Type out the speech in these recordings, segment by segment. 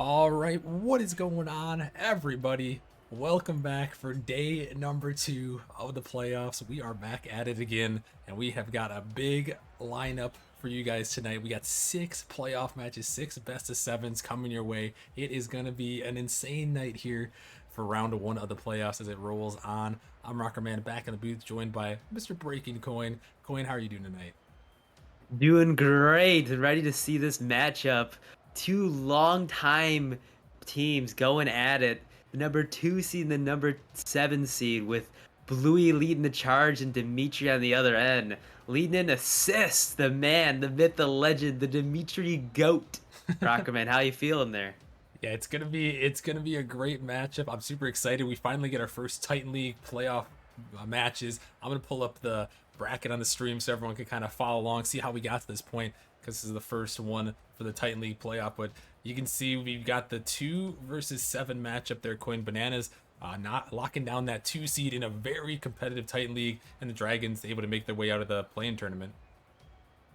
All right, what is going on, everybody? Welcome back for day number 2 of the playoffs. We are back at it again, and we have got a big lineup for you guys tonight. We got 6 playoff matches, 6 best of 7s coming your way. It is going to be an insane night here for round 1 of the playoffs as it rolls on. I'm Rocker Man back in the booth, joined by Mr. Breaking Coin. Coin, how are you doing tonight? Doing great and ready to see this matchup. Two long-time teams going at it. The number 2 seed and the number 7 seed, with Bluey leading the charge and Dimitri on the other end. Leading in assists, the man, the myth, the legend, the Dimitri GOAT. Rockerman, how you feeling there? Yeah, it's gonna be a great matchup. I'm super excited. We finally get our first Titan League playoff matches. I'm gonna pull up the bracket on the stream so everyone can kind of follow along, see how we got to this point, because this is the first one for the Titan League playoff. But you can see we've got the 2 versus 7 matchup there. Coin Bananas not locking down that 2 seed in a very competitive Titan League, and the Dragons able to make their way out of the play-in tournament.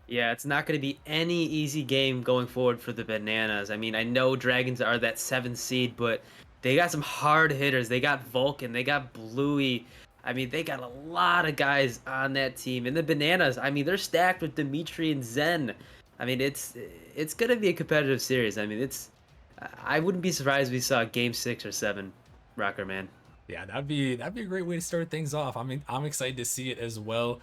Yeah, it's not going to be any easy game going forward for the Bananas. I mean, I know Dragons are that 7th seed, but they got some hard hitters. They got Vulcan, they got Bluey. I mean, they got a lot of guys on that team. And the Bananas, I mean, they're stacked with Dimitri and Zen. I mean, it's going to be a competitive series. I mean, I wouldn't be surprised if we saw game 6 or 7, Rocker Man. Yeah, that'd be a great way to start things off. I'm excited to see it as well.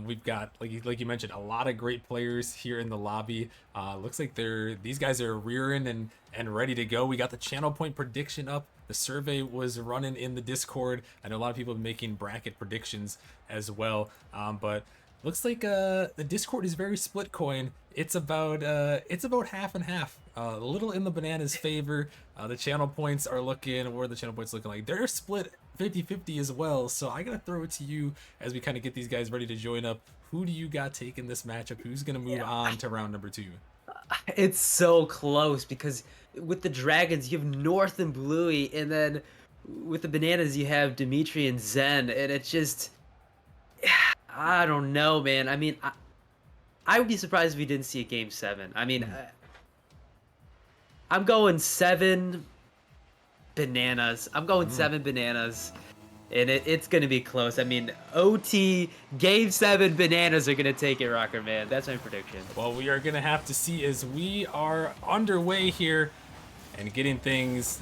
We've got, like you mentioned, a lot of great players here in the lobby. Looks like these guys are rearing and ready to go. We got the channel point prediction up. The survey was running in the Discord. I know a lot of people have been making bracket predictions as well. But looks like the Discord is very split. Coin. It's about half and half. A little in the Bananas' favor. The channel points are looking, or the channel points looking like they're split 50-50 as well. So I gotta throw it to you as we kind of get these guys ready to join up. Who do you got taking this matchup? Who's gonna move on to round number 2? It's so close because with the Dragons, you have North and Bluey, and then with the Bananas, you have Dimitri and Zen, and it's just, I don't know, man. I mean, I would be surprised if we didn't see a game 7. I mean, I'm going 7 Bananas. I'm going 7 Bananas. And it's going to be close. I mean, OT, Game 7, Bananas are going to take it, Rocker Man. That's my prediction. Well, we are gonna have to see as we are underway here and getting things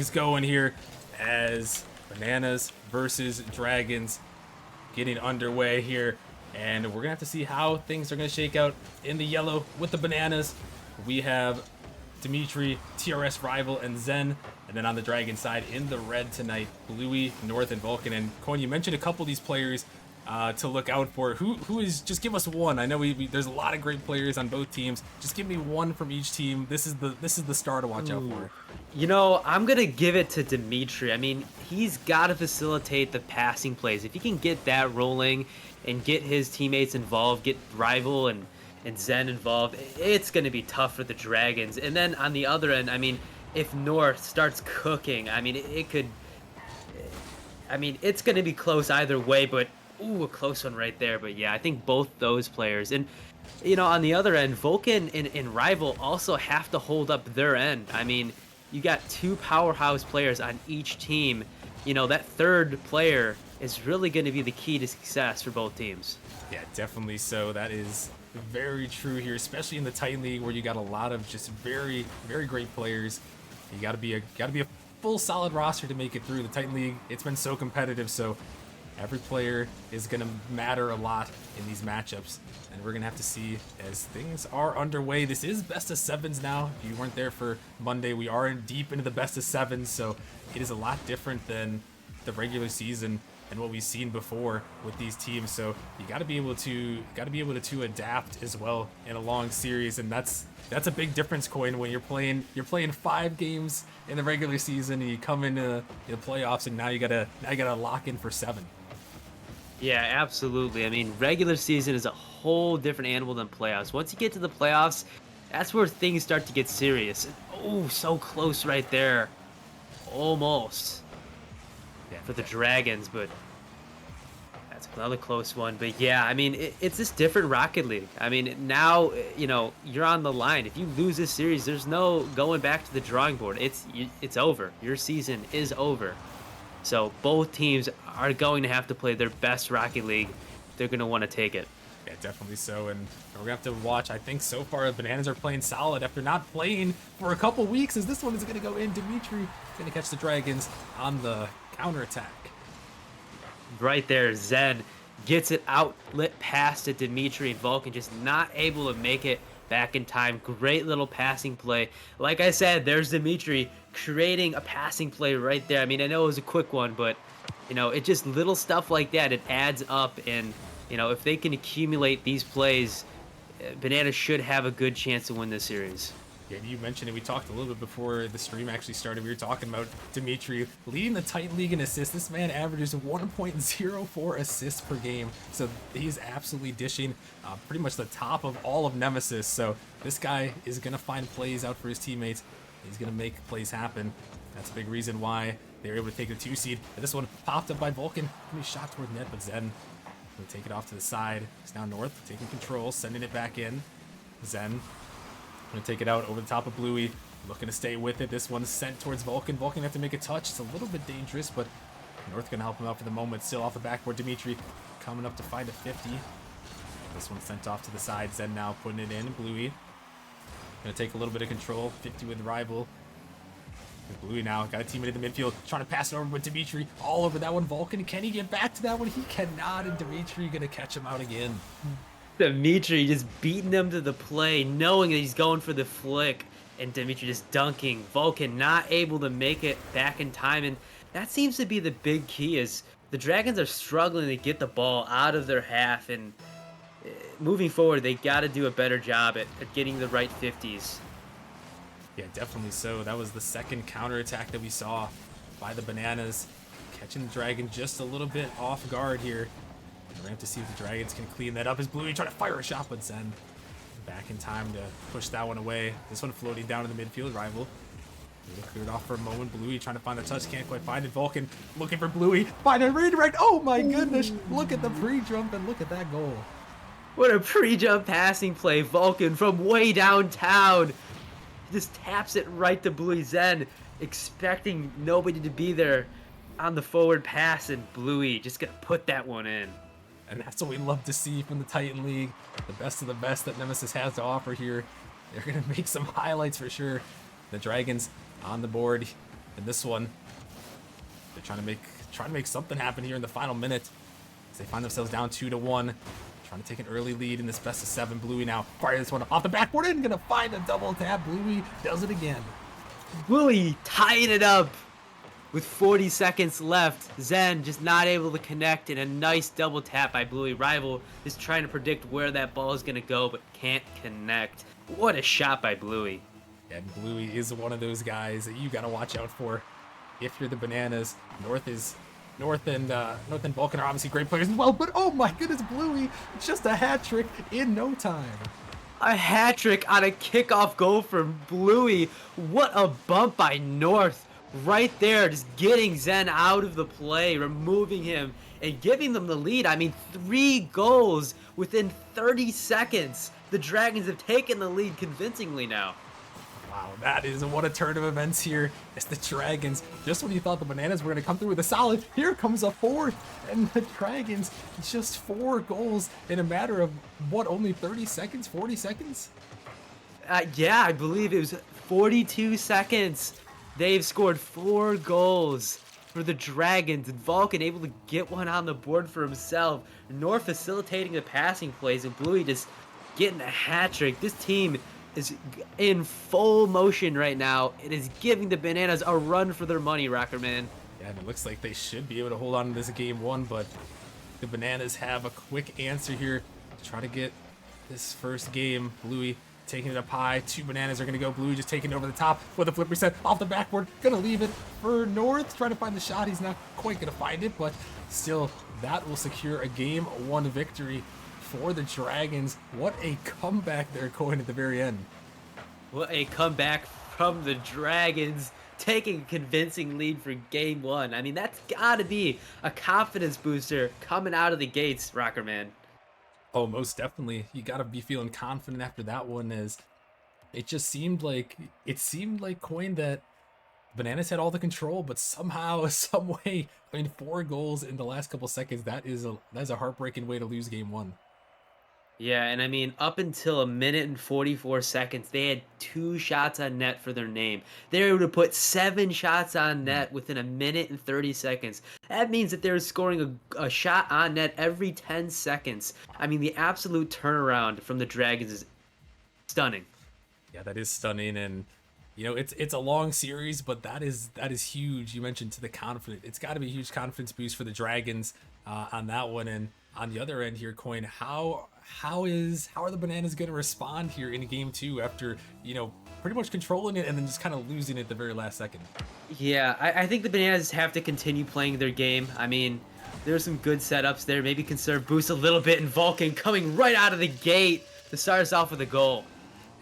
going here as Bananas versus Dragons getting underway here, and we're gonna have to see how things are gonna shake out. In the yellow with the Bananas, we have Dimitri, TRS Rival, and Zen. And then on the Dragon side, in the red tonight, Bluey, North, and Vulcan. And Coin, you mentioned a couple of these players to look out for. Who is? Just give us one. I know there's a lot of great players on both teams. Just give me one from each team. This is the star to watch out for. You know, I'm going to give it to Dimitri. I mean, he's got to facilitate the passing plays. If he can get that rolling and get his teammates involved, get Rival and Zen involved, it's going to be tough for the Dragons. And then on the other end, I mean, if North starts cooking, I mean, it's going to be close either way, but ooh, a close one right there. But yeah, I think both those players. And, you know, on the other end, Vulcan and Rival also have to hold up their end. I mean, you got 2 powerhouse players on each team. You know, that third player is really going to be the key to success for both teams. Yeah, definitely so. That is very true here, especially in the Titan League where you got a lot of just very, very great players. You gotta be a full solid roster to make it through the Titan League. It's been so competitive, so every player is gonna matter a lot in these matchups, and we're gonna have to see as things are underway. This is best of 7s now. If you weren't there for Monday, we are deep into the best of 7s, so it is a lot different than the regular season and what we've seen before with these teams. So you got to be able to adapt as well in a long series, and that's a big difference, Coin, when you're playing 5 games in the regular season and you come into the playoffs, and now you gotta lock in for 7. Yeah, absolutely. I mean, regular season is a whole different animal than playoffs. Once you get to the playoffs, that's where things start to get serious. Oh, so close right there. Almost. Yeah, for the Dragons, but Another close one, but yeah, I mean, it's this different Rocket League. I mean, now, you're on the line. If you lose this series, there's no going back to the drawing board. It's over. Your season is over. So both teams are going to have to play their best Rocket League. They're going to want to take it. Yeah, definitely so. And we're gonna have to watch. I think so far the Bananas are playing solid after not playing for a couple weeks. As this one is gonna go in, Dimitri is gonna catch the Dragons on the counterattack. Right there, Zen gets it outlet past to Dimitri, and Vulcan just not able to make it back in time. Great little passing play. Like I said, there's Dimitri creating a passing play right there. I mean, I know it was a quick one, but it just little stuff like that. It adds up, and if they can accumulate these plays, Banana should have a good chance to win this series. Yeah, you mentioned it. We talked a little bit before the stream actually started. We were talking about Dimitri leading the Titan League in assists. This man averages 1.04 assists per game. So he's absolutely dishing pretty much the top of all of Nemesis. So this guy is going to find plays out for his teammates. He's going to make plays happen. That's a big reason why they were able to take the 2 seed. And this one popped up by Vulcan. He shot toward net, but Zen will take it off to the side. It's now North taking control, sending it back in. Zen gonna take it out over the top of Bluey, looking to stay with it. This one's sent towards Vulcan. Vulcan have to make a touch. It's a little bit dangerous, but North gonna help him out for the moment. Still off the backboard. Dimitri coming up to find a 50. This one's sent off to the side. Zen now putting it in. Bluey gonna take a little bit of control. 50 with rival. And Bluey now got a teammate in the midfield, trying to pass it over with Dimitri. All over that one. Vulcan, can he get back to that one? He cannot, and Dimitri gonna catch him out again. Dimitri just beating him to the play, knowing that he's going for the flick, and Dimitri just dunking. Vulcan not able to make it back in time, and that seems to be the big key. Is the Dragons are struggling to get the ball out of their half, and moving forward, they got to do a better job at getting the right 50s. Yeah, definitely so. That was the second counterattack that we saw by the Bananas, catching the Dragon just a little bit off guard here. We're gonna have to see if the Dragons can clean that up. As Bluey trying to fire a shot, but Zen back in time to push that one away. This one floating down in the midfield. Rival cleared off for a moment. Bluey trying to find the touch, can't quite find it. Vulcan looking for Bluey, find a redirect. Oh my goodness! Look at the pre-jump and look at that goal. What a pre-jump passing play. Vulcan from way downtown just taps it right to Bluey. Zen expecting nobody to be there on the forward pass, and Bluey just gonna put that one in. And that's what we love to see from the Titan League. The best of the best that Nemesis has to offer here. They're going to make some highlights for sure. The Dragons on the board in this one. They're trying to make something happen here in the final minute. As they find themselves down 2-1. Trying to take an early lead in this best of 7. Bluey now fire this one off the backboard and going to find a double tap. Bluey does it again. Bluey tying it up. With 40 seconds left, Zen just not able to connect, and a nice double tap by Bluey. Rival is trying to predict where that ball is going to go, but can't connect. What a shot by Bluey. And Bluey is one of those guys that you got to watch out for if you're the Bananas. North and Vulcan are obviously great players as well, but oh my goodness, Bluey, just a hat trick in no time. A hat trick on a kickoff goal from Bluey. What a bump by North. Right there, just getting Zen out of the play, removing him, and giving them the lead. I mean, 3 goals within 30 seconds. The Dragons have taken the lead convincingly now. Wow, that is what a turn of events here. It's the Dragons. Just when you thought the Bananas were going to come through with a solid, here comes a 4th. And the Dragons, just 4 goals in a matter of, what, only 30 seconds? 40 seconds? Yeah, I believe it was 42 seconds. They've scored 4 goals for the Dragons, and Vulcan able to get one on the board for himself. North facilitating the passing plays, and Bluey just getting a hat trick. This team is in full motion right now. It is giving the Bananas a run for their money, Rockerman. Yeah, and it looks like they should be able to hold on to this game 1, but the Bananas have a quick answer here to try to get this first game. Bluey taking it up high. 2 Bananas are going to go. Bluey just taking it over the top with a flip reset off the backboard. Going to leave it for North. Trying to find the shot. He's not quite going to find it, but still, that will secure a game 1 victory for the Dragons. What a comeback they're going at the very end. What a comeback from the Dragons. taking a convincing lead for game one. I mean, that's got to be a confidence booster coming out of the gates, Rocker Man. Oh, most definitely. You got to be feeling confident after that one, as it seemed like Coin that Bananas had all the control, but somehow, some way, I mean, 4 goals in the last couple seconds. That is a heartbreaking way to lose game one. Yeah, and I mean, up until a minute and 44 seconds, they had 2 shots on net for their name. They were able to put 7 shots on Mm. net within a minute and 30 seconds. That means that they're scoring a shot on net every 10 seconds. I mean, the absolute turnaround from the Dragons is stunning. Yeah, that is stunning, and it's a long series, but that is huge. You mentioned to the confident. It's got to be a huge confidence boost for the Dragons on that one, and on the other end here, Coin. How are the Bananas going to respond here in game two after pretty much controlling it and then just kind of losing it at the very last second? Yeah, I think the Bananas have to continue playing their game. I mean, there's some good setups there. Maybe conserve boost a little bit, and Vulcan coming right out of the gate to start us off with a goal.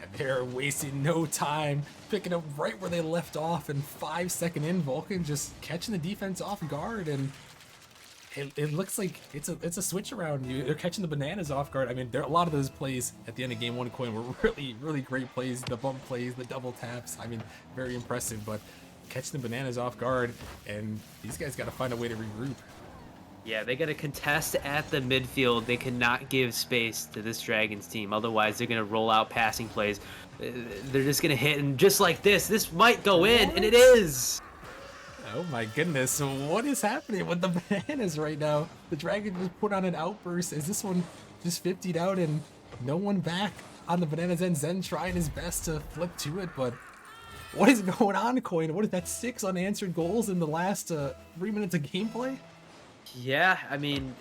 And they're wasting no time, picking up right where they left off, and 5 second in, Vulcan just catching the defense off guard, and it looks like it's a switch around. They're catching the Bananas off guard. I mean, there are a lot of those plays at the end of game one, Coin, were really, really great plays. The bump plays, the double taps. I mean, very impressive, but catching the Bananas off guard, and these guys got to find a way to regroup. Yeah, they got to contest at the midfield. They cannot give space to this Dragons team. Otherwise, they're going to roll out passing plays. They're just going to hit, and just like this might go in, and it is. Oh my goodness, what is happening with the Bananas right now? The Dragon just put on an outburst as this one just 50'd out and no one back on the Bananas end. Zen trying his best to flip to it, but what is going on, Coin? What is that, 6 unanswered goals in the last 3 minutes of gameplay? Yeah, I mean,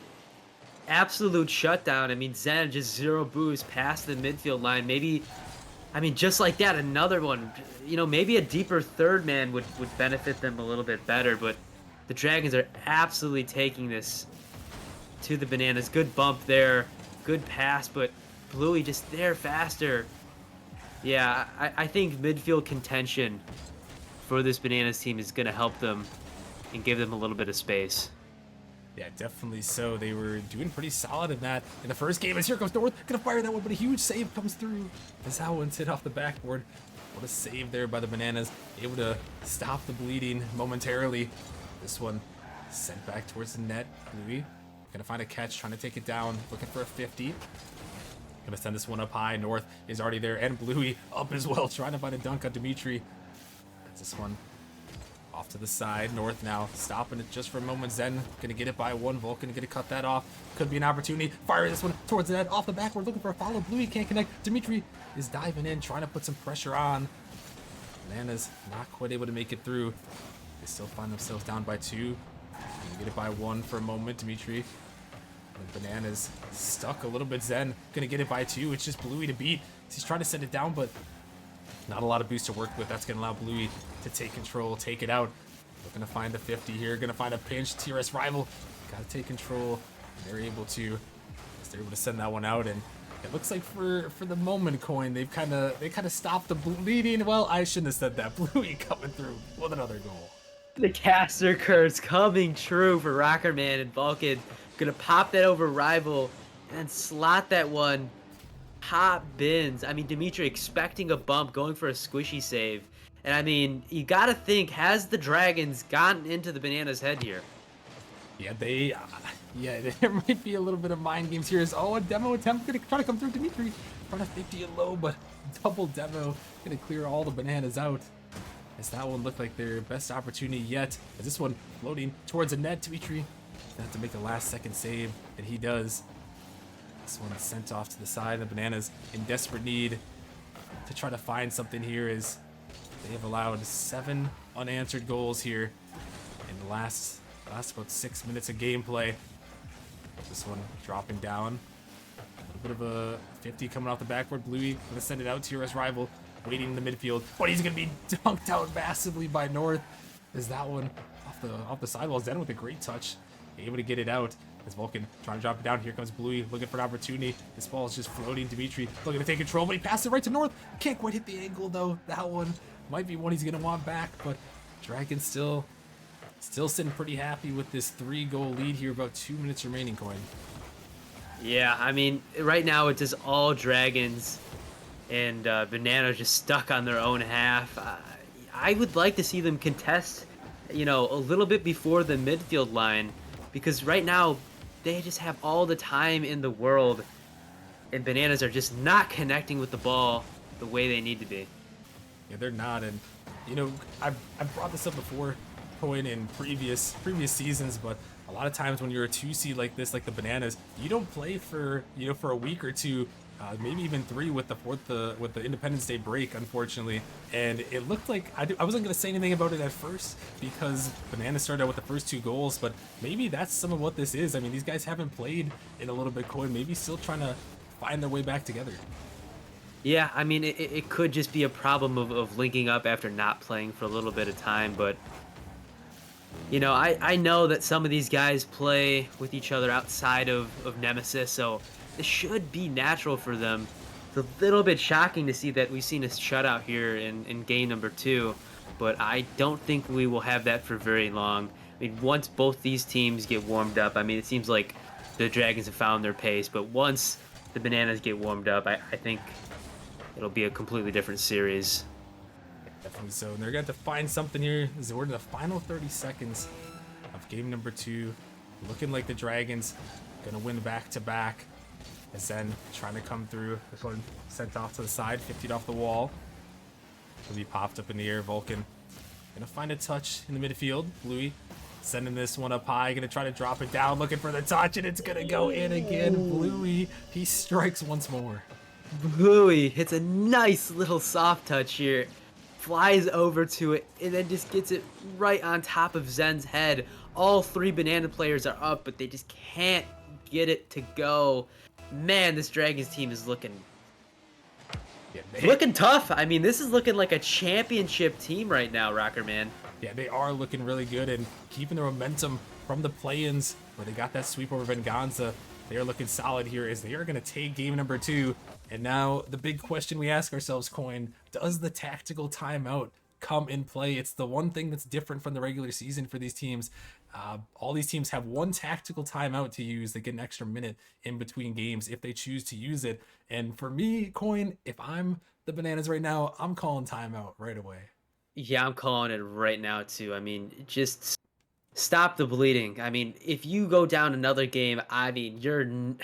absolute shutdown. I mean, Zen just 0 boost past the midfield line. Maybe, I mean, just like that, another one. Maybe a deeper third man would benefit them a little bit better, but the Dragons are absolutely taking this to the Bananas. Good bump there, good pass, but Bluey just there faster. Yeah, I think midfield contention for this Bananas team is going to help them and give them a little bit of space. Yeah, definitely so. They were doing pretty solid in that in the first game. As here comes North, gonna fire that one, but a huge save comes through. As that one's hit off the backboard. What a save there by the Bananas. Able to stop the bleeding momentarily. This one sent back towards the net. Louis gonna find a catch, trying to take it down, looking for a 50. Gonna send this one up high. North is already there, and Bluey up as well, trying to find a dunk on Dimitri. This one off to the side. North now stopping it just for a moment. Zen gonna get it by one. Vulcan gonna cut that off. Could be an opportunity. Fire this one towards the net, off the back. We're looking for a follow. Bluey can't connect. Dimitri is diving in, trying to put some pressure on. Bananas not quite able to make it through. They still find themselves down by 2. Gonna get it by 1 for a moment. Dimitri. And Bananas stuck a little bit. Zen gonna get it by 2. It's just Bluey to beat. He's trying to send it down, but not a lot of boost to work with. That's going to allow Bluey to take control, take it out. Looking to find the 50 here. Going to find a pinch. TRS rival. Got to take control. They're able to send that one out. And it looks like for the moment, Coin, they kind of stopped the bleeding. Well, I shouldn't have said that. Bluey coming through with another goal. The caster curse coming true for Rockerman, and Vulcan gonna pop that over rival and then slot that one. Hot bins. I mean, Dimitri expecting a bump, going for a squishy save. And I mean, you gotta think, has the Dragons gotten into the Bananas' head here? Yeah, there might be a little bit of mind games here. A demo attempt gonna try to come through. Dimitri trying to 50 and low, but double demo gonna clear all the Bananas out. As that one looked like their best opportunity yet. As this one floating towards the net, Dimitri have to make a last second save, and he does. This one is sent off to the side. The Bananas in desperate need to try to find something here, as they have allowed 7 unanswered goals here in the last about 6 minutes of gameplay. This one dropping down. A little bit of a 50 coming off the backboard. Bluey gonna send it out to TRS rival, waiting in the midfield. But he's gonna be dunked out massively by North. Is that one off the sidewall? Zen with a great touch, able to get it out. As Vulcan trying to drop it down. Here comes Bluey looking for an opportunity. This ball is just floating. Dimitri looking to take control, but he passed it right to North. Can't quite hit the angle though. That one might be one he's gonna want back, but Dragons still sitting pretty happy with this 3-goal lead here. About 2 minutes remaining, Coin. Yeah, I mean, right now it's just all dragons, and Banana's just stuck on their own half. I would like to see them contest, a little bit before the midfield line, because right now they just have all the time in the world, and Bananas are just not connecting with the ball the way they need to be. Yeah, they're not, and I've brought this up before, Coin, in previous seasons, but a lot of times when you're a 2 seed like this, like the Bananas, you don't play for for a week or two, maybe even 3 with the Independence Day break, unfortunately. And it looked like I wasn't gonna say anything about it at first because Bananas started out with the first 2 goals, but maybe that's some of what this is. I mean, these guys haven't played in a little bit, Coin. Maybe still trying to find their way back together. Yeah, I mean, it could just be a problem of linking up after not playing for a little bit of time, but I know that some of these guys play with each other outside of Nemesis, so it should be natural for them. It's a little bit shocking to see that we've seen a shutout here in game number 2, but I don't think we will have that for very long. I mean, once both these teams get warmed up, I mean, it seems like the Dragons have found their pace, but once the Bananas get warmed up, I think it'll be a completely different series. Definitely so. And they're going to have to find something here as we're in the final 30 seconds of game number 2. Looking like the Dragons going to win back-to-back. As then trying to come through. This one sent off to the side, 50 off the wall. Will be popped up in the air. Vulcan going to find a touch in the midfield. Bluey sending this one up high. Going to try to drop it down, looking for the touch, and it's going to go in again. Bluey, he strikes once more. Bluey hits a nice little soft touch here. Flies over to it and then just gets it right on top of Zen's head. All 3 Banana players are up, but they just can't get it to go. Man, this Dragons team is looking tough. I mean, this is looking like a championship team right now, Rocker Man. Yeah, they are looking really good and keeping the momentum from the play-ins where they got that sweep over Venganza. They are looking solid here as they are going to take game number 2. And now the big question we ask ourselves, Coin, does the tactical timeout come in play? It's the one thing that's different from the regular season for these teams. All these teams have one tactical timeout to use. They get an extra minute in between games if they choose to use it. And for me, Coin, if I'm the Bananas right now, I'm calling timeout right away. Yeah, I'm calling it right now, too. I mean, just stop the bleeding. I mean, if you go down another game, I mean,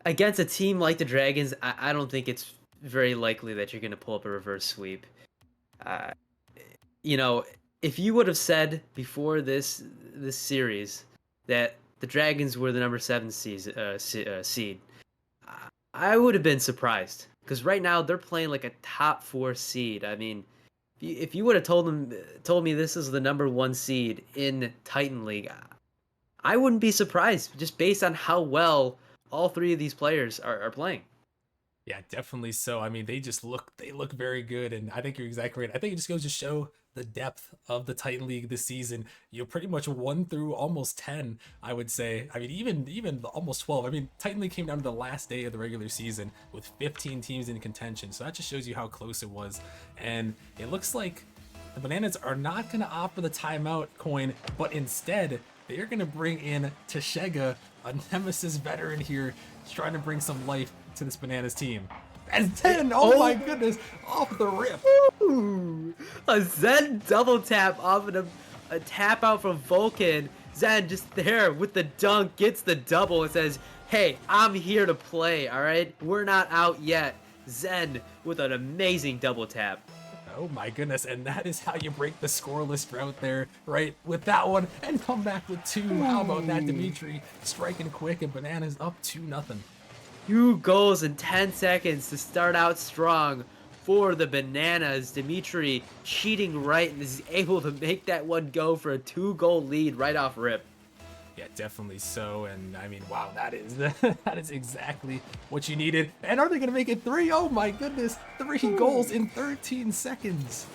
against a team like the Dragons, I don't think it's very likely that you're going to pull up a reverse sweep. If you would have said before this series that the Dragons were the number 7 seed, I would have been surprised because right now they're playing like a top 4 seed. I mean, if you would have told me this is the number 1 seed in Titan League, I wouldn't be surprised just based on how well all 3 of these players are playing. Yeah, definitely so. I mean, they look very good, and I think you're exactly right. I think it just goes to show the depth of the Titan League this season. Pretty much 1 through almost 10, I would say. I mean, even almost 12. I mean, Titan League came down to the last day of the regular season with 15 teams in contention, so that just shows you how close it was. And it looks like the Bananas are not going to opt for the timeout, Coin, but instead they are going to bring in Tashega, a Nemesis veteran here, trying to bring some life to this Bananas team. And Zen, oh my goodness, off the rip. Ooh, a Zen double tap off of a tap out from Vulcan. Zen just there with the dunk, gets the double and says, hey, I'm here to play, all right? We're not out yet. Zen with an amazing double tap. Oh my goodness, and that is how you break the scoreless drought there, right? With that one, and come back with 2. How about that, Dimitri? Striking quick, and Bananas up 2-0. 2 goals in 10 seconds to start out strong for the Bananas. Dimitri cheating right and is able to make that one go for a 2-goal lead right off rip. Yeah, definitely so. And I mean, wow, that is exactly what you needed. And are they going to make it 3? Oh my goodness, 3 goals in 13 seconds.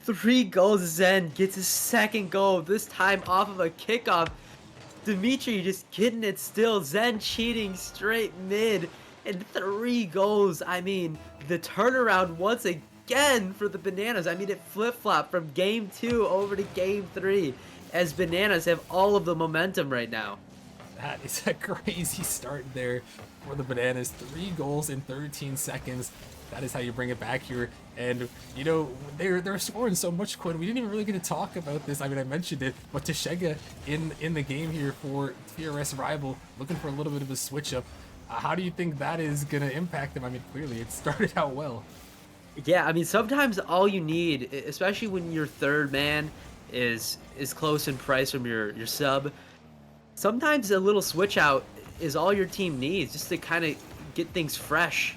3 goals. Zen gets his 2nd goal, this time off of a kickoff. Dimitri just getting it still. Zen cheating straight mid. And 3 goals. I mean, the turnaround once again for the Bananas. I mean, it flip-flopped from game 2 over to game 3 as Bananas have all of the momentum right now. That is a crazy start there for the Bananas. 3 goals in 13 seconds. That is how you bring it back here. And, you know, they're scoring so much, Quinn. We didn't even really get to talk about this. I mean, I mentioned it, but Tashega in the game here for TRS Rival, looking for a little bit of a switch up. How do you think that is going to impact them? I mean, clearly it started out well. Yeah, I mean, sometimes all you need, especially when your third man is close in price from your sub, sometimes a little switch out is all your team needs just to kind of get things fresh.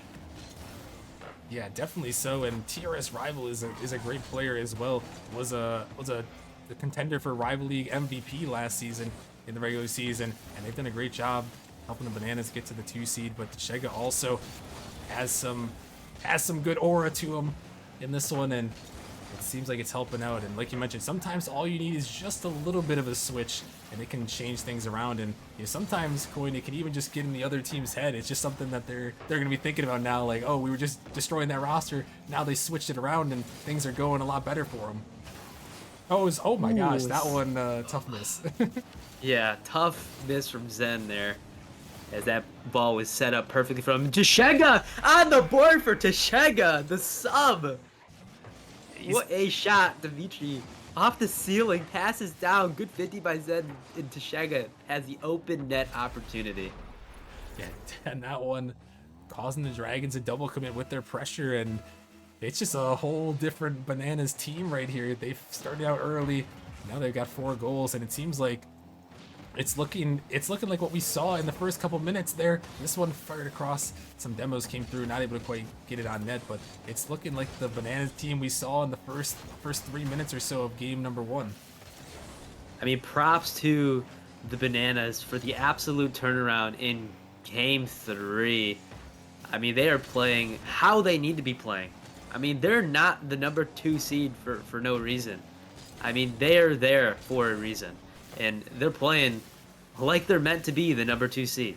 Yeah, definitely so. And TRS Rival is a great player as well. Was a contender for Rival League MVP last season in the regular season, and they've done a great job helping the Bananas get to the 2 seed. But Tashega also has some good aura to him in this one, and it seems like it's helping out. And like you mentioned, sometimes all you need is just a little bit of a switch, and it can change things around. And you know, sometimes, Coin, it can even just get in the other team's head. It's just something that they're going to be thinking about now. Like, oh, we were just destroying that roster. Now they switched it around, and things are going a lot better for them. Oh my gosh, that one tough miss. Yeah, tough miss from Zen there, as that ball was set up perfectly from Tashega on the board for Tashega, the sub. What a shot, Dimitri. Off the ceiling, passes down, good 50 by Zen, and Tashega has the open net opportunity. Yeah, and that one causing the Dragons a double commit with their pressure, and it's just a whole different Bananas team right here. They've started out early, now they've got 4 goals, and it seems like it's looking like what we saw in the first couple minutes there. This one fired across, some demos came through, not able to quite get it on net, but it's looking like the Bananas team we saw in the first 3 minutes or so of game number 1. I mean, props to the Bananas for the absolute turnaround in game 3. I mean, they are playing how they need to be playing. I mean, they're not the number 2 seed for no reason. I mean, they're there for a reason. And they're playing like they're meant to be the number 2 seed.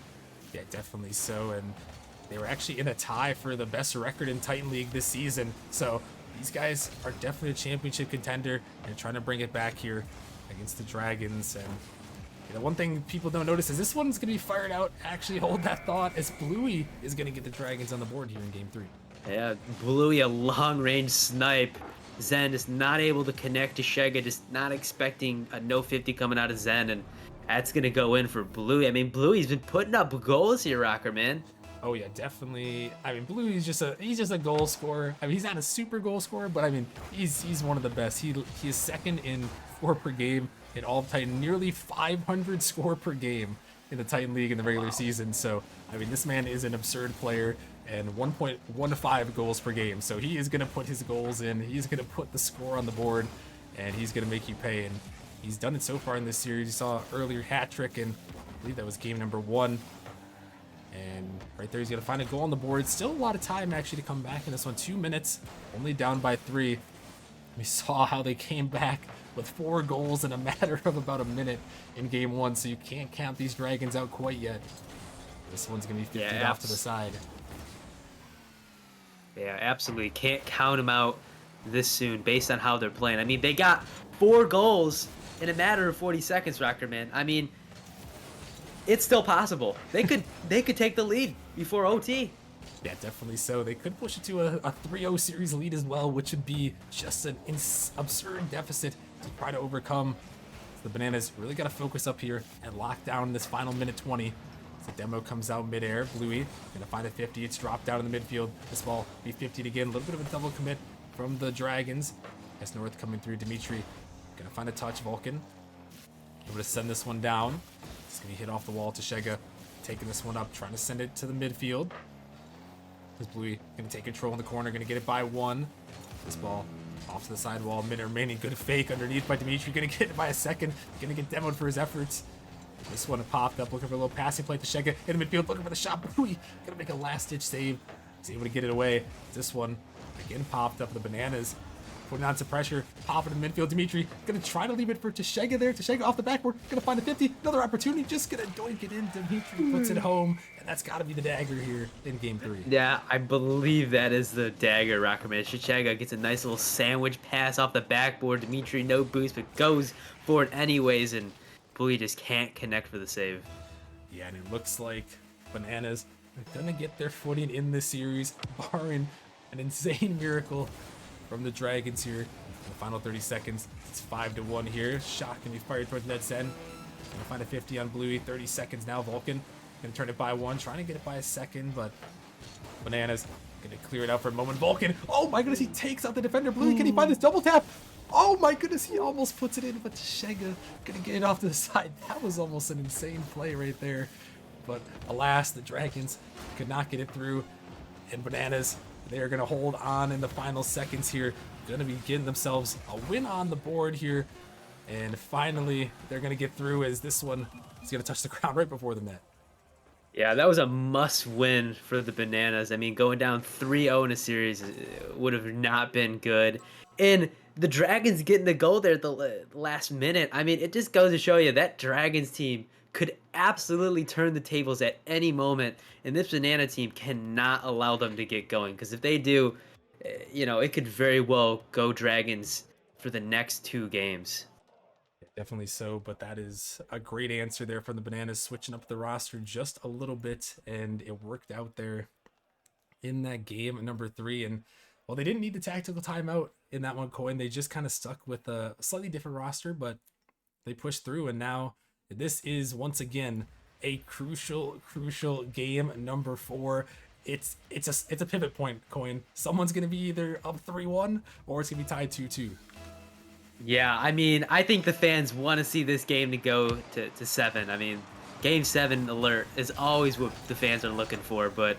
Yeah, definitely so. And they were actually in a tie for the best record in Titan League this season. So these guys are definitely a championship contender and trying to bring it back here against the Dragons. And you know, one thing people don't notice is this one's going to be fired out. Actually, hold that thought, as Bluey is going to get the Dragons on the board here in game 3. Yeah, Bluey, a long-range snipe. Zen is not able to connect to Shega, just not expecting a no 50 coming out of Zen, and that's going to go in for Bluey. I mean, Bluey's been putting up goals here, Rocker, man. Oh yeah, definitely. I mean, Bluey's just a goal scorer. I mean, he's not a super goal scorer, but I mean, he's one of the best. He is second in score per game in all of Titan, nearly 500 score per game in the Titan League in the regular season. So, I mean, this man is an absurd player, and 1.15 goals per game. So he is going to put his goals in. He's going to put the score on the board, and he's going to make you pay. And he's done it so far in this series. You saw earlier hat trick, and I believe that was game number 1. And right there, he's going to find a goal on the board. Still a lot of time, actually, to come back in this one. 2 minutes, only down by 3. We saw how they came back with 4 goals in a matter of about a minute in game 1. So you can't count these Dragons out quite yet. This one's going to be 50 off to the side. Yeah, absolutely. Can't count them out this soon based on how they're playing. I mean, they got 4 goals in a matter of 40 seconds, Rocker, man. I mean, it's still possible. They could take the lead before OT. Yeah, definitely so. They could push it to a 3-0 series lead as well, which would be just an absurd deficit to try to overcome. So the Bananas really got to focus up here and lock down this final minute 20. So demo comes out midair. Bluey gonna find a 50. It's dropped down in the midfield. This ball be 50'd again. A little bit of a double commit from the Dragons. S North coming through. Dimitri gonna find a touch. Vulcan able to send this one down. It's gonna be hit off the wall. Tashega taking this one up, trying to send it to the midfield. This Bluey gonna take control in the corner, gonna get it by 1. This ball off to the sidewall. Minute remaining. Good fake underneath by Dimitri. Gonna get it by a second. Gonna get demoed for his efforts. This one popped up, looking for a little passing play to Shega in the midfield, looking for the shot. Bluey gonna make a last-ditch save. He's able to get it away. This one again popped up. The Bananas putting on some pressure, popping in the midfield. Dimitri gonna try to leave it for Tashega there. Tashega off the backboard, gonna find a 50. Another opportunity, just gonna doink it in. Dimitri puts it home, and that's gotta be the dagger here in game 3. Yeah, I believe that is the dagger, Rockerman. Shachega gets a nice little sandwich pass off the backboard. Dimitri, no boost, but goes for it anyways, and Bluey just can't connect for the save. Yeah, and it looks like Bananas are gonna get their footing in this series, barring an insane miracle from the Dragons here. In the final 30 seconds, it's 5-1 here. Shot can be fired towards net Zen. Gonna find a 50 on Bluey. 30 seconds now. Vulcan gonna turn it by 1, trying to get it by a second, but Bananas gonna clear it out for a moment. Vulcan, oh my goodness, he takes out the defender. Bluey, can he find his double tap? Oh my goodness, he almost puts it in, but Tashega gonna get it off to the side. That was almost an insane play right there. But alas, the Dragons could not get it through. And Bananas, they are gonna hold on in the final seconds here. Gonna be getting themselves a win on the board here. And finally, they're gonna get through as this one is gonna touch the ground right before the net. Yeah, that was a must-win for the Bananas. I mean, going down 3-0 in a series would have not been good. And the Dragons getting the goal there at the last minute. I mean, it just goes to show you that Dragons team could absolutely turn the tables at any moment, and this Banana team cannot allow them to get going, because if they do, it could very well go Dragons for the next 2 games. Definitely so, but that is a great answer there from the Bananas, switching up the roster just a little bit, and it worked out there in that game at number 3. And well, they didn't need the tactical timeout in that one, Coin. They just kind of stuck with a slightly different roster, but they pushed through, and now this is once again a crucial game number 4. It's a pivot point, Coin. Someone's gonna be either up 3-1 or it's gonna be tied 2-2. Yeah, I mean, I think the fans want to see this game to go to 7. I mean, Game 7 alert is always what the fans are looking for, but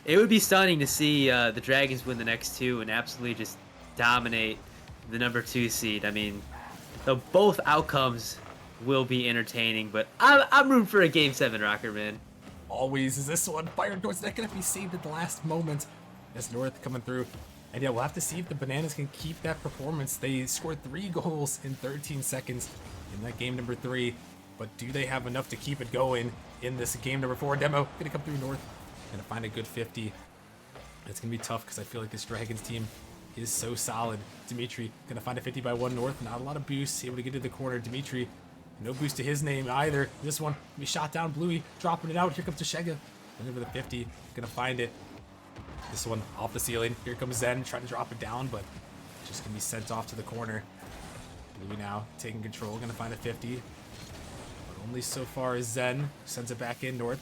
it would be stunning to see the Dragons win the next 2 and absolutely just dominate the number 2 seed. I mean, though both outcomes will be entertaining, but I'm rooting for a Game 7, Rocker, man. Always is this one fired towards that, gonna be saved at the last moment. As North coming through. And yeah, we'll have to see if the Bananas can keep that performance. They scored 3 goals in 13 seconds in that game number 3. But do they have enough to keep it going in this game number 4? Demo gonna come through North. Gonna find a good 50. It's gonna be tough because I feel like this Dragons team is so solid. Dimitri gonna find a 50 by 1 North. Not a lot of boosts. Able to get to the corner. Dimitri, no boost to his name either. This one gonna be shot down. Bluey dropping it out. Here comes Tashega. Over the 50. Gonna find it. This one off the ceiling. Here comes Zen trying to drop it down, but just gonna be sent off to the corner. Bluey now taking control, gonna find a 50. But only so far as Zen sends it back in North.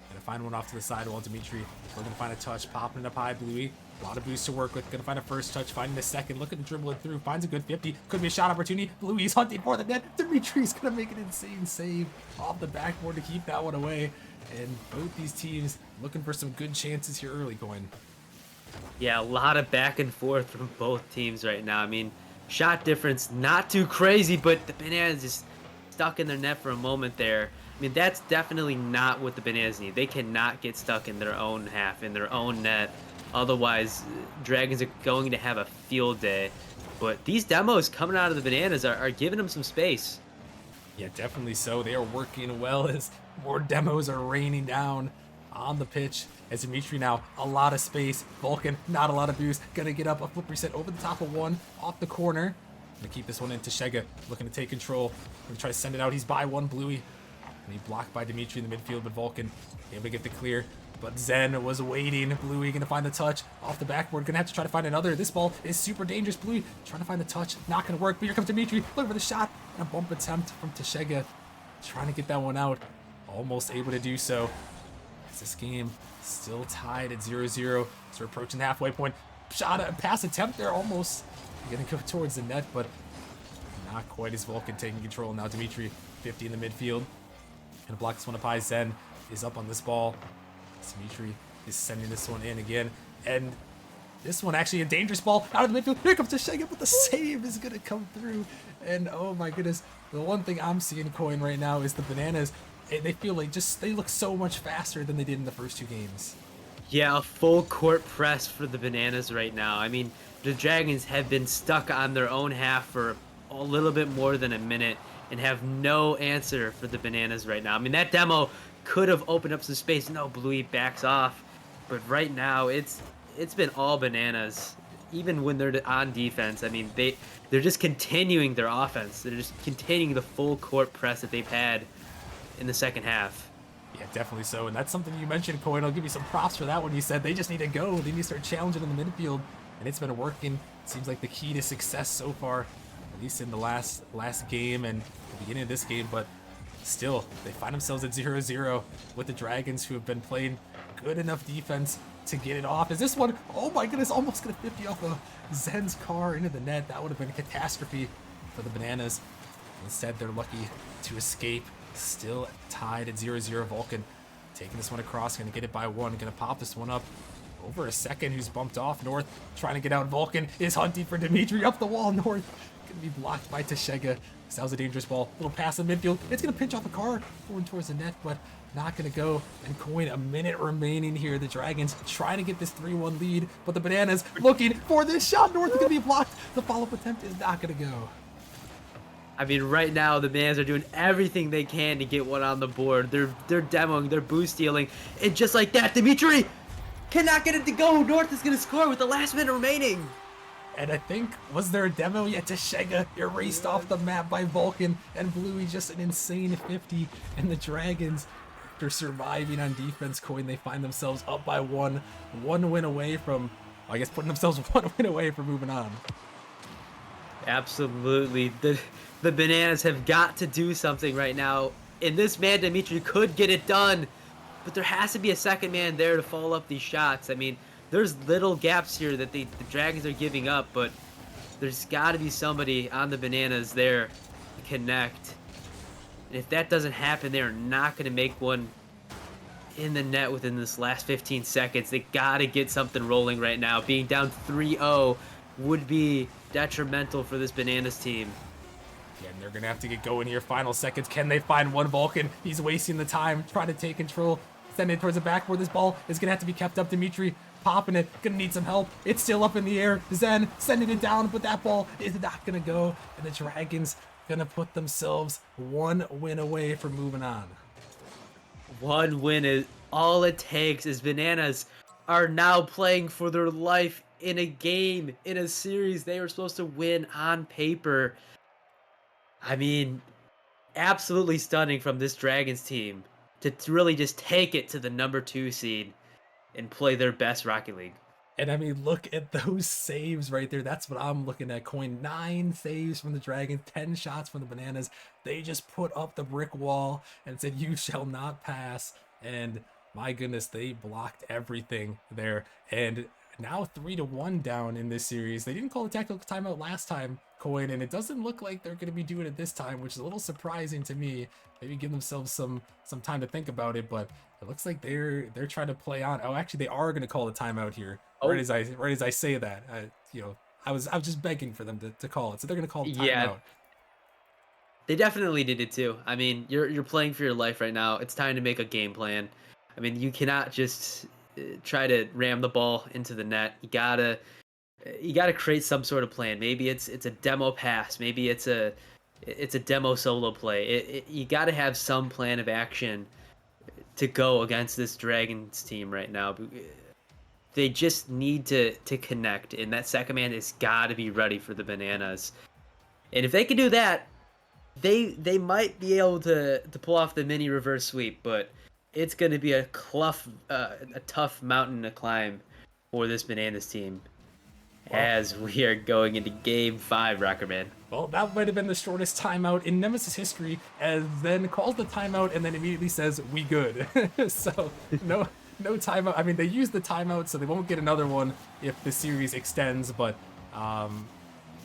Gonna find one off to the side while Dimitri, we're gonna find a touch, popping it up high. Bluey, a lot of boosts to work with. Gonna find a first touch, finding a second, looking to dribble it through, finds a good 50. Could be a shot opportunity. Bluey's hunting for the net. Dimitri's gonna make an insane save off the backboard to keep that one away. And both these teams looking for some good chances here early going. Yeah, a lot of back and forth from both teams right now. I mean, shot difference not too crazy, but the Bananas just stuck in their net for a moment there. I mean, that's definitely not what the Bananas need. They cannot get stuck in their own half, in their own net. Otherwise, Dragons are going to have a field day. But these demos coming out of the Bananas are giving them some space. Yeah, definitely so. They are working well as more demos are raining down on the pitch. As Dimitri now, a lot of space. Vulcan, not a lot of boost. Gonna get up a flip reset over the top of one, off the corner. Gonna keep this one in. Tashega looking to take control. Gonna try to send it out. He's by 1, Bluey. And he blocked by Dimitri in the midfield, but Vulcan able to get the clear. But Zen was waiting. Bluey gonna find the touch off the backboard. Gonna have to try to find another. This ball is super dangerous. Bluey trying to find the touch. Not gonna work. But here comes Dimitri. Looking for the shot. And a bump attempt from Tashega. Trying to get that one out. Almost able to do so. As this game still tied at 0-0. So we're approaching the halfway point. Shot, a pass attempt there almost. Gonna go towards the net, but not quite as Vulcan taking control. Now Dimitri, 50 in the midfield. Gonna block this one up high. Zen is up on this ball. Dimitri is sending this one in again. And this one actually a dangerous ball out of the midfield. Here comes Tashega, but the save is gonna come through. And oh my goodness, the one thing I'm seeing, Coin, right now is the Bananas. They feel like they look so much faster than they did in the first 2 games. Yeah, a full court press for the Bananas right now. I mean, the Dragons have been stuck on their own half for a little bit more than a minute and have no answer for the Bananas right now. I mean, that demo could have opened up some space. No, Bluey backs off, but right now it's been all Bananas. Even when they're on defense, I mean, they're just continuing their offense. They're just continuing the full court press that they've had in the second half. Yeah, definitely so. And that's something you mentioned, Coin. I'll give you some props for that one. You said they just need to go. They need to start challenging in the midfield. And it's been working. Seems like the key to success so far, at least in the last game and the beginning of this game. But still, they find themselves at 0-0 with the Dragons, who have been playing good enough defense to get it off. Is this one, oh my goodness, almost gonna 50 off of Zen's car into the net. That would have been a catastrophe for the Bananas. Instead, they're lucky to escape. Still tied at 0-0. Vulcan taking this one across, gonna get it by one, gonna pop this one up over a second. Who's bumped off? North trying to get out. Vulcan is hunting for Dimitri up the wall. North gonna be blocked by Teshega. That was a dangerous ball. Little pass in midfield. It's gonna pinch off a car going towards the net, but not gonna go. And Coin, a minute remaining here. The Dragons trying to get this 3-1 lead, but the Bananas looking for this shot. North is gonna be blocked. The follow-up attempt is not gonna go. I mean, right now the Bananas are doing everything they can to get one on the board. They're demoing, they're boost stealing, and just like that, Dimitri cannot get it to go. North is gonna score with the last minute remaining. And I think, was there a demo yet? Teshega erased off the map by Vulcan, and Bluey just an insane 50. And the Dragons, after surviving on defense, Coin, they find themselves up by one win away from, I guess, putting themselves one win away from moving on. Absolutely. The Bananas have got to do something right now. And this man, Dimitri, could get it done. But there has to be a second man there to follow up these shots. I mean, there's little gaps here that the Dragons are giving up, but there's got to be somebody on the Bananas there to connect. And if that doesn't happen, they're not going to make one in the net within this last 15 seconds. They got to get something rolling right now. Being down 3-0 would be detrimental for this Bananas team. Yeah, and they're going to have to get going here. Final seconds. Can they find one Vulcan? He's wasting the time, trying to take control. Send it towards the backboard. This ball is going to have to be kept up. Dimitri popping it. Going to need some help. It's still up in the air. Zen sending it down, but that ball is not going to go. And the Dragons going to put themselves one win away from moving on. One win is all it takes. Is Bananas are now playing for their life in a game, in a series they were supposed to win on paper. I mean, absolutely stunning from this Dragons team to really just take it to the number 2 seed and play their best Rocket League. And I mean, look at those saves right there. That's what I'm looking at. Coin 9 saves from the Dragons, 10 shots from the Bananas. They just put up the brick wall and said, "You shall not pass." And my goodness, they blocked everything there. And now 3-1 down in this series. They didn't call a tactical timeout last time, Coin, and it doesn't look like they're going to be doing it this time, which is a little surprising to me. Maybe give themselves some time to think about it, but it looks like they're trying to play on. Oh, actually, they are going to call the timeout here. Oh. Right as I say that, I was just begging for them to call it, so they're going to call the timeout. Yeah, they definitely did it too. I mean, you're playing for your life right now. It's time to make a game plan. I mean, you cannot just try to ram the ball into the net. You gotta create some sort of plan. Maybe it's a demo pass. Maybe it's a demo solo play. You gotta have some plan of action to go against this Dragons team right now. They just need to connect, and that second man has got to be ready for the Bananas. And if they can do that, they might be able to pull off the mini reverse sweep, but it's going to be a tough mountain to climb for this Bananas team as we are going into Game 5, Rockerman. Well, that might have been the shortest timeout in Nemesis history, as then calls the timeout and then immediately says, "We good." So no timeout. I mean, they used the timeout, so they won't get another one if the series extends, but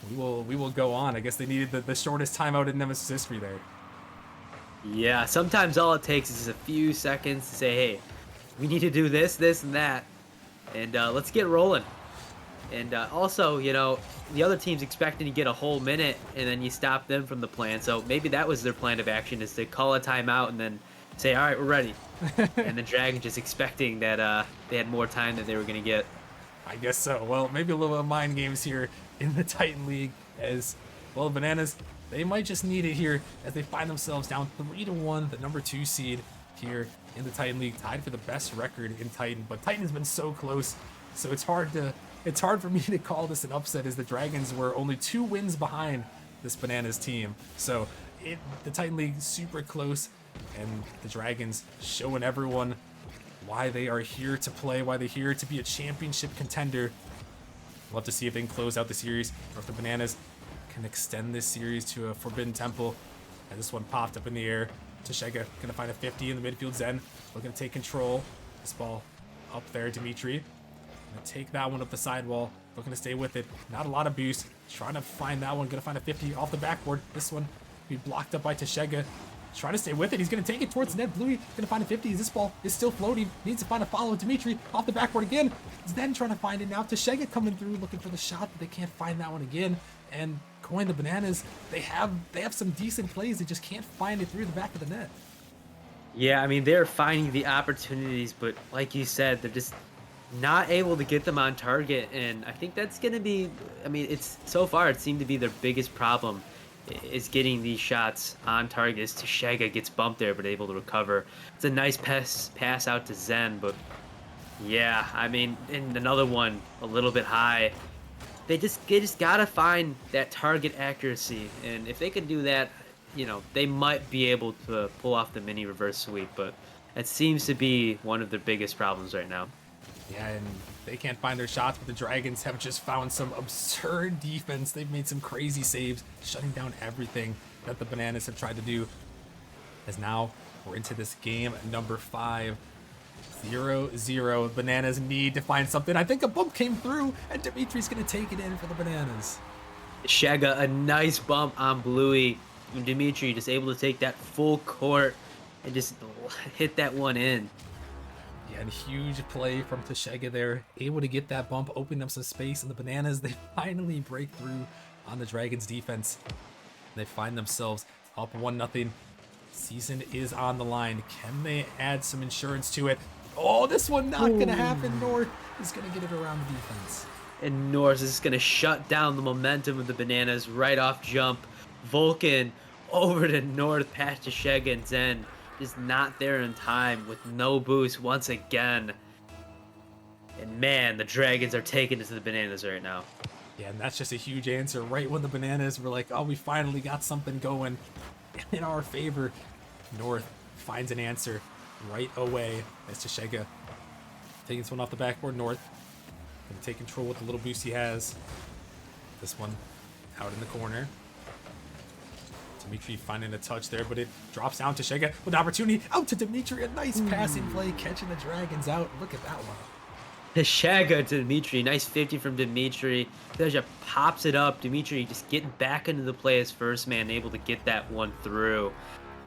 we will go on. I guess they needed the shortest timeout in Nemesis history there. Yeah, sometimes all it takes is a few seconds to say, "Hey, we need to do this, this, and that, and let's get rolling." And also, the other team's expecting to get a whole minute, and then you stop them from the plan. So maybe that was their plan of action, is to call a timeout and then say, "All right, we're ready." And the Dragon just expecting that they had more time than they were going to get. I guess so. Well, maybe a little bit of mind games here in the Titan League as, well, Bananas, they might just need it here as they find themselves down 3-1, the number 2 seed here in the Titan League, tied for the best record in Titan. But Titan has been so close, so it's hard for me to call this an upset as the Dragons were only 2 wins behind this Bananas team. So the Titan League super close, and the Dragons showing everyone why they are here to play, why they're here to be a championship contender. We'll have to see if they can close out the series or if the Bananas can extend this series to a Forbidden Temple. And this one popped up in the air. Tashega gonna find a 50 in the midfield. Zen looking to take control. This ball up there. Dimitri gonna take that one up the sidewall. Looking to stay with it. Not a lot of boost. Trying to find that one. Gonna find a 50 off the backboard. This one be blocked up by Tashega. Trying to stay with it. He's going to take it towards Ned. Bluey going to find a 50. This ball is still floating. Needs to find a follow. Dimitri off the backboard again. He's then trying to find it now. Tashega coming through looking for the shot, but they can't find that one again. And Coin the Bananas, they have some decent plays. They just can't find it through the back of the net. Yeah, I mean, they're finding the opportunities, but like you said, they're just not able to get them on target. And I think that's going to be, I mean, it's so far it seemed to be their biggest problem is getting these shots on target. As Tashega gets bumped there, but able to recover. It's a nice pass out to Zen, but yeah, I mean, and another one a little bit high. They just gotta find that target accuracy, and if they can do that, you know, they might be able to pull off the mini reverse sweep. But it seems to be one of their biggest problems right now. Yeah, and they can't find their shots, but the Dragons have just found some absurd defense. They've made some crazy saves, shutting down everything that the Bananas have tried to do. As now we're into this game number 5. 0-0. Bananas need to find something. I think a bump came through, and Dimitri's going to take it in for the Bananas. Shega, a nice bump on Bluey. And Dimitri just able to take that full court and just hit that one in. Yeah, and huge play from Tashega there, able to get that bump, opening up some space, and the Bananas, they finally break through on the Dragons defense. They find themselves up 1-0. Season is on the line. Can they add some insurance to it? Oh, this one not gonna happen. North is gonna get it around the defense. And North is gonna shut down the momentum of the Bananas right off jump. Vulcan over to North past Tashega and Zen. Is not there in time with no boost once again. And man, the Dragons are taking it to the Bananas right now. Yeah, and that's just a huge answer. Right when the Bananas were like, oh, we finally got something going in our favor, North finds an answer right away as Tashega taking this one off the backboard. North gonna take control with the little boost he has. This one out in the corner. Dimitri finding a touch there, but it drops down to Tashega with opportunity out to Dimitri. A nice passing play, catching the Dragons out. Look at that one. Tashega to Dimitri. Nice 50 from Dimitri. Tashega pops it up. Dimitri just getting back into the play as first man, able to get that one through.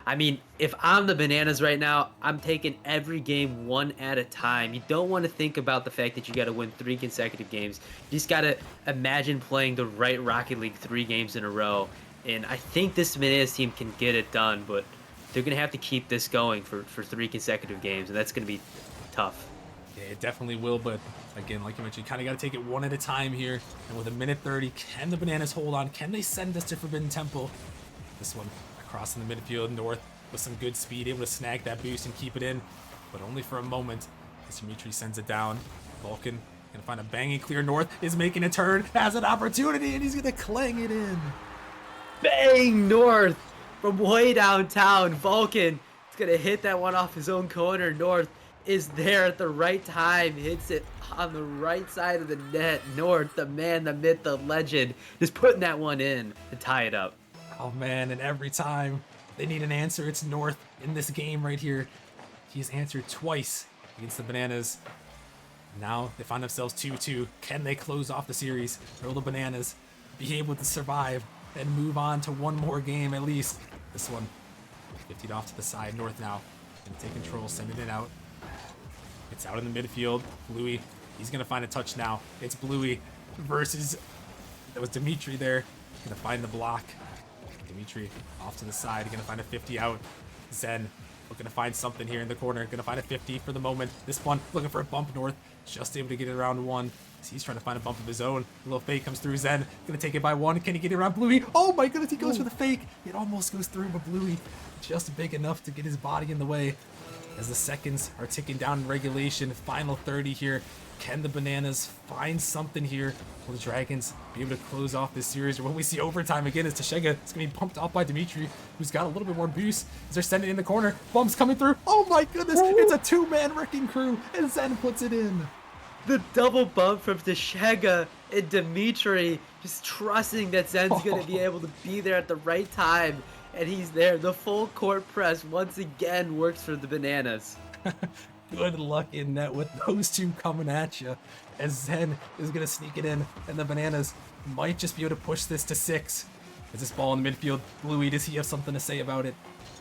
I mean, if I'm the Bananas right now, I'm taking every game one at a time. You don't want to think about the fact that you got to win 3 consecutive games. You just got to imagine playing the right Rocket League 3 games in a row. And I think this Bananas team can get it done, but they're going to have to keep this going for 3 consecutive games, and that's going to be tough. Yeah, it definitely will, but again, like you mentioned, you kind of got to take it one at a time here. And with 1:30, can the Bananas hold on? Can they send us to Forbidden Temple? This one across in the midfield, North with some good speed, able to snag that boost and keep it in, but only for a moment as Dimitri sends it down. Vulcan gonna find a banging clear. North is making a turn, has an opportunity, and he's gonna clang it in. Bang! North from way downtown. Vulcan is going to hit that one off his own corner. North is there at the right time. Hits it on the right side of the net. North, the man, the myth, the legend, just putting that one in to tie it up. Oh man, and every time they need an answer, it's North in this game right here. He has answered twice against the Bananas. Now they find themselves 2-2. Can they close off the series? Will the Bananas be able to survive and move on to one more game at least? This one 50 off to the side. North now gonna take control, sending it out. It's out in the midfield. Bluey, he's gonna find a touch now. It's Bluey versus, that was Dimitri there. Gonna find the block. Dimitri off to the side, gonna find a 50 out. Zen looking to find something here in the corner. Gonna find a 50 for the moment. This one looking for a bump. North just able to get it around one. He's trying to find a bump of his own. A little fake comes through. Zen gonna take it by one. Can he get it around Bluey? Oh my goodness, he goes for the fake. It almost goes through, but Bluey just big enough to get his body in the way. As the seconds are ticking down in regulation, final 30 here. Can the Bananas find something here? Will the Dragons be able to close off this series? Or will we see overtime again as Tashega is going to be pumped off by Dimitri, who's got a little bit more boost as they're sending it in the corner. Bumps coming through. Oh my goodness, it's a two-man wrecking crew, and Zen puts it in. The double bump from Tashega and Dimitri, just trusting that Zen's going to be able to be there at the right time. And he's there. The full court press once again works for the Bananas. Good luck in net with those two coming at you. As Zen is going to sneak it in, and the Bananas might just be able to push this to 6. As this ball in the midfield, Bluey, does he have something to say about it?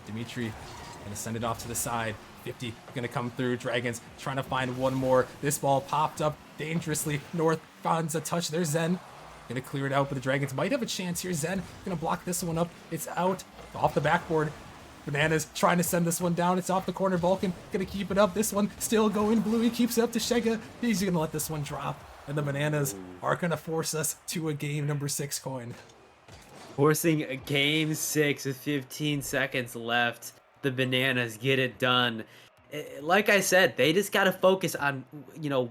Dimitri going to send it off to the side. 50 going to come through. Dragons trying to find one more. This ball popped up dangerously. North finds a touch. There's Zen. Going to clear it out, but the Dragons might have a chance here. Zen going to block this one up. It's out off the backboard. Bananas trying to send this one down. It's off the corner. Vulcan going to keep it up. This one still going. Bluey keeps it up to Shega. He's going to let this one drop. And the Bananas are going to force us to a game number 6 coin. Forcing a game 6 with 15 seconds left. The Bananas get it done. Like I said, they just got to focus on,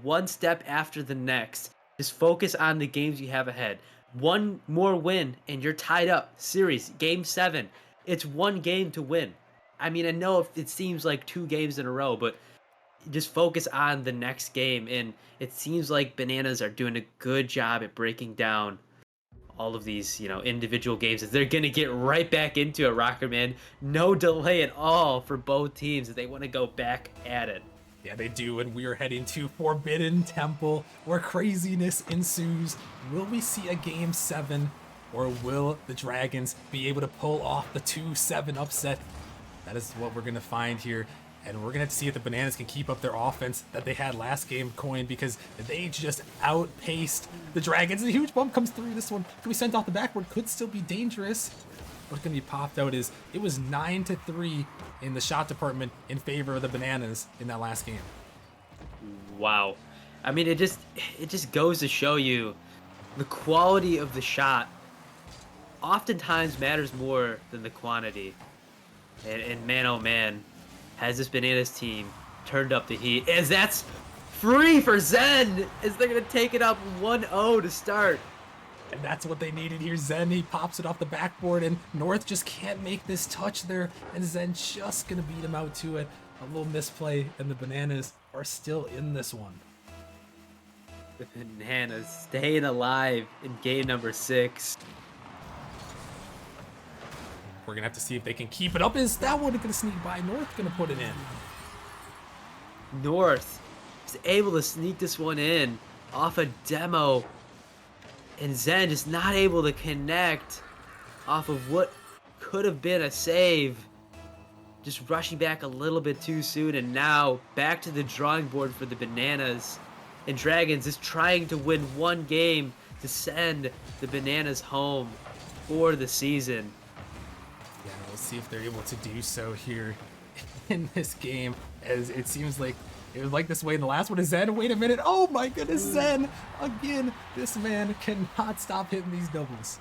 one step after the next. Just focus on the games you have ahead. One more win and you're tied up. Series, game 7. It's one game to win. I mean, I know it seems like 2 games in a row, but just focus on the next game. And it seems like Bananas are doing a good job at breaking down all of these, individual games. As they're going to get right back into it, Rocker Man. No delay at all for both teams as they want to go back at it. Yeah, they do, and we are heading to Forbidden Temple, where craziness ensues. Will we see a Game 7, or will the Dragons be able to pull off the 2-7 upset? That is what we're going to find here, and we're going to have to see if the Bananas can keep up their offense that they had last game, Coin, because they just outpaced the Dragons. A huge bump comes through. This one can be sent off the backboard, could still be dangerous. What's going to be popped out is it was 9-3 in the shot department in favor of the Bananas in that last game. Wow. I mean, it just goes to show you the quality of the shot oftentimes matters more than the quantity. And man, oh man, has this Bananas team turned up the heat. As that's free for Zen, as they're going to take it up 1-0 to start. And that's what they needed here. Zen, he pops it off the backboard, and North just can't make this touch there. And Zen just going to beat him out to it. A little misplay, and the Bananas are still in this one. The Bananas staying alive in game number 6. We're going to have to see if they can keep it up. Is that one going to sneak by? North going to put it in. North is able to sneak this one in off a demo. And Zen just not able to connect off of what could have been a save. Just rushing back a little bit too soon. And now back to the drawing board for the Bananas. And Dragons is trying to win one game to send the Bananas home for the season. Yeah, we'll see if they're able to do so here in this game. As it seems like it was like this way in the last one. Is Zen? Wait a minute. Oh my goodness, Zen. Again, this man cannot stop hitting these doubles.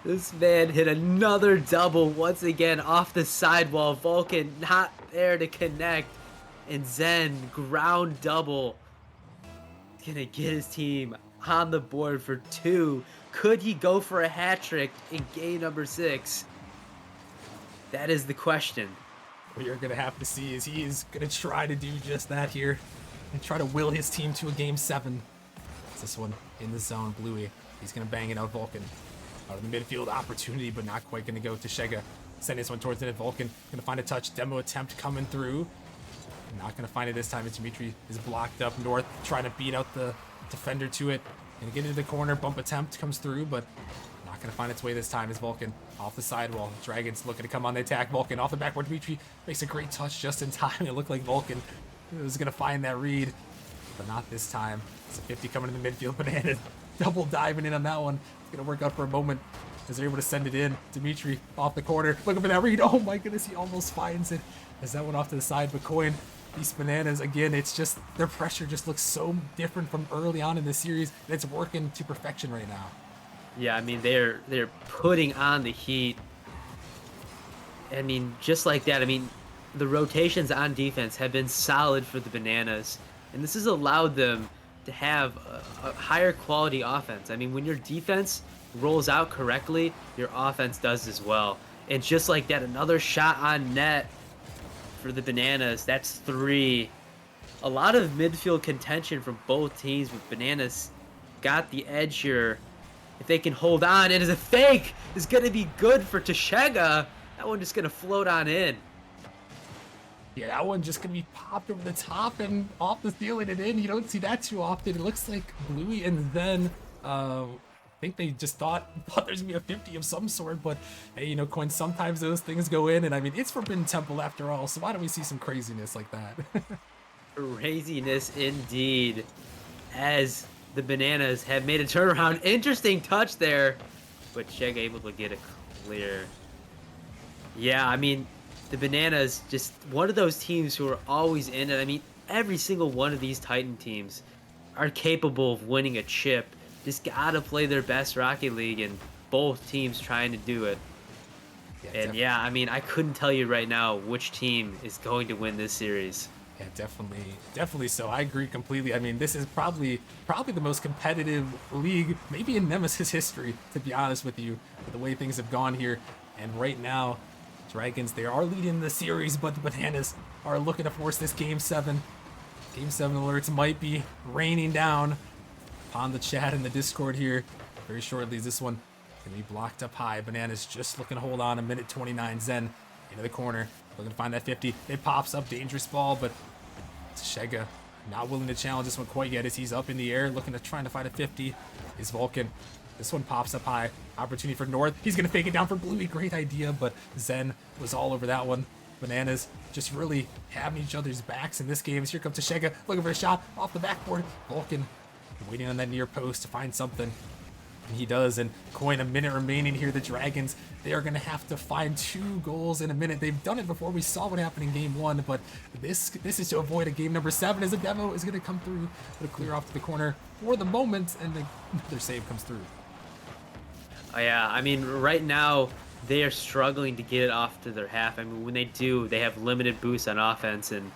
This man hit another double once again off the sidewall. Vulcan not there to connect. And Zen, ground double. He's gonna get his team on the board for 2. Could he go for a hat trick in game number 6? That is the question. What you're going to have to see is he is going to try to do just that here and try to will his team to a game 7. It's this one in the zone. Bluey, he's going to bang it out. Vulcan out of the midfield opportunity, but not quite going to go to Shega. Send this one towards the net. Vulcan going to find a touch. Demo attempt coming through. Not going to find it this time. It's Dimitri is blocked up. North trying to beat out the defender to it. Going to get into the corner. Bump attempt comes through, but not going to find its way this time. Is Vulcan off the sidewall. Dragons looking to come on the attack. Vulcan off the backboard. Dimitri makes a great touch just in time. It looked like Vulcan was going to find that read, but not this time. It's a 50 coming in the midfield. Banana double diving in on that one. It's going to work out for a moment as they're able to send it in. Dimitri off the corner. Looking for that read. Oh my goodness, he almost finds it as that went off to the side. But Coin these Bananas, again, it's just their pressure just looks so different from early on in the series, and it's working to perfection right now. Yeah, I mean they're putting on the heat. I mean, just like that. I mean, the rotations on defense have been solid for the Bananas, and this has allowed them to have a higher quality offense. I mean, when your defense rolls out correctly, your offense does as well. And just like that, another shot on net for the Bananas. That's three. A lot of midfield contention from both teams, with Bananas got the edge here. If they can hold on, it is a fake. It's going to be good for Tashega. That one just going to float on in. Yeah, that one just gonna be popped over the top and off the ceiling and in. You don't see that too often. It looks like Bluey and then I think they just thought there's gonna be a 50 of some sort, but hey, you know, Coin, sometimes those things go in, and I mean, it's Forbidden Temple after all, so why don't we see some craziness like that? Craziness indeed, as the Bananas have made a turnaround. Interesting touch there, but Chega able to get a clear. Yeah, I mean, the Bananas, just one of those teams who are always in it. I mean, every single one of these Titan teams are capable of winning a chip. Just gotta play their best Rocket League, and both teams trying to do it. Yeah, And yeah, I mean, I couldn't tell you right now which team is going to win this series. yeah, definitely so. I agree completely. I mean, this is probably the most competitive league, maybe in Nemesis history, to be honest with you, with the way things have gone here. And right now, Dragons, they are leading the series, but the Bananas are looking to force this Game 7. Game 7 alerts might be raining down upon the chat in the Discord here very shortly. This one going to be blocked up high. Bananas just looking to hold on. A minute 29. Zen into the corner, looking to find that 50. It pops up, dangerous ball, but Shega not willing to challenge this one quite yet as he's up in the air, looking to trying to find a 50. Is Vulcan. This one pops up high. Opportunity for North. He's going to fake it down for Bluey. Great idea, but Zen was all over that one. Bananas just really having each other's backs in this game. Here comes Tashega looking for a shot off the backboard. Vulcan waiting on that near post to find something. And he does, and Coin, a minute remaining here. The Dragons, they are going to have to find 2 goals in a minute. They've done it before. We saw what happened in game 1, but this is to avoid a game number 7 as a demo is going to come through. It'll clear off to the corner for the moment, and their save comes through. Oh, yeah, I mean, right now, they are struggling to get it off to their half. I mean, when they do, they have limited boosts on offense, and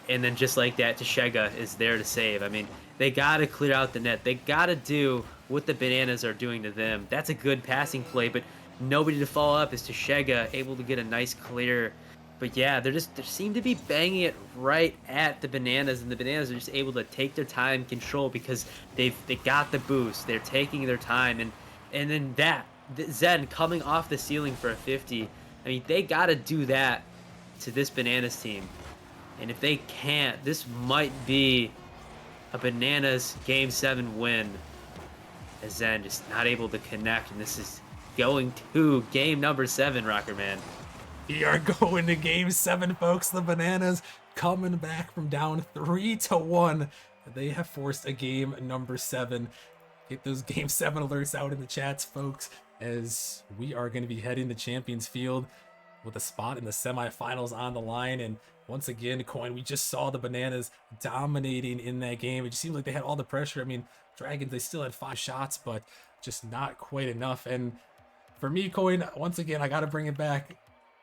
then just like that, Tashega is there to save. I mean, they got to clear out the net. They got to do what the Bananas are doing to them. That's a good passing play, but nobody to follow up. Is Tashega able to get a nice clear? But yeah, they seem to be banging it right at the Bananas, and the Bananas are just able to take their time, control, because they got the boost. They're taking their time, and then Zen coming off the ceiling for a 50. I mean, they got to do that to this Bananas team. And if they can't, this might be a Bananas Game 7 win. As Zen just not able to connect, and this is going to game number 7, Rocker Man. We are going to game 7, folks. The Bananas coming back from down 3-1. They have forced a game number 7. Get those game 7 alerts out in the chats, folks, as we are going to be heading to Champions Field with a spot in the semifinals on the line. And once again, Coin, we just saw the Bananas dominating in that game. It just seems like they had all the pressure. I mean, Dragons, they still had 5 shots, but just not quite enough. And for me, Coin, once again, I got to bring it back.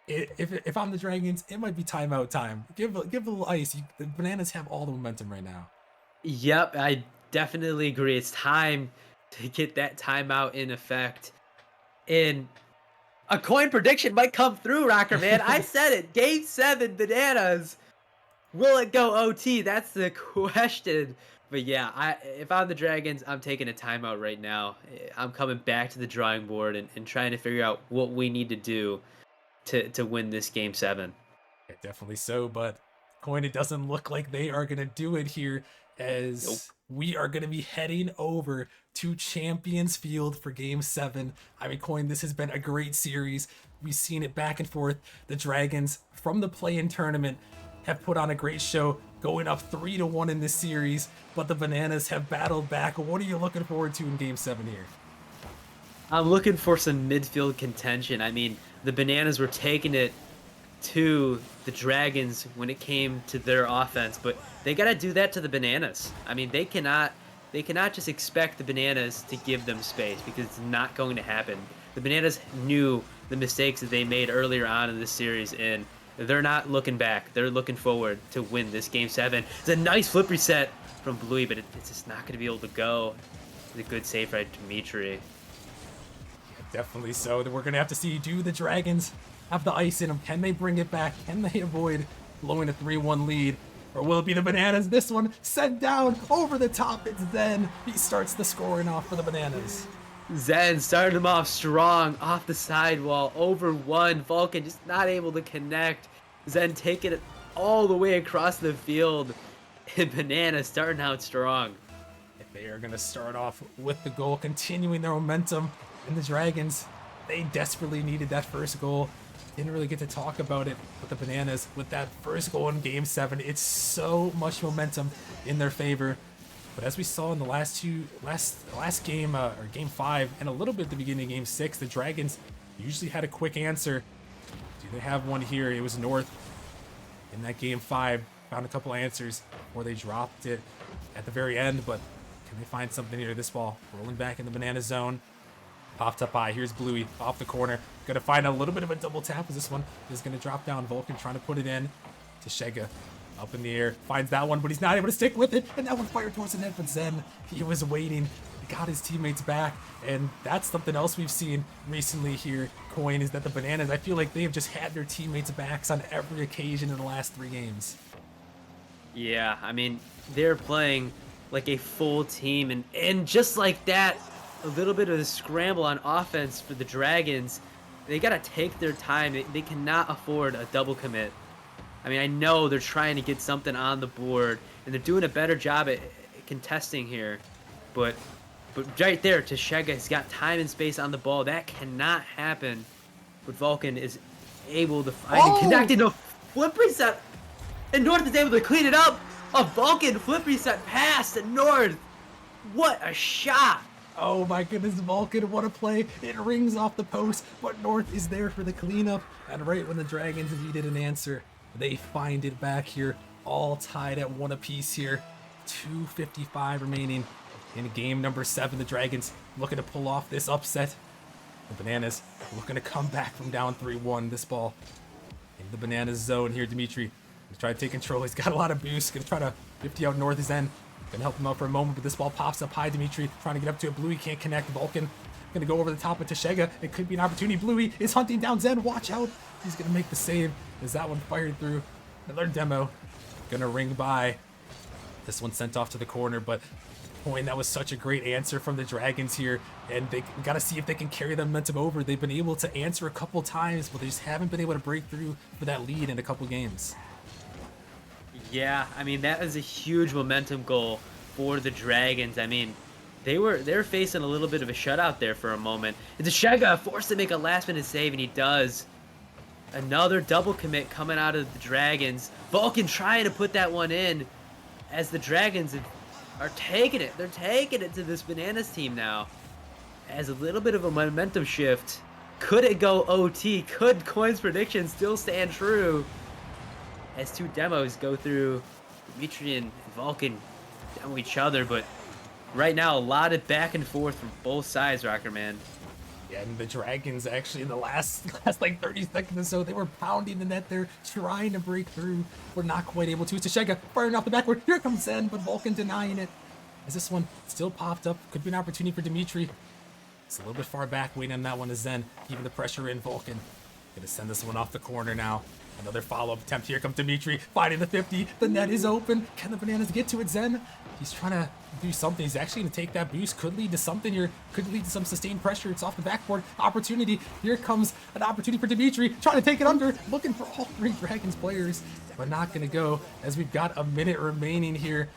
If I'm the Dragons, it might be timeout time. Give a little ice. The Bananas have all the momentum right now. Yep, I definitely agree. It's time to get that timeout in effect. And a Coin prediction might come through, Rocker Man. I said it. Game 7, Bananas. Will it go OT? That's the question. But yeah, if I'm the Dragons, I'm taking a timeout right now. I'm coming back to the drawing board and trying to figure out what we need to do to win this Game 7. Yeah, definitely so, but Coin, it doesn't look like they are going to do it here, as we are going to be heading over to Champions Field for Game 7. I mean, Coin, this has been a great series. We've seen it back and forth. The Dragons from the play-in tournament have put on a great show, going up 3-1 in this series, but the Bananas have battled back. What are you looking forward to in Game 7 here? I'm looking for some midfield contention. I mean, the Bananas were taking it to the Dragons when it came to their offense, but they got to do that to the Bananas. I mean, they cannot just expect the Bananas to give them space because it's not going to happen. The Bananas knew the mistakes that they made earlier on in this series, and they're not looking back. They're looking forward to win this Game 7. It's a nice flip reset from Bluey, but it's just not going to be able to go. It's a good save by Dimitri. Definitely so. That we're going to have to see, do the Dragons have the ice in them? Can they bring it back? Can they avoid blowing a 3-1 lead? Or will it be the Bananas? This one sent down over the top. It's Zen. He starts the scoring off for the Bananas. Zen started him off strong, off the sidewall, over one. Vulcan just not able to connect. Zen taking it all the way across the field. And Banana starting out strong. If they are going to start off with the goal, continuing their momentum, and the Dragons, they desperately needed that first goal. Didn't really get to talk about it with the Bananas. With that first goal in Game 7, it's so much momentum in their favor. But as we saw in the last game, or Game 5, and a little bit at the beginning of Game 6, the Dragons usually had a quick answer. Do they have one here? It was North in that Game 5. Found a couple answers before they dropped it at the very end, but can they find something here? This ball rolling back in the Banana zone. Popped up high. Here's Bluey off the corner. Gonna find a little bit of a double tap as this one is gonna drop down. Vulcan trying to put it in to Shega. Up in the air. Finds that one, but he's not able to stick with it. And that one fired towards the net, but Zen, he was waiting. He got his teammates back. And that's something else we've seen recently here, Coin, is that the Bananas, I feel like they have just had their teammates' backs on every occasion in the last 3 games. Yeah, I mean, they're playing like a full team. And just like that, a little bit of a scramble on offense for the Dragons. They got to take their time. They cannot afford a double commit. I mean, I know they're trying to get something on the board, and they're doing a better job at contesting here. But right there, Tashega has got time and space on the ball. That cannot happen. But Vulcan is able to find it connected to a flip reset. And North is able to clean it up. A Vulcan flip reset pass to North. What a shot. Oh my goodness, Vulcan, what a play. It rings off the post, but North is there for the cleanup. And right when the Dragons needed an answer, they find it back here, all tied at 1 apiece here. 2:55 remaining in game number 7. The Dragons looking to pull off this upset. The Bananas looking to come back from down 3-1. This ball in the Bananas zone here. Dimitri gonna try to take control. He's got a lot of boost. Gonna try to 50 out North his end. Gonna help him out for a moment, but this ball pops up high. Dimitri trying to get up to it. Bluey can't connect. Vulcan gonna go over the top of Tashega. It could be an opportunity. Bluey is hunting down Zen. Watch out. He's gonna make the save. Is that one fired through? Another demo. Gonna ring by. This one sent off to the corner, but boy, that was such a great answer from the Dragons here. And they gotta see if they can carry the momentum over. They've been able to answer a couple times, but they just haven't been able to break through for that lead in a couple games. Yeah, I mean, that is a huge momentum goal for the Dragons. I mean, they were facing a little bit of a shutout there for a moment. And Tashega forced to make a last-minute save, and he does. Another double commit coming out of the Dragons. Vulcan trying to put that one in as the Dragons are taking it. They're taking it to this Bananas team now. As a little bit of a momentum shift. Could it go OT? Could Coin's prediction still stand true? As 2 demos go through, Dimitri and Vulcan demo each other, but right now a lot of back and forth from both sides, Rocker Man. Yeah, and the Dragons actually in the last like 30 seconds or so, they were pounding the net there, trying to break through. We're not quite able to. Tashega firing off the backward. Here comes Zen, but Vulcan denying it. As this one still popped up, could be an opportunity for Dimitri. It's a little bit far back, waiting on that one to Zen. Keeping the pressure in, Vulcan. Gonna send this one off the corner now. Another follow-up attempt. Here comes Dimitri, finding the 50. The net is open. Can the Bananas get to it, Zen? He's trying to do something. He's actually going to take that boost. Could lead to something here. Could lead to some sustained pressure. It's off the backboard. Opportunity. Here comes an opportunity for Dimitri. Trying to take it under. Looking for all 3 Dragons players. But not going to go, as we've got a minute remaining here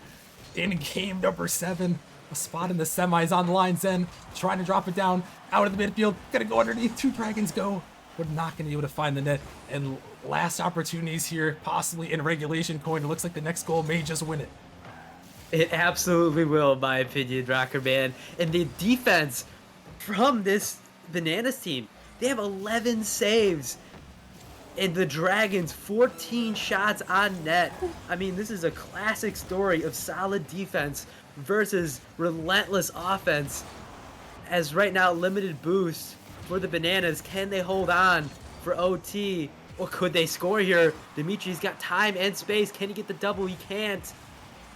in game number 7. A spot in the semis on the line. Zen trying to drop it down out of the midfield. Going to go underneath. 2 Dragons go. We're not going to be able to find the net. And last opportunities here, possibly in regulation. Coin. It looks like the next goal may just win it. It absolutely will, in my opinion, Rocker Man. And the defense from this Bananas team, they have 11 saves. and the Dragons 14 shots on net. I mean, this is a classic story of solid defense versus relentless offense. As right now, limited boost for the Bananas. Can they hold on for OT? Or could they score here? Dimitri's got time and space. Can he get the double? He can't.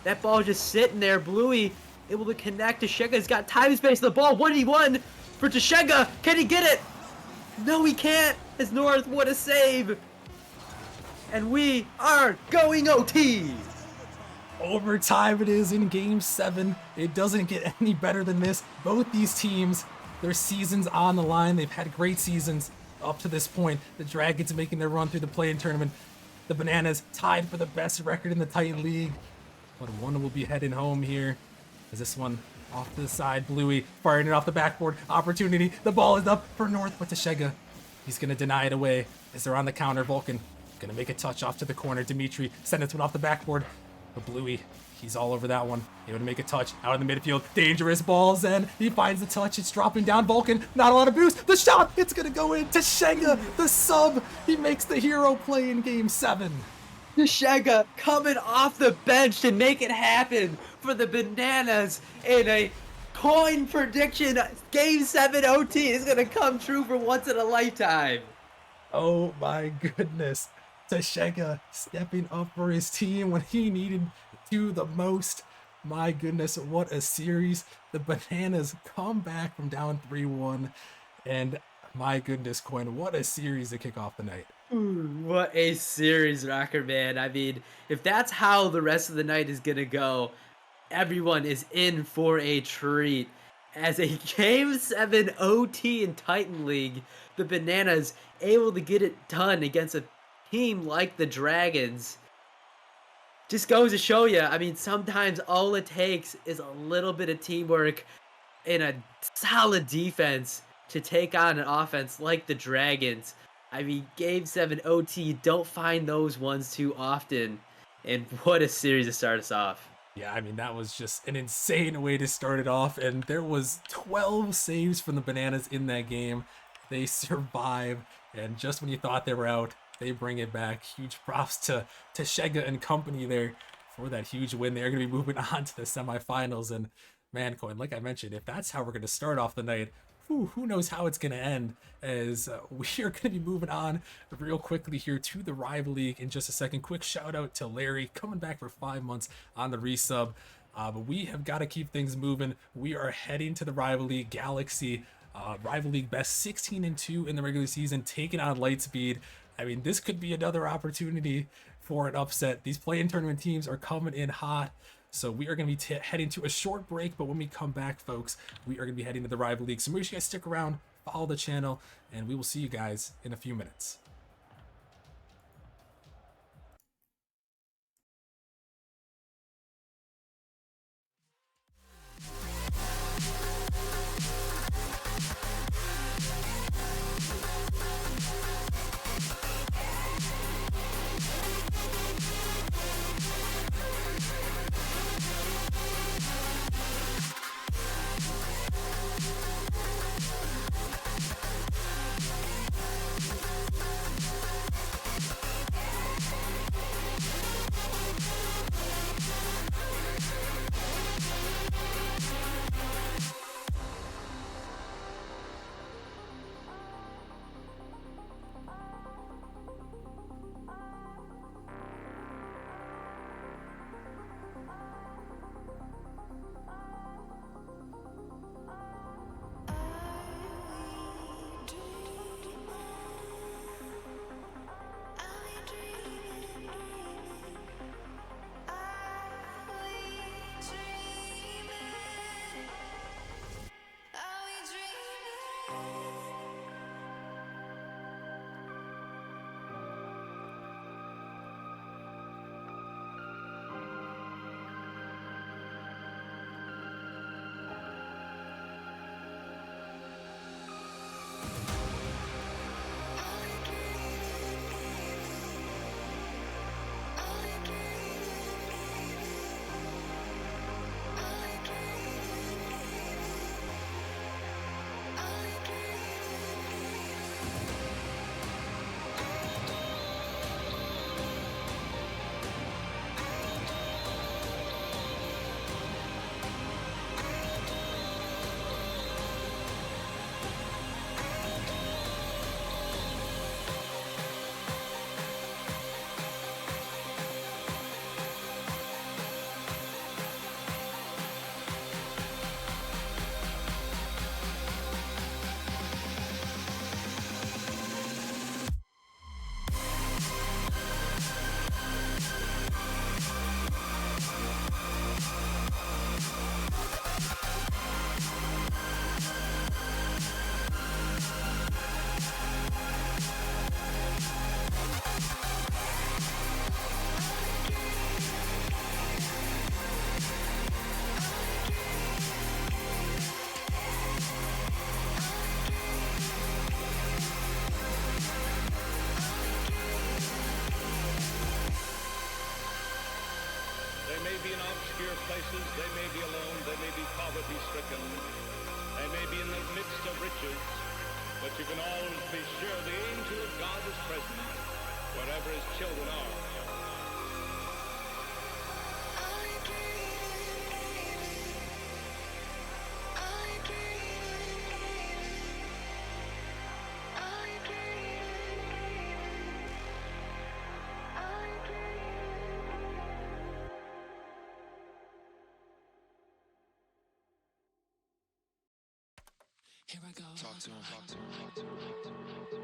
That ball just sitting there. Bluey able to connect. Tashega got time and space. The ball 1v1 for Tashega. Can he get it? No, he can't. As North, what a save. And we are going OT. Overtime it is in Game 7. It doesn't get any better than this. Both these teams, their seasons on the line. They've had great seasons up to this point. The Dragons making their run through the play-in tournament. The Bananas tied for the best record in the Titan League. But one will be heading home here. As this one off to the side, Bluey firing it off the backboard. Opportunity. The ball is up for North, but Tashega, he's going to deny it away as they're on the counter. Vulcan going to make a touch off to the corner. Dimitri sending this one off the backboard. But Bluey, he's all over that one. Able to make a touch out in the midfield. Dangerous ball, Zen. He finds the touch. It's dropping down. Vulcan, not a lot of boost. The shot, it's going to go in. Tashega, the sub. He makes the hero play in Game 7. Tashega coming off the bench to make it happen for the Bananas in a coin prediction. Game 7 OT is going to come true for once in a lifetime. Oh my goodness. Tashega stepping up for his team when he needed to the most. My goodness, what a series. The Bananas come back from down 3-1. And my goodness, Quinn, what a series to kick off the night. What a series, Rocker Man. I mean, if that's how the rest of the night is going to go, everyone is in for a treat. As a Game 7 OT in Titan League, the Bananas able to get it done against a team like the Dragons. Just goes to show you, I mean, sometimes all it takes is a little bit of teamwork and a solid defense to take on an offense like the Dragons. I mean, Game 7 OT, you don't find those ones too often. And what a series to start us off. Yeah, I mean, that was just an insane way to start it off. And there was 12 saves from the Bananas in that game. They survive. And just when you thought they were out, they bring it back. Huge props to Tashega and company there for that huge win. They're going to be moving on to the semifinals. And man, Coin, like I mentioned, if that's how we're going to start off the night, who knows how it's going to end, as we are going to be moving on real quickly here to the Rival League in just a second. Quick shout out to Larry coming back for 5 months on the resub. But we have got to keep things moving. We are heading to the Rival League Galaxy. Rival League best 16-2 in the regular season, taking on Lightspeed. I mean, this could be another opportunity for an upset. These play-in tournament teams are coming in hot. So we are going to be heading to a short break, but when we come back, folks, we are going to be heading to the Rival League. So make sure you guys stick around, follow the channel, and we will see you guys in a few minutes. places they may be alone, they may be poverty-stricken, they may be in the midst of riches, but you can always be sure the angel of God is present wherever his children are. Here I go. Talk to him. Talk to him. Talk to him. Talk to him. Talk to him.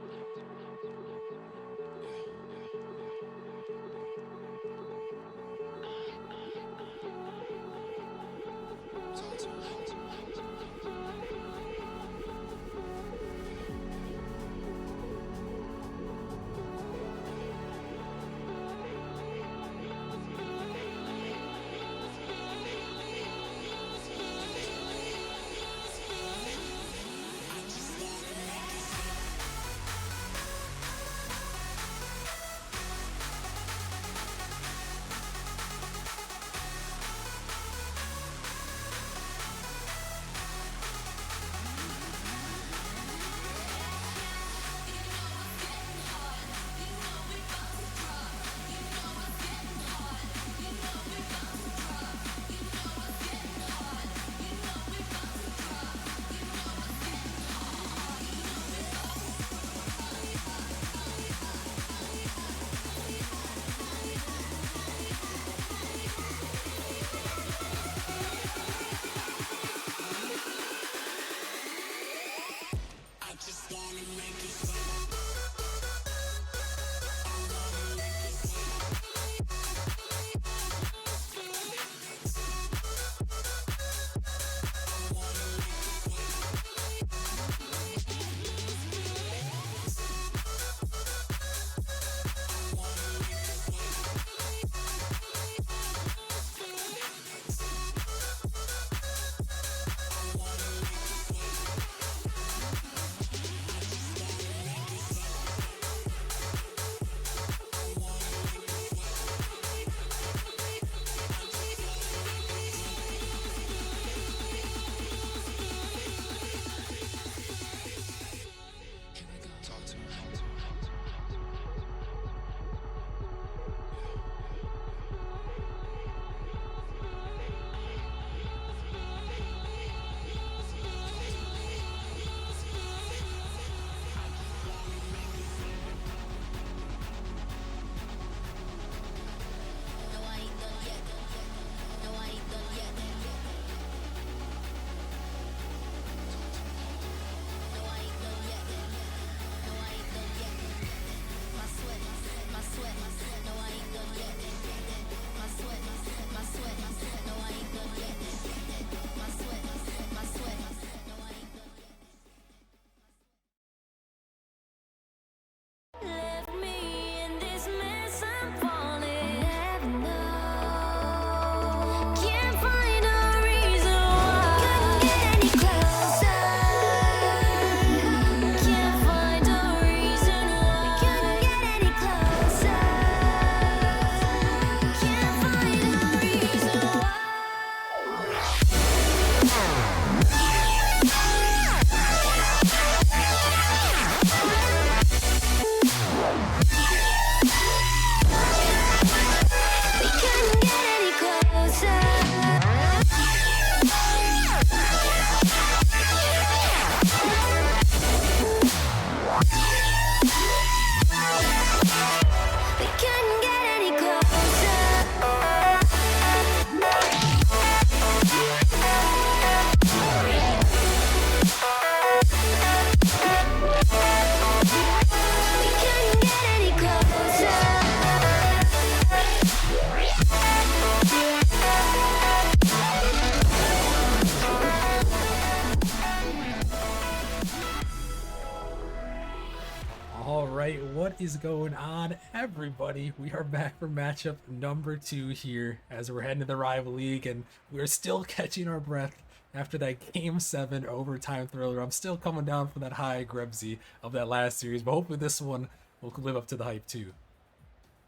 right, what is going on, everybody? We are back for matchup number 2 here as we're heading to the rival league, and we're still catching our breath after that game 7 overtime thriller. I'm still coming down from that high Grebsy of that last series, but hopefully this one will live up to the hype too.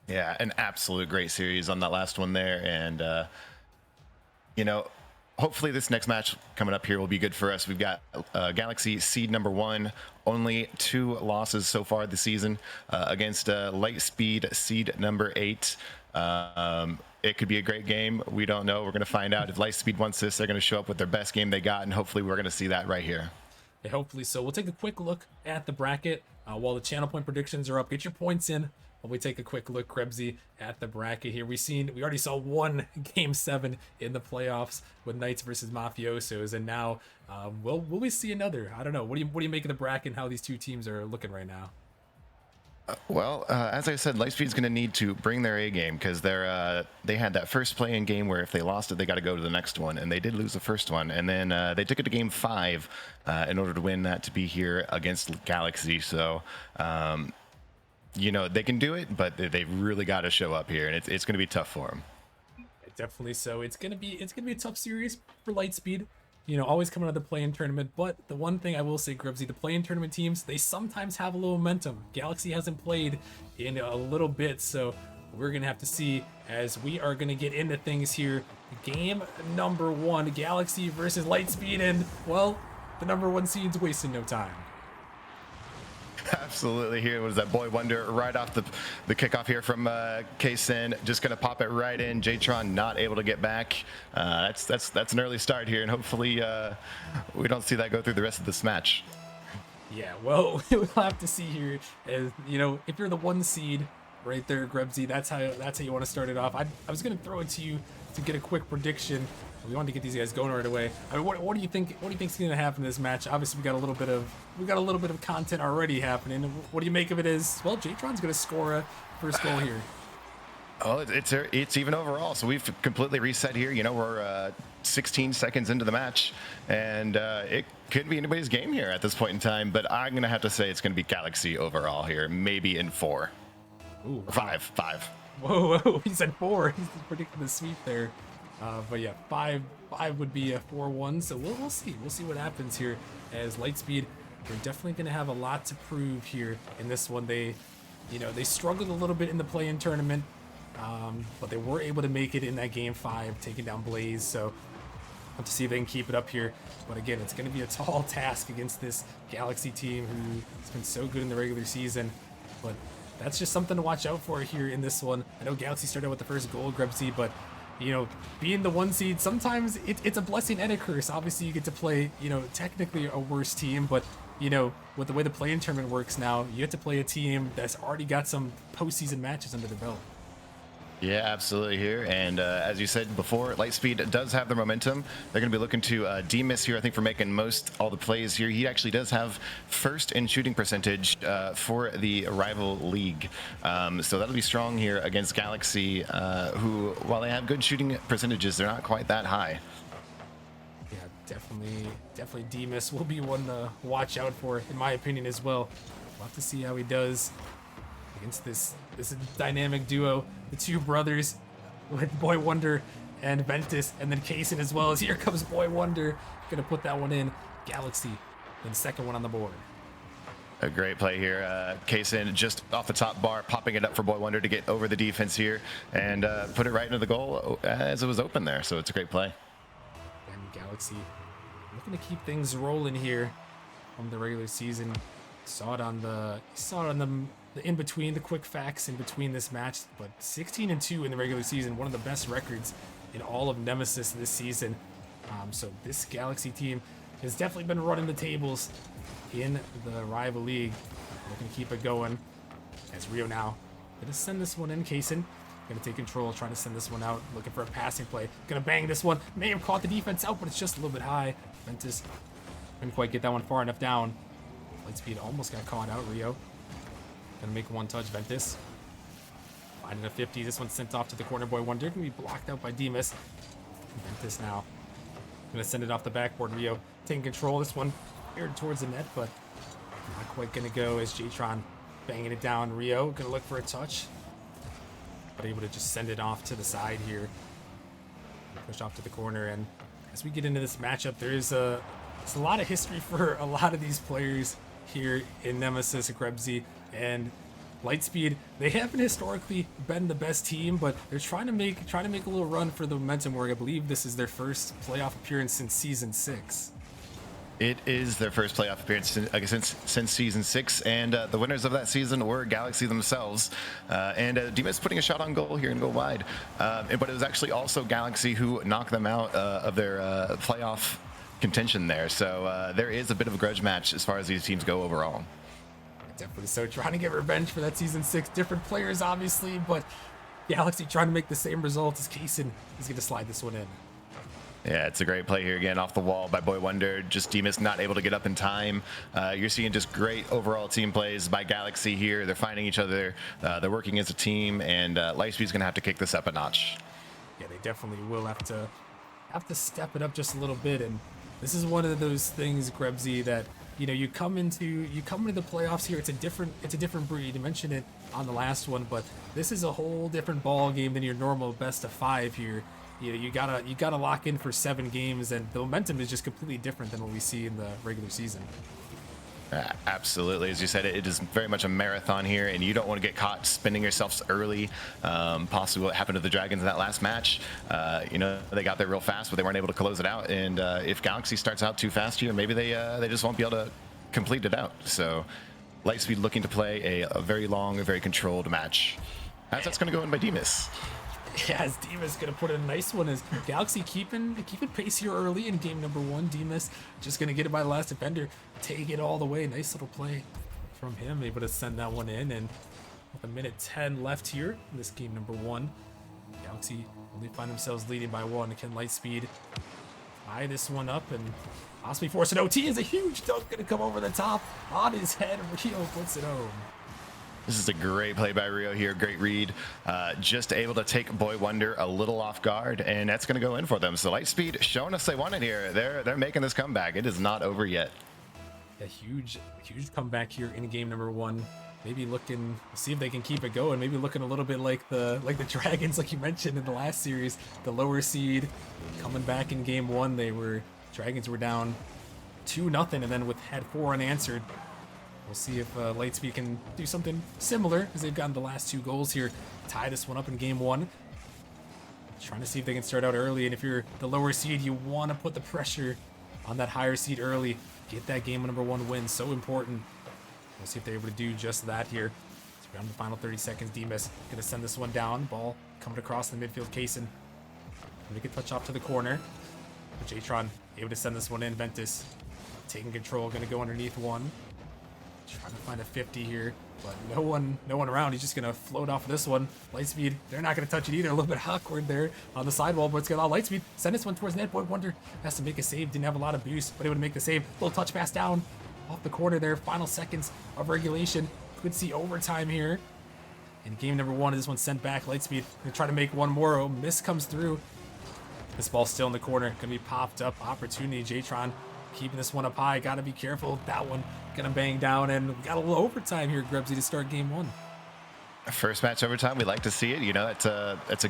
Yeah, an absolute great series on that last one there, and you know, hopefully this next match coming up here will be good for us. We've got Galaxy seed number 1, only 2 losses so far this season against Lightspeed seed number 8. It could be a great game. We don't know. We're going to find out. If Lightspeed wants this, they're going to show up with their best game they got, and hopefully we're going to see that right here. Yeah, hopefully so. We'll take a quick look at the bracket while the channel point predictions are up. Get your points in while we take a quick look, Krebsy, at the bracket here. We already saw one Game 7 in the playoffs with Knights versus Mafiosos, and now will we see another? I don't know. What do you make of the bracket and how these two teams are looking right now? Well, as I said, Lightspeed's going to need to bring their A game because they had that first play-in game where if they lost it, they got to go to the next one, and they did lose the first one, and then they took it to Game 5 in order to win that to be here against Galaxy. So, you know, they can do it, but they really got to show up here, and it's going to be tough for them. Definitely so. It's gonna be a tough series for Lightspeed. You know, always coming out of the play-in tournament. But the one thing I will say, Grubsy, the play-in tournament teams, they sometimes have a little momentum. Galaxy hasn't played in a little bit, so we're going to have to see as we are going to get into things here. Game number 1, Galaxy versus Lightspeed, and, well, the number 1 seed's wasting no time. Absolutely. Here was that Boy Wonder right off the kickoff here from K-Sin. Just going to pop it right in. J-Tron not able to get back. That's an early start here, and hopefully we don't see that go through the rest of this match. Yeah, well, we'll have to see here. As you know, if you're the 1 seed right there, Grebsy, that's how you want to start it off. I was going to throw it to you to get a quick prediction. We wanted to get these guys going right away. I mean, what do you think? What do you think's going to happen in this match? Obviously, we got a little bit of content already happening. What do you make of it? As well, J-Tron's going to score a first goal here. Oh, it's even overall. So we've completely reset here. You know, we're 16 seconds into the match, and it could be anybody's game here at this point in time. But I'm going to have to say it's going to be Galaxy overall here, maybe in 4. Ooh, five. Whoa! He said 4. He's predicting the sweep there. But yeah, 5 would be a 4-1. So we'll see. We'll see what happens here. As Lightspeed, they're definitely going to have a lot to prove here in this one. They struggled a little bit in the play-in tournament, but they were able to make it in that Game 5, taking down Blaze. So we'll have to see if they can keep it up here. But again, it's going to be a tall task against this Galaxy team who has been so good in the regular season. But that's just something to watch out for here in this one. I know Galaxy started with the first goal, Grebsy, but you know, being the 1 seed, sometimes it's a blessing and a curse. Obviously, you get to play, you know, technically a worse team, but, you know, with the way the play-in tournament works now, you get to play a team that's already got some postseason matches under their belt. Yeah, absolutely here. And as you said before, Lightspeed does have the momentum. They're going to be looking to Demas here, I think, for making all the plays here. He actually does have first in shooting percentage for the rival league. So that'll be strong here against Galaxy, who, while they have good shooting percentages, they're not quite that high. Yeah, definitely Demas will be one to watch out for, in my opinion, as well. We'll have to see how he does against this dynamic duo, the 2 brothers with Boy Wonder and Ventus, and then Kaysen as well. As here comes Boy Wonder, gonna put that one in. Galaxy, then second one on the board. A great play here. Kaysen just off the top bar, popping it up for Boy Wonder to get over the defense here and put it right into the goal as it was open there. So it's a great play. And Galaxy looking to keep things rolling here from the regular season. Saw it on the in between, the quick facts in between this match, but 16-2 in the regular season, one of the best records in all of Nemesis this season. So this Galaxy team has definitely been running the tables in the rival league. Looking to keep it going. As Rio now gonna send this one in. Kaysen gonna take control, trying to send this one out, looking for a passing play. Gonna bang this one. May have caught the defense out, but it's just a little bit high. Ventus couldn't quite get that one far enough down. Lightspeed almost got caught out. Rio gonna make one touch. Ventus finding a 50. This one's sent off to the corner. Boy Wonder gonna be blocked out by Demas. Ventus now gonna send it off the backboard. Rio taking control. This one veered towards the net, but not quite gonna go as J-Tron banging it down. Rio gonna look for a touch, but able to just send it off to the side here. Push off to the corner, and as we get into this matchup, there's a lot of history for a lot of these players here in Nemesis, Grebsy, and Lightspeed, they haven't historically been the best team, but they're trying to make a little run for the momentum. Where I believe this is their first playoff appearance since season 6. It is their first playoff appearance since season 6, and the winners of that season were Galaxy themselves. And Demas putting a shot on goal here and go wide, but it was actually also Galaxy who knocked them out of their playoff contention there. So there is a bit of a grudge match as far as these teams go overall. Definitely so, trying to get revenge for that season 6. Different players, obviously, but Galaxy trying to make the same result as Kaysen. He's going to slide this one in. Yeah, it's a great play here again off the wall by Boy Wonder. Just Demas not able to get up in time. You're seeing just great overall team plays by Galaxy here. They're finding each other. They're working as a team, and Lightspeed's going to have to kick this up a notch. Yeah, they definitely will have to step it up just a little bit. And this is one of those things, Grebsy, that you come into the playoffs here. It's a different breed. You mentioned it on the last one, but this is a whole different ball game than your normal best of 5 here. You gotta lock in for 7 games, and the momentum is just completely different than what we see in the regular season. Absolutely, as you said, it is very much a marathon here, and you don't want to get caught spinning yourselves early. Possibly what happened to the Dragons in that last match. They got there real fast, but they weren't able to close it out. And if Galaxy starts out too fast here, maybe they just won't be able to complete it out. So Lightspeed looking to play a very long, a very controlled match. As that's going to go in by Demas. Yeah, as Demas gonna put in a nice one. As Galaxy keeping pace here early in game number 1. Demas just gonna get it by the last defender, take it all the way. Nice little play from him, able to send that one in. And with a minute 10 left here in this game number 1, Galaxy only find themselves leading by 1. Can Lightspeed tie this one up and possibly force an OT? Is a huge dunk gonna come over the top on his head. Rio puts it home. This is a great play by Rio here. Great read. Just able to take Boy Wonder a little off guard, and that's going to go in for them. So Lightspeed showing us they want it here. They're making this comeback. It is not over yet. A huge comeback here in game number 1. Maybe looking, see if they can keep it going. Maybe looking a little bit like the Dragons, like you mentioned in the last series. The lower seed coming back in game 1. Dragons were down 2-0, and then had 4 unanswered. We'll see if Lightspeed can do something similar, as they've gotten the last 2 goals here. Tie this one up in game 1. Trying to see if they can start out early, and if you're the lower seed, you want to put the pressure on that higher seed early. Get that game number 1 win, so important. We'll see if they're able to do just that here. So around the final 30 seconds, Demas gonna send this one down. Ball coming across the midfield, Kaysen. Make a touch off to the corner. J-Tron able to send this one in. Ventus taking control, gonna go underneath one. Trying to find a 50 here, but no one around. He's just gonna float off this one. Lightspeed, they're not gonna touch it either. A little bit awkward there on the sidewall, but it's gonna allow Lightspeed send this one towards net. Boy Wonder has to make a save. Didn't have a lot of boost, but able to make the save. Little touch pass down off the corner there. Final seconds of regulation. Could see overtime here. In game number 1, this one sent back. Lightspeed gonna try to make one more. Oh, miss comes through. This ball's still in the corner. Gonna be popped up. Opportunity. J-Tron keeping this one up high. Gotta be careful. That one gonna bang down, and we got a little overtime here, Grebsy, to start game 1. First match overtime, we like to see it. That's a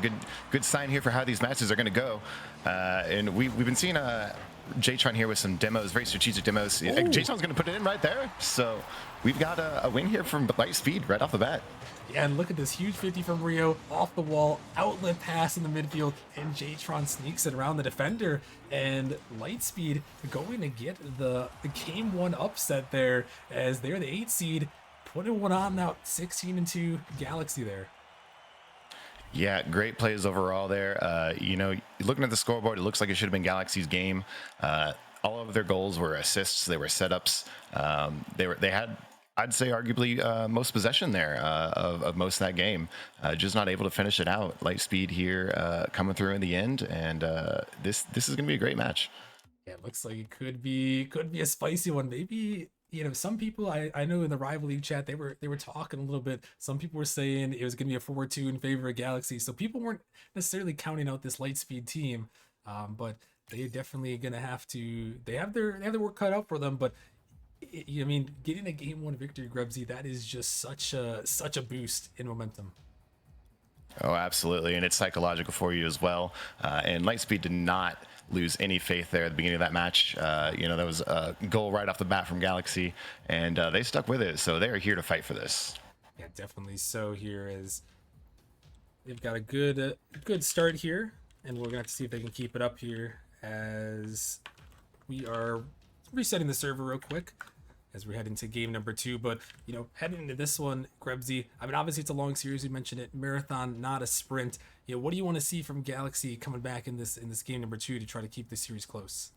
good sign here for how these matches are going to go. And we've been seeing J-Tron here with some demos, very strategic demos. J-Tron's going to put it in right there. So we've got a win here from Lightspeed right off the bat. Yeah, and look at this huge 50 from Rio, off the wall, outlet pass in the midfield, and J-Tron sneaks it around the defender. And Lightspeed going to get the game 1 upset there, as they're the 8 seed, putting one on now, 16-2 Galaxy there. Yeah, great plays overall there. Looking at the scoreboard, it looks like it should have been Galaxy's game. All of their goals were assists, they were setups. They had, I'd say, arguably most possession there of most of that game. Just not able to finish it out. Lightspeed here coming through in the end, and this is going to be a great match. Yeah, it looks like it could be a spicy one. Maybe, some people I know in the rival league chat, they were talking a little bit. Some people were saying it was going to be a 4-2 in favor of Galaxy. So people weren't necessarily counting out this Lightspeed team, but they're definitely going to have to. They have their work cut out for them, but. Getting a game 1 victory, Grebsy, that is just such a boost in momentum. Oh, absolutely, and it's psychological for you as well. And Lightspeed did not lose any faith there at the beginning of that match. There was a goal right off the bat from Galaxy, and they stuck with it. So they are here to fight for this. Yeah, definitely so here as they've got a good start here, and we're gonna have to see if they can keep it up here as we are resetting the server real quick as we head into game number 2. But heading into this one, Grebsy, I mean, obviously it's a long series. We mentioned it, marathon, not a sprint. What do you want to see from Galaxy coming back in this game number 2 to try to keep this series close?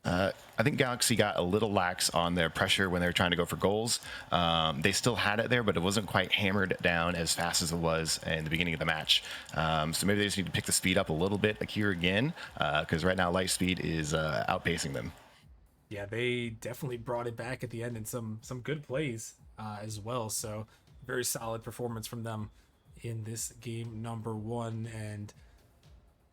I think Galaxy got a little lax on their pressure when they were trying to go for goals. They still had it there, but it wasn't quite hammered down as fast as it was in the beginning of the match. So maybe they just need to pick the speed up a little bit, like here again, because right now Lightspeed is outpacing them. Yeah, they definitely brought it back at the end and some good plays as well. So very solid performance from them in this game number 1. And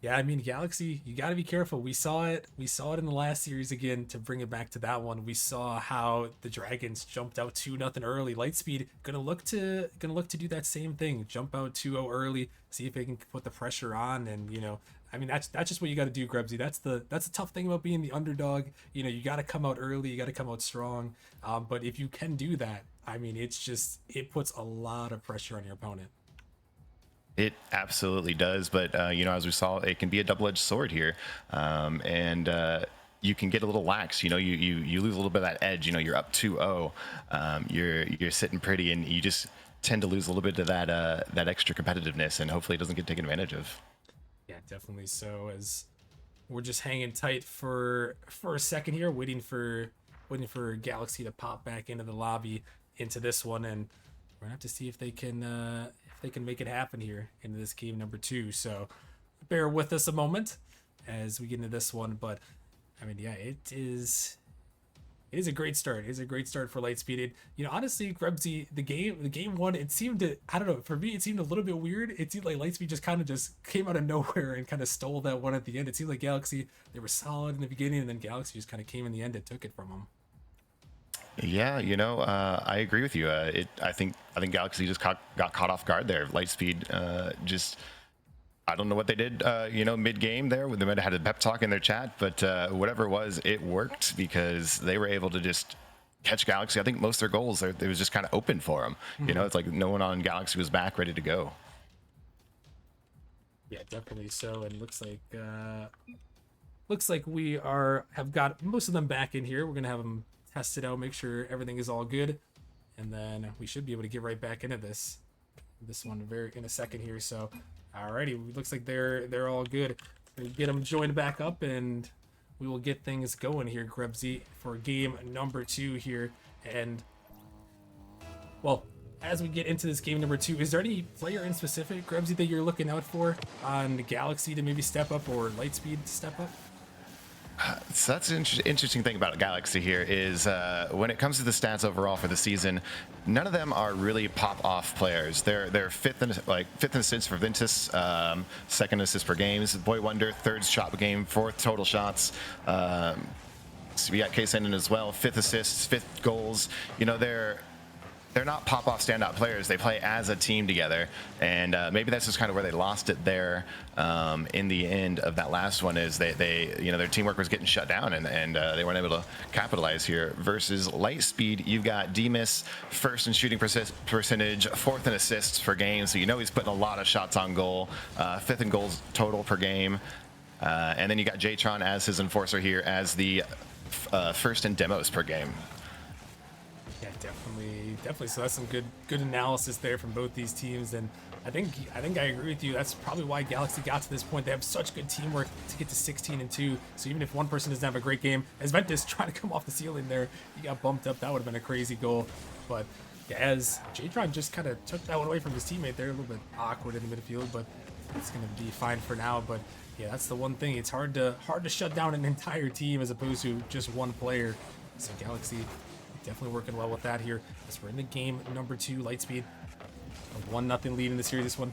yeah, I mean, Galaxy, you got to be careful. We saw it in the last series again. To bring it back to that one, we saw how the Dragons jumped out 2-0 early. Lightspeed gonna look to do that same thing. Jump out 2-0 early, see if they can put the pressure on. And I mean, that's just what you got to do, Grebsy. That's the tough thing about being the underdog. You got to come out early. You got to come out strong. But if you can do that, I mean, it puts a lot of pressure on your opponent. It absolutely does, but as we saw, it can be a double-edged sword here, and you can get a little lax. You lose a little bit of that edge. You're up 2-0, you're sitting pretty, and you just tend to lose a little bit of that extra competitiveness, and hopefully it doesn't get taken advantage of. Yeah, definitely so. As we're just hanging tight for a second here, waiting for Galaxy to pop back into the lobby into this one, and we're gonna have to see if they can make it happen here into this game number 2. So bear with us a moment as we get into this one. But I mean, yeah, it is a great start. It is a great start for Lightspeed. Honestly, Grebsy, the game 1, it seemed to, I don't know, for me, it seemed a little bit weird. It seemed like Lightspeed just kind of just came out of nowhere and kind of stole that one at the end. It seemed like Galaxy, they were solid in the beginning, and then Galaxy just kind of came in the end and took it from them. Yeah, I agree with you. I think Galaxy just got caught off guard there. Lightspeed just, I don't know what they did, mid game there. They might have had a pep talk in their chat, but whatever it was, it worked because they were able to just catch Galaxy. I think most of their goals, it was just kind of open for them. Mm-hmm. It's like no one on Galaxy was back ready to go. Yeah, definitely so. And looks like we have got most of them back in here. We're gonna have them test it out, make sure everything is all good, and then we should be able to get right back into this one in a second here. So alrighty, looks like they're all good. We'll get them joined back up, and we will get things going here, Grebsy, for game number 2 here. And well, as we get into this game number 2, is there any player in specific, Grebsy, that you're looking out for on Galaxy to maybe step up, or Lightspeed to step up? So that's an interesting thing about Galaxy here is when it comes to the stats overall for the season, none of them are really pop-off players. They're fifth in assists for Ventus, second assist per games, Boy Wonder, third shot per game, fourth total shots. So we got Case Endon as well, 5th assists, 5th goals. They're not pop-off standout players. They play as a team together, and maybe that's just kind of where they lost it there in the end of that last one. Is they their teamwork was getting shut down, and they weren't able to capitalize here. Versus Lightspeed, you've got Demas first in shooting percentage, 4th in assists per game, so he's putting a lot of shots on goal, 5th in goals total per game, and then you got Jtron as his enforcer here as the first in demos per game. Yeah, definitely. So that's some good analysis there from both these teams, and I think I agree with you. That's probably why Galaxy got to this point. They have such good teamwork to get to 16-2. So even if one person doesn't have a great game, as Ventus trying to come off the ceiling there, he got bumped up. That would have been a crazy goal. But yeah, as Jtron just kind of took that one away from his teammate there, a little bit awkward in the midfield, but it's gonna be fine for now. But yeah, that's the one thing. It's hard to shut down an entire team as opposed to just one player. So Galaxy definitely working well with that here. As we're in the game number 2, Lightspeed, a 1-0 lead in the series. This one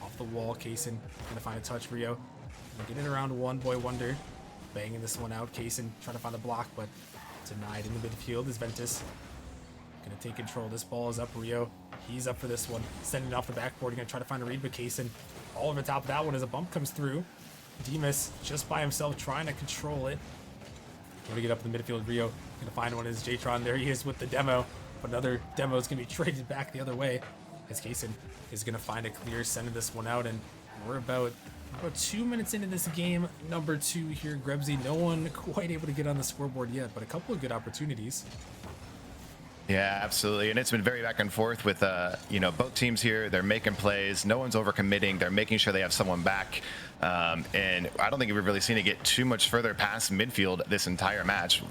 off the wall. Kaysen gonna find a touch. Rio getting around one. Boy Wonder banging this one out. Kaysen trying to find a block, but denied in the midfield. Is Ventus gonna take control. This ball is up. Rio, he's up for this one. Sending it off the backboard. Gonna try to find a read, but Kaysen all over the top of that one as a bump comes through. Demas just by himself trying to control it. Trying to get up in the midfield. Rio gonna find one. Is Jtron. There he is with the demo. but another demo is going to be traded back the other way as Kaysen is going to find a clear, sending this one out, and we're about 2 minutes into this game, number 2 here. Grebsy, no one quite able to get on the scoreboard yet, but a couple of good opportunities. Yeah, absolutely. And it's been very back and forth with, both teams here. They're making plays. No one's overcommitting. They're making sure they have someone back. And I don't think we've really seen it get too much further past midfield this entire match.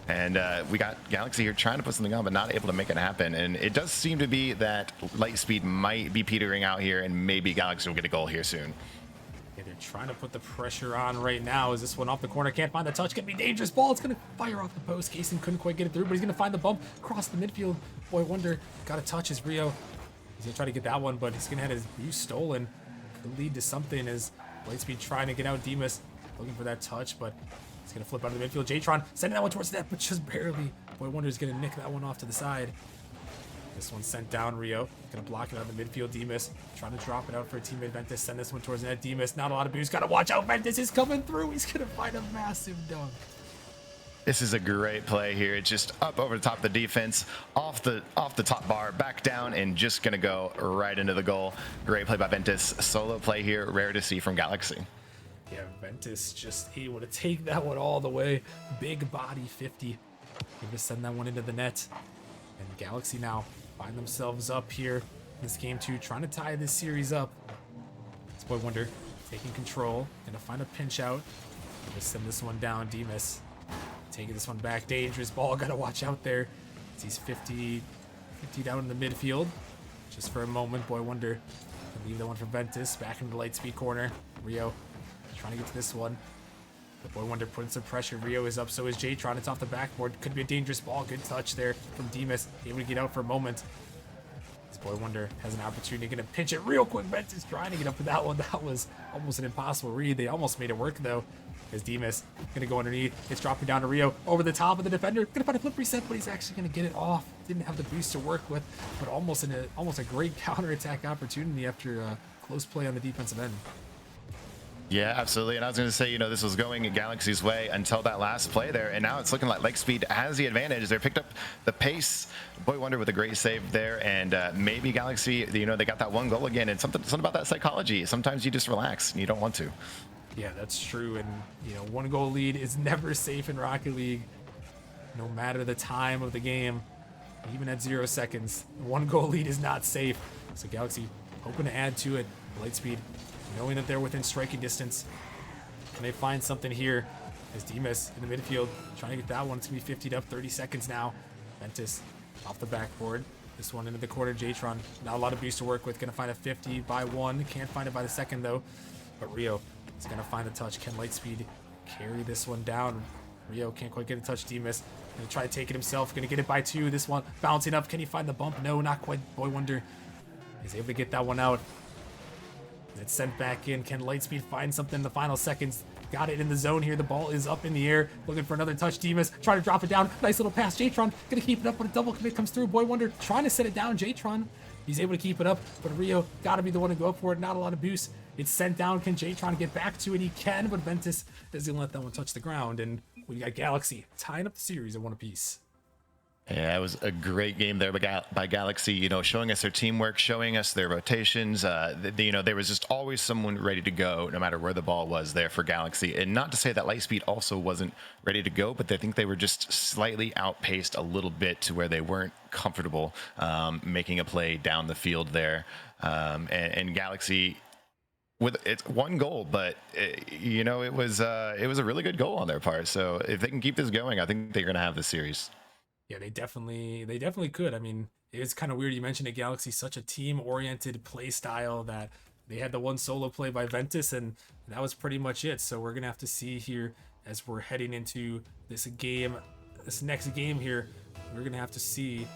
And we got Galaxy here trying to put something on, but not able to make it happen. And it does seem to be that Lightspeed might be petering out here, and maybe Galaxy will get a goal here soon. Yeah, they're trying to put the pressure on right now. Is this one off the corner? Can't find the touch. Gonna be dangerous ball. It's gonna fire off the post. Kaysen couldn't quite get it through, but he's gonna find the bump across the midfield. Boy Wonder got a touch as Rio. He's gonna try to get that one, but he's gonna have his boost stolen. Could lead to something as Lightspeed trying to get out Demas, looking for that touch, but he's gonna flip out of the midfield. Jtron sending that one towards the net, but just barely. Boy Wonder's gonna nick that one off to the side. This one sent down. Rio gonna block it out of the midfield. Demas trying to drop it out for a teammate. Ventus send this one towards the net. Demas, not a lot of boost. Gotta watch out. Ventus is coming through. He's gonna find a massive dunk. This is a great play here. It's just up over the top of the defense, off the top bar, back down, and just gonna go right into the goal. Great play by Ventus. Solo play here, rare to see from Galaxy. Yeah, Ventus just able to take that one all the way. Big body 50. Able to send that one into the net. And Galaxy now find themselves up here in this game 2, trying to tie this series up. This Boy Wonder taking control, gonna find a pinch out. Gonna send this one down. Demas taking this one back. Dangerous ball, gotta watch out there. He's 50 down in the midfield. Just for a moment, Boy Wonder can leave that one for Ventus. Back into the Lightspeed corner. Rio trying to get to this one. The Boy Wonder putting some pressure. Rio is up, so is Jtron. It's off the backboard. Could be a dangerous ball. Good touch there from Demas. Able to get out for a moment. This Boy Wonder has an opportunity. Gonna pinch it real quick. Ventus trying to get up for that one. That was almost an impossible read. They almost made it work though. As Demas gonna go underneath. It's dropping down to Rio over the top of the defender. Gonna find a flip reset, but he's actually gonna get it off. Didn't have the boost to work with, but almost a great counter-attack opportunity after a close play on the defensive end. Yeah, absolutely. And I was going to say, this was going Galaxy's way until that last play there. And now it's looking like Lightspeed has the advantage. They picked up the pace. Boy Wonder with a great save there. And maybe Galaxy, they got that one goal again. And something about that psychology. Sometimes you just relax and you don't want to. Yeah, that's true. And, 1 goal lead is never safe in Rocket League. No matter the time of the game, even at 0 seconds, 1 goal lead is not safe. So Galaxy hoping to add to it. Lightspeed knowing that they're within striking distance. Can they find something here? As Demas in the midfield trying to get that one. It's going to be 50 up, 30 seconds now. Ventus off the backboard. This one into the corner. Jtron, not a lot of boost to work with. Going to find a 50 by 1. Can't find it by the second though. But Rio is going to find the touch. Can Lightspeed carry this one down? Rio can't quite get a touch. Demas going to try to take it himself. Going to get it by 2. This one bouncing up. Can he find the bump? No, not quite. Boy Wonder is able to get that one out. It's sent back in. Can Lightspeed find something in the final seconds? Got it in the zone here. The ball is up in the air. Looking for another touch. Demas trying to drop it down. Nice little pass. Jtron gonna keep it up when a double commit comes through. Boy Wonder trying to set it down. Jtron, he's able to keep it up, but Rio gotta be the one to go up for it. Not a lot of boost. It's sent down. Can Jtron get back to it? He can, but Ventus doesn't let that one touch the ground. And we got Galaxy tying up the series at 1 apiece. Yeah, it was a great game there by Galaxy, showing us their teamwork, showing us their rotations. There was just always someone ready to go, no matter where the ball was there for Galaxy. And not to say that Lightspeed also wasn't ready to go, but I think they were just slightly outpaced a little bit to where they weren't comfortable making a play down the field there. And Galaxy, with it's 1 goal, but it was a really good goal on their part. So if they can keep this going, I think they're going to have the series. Yeah, they definitely could. I mean, it's kind of weird you mentioned it. Galaxy, such a team-oriented play style that they had the 1 solo play by Ventus, and that was pretty much it. So we're gonna have to see here as we're heading into this next game here. We're gonna have to see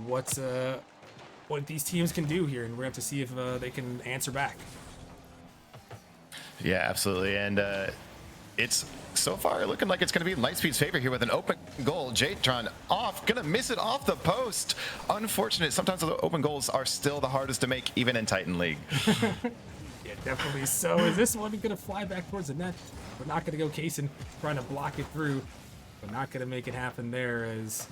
what these teams can do here, and we're gonna have to see if they can answer back. Yeah, absolutely, and it's so far looking like it's going to be Lightspeed's favor here with an open goal. Jtron off, gonna miss it off the post. Unfortunate. Sometimes the open goals are still the hardest to make, even in Titan League. Yeah, definitely. So is this one gonna fly back towards the net? We're not gonna go. Kaysen trying to block it through, but not gonna make it happen there as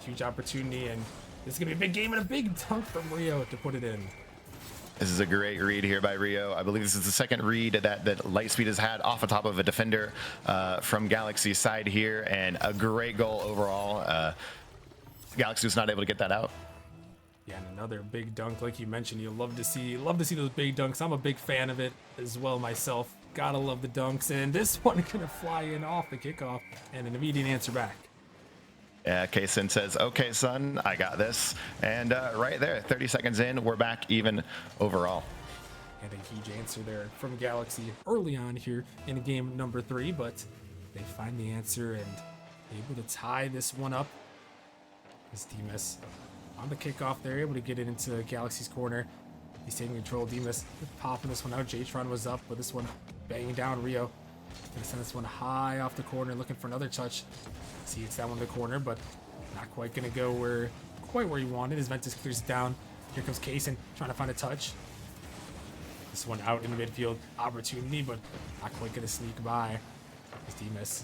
huge opportunity, and this is gonna be a big game and a big dunk from Rio to put it in. This is a great read here by Rio. I believe this is the second read that Lightspeed has had off the top of a defender from Galaxy's side here, and a great goal overall. Galaxy was not able to get that out. Yeah, and another big dunk, like you mentioned. You love to see those big dunks. I'm a big fan of it as well myself. Gotta love the dunks, and this one gonna fly in off the kickoff, and an immediate answer back. Yeah, Kaysen says, okay, son, I got this. And right there, 30 seconds in, we're back even overall. And a huge answer there from Galaxy early on here in game number 3, but they find the answer and able to tie this one up. As Demas on the kickoff there, able to get it into Galaxy's corner. He's taking control. Demas popping this one out. Jtron was up, but this one banging down. Rio gonna send this one high off the corner, looking for another touch. See, it's that one in the corner, but not quite gonna go quite where he wanted. As Ventus clears it down. Here comes Kaysen trying to find a touch. This one out in the midfield opportunity, but not quite gonna sneak by. As Demas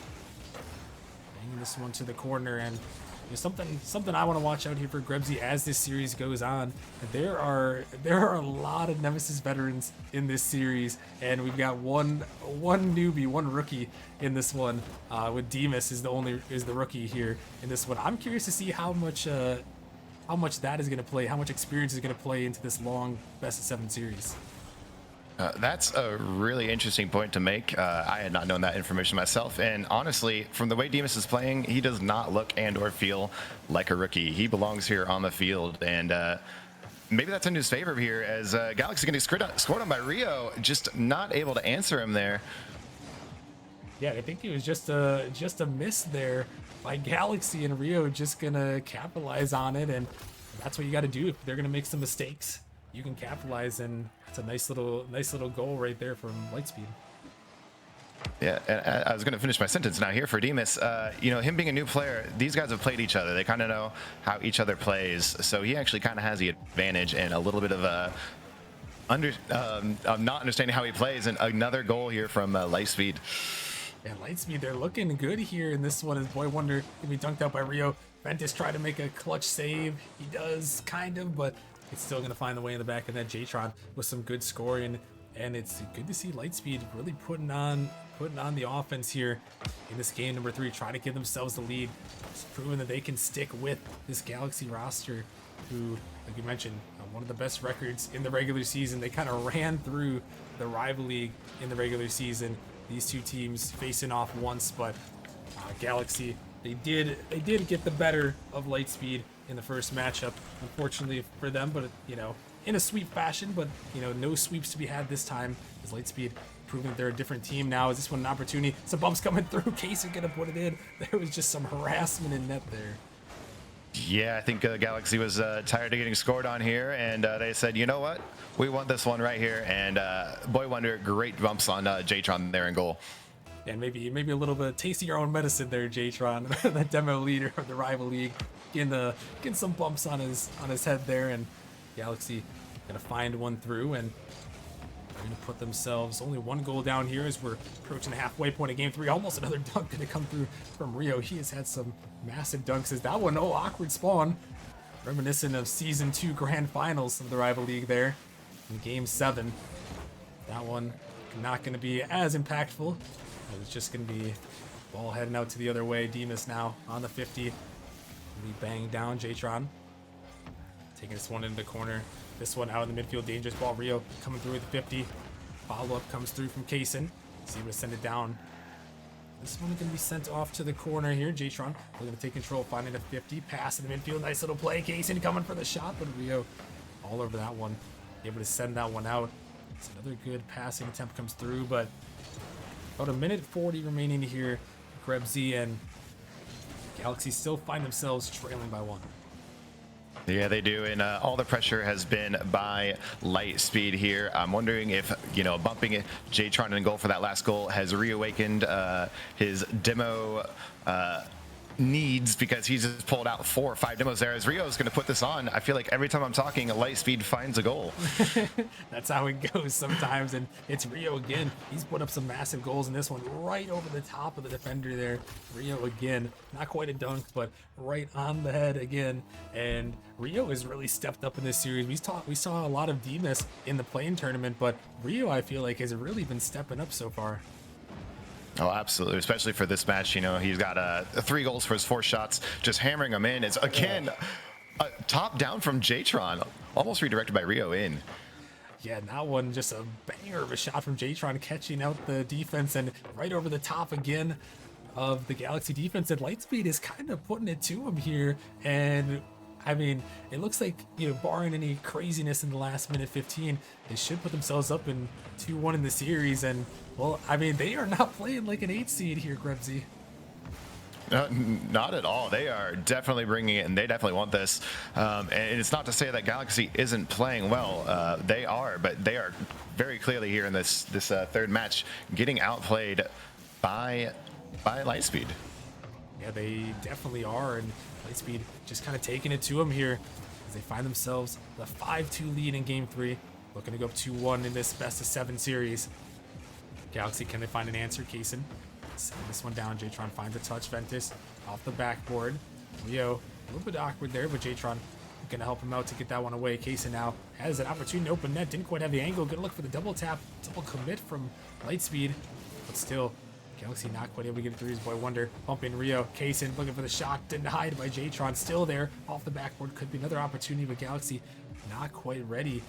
banging this one to the corner, and something I want to watch out here for Grebsy as this series goes on. There are a lot of Nemesis veterans in this series, and we've got one newbie, one rookie in this one. With Demas is the rookie here in this one. I'm curious to see how much that is going to play, how much experience is going to play into this long best of 7 series. That's a really interesting point to make. I had not known that information myself, and honestly, from the way Demas is playing, he does not look and or feel like a rookie. He belongs here on the field, and maybe that's in his favor here, as Galaxy getting scored on by Rio, just not able to answer him there. Yeah, I think it was just a miss there by Galaxy, and Rio just gonna capitalize on it, and that's what you got to do if they're gonna make some mistakes. You can capitalize, and it's a nice little goal right there from Lightspeed. Yeah, and I was going to finish my sentence now here for Demas. You know, him being a new player, these guys have played each other. They kind of know how each other plays, so he actually kind of has the advantage and a little bit of not understanding how he plays. And another goal here from Lightspeed. Yeah, Lightspeed, they're looking good here in this one. As Boy Wonder can be dunked out by Rio. Ventus tried to make a clutch save. He does, kind of, but it's still going to find the way in the back of that. Jtron with some good scoring, and it's good to see Lightspeed really putting on the offense here in this game number 3, trying to give themselves the lead. It's proven that they can stick with this Galaxy roster, who, like you mentioned, one of the best records in the regular season. They kind of ran through the rival league in the regular season. These two teams facing off once, but Galaxy, they did get the better of Lightspeed in the first matchup, unfortunately for them, but you know, in a sweep fashion. But you know, no sweeps to be had this time, as Lightspeed proving that they're a different team now. Is this one an opportunity? Some bumps coming through. Case gonna put it in. There was just some harassment in net there. Yeah, I think Galaxy was tired of getting scored on here, and they said, you know what, we want this one right here. And Boy Wonder, great bumps on Jtron there in goal. And maybe a little bit of taste of your own medicine there, Jtron, the demo leader of the rival league, getting some bumps on his head there, and Galaxy gonna find one through, and they're gonna put themselves only one goal down here as we're approaching the halfway point of game 3. Almost another dunk gonna come through from Rio. He has had some massive dunks. As that one, awkward spawn, reminiscent of season 2 grand finals of the rival league there in game 7. That one not gonna be as impactful. It's just going to be ball heading out to the other way. Demas now on the 50. We bang down Jtron. Taking this one into the corner. This one out in the midfield. Dangerous ball. Rio coming through with the 50. Follow-up comes through from Kaysen. See him to send it down. This one is going to be sent off to the corner here. Jtron, we're going to take control, finding a 50. Pass in the midfield. Nice little play. Kaysen coming for the shot, but Rio all over that one. Able to send that one out. It's another good passing attempt comes through, but about a minute 40 remaining here. Grebsy and Galaxy still find themselves trailing by 1. Yeah, they do, and all the pressure has been by Lightspeed here. I'm wondering if, you know, bumping Jtron in goal for that last goal has reawakened his demo needs because he's just pulled out 4 or 5 demos there. As Rio's going to put this on, I feel like every time I'm talking, Lightspeed finds a goal. That's how it goes sometimes, and it's Rio again. He's put up some massive goals in this one, right over the top of the defender there. Rio again, not quite a dunk, but right on the head again. And Rio has really stepped up in this series. We saw a lot of Demas in the play-in tournament, but Rio, I feel like, has really been stepping up so far. Oh, absolutely. Especially for this match, you know, he's got 3 goals for his 4 shots, just hammering them in. It's again top down from Jtron, almost redirected by Rio in. Yeah, that one just a banger of a shot from Jtron, catching out the defense and right over the top again of the Galaxy defense. And Lightspeed is kind of putting it to him here. And I mean, it looks like, you know, barring any craziness in the last minute 15, they should put themselves up in 2-1 in the series. And, well, I mean, they are not playing like an 8 seed here, Grebsy. Not at all. They are definitely bringing it, and they definitely want this. And it's not to say that Galaxy isn't playing well. They are, but they are very clearly here in this third match getting outplayed by Lightspeed. Yeah, they definitely are, and Lightspeed just kind of taking it to them here as they find themselves the 5-2 lead in Game 3, looking to go up 2-1 in this best-of-7 series. Galaxy, can they find an answer? Kaysen sending this one down. Jtron finds a touch. Ventus off the backboard. Rio, a little bit awkward there, but Jtron going to help him out to get that one away. Kaysen now has an opportunity to open net. Didn't quite have the angle. Going to look for the double tap, double commit from Lightspeed, but still, Galaxy not quite able to get it through. His boy Wonder bumping Rio. Kaysen looking for the shot, denied by Jtron. Still there off the backboard. Could be another opportunity, but Galaxy not quite ready.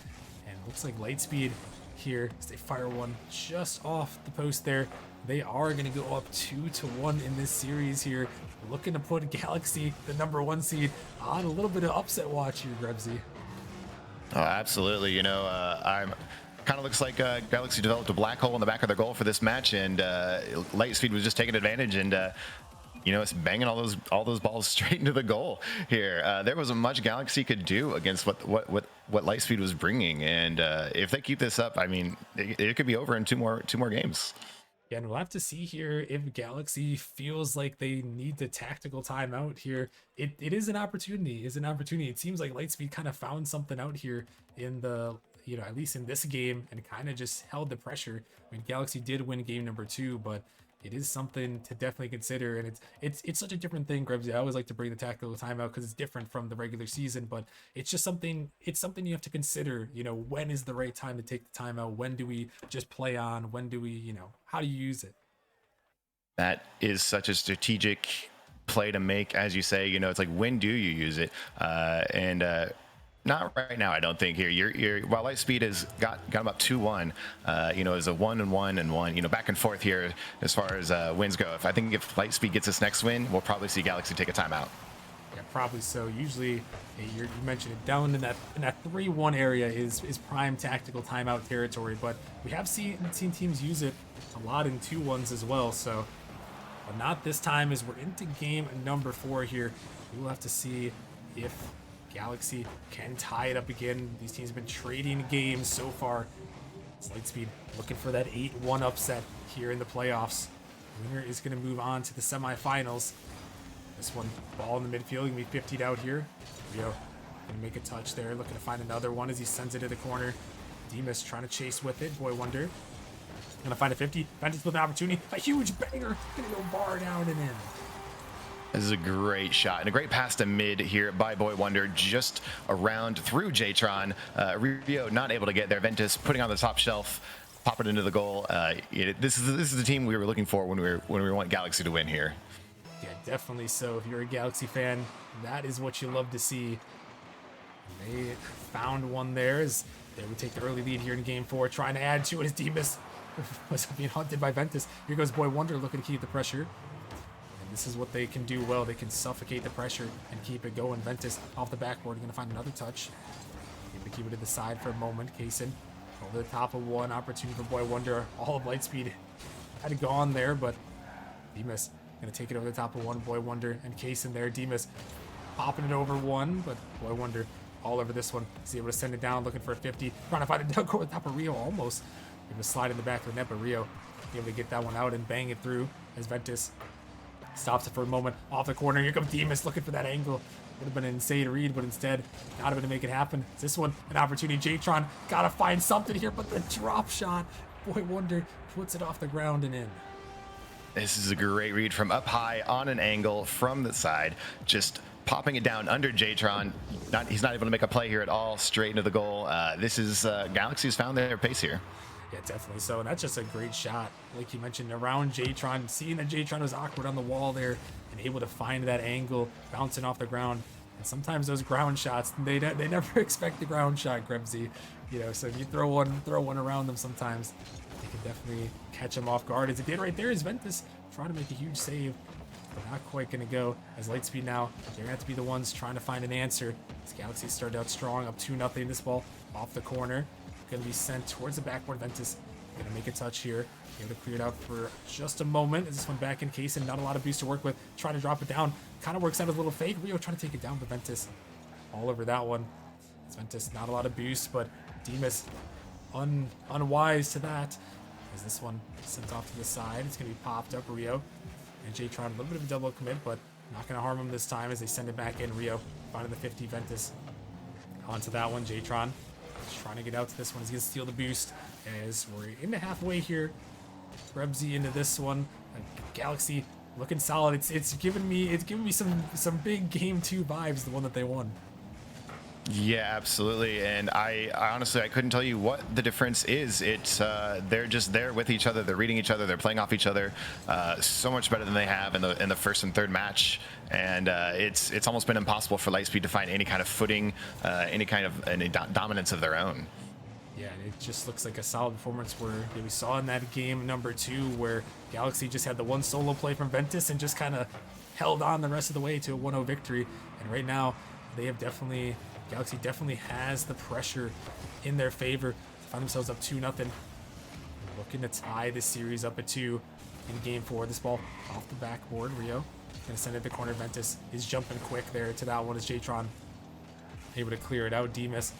And looks like Lightspeed here as they fire one just off the post there. They are going to go up 2-1 in this series here. Looking to put Galaxy, the #1 seed, on a little bit of upset watch here, Grebsy. Oh, absolutely. You know, kind of looks like Galaxy developed a black hole in the back of their goal for this match, and Lightspeed was just taking advantage, and you know, it's banging all those balls straight into the goal here. There wasn't much Galaxy could do against what Lightspeed was bringing, and if they keep this up, I mean, it could be over in two more games. Yeah, and we'll have to see here if Galaxy feels like they need the tactical timeout here. It is an opportunity. It seems like Lightspeed kind of found something out here in the, you know, at least in this game, and kind of just held the pressure. I mean, Galaxy did win game number 2, but it is something to definitely consider, and it's such a different thing, Grebsy. I always like to bring the tactical timeout because it's different from the regular season, but it's just something you have to consider. You know, when is the right time to take the timeout? When do we just play on? When do we, you know, how do you use it? That is such a strategic play to make, as you say. You know, it's like, when do you use it? Not right now, I don't think. Here, while Lightspeed has got them up 2-1, you know, is a 1-1, you know, back and forth here as far as wins go. If Lightspeed gets this next win, we'll probably see Galaxy take a timeout. Yeah, probably so. Usually, you mentioned it, down in that 3-1 area is prime tactical timeout territory, but we have seen teams use it a lot in 2-1s as well. So, but not this time, as we're into game number 4 here. We will have to see if Galaxy can tie it up again. These teams have been trading games so far. It's Lightspeed looking for that 8-1 upset here in the playoffs. Winner is going to move on to the semifinals. This one, ball in the midfield, going to be 50'd out here. Rio going to make a touch there, looking to find another one as he sends it to the corner. Demas trying to chase with it. Boy Wonder going to find a 50. Ventus with an opportunity. A huge banger. Going to go bar down and in. This is a great shot and a great pass to mid here by Boy Wonder, just around through Jtron. Rio not able to get there. Ventus putting on the top shelf, pop it into the goal. This is the team we were looking for when we want Galaxy to win here. Yeah, definitely so. If you're a Galaxy fan, that is what you love to see. They found one there as they would take the early lead here in game 4, trying to add to it as Demas was being hunted by Ventus. Here goes Boy Wonder looking to keep the pressure. This is what they can do well. They can suffocate the pressure and keep it going. Ventus off the backboard, going to find another touch. Able to keep it to the side for a moment. Kaysen over the top of one. Opportunity for Boy Wonder. All of Lightspeed had gone there, but Demas going to take it over the top of one. Boy Wonder and Kaysen there. Demas popping it over one, but Boy Wonder all over this one. He's able to send it down, looking for a 50. Trying to find a dunk over the top of Rio almost. Able to slide in the back of the net, but Rio able to get that one out and bang it through as Ventus Stops it for a moment. Off the corner. Here comes Demas looking for that angle. Would have been an insane read, but instead, not able to make it happen. Is this one an opportunity? Jatron gotta find something here, but the drop shot. Boy Wonder puts it off the ground and in. This is a great read from up high on an angle from the side, just popping it down under Jatron. He's not able to make a play here at all, straight into the goal. This is Galaxy's found their pace here. Yeah, definitely so. And that's just a great shot. Like you mentioned, around Jatron, seeing that Jatron was awkward on the wall there and able to find that angle, bouncing off the ground. And sometimes those ground shots, they never expect the ground shot, Grebsy. You know, so if you throw one around them sometimes, they can definitely catch them off guard. As it did right there, is Ventus trying to make a huge save. But not quite going to go, as Lightspeed now, they're going to have to be the ones trying to find an answer. As Galaxy started out strong, up 2-0. This ball off the corner. Going to be sent towards the backboard. Ventus going to make a touch here. Able to clear it out for just a moment. As this one back in case and not a lot of boost to work with. Trying to drop it down. Kind of works out a little fake. Rio trying to take it down, but Ventus all over that one. As Ventus, not a lot of boost, but Demas unwise to that. As this one sent off to the side. It's going to be popped up. Rio and Jatron, a little bit of a double commit, but not going to harm him this time as they send it back in. Rio finding the 50. Ventus onto that one. Jatron just trying to get out to this one. He's going to steal the boost as we're into halfway here. Grebsy into this one. Galaxy looking solid. It's giving me some big game 2 vibes, the one that they won. Yeah, absolutely. And I honestly, I couldn't tell you what the difference is. It's they're just there with each other. They're reading each other. They're playing off each other so much better than they have in the first and third match. And it's almost been impossible for Lightspeed to find any kind of footing, any dominance of their own. Yeah, it just looks like a solid performance where we saw in that game number 2 where Galaxy just had the one solo play from Ventus and just kind of held on the rest of the way to a 1-0 victory. And right now, Galaxy definitely has the pressure in their favor. Find themselves up 2-0. Looking to tie this series up at 2 in game 4. This ball off the backboard. Rio gonna send it to the corner. Ventus is jumping quick there to that one as Jatron able to clear it out. Demas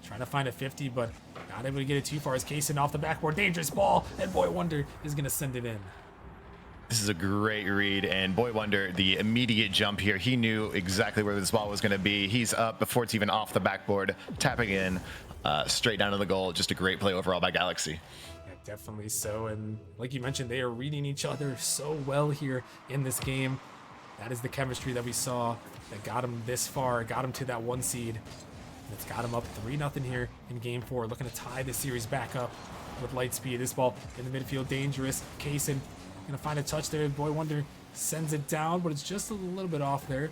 trying to find a 50, but not able to get it too far as Kaysen off the backboard. Dangerous ball, and Boy Wonder is gonna send it in. This is a great read, and Boy Wonder, the immediate jump here, he knew exactly where this ball was going to be. He's up before it's even off the backboard, tapping in straight down to the goal. Just a great play overall by Galaxy. Yeah, definitely so, and like you mentioned, they are reading each other so well here in this game. That is the chemistry that we saw that got them this far, got them to that 1 seed. And it's got them up 3-0 here in game 4, looking to tie the series back up with Lightspeed. This ball in the midfield, dangerous. Kaysen gonna find a touch there. Boy Wonder sends it down, but it's just a little bit off there.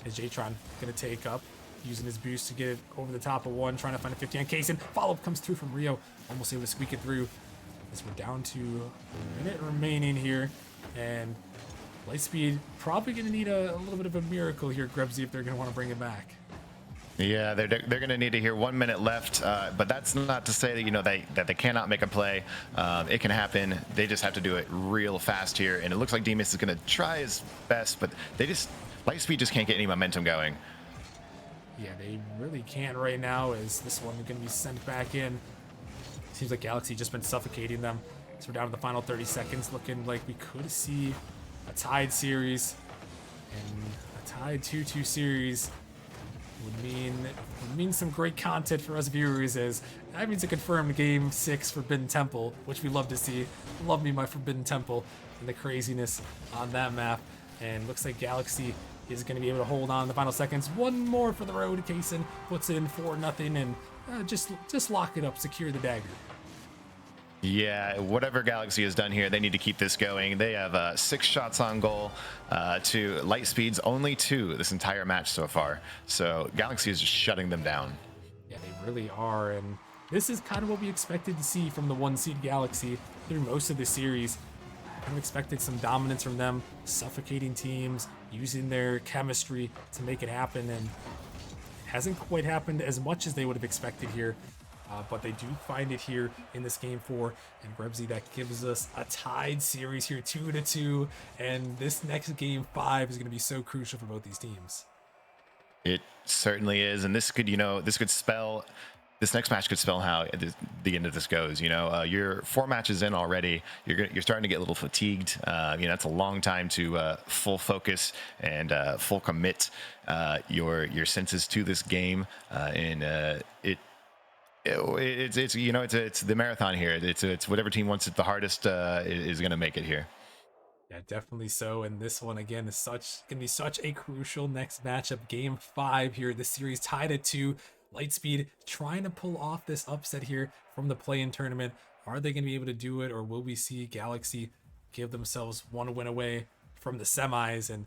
As Jatron gonna take up, using his boost to get it over the top of 1, trying to find a 50 on Kaysen. Follow-up comes through from Rio, almost able to squeak it through. As we're down to a minute remaining here, and Lightspeed probably gonna need a little bit of a miracle here, Grebsy, if they're gonna want to bring it back. Yeah, they're going to need to hear 1 minute left, but that's not to say that that they cannot make a play. It can happen. They just have to do it real fast here, and it looks like Demas is going to try his best, but Lightspeed just can't get any momentum going. Yeah, they really can't right now. As this one is going to be sent back in. Seems like Galaxy just been suffocating them. So we're down to the final 30 seconds, looking like we could see a tied series, and a tied 2-2 series would mean some great content for us viewers, as that means a confirmed game 6 Forbidden Temple, which we love to see. Love me my Forbidden Temple and the craziness on that map. And looks like Galaxy is going to be able to hold on in the final seconds. One more for the road. Kaysen puts in 4-0 and just lock it up, secure the dagger. Yeah, whatever Galaxy has done here, they need to keep this going. They have 6 shots on goal to Lightspeed's only 2 this entire match so far. So Galaxy is just shutting them down. Yeah, they really are, and this is kind of what we expected to see from the 1 seed Galaxy through most of the series. Kind of expected some dominance from them, suffocating teams, using their chemistry to make it happen, and it hasn't quite happened as much as they would have expected here. But they do find it here in this game 4, and Grebsy, that gives us a tied series here, 2-2, and this next game 5 is going to be so crucial for both these teams. It certainly is, and this could spell this next match could spell how the end of this goes. You know, you're 4 matches in already. You're starting to get a little fatigued. You know, that's a long time to full focus and full commit your senses to this game. And it's you know, it's the marathon here. It's whatever team wants it the hardest is going to make it here. Yeah, definitely so. And this one again is gonna be such a crucial next matchup. Game 5 here. The series tied at 2. Lightspeed trying to pull off this upset here from the play-in tournament. Are they gonna be able to do it, or will we see Galaxy give themselves one win away from the semis? And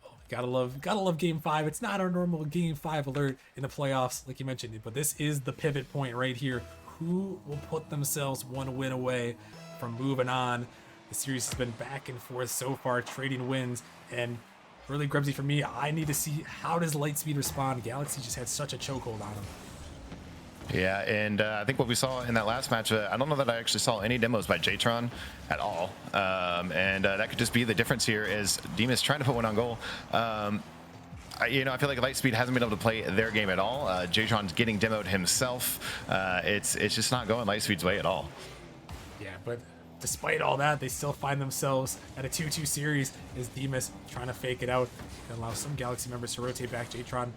oh, gotta love Game 5. It's not our normal Game 5 alert in the playoffs, like you mentioned, but this is the pivot point right here. Who will put themselves one win away from moving on? The series has been back and forth so far, trading wins, and really, Grebsy, for me, I need to see how does Lightspeed respond. Galaxy just had such a chokehold on him. Yeah, and I think what we saw in that last match, I don't know that I actually saw any demos by Jtron at all, and that could just be the difference here as Demas trying to put one on goal. You know, I feel like Lightspeed hasn't been able to play their game at all. Jtron's getting demoed himself. It's just not going Lightspeed's way at all. Yeah, but despite all that, they still find themselves at a 2-2 series as Demas trying to fake it out and allow some Galaxy members to rotate back. Jtron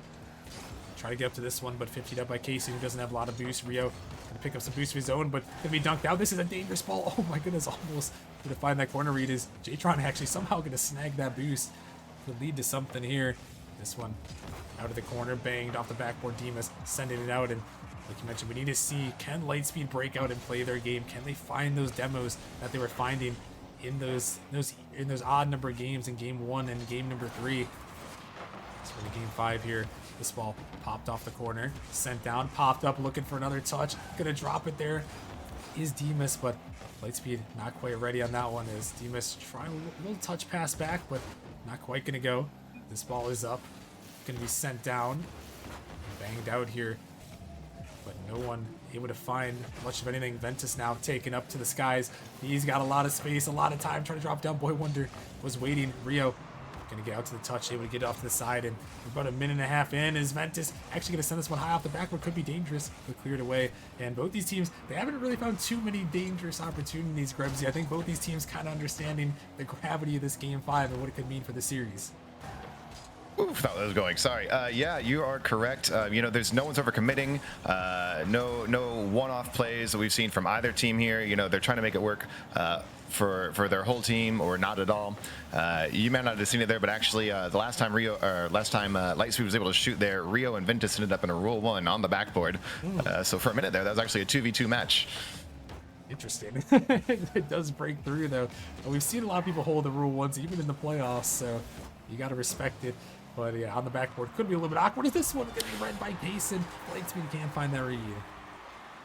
try to get up to this one, but 50'd up by Casey, who doesn't have a lot of boost. Rio gonna pick up some boost of his own, but gonna be dunked out. This is a dangerous ball. Oh my goodness, almost gonna find that corner read. Is Jtron actually somehow gonna snag that boost? Could lead to something here. This one out of the corner, banged off the backboard. Demas sending it out, and like you mentioned, we need to see, can Lightspeed break out and play their game? Can they find those demos that they were finding in those odd number of games in Game 1 and Game number 3? So in Game 5 here, this ball popped off the corner, sent down, popped up, looking for another touch. Gonna drop it there is Demas, but Lightspeed not quite ready on that one. As Demas trying a little touch pass back, but not quite gonna go. This ball is up, gonna be sent down, banged out here, but no one able to find much of anything. Ventus now taken up to the skies. He's got a lot of space, a lot of time trying to drop down. Boy Wonder was waiting. Rio gonna get out to the touch, able to get off to the side, and we're about a minute and a half in. Is Ventus actually gonna send this one high off the backboard? Could be dangerous, but cleared away. And both these teams, they haven't really found too many dangerous opportunities, Grebsy. I think both these teams kind of understanding the gravity of this Game 5 and what it could mean for the series. Oof, thought that was going. Sorry. Yeah, you are correct. You know, there's no one's overcommitting. No one-off plays that we've seen from either team here. You know, they're trying to make it work for their whole team, or not at all. You may not have seen it there, but actually, the last time Lightspeed was able to shoot there, Rio and Ventus ended up in a Rule 1 on the backboard. So for a minute there, that was actually a 2v2 match. Interesting. It does break through though. We've seen a lot of people hold the Rule 1s even in the playoffs, so you got to respect it. But yeah, on the backboard could be a little bit awkward. Is this one going to be read by Payson? Lightspeed can't find that read.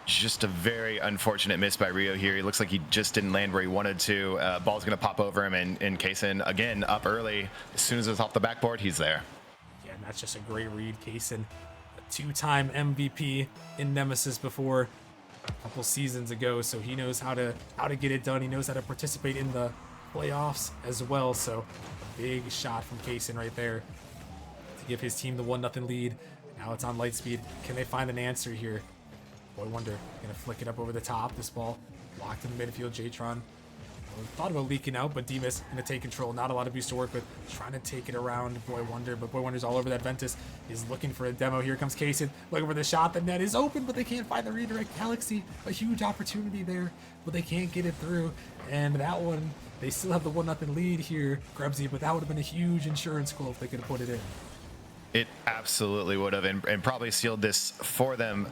Just a very unfortunate miss by Rio here. He looks like he just didn't land where he wanted to. Ball's going to pop over him, and Kaysen, again, up early. As soon as it's off the backboard, he's there. Yeah, and that's just a great read. Kaysen, a 2-time MVP in Nemesis before a couple seasons ago, so he knows how to get it done. He knows how to participate in the playoffs as well, so a big shot from Kaysen right there to give his team the 1-0 lead. Now it's on Lightspeed. Can they find an answer here? Boy Wonder gonna flick it up over the top. This ball locked in the midfield. Jtron thought about leaking out, but Demas gonna take control. Not a lot of boost to work with. Trying to take it around Boy Wonder, but Boy Wonder's all over that. Ventus is looking for a demo. Here comes Kaysen looking for the shot. The net is open, but they can't find the redirect. Galaxy, a huge opportunity there, but they can't get it through. And that one, they still have the 1-0 lead here, Grebsy, but that would have been a huge insurance goal if they could have put it in. It absolutely would have, and probably sealed this for them,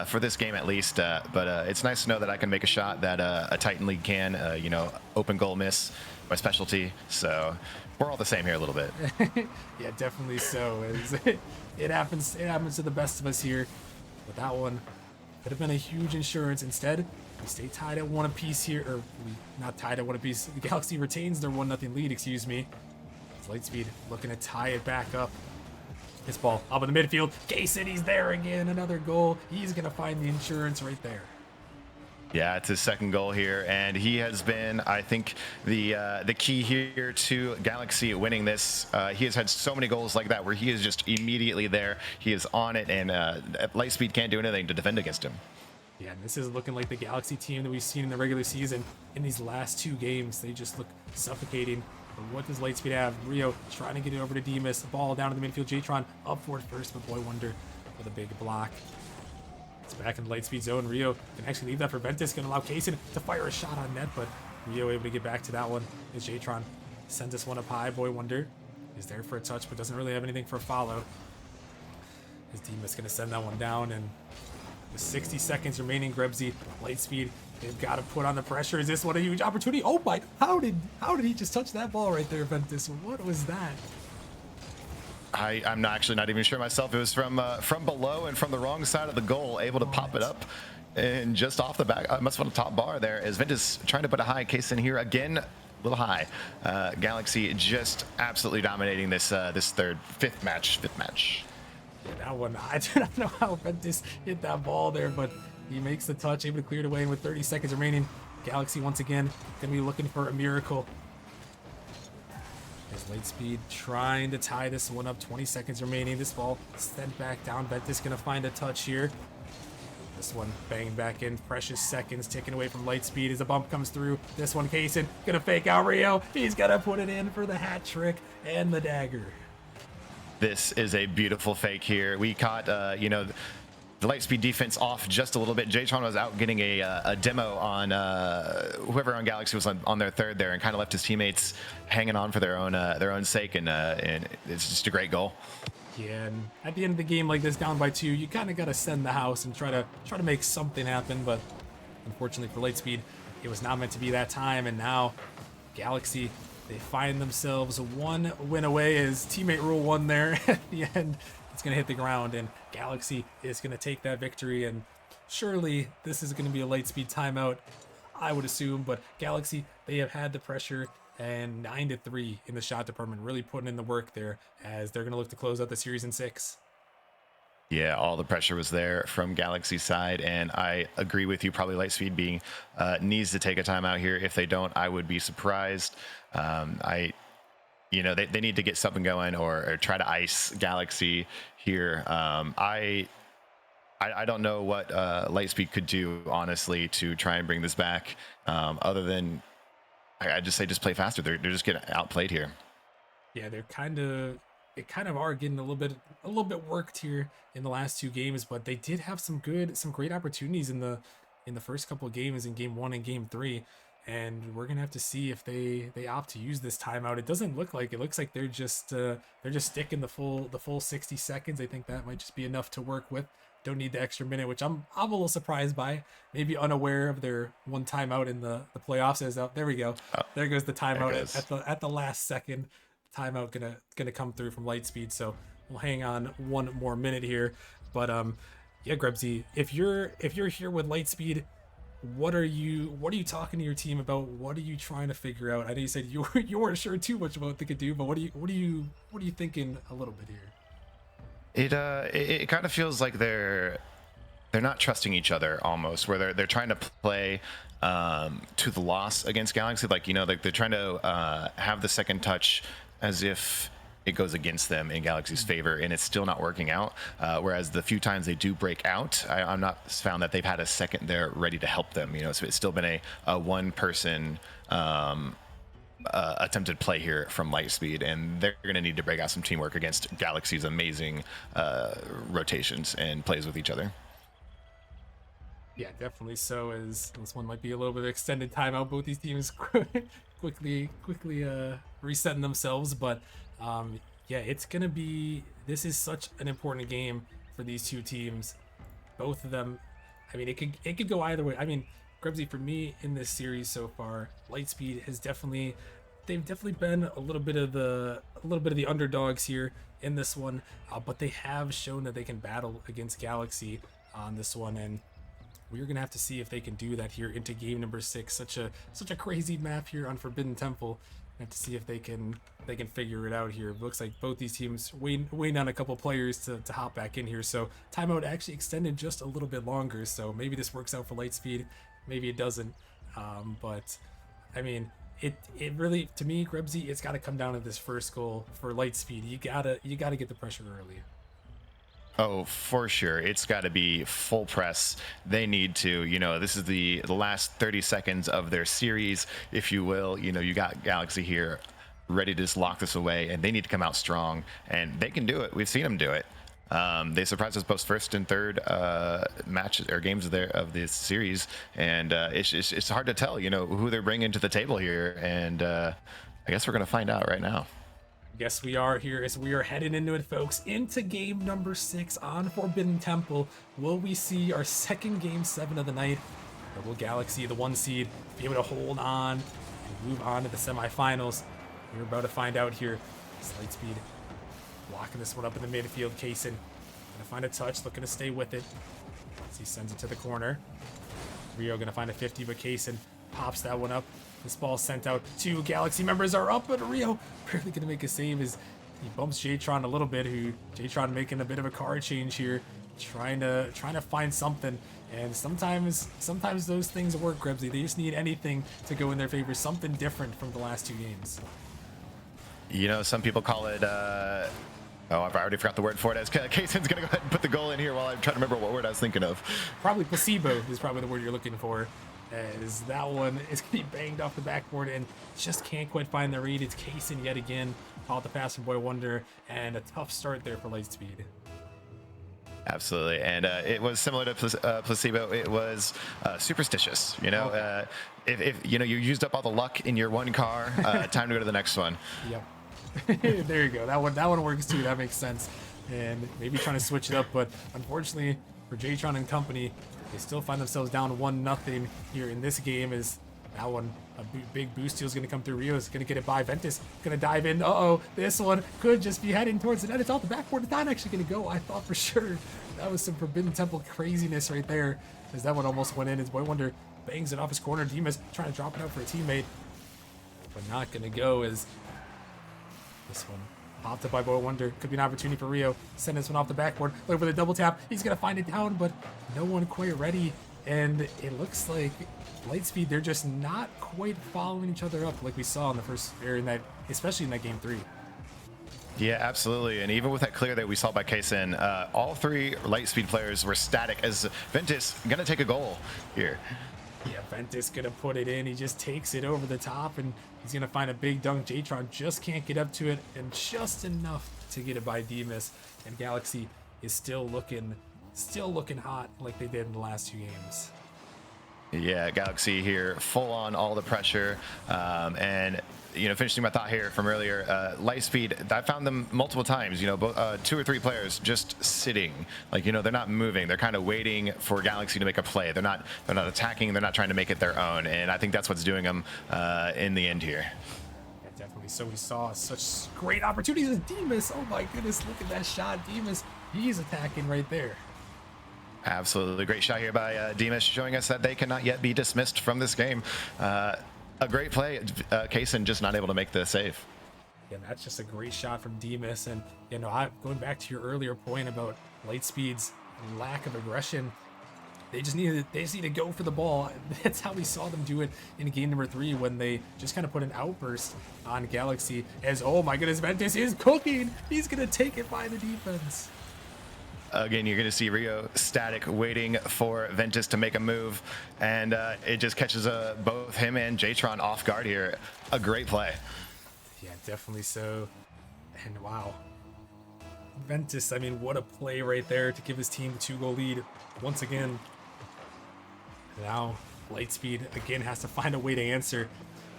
for this game at least. But it's nice to know that I can make a shot that a Titan League can. You know, open goal miss, my specialty. So we're all the same here a little bit. Yeah, definitely so. It happens to the best of us here. But that one could have been a huge insurance. Instead, we stay tied at 1 apiece here, or we not tied at 1 apiece. The Galaxy retains their 1-0 lead. Excuse me. Lightspeed looking to tie it back up. This ball up in the midfield. Kaysen, he's there again. Another goal. He's going to find the insurance right there. Yeah, it's his second goal here, and he has been, I think, the key here to Galaxy winning this. He has had so many goals like that where he is just immediately there. He is on it, and Lightspeed can't do anything to defend against him. Yeah, and this is looking like the Galaxy team that we've seen in the regular season in these last 2 games. They just look suffocating. But what does Lightspeed have? Rio trying to get it over to Demas. Ball down to the midfield. Jtron up for it first, but Boy Wonder with a big block. It's back in the Lightspeed zone. Rio can actually leave that for Ventus. Going to allow Kaysen to fire a shot on net, but Rio able to get back to that one as Jtron sends this one up high. Boy Wonder is there for a touch, but doesn't really have anything for a follow. His team is going to send that one down, and with 60 seconds remaining, Grebsy, Lightspeed, they've got to put on the pressure. Is this one a huge opportunity? Oh my, how did he just touch that ball right there, Ventus? What was that? I'm actually not even sure myself. It was from below and from the wrong side of the goal, able to pop it up and just off the back. Must have been a top bar there as Ventus trying to put a high case in here again. A little high. Galaxy just absolutely dominating this fifth match. Yeah, that one, I do not know how Ventus hit that ball there, but he makes the touch, able to clear it away, and with 30 seconds remaining, Galaxy once again gonna be looking for a miracle. As Lightspeed trying to tie this one up, 20 seconds remaining. This ball sent back down. Ventus gonna find a touch here. This one banging back in. Precious seconds taken away from Lightspeed as a bump comes through. This one, Kaysen gonna fake out Rio. He's gonna put it in for the hat trick and the dagger. This is a beautiful fake here. We caught, the Lightspeed defense off just a little bit. Jtron was out getting a demo on whoever on Galaxy was on their third there, and kind of left his teammates hanging on for their own sake, and it's just a great goal. Yeah, and at the end of the game like this, down by 2, you kind of got to send the house and try to make something happen. But unfortunately for Lightspeed, it was not meant to be that time, and now Galaxy, they find themselves 1 win away as teammate rule 1 there at the end. It's going to hit the ground, and Galaxy is going to take that victory, and surely this is going to be a Lightspeed timeout, I would assume, but Galaxy, they have had the pressure, and 9-3 in the shot department, really putting in the work there as they're going to look to close out the series in 6. Yeah, all the pressure was there from Galaxy's side, and I agree with you. Probably Lightspeed needs to take a timeout here. If they don't, I would be surprised. They need to get something going or try to ice Galaxy here. I don't know what Lightspeed could do, honestly, to try and bring this back, other than I just say just play faster. They're just getting outplayed here. Yeah, they kind of are getting a little bit worked here in the last 2 games, but they did have some great opportunities in the first couple of games, in game 1 and game 3. And we're gonna have to see if they opt to use this timeout. It doesn't look like it. Looks like they're just sticking the full 60 seconds. I think that might just be enough to work with. Don't need the extra minute, which I'm a little surprised by. Maybe unaware of their 1 timeout in the playoffs. As there we go. There goes the timeout at the last second. Timeout gonna come through from Lightspeed. So we'll hang on 1 more minute here. But yeah, Grebsy, if you're here with Lightspeed, what are you talking to your team about? What are you trying to figure out? I know you said you weren't sure too much about what they could do, but what are you thinking a little bit here? It kind of feels like they're not trusting each other almost, where they're trying to play to the loss against Galaxy, like they're trying to have the second touch as if it goes against them in Galaxy's favor, and it's still not working out. Whereas the few times they do break out, I'm not found that they've had a second there ready to help them. So it's still been a one-person attempted play here from Lightspeed, and they're going to need to break out some teamwork against Galaxy's amazing rotations and plays with each other. Yeah, definitely. So as this one might be a little bit of extended timeout, both these teams quickly resetting themselves, but yeah, it's gonna be, this is such an important game for these 2 teams. Both of them, I mean, it could go either way. I mean, Grebsy, for me in this series so far, Lightspeed has they've definitely been a little bit of the underdogs here in this one, but they have shown that they can battle against Galaxy on this one, and we're gonna have to see if they can do that here into game number 6. Such a crazy map here on Forbidden Temple. We have to see if they can figure it out here. It looks like both these teams waiting on a couple players to hop back in here. So timeout actually extended just a little bit longer. So maybe this works out for Lightspeed. maybe it doesn't. But I mean, it really, to me, Grebsy, it's got to come down to this first goal for Lightspeed. You gotta get the pressure early. Oh, for sure. It's got to be full press. They need to, this is the last 30 seconds of their series, if you will. You got Galaxy here ready to just lock this away, and they need to come out strong, and they can do it. We've seen them do it. They surprised us both first and third matches or games of this series, and it's hard to tell, who they're bringing to the table here, and I guess we're going to find out right now. Yes, we are here as we are heading into it, folks, into game number 6 on Forbidden Temple. Will we see our second game 7 of the night? Or will Galaxy, the 1 seed, be able to hold on and move on to the semifinals? We're about to find out here. Lightspeed blocking this one up in the midfield. Kaysen gonna find a touch, looking to stay with it as he sends it to the corner. Rio gonna find a 50, but Kaysen pops that one up. This ball sent out. 2 Galaxy members are up, but Rio barely gonna make a save as he bumps Jtron a little bit. Jtron making a bit of a card change here, trying to find something. And sometimes those things work, Grebsy. They just need anything to go in their favor, something different from the last 2 games. Some people call it, I've already forgot the word for it, as Kaysen's going to go ahead and put the goal in here while I'm trying to remember what word I was thinking of. Probably placebo is probably the word you're looking for, as that one is going to be banged off the backboard and just can't quite find the read. It's Kaysen yet again, called the pass from Boy Wonder, and a tough start there for Lightspeed. Absolutely, and it was similar to placebo. It was superstitious. If you used up all the luck in your one car, time to go to the next one. Yep. There you go. That one works too. That makes sense. And maybe trying to switch it up, but unfortunately for Jtron and company, they still find themselves down 1-0 here in this game. Is that one a big boost steal is going to come through? Rio is going to get it by Ventus. Going to dive in. This one could just be heading towards the net. It's off the backboard. It's not actually going to go. I thought for sure that was some Forbidden Temple craziness right there, as that one almost went in. As Boy Wonder bangs it off his corner. Demas trying to drop it out for a teammate, but not going to go, as this one popped up by Boy Wonder. Could be an opportunity for Rio. Send this one off the backboard. Look for the double tap. He's going to find it down, but no one quite ready. And it looks like Lightspeed, they're just not quite following each other up like we saw in the first, or in that, especially in that game 3. Yeah, absolutely. And even with that clear that we saw by Kaysen, all 3 Lightspeed players were static, as Ventus going to take a goal here. Yeah, Ventus gonna put it in. He just takes it over the top, and he's gonna find a big dunk. Jtron just can't get up to it, and just enough to get it by Demas. And Galaxy is still looking hot like they did in the last 2 games. Yeah, Galaxy here, full on all the pressure, and finishing my thought here from earlier, Lightspeed, I found them multiple times, both 2 or 3 players just sitting, they're not moving. They're kind of waiting for Galaxy to make a play. They're not attacking. They're not trying to make it their own, and I think that's what's doing them in the end here. Yeah, definitely. So we saw such great opportunities as Demas. Oh my goodness, look at that shot. Demas, he's attacking right there. Absolutely. Great shot here by Demas, showing us that they cannot yet be dismissed from this game. A great play. Kaysen just not able to make the save. Yeah, that's just a great shot from Demas. And, going back to your earlier point about Lightspeed's lack of aggression, they just need to go for the ball. That's how we saw them do it in game number 3, when they just kind of put an outburst on Galaxy, as, oh my goodness, Ventus is cooking. He's going to take it by the defense. Again, you're going to see Rio static, waiting for Ventus to make a move, and it just catches both him and Jtron off guard here. A great play. Yeah, definitely so. And wow. Ventus, I mean, what a play right there to give his team the 2-goal lead once again. Now, Lightspeed, again, has to find a way to answer.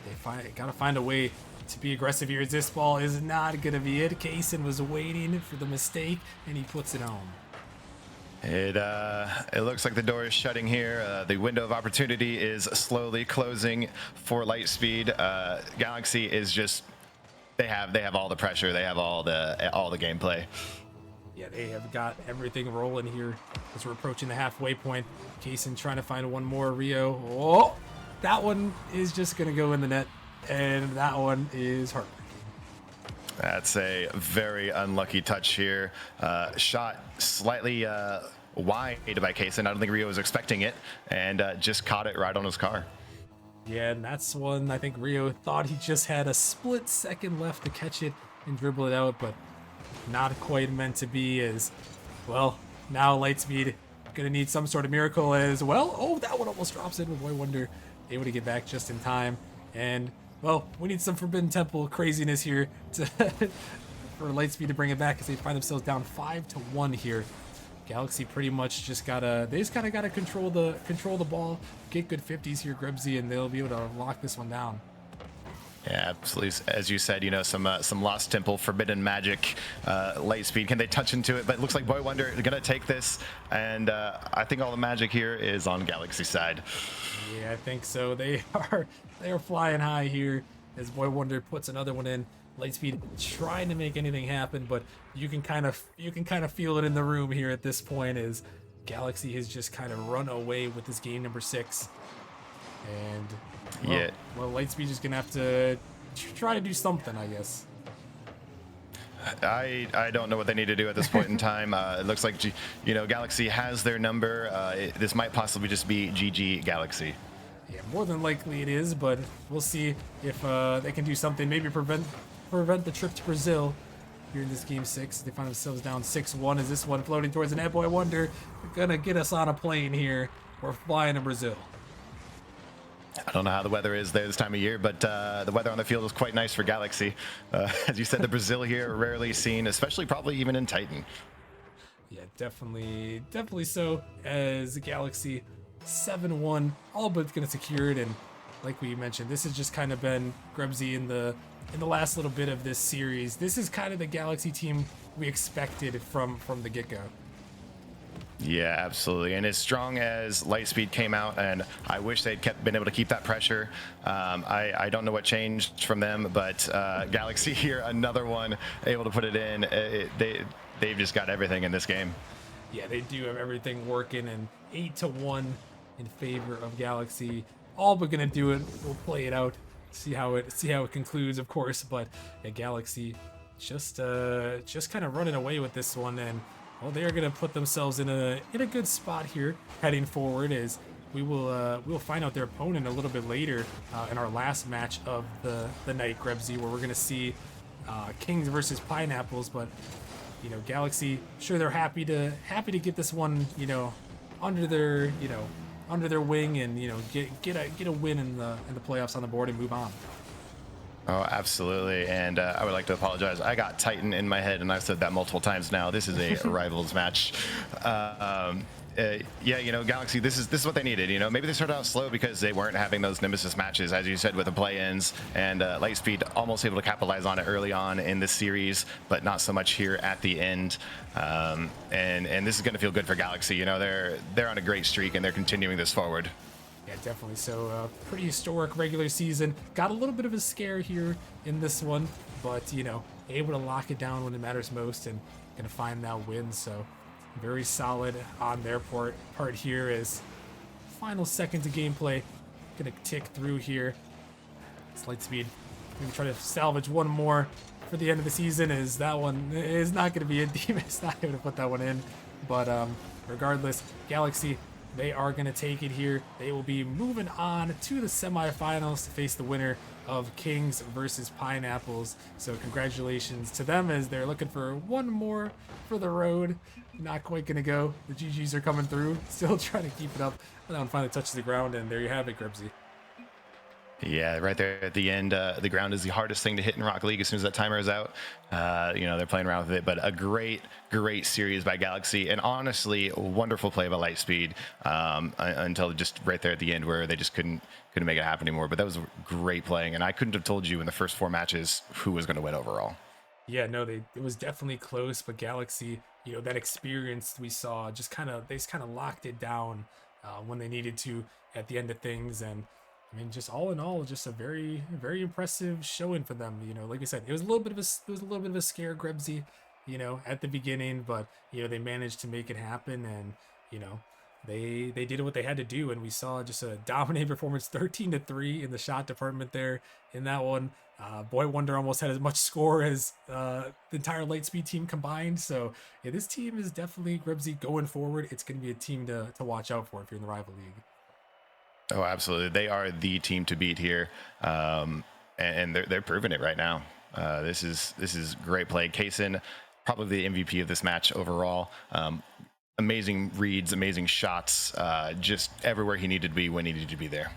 They gotta find a way to be aggressive here, as this ball is not going to be it. Kaysen was waiting for the mistake, and he puts it home. It looks like the door is shutting here. The window of opportunity is slowly closing for Lightspeed. Galaxy is just, they have all the pressure. They have all the gameplay. Yeah, they have got everything rolling here as we're approaching the halfway point. Kaysen trying to find one more. Rio, oh, that one is just going to go in the net, and that one is heartbreaking. That's a very unlucky touch here. Shot slightly wide by Kaysen. I don't think Rio was expecting it, and just caught it right on his car. Yeah, and that's one I think Rio thought he just had a split second left to catch it and dribble it out, but not quite meant to be. As well, now Lightspeed gonna need some sort of miracle as well. Oh, that one almost drops in, but Boy Wonder able to get back just in time. And well, we need some Forbidden Temple craziness here to for Lightspeed to bring it back as they find themselves down 5-1 here. Galaxy pretty much just gotta gotta control the ball, get good 50s here, Grebsy, and they'll be able to lock this one down. Yeah, absolutely. As you said, some Lost Temple, Forbidden Magic, Lightspeed. Can they touch into it? But it looks like Boy Wonder is gonna take this, and I think all the magic here is on Galaxy side. Yeah, I think so. They are flying high here as Boy Wonder puts another one in. Lightspeed trying to make anything happen, but you can kind of feel it in the room here at this point as Galaxy has just kind of run away with this game number 6. And well, Lightspeed is gonna have to try to do something, I guess. I don't know what they need to do at this point in time. It looks like Galaxy has their number. This might possibly just be GG Galaxy. Yeah, more than likely it is, but we'll see if they can do something. Maybe prevent the trip to Brazil here in this game 6. They find themselves down 6-1 as this one floating towards an Boy Wonder. Gonna get us on a plane here. We're flying to Brazil. I don't know how the weather is there this time of year, but the weather on the field is quite nice for Galaxy. As you said, the Brazil here rarely seen, especially probably even in Titan. Yeah, definitely so. As Galaxy 7-1, all but gonna secure it, and like we mentioned, this has just kind of been Grebsy in the last little bit of this series. This is kind of the Galaxy team we expected from the get-go. Yeah, absolutely. And as strong as Lightspeed came out, and I wish they'd been able to keep that pressure. I don't know what changed from them, but Galaxy here, another one able to put it in. They've just got everything in this game. Yeah, they do have everything working, and 8-1 in favor of Galaxy. All but gonna do it. We'll play it out, see how it concludes, of course. But yeah, Galaxy just kind of running away with this one, and well, they are gonna put themselves in a good spot here heading forward. As we'll find out their opponent a little bit later in our last match of the night, Grebsy, where we're gonna see Kings versus Pineapples. But Galaxy, sure, they're happy to get this one under their wing, and get a win in the playoffs on the board and move on. Oh, absolutely. And I would like to apologize. I got Titan in my head, and I've said that multiple times now. This is a rivals match. Yeah, Galaxy, this is what they needed. Maybe they started out slow because they weren't having those Nemesis matches, as you said, with the play-ins, and Lightspeed almost able to capitalize on it early on in this series, but not so much here at the end. And this is going to feel good for Galaxy. They're on a great streak, and they're continuing this forward. Yeah, definitely. So pretty historic regular season. Got a little bit of a scare here in this one, but able to lock it down when it matters most, and gonna find that win. So very solid on their part here. As final seconds of gameplay gonna tick through here. It's Lightspeed gonna try to salvage one more for the end of the season, as that one is not gonna be a Demon's not able to put that one in. But regardless, Galaxy, they are going to take it here. They will be moving on to the semifinals to face the winner of Kings versus Pineapples. So congratulations to them, as they're looking for one more for the road. Not quite going to go. The GGs are coming through. Still trying to keep it up. That one finally touches the ground, and there you have it, Grebsy. Yeah, right there at the end, the ground is the hardest thing to hit in Rocket League as soon as that timer is out. They're playing around with it, but a great series by Galaxy, and honestly, a wonderful play by Lightspeed until just right there at the end where they just couldn't make it happen anymore. But that was great playing, and I couldn't have told you in the first 4 matches who was going to win overall. Yeah, no, it was definitely close, but Galaxy, that experience we saw, they just kind of locked it down when they needed to at the end of things. And I mean, just all in all, just a very, very impressive showing for them. Like I said, it was a little bit of a scare, Grebsy, at the beginning, but they managed to make it happen, and they did what they had to do, and we saw just a dominating performance, 13-3 in the shot department there in that one. Boy Wonder almost had as much score as the entire Lightspeed team combined. So yeah, this team is definitely, Gribsy, going forward. It's going to be a team to watch out for if you're in the rival league. Oh, absolutely. They are the team to beat here, and they're proving it right now. This is great play. Kaysen, probably the MVP of this match overall. Amazing reads, amazing shots, just everywhere he needed to be when he needed to be there.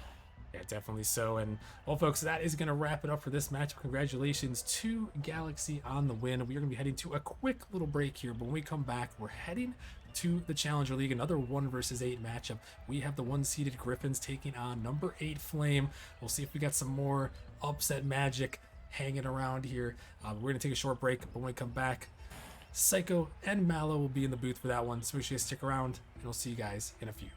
Yeah, definitely so. And well, folks, that is going to wrap it up for this matchup. Congratulations to Galaxy on the win. We are going to be heading to a quick little break here, but when we come back, we're heading to the Challenger League, another 1 versus 8 matchup. We have the 1-seeded Griffins taking on number 8 Flame. We'll see if we got some more upset magic hanging around here. We're going to take a short break, but when we come back, Psycho and Mallow will be in the booth for that one, so make sure you stick around, and we'll see you guys in a few.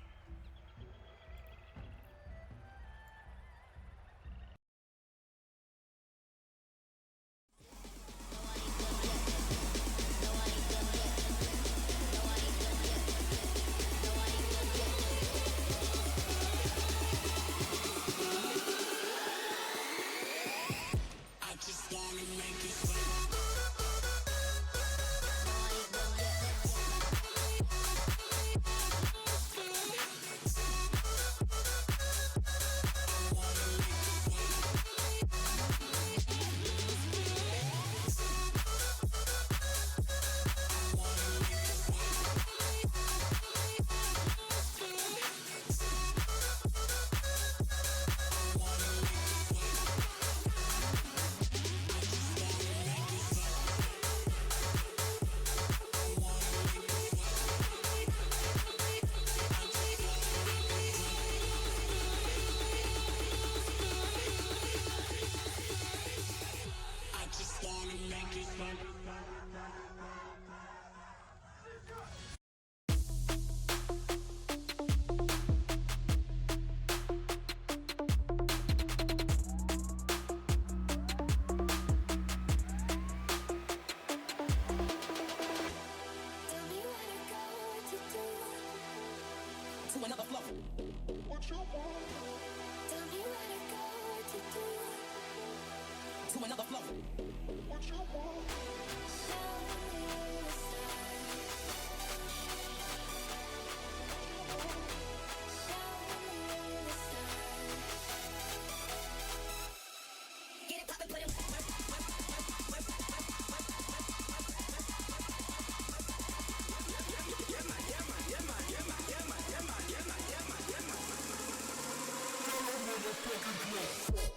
Fucking close.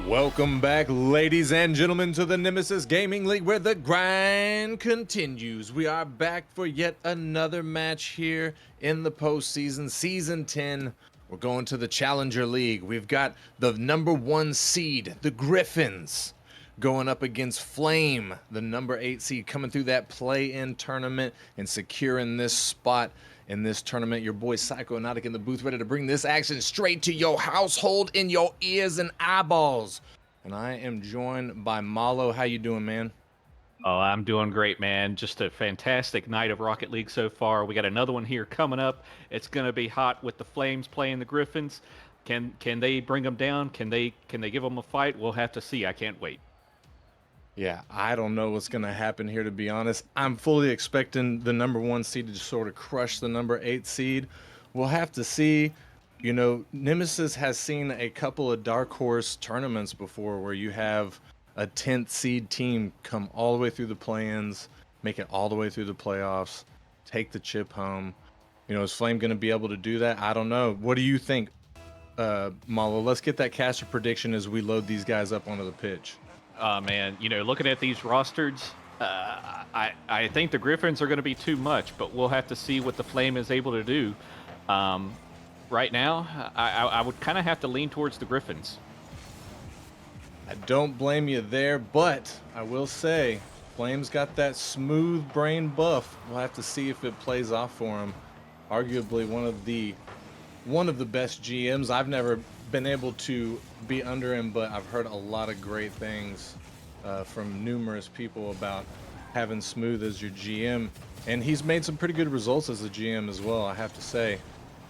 Welcome back, ladies and gentlemen, to the Nemesis Gaming League, where the grind continues. We are back for yet another match here in the postseason, Season 10. We're going to the Challenger League. We've got the #1 seed, the Griffins, going up against Flame, the #8 seed, coming through that play-in tournament and securing this spot in this tournament. Your boy Psychonautic in the booth, ready to bring this action straight to your household, in your ears and eyeballs. And I am joined by Malo. How you doing, man? Oh, I'm doing great, man. Just a fantastic night of Rocket League so far. We got another one here coming up. It's going to be hot with the Flames playing the Griffins. Can they bring them down? Can they give them a fight? We'll have to see. I can't wait. Yeah, I don't know what's going to happen here, to be honest. I'm fully expecting the #1 seed to just sort of crush the #8 seed. We'll have to see. You know, Nemesis has seen a couple of dark horse tournaments before where you have a 10th seed team come all the way through the play-ins, make it all the way through the playoffs, take the chip home. You know, is Flame going to be able to do that? I don't know. What do you think, Malo? Let's get that caster prediction as we load these guys up onto the pitch. Man, you know, looking at these rosters, I think the Griffins are going to be too much, but we'll have to see what the Flame is able to do. Right now, I would kind of have to lean towards the Griffins. I don't blame you there, but I will say, Flame's got that smooth brain buff. We'll have to see if it plays off for him. Arguably one of the best GMs. I've never been able to be under him, but I've heard a lot of great things from numerous people about having Smooth as your GM, and he's made some pretty good results as a GM as well, I have to say.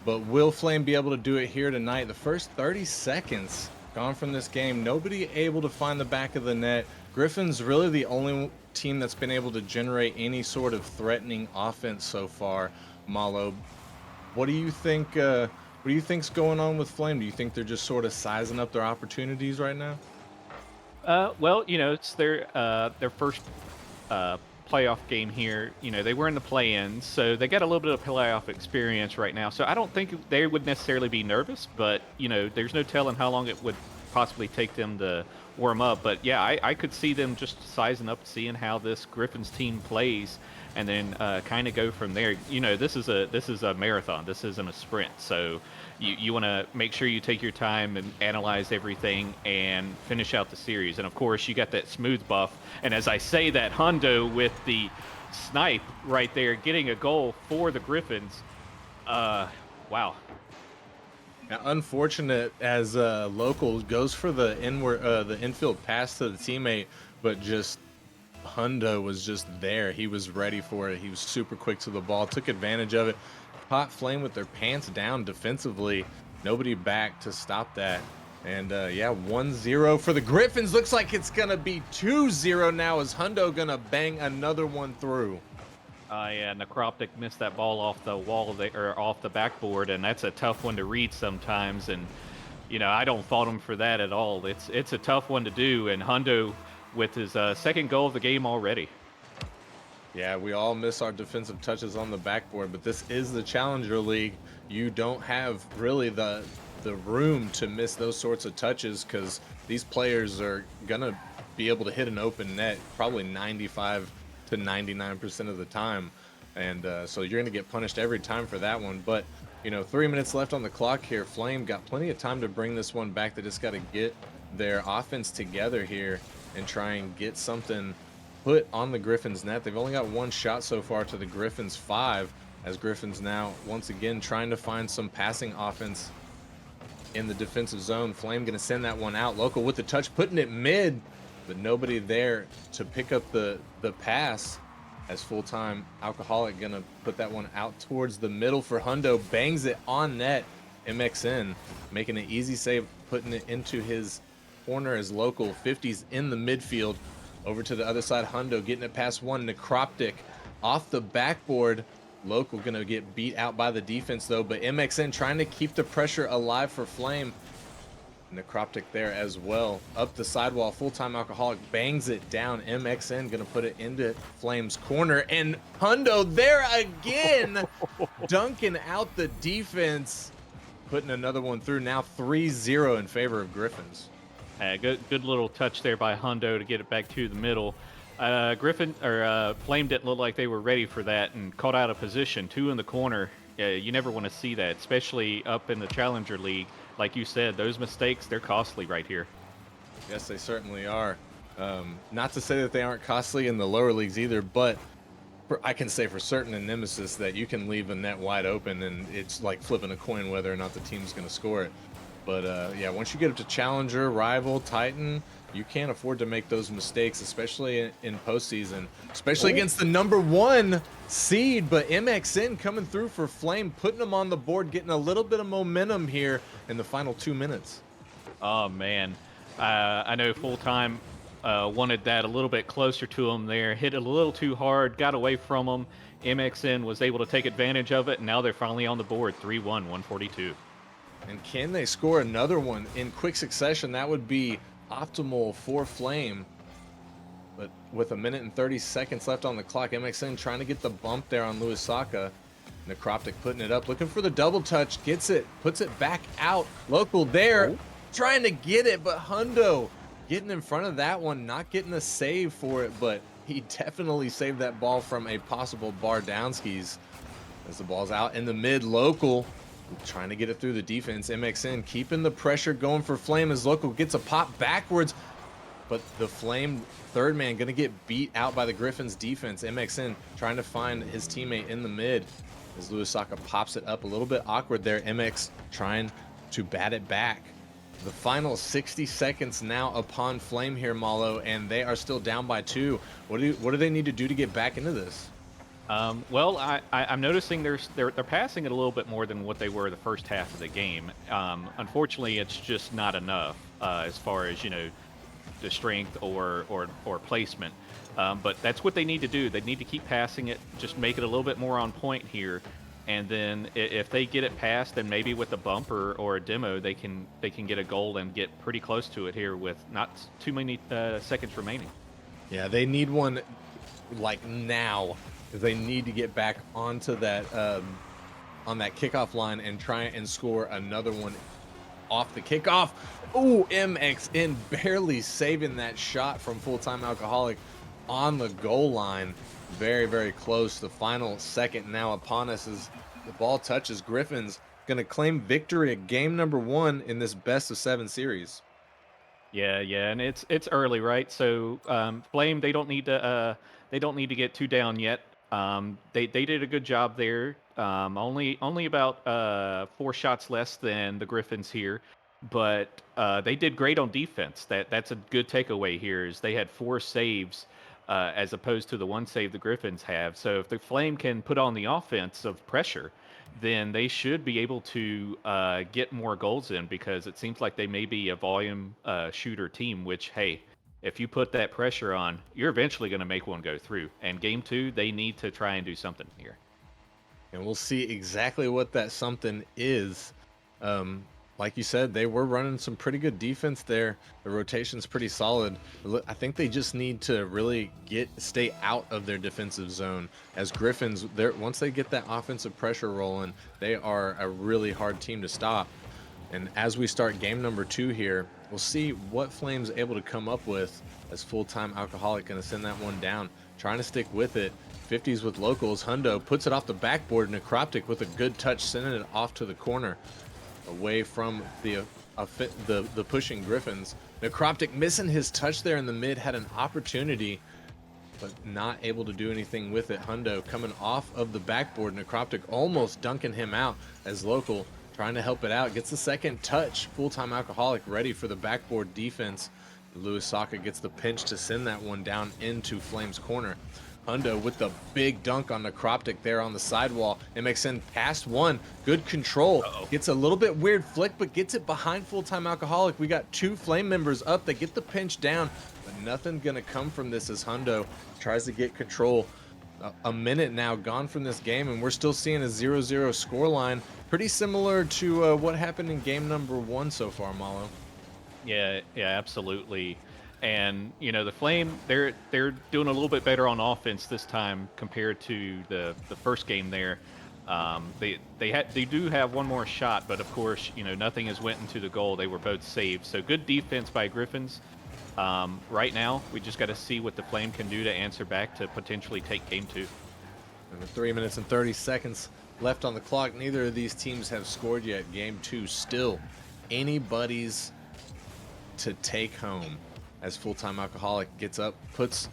But will Flame be able to do it here tonight? The first 30 seconds gone from this game, nobody able to find the back of the net. Griffin's really the only team that's been able to generate any sort of threatening offense so far. Malo, what do you think? What do you think's going on with Flame? Do you think they're just sort of sizing up their opportunities right now? Well, you know, it's their first playoff game here. You know, they were in the play-ins, so they got a little bit of playoff experience right now. So I don't think they would necessarily be nervous, but, you know, there's no telling how long it would possibly take them to warm up. But, yeah, I could see them just sizing up, seeing how this Griffins team plays, and then kind of go from there. You know, this is a marathon. This isn't a sprint. So you want to make sure you take your time and analyze everything and finish out the series. And, of course, you got that smooth buff. And as I say that, Hundo with the snipe right there, getting a goal for the Griffins. Wow. Now, unfortunate as Local goes for the infield pass to the teammate, but just Hundo was just there. He was ready for it. He was super quick to the ball, took advantage of it, caught Flame with their pants down defensively. Nobody back to stop that. And yeah, 1-0 for the Griffins. Looks like it's going to be 2-0 now as Hundo going to bang another one through. Yeah, Necroptic missed that ball off the wall or off the backboard, and that's a tough one to read sometimes. And, you know, I don't fault him for that at all. It's a tough one to do, and Hundo with his second goal of the game already. Yeah, we all miss our defensive touches on the backboard, but this is the Challenger League. You don't have really the room to miss those sorts of touches because these players are going to be able to hit an open net probably 95 to 99% of the time. And so you're going to get punished every time for that one. But, you know, 3 minutes left on the clock here. Flame got plenty of time to bring this one back. They just got to get their offense together here and try and get something put on the Griffins net. They've only got one shot so far to the Griffins 5, as Griffins now once again trying to find some passing offense in the defensive zone. Flame gonna send that one out. Local with the touch, putting it mid, but nobody there to pick up the pass, as full-time Alcoholic gonna put that one out towards the middle for Hundo. Bangs it on net. MXN making an easy save, putting it into his corner as Local. 50's in the midfield. Over to the other side, Hundo getting it past one. Necroptic off the backboard. Local gonna get beat out by the defense though, but MXN trying to keep the pressure alive for Flame. Necroptic there as well. Up the sidewall, full-time Alcoholic bangs it down. MXN gonna put it into Flame's corner, and Hundo there again, dunking out the defense, putting another one through. Now 3-0 in favor of Griffins. Good little touch there by Hundo to get it back to the middle. Flame didn't look like they were ready for that and caught out of position. Two in the corner. You never want to see that, especially up in the Challenger League. Like you said, those mistakes, they're costly right here. Yes, they certainly are. Not to say that they aren't costly in the lower leagues either, but I can say for certain in Nemesis that you can leave a net wide open and it's like flipping a coin whether or not the team's going to score it. But yeah, once you get up to Challenger, Rival, Titan, you can't afford to make those mistakes, especially in postseason, especially against the #1 seed. But MXN coming through for Flame, putting them on the board, getting a little bit of momentum here in the final 2 minutes. Oh, man. I know Full Time wanted that a little bit closer to him there. Hit it a little too hard, got away from him. MXN was able to take advantage of it, and now they're finally on the board, 3-1, 142. And can they score another one in quick succession? That would be optimal for Flame. But with 1 minute and 30 seconds left on the clock, MXN trying to get the bump there on Luisaka. Necroptic putting it up, looking for the double touch, gets it, puts it back out. Local there, trying to get it, but Hundo getting in front of that one, not getting a save for it, but he definitely saved that ball from a possible bar downskis. As the ball's out in the mid, Local trying to get it through the defense. MXN keeping the pressure going for Flame as Local gets a pop backwards, but the Flame third man gonna get beat out by the Griffins defense. MXN trying to find his teammate in the mid as Luisaka pops it up a little bit awkward there. MX trying to bat it back. The final 60 seconds now upon Flame here, Malo, and they are still down by 2. What do they need to do to get back into this? Well, I'm noticing they're passing it a little bit more than what they were the first half of the game. Unfortunately, it's just not enough as far as the strength or placement. But that's what they need to do. They need to keep passing it, just make it a little bit more on point here, and then if they get it past, then maybe with a bumper or a demo, they can get a goal and get pretty close to it here with not too many seconds remaining. Yeah, they need one like now. They need to get back onto that on that kickoff line and try and score another one off the kickoff. Ooh, MXN barely saving that shot from Full-Time Alcoholic on the goal line. Very, very close. The final second now upon us as the ball touches. Griffins going to claim victory at game #1 in this best of 7 series. Yeah, and it's early, right? So Flame, they don't need to get too down yet. They did a good job there. Only about 4 shots less than the Griffins here, but they did great on defense. That's a good takeaway here. Is they had 4 saves as opposed to the 1 save the Griffins have. So if the Flame can put on the offense of pressure, then they should be able to get more goals in, because it seems like they may be a volume shooter team, which, hey, if you put that pressure on, you're eventually going to make one go through. And game 2, they need to try and do something here. And we'll see exactly what that something is. Like you said, they were running some pretty good defense there. The rotation's pretty solid. I think they just need to really stay out of their defensive zone. As Griffins, once they get that offensive pressure rolling, they are a really hard team to stop. And as we start game #2 here, we'll see what Flame's able to come up with, as Full-Time Alcoholic going to send that one down, trying to stick with it. 50s with Locals. Hundo puts it off the backboard. Necroptic with a good touch, sending it off to the corner, away from the pushing Griffins. Necroptic missing his touch there in the mid, had an opportunity, but not able to do anything with it. Hundo coming off of the backboard. Necroptic almost dunking him out as Local trying to help it out. Gets the second touch. Full-Time Alcoholic ready for the backboard defense. Luisaka gets the pinch to send that one down into Flame's corner. Hundo with the big dunk on Necroptic there on the sidewall. MXN past one. Good control. Gets a little bit weird flick, but gets it behind Full-Time Alcoholic. We got 2 Flame members up. They get the pinch down, but nothing going to come from this as Hundo tries to get control. A minute now gone from this game, and we're still seeing a 0-0 scoreline. Pretty similar to what happened in game #1 so far, Malo. Yeah, absolutely. And the Flame, they're doing a little bit better on offense this time compared to the first game there. They do have one more shot, but of course, nothing has went into the goal. They were both saved. So good defense by Griffins. Right now, we just got to see what the Flame can do to answer back to potentially take game 2. And with 3 minutes and 30 seconds left on the clock, neither of these teams have scored yet. Game 2 still anybody's to take home as Full-Time Alcoholic gets up, puts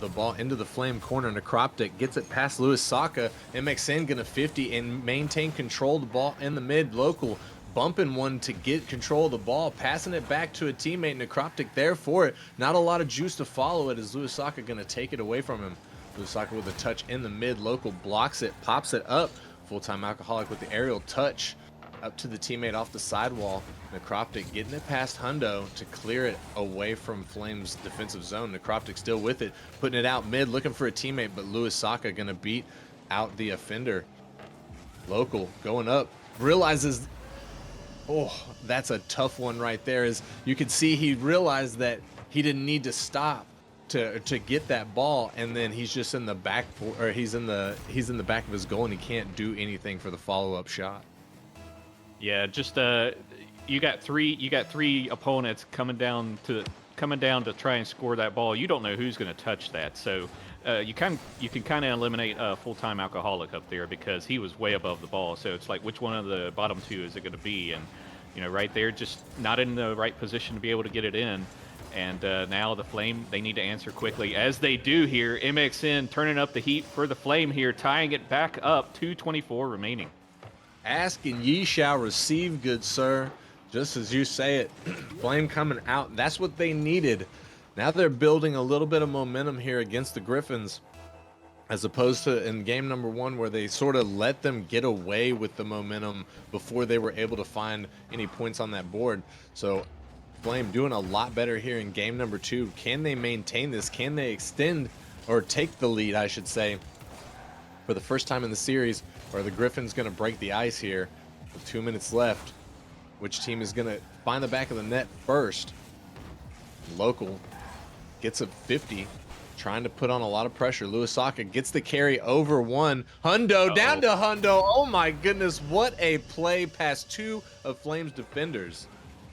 the ball into the Flame corner. Necroptic gets it past Lewis Saka. MXN gonna 50 and maintain control of the ball in the mid. Local bumping one to get control of the ball, passing it back to a teammate. Necroptic there for it. Not a lot of juice to follow it as Lewis Saka gonna take it away from him. Lewis Saka with a touch in the mid. Local blocks it, pops it up. Full-Time Alcoholic with the aerial touch up to the teammate off the sidewall. Necroptic getting it past Hundo to clear it away from Flame's defensive zone. Necroptic still with it, putting it out mid, looking for a teammate, but Lewis Saka gonna beat out the offender. Local going up, realizes, oh, that's a tough one right there. As you can see, he realized that he didn't need to stop to get that ball, and then he's just in the back, or he's in the back of his goal, and he can't do anything for the follow-up shot. Yeah, just you got three opponents coming down to try and score that ball. You don't know who's going to touch that, so you can kind of eliminate Full-Time Alcoholic up there because he was way above the ball. So it's like, which one of the bottom two is it going to be? And right there, just not in the right position to be able to get it in. And now the Flame, they need to answer quickly, as they do here. MXN turning up the heat for the Flame here, tying it back up. 2:24 remaining. Ask and ye shall receive, good sir. Just as you say it. Flame coming out. That's what they needed. Now they're building a little bit of momentum here against the Griffins, as opposed to in game number 1 where they sort of let them get away with the momentum before they were able to find any points on that board. So Flame doing a lot better here in game number 2. Can they maintain this? Can they extend or take the lead, I should say, for the first time in the series? Or are the Griffins going to break the ice here with 2 minutes left? Which team is going to find the back of the net first? Local gets a 50, trying to put on a lot of pressure. Lewis Saka gets the carry over one. Hundo down to Hundo. Oh my goodness, what a play past 2 of Flames defenders.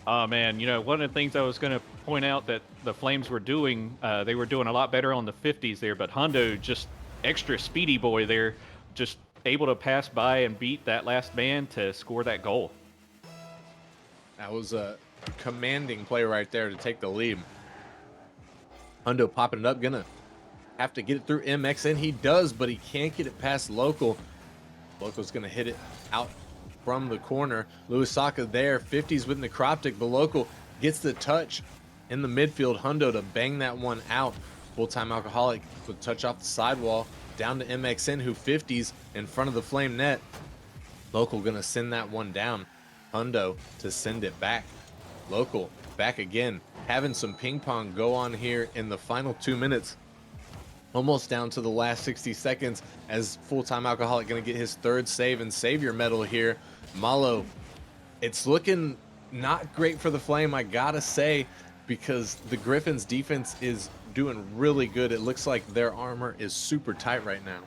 Oh man, one of the things I was going to point out that the Flames were doing, they were doing a lot better on the 50s there, but Hundo, just extra speedy boy there, just able to pass by and beat that last man to score that goal. That was a commanding play right there to take the lead. Hundo popping it up, gonna have to get it through MXN. He does, but he can't get it past Local. Local's gonna hit it out from the corner. Lewis Saka there, 50s with Necroptic, but Local gets the touch in the midfield. Hundo to bang that one out. Full-Time Alcoholic with touch off the sidewall down to MXN, who 50s in front of the Flame net. Local gonna send that one down. Hundo to send it back. Local back again, having some ping pong go on here in the final 2 minutes. Almost down to the last 60 seconds as Full-Time Alcoholic going to get his 3rd save and savior medal here. Malo, it's looking not great for the Flame, I gotta say, because the Griffins defense is doing really good. It looks like their armor is super tight right now.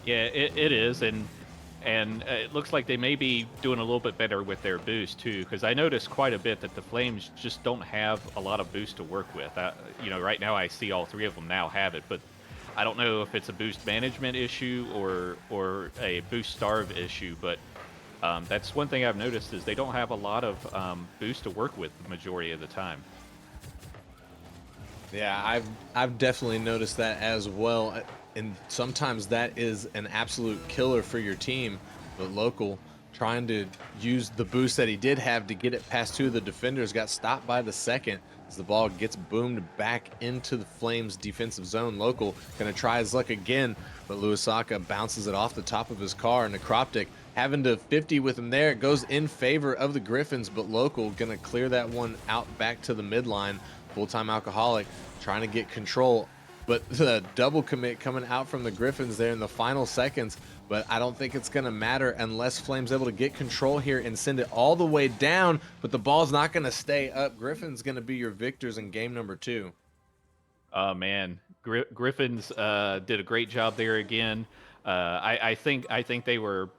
Yeah, it is, and it looks like they may be doing a little bit better with their boost too, because I noticed quite a bit that the Flames just don't have a lot of boost to work with. Right now I see all 3 of them now have it, but I don't know if it's a boost management issue or a boost starve issue, but that's one thing I've noticed is they don't have a lot of boost to work with the majority of the time. Yeah, I've definitely noticed that as well, and sometimes that is an absolute killer for your team. But Local, trying to use the boost that he did have to get it past 2 of the defenders, got stopped by the second as the ball gets boomed back into the Flames defensive zone. Local gonna try his luck again, but Lewis Saka bounces it off the top of his car. Necroptic having to 50 with him there. It goes in favor of the Griffins, but Local gonna clear that one out back to the midline. Full-Time Alcoholic trying to get control, but the double commit coming out from the Griffins there in the final seconds. But I don't think it's going to matter unless Flame's able to get control here and send it all the way down, but the ball's not going to stay up. Griffin's going to be your victors in game number 2. Oh man, Griffins did a great job there again. I think they were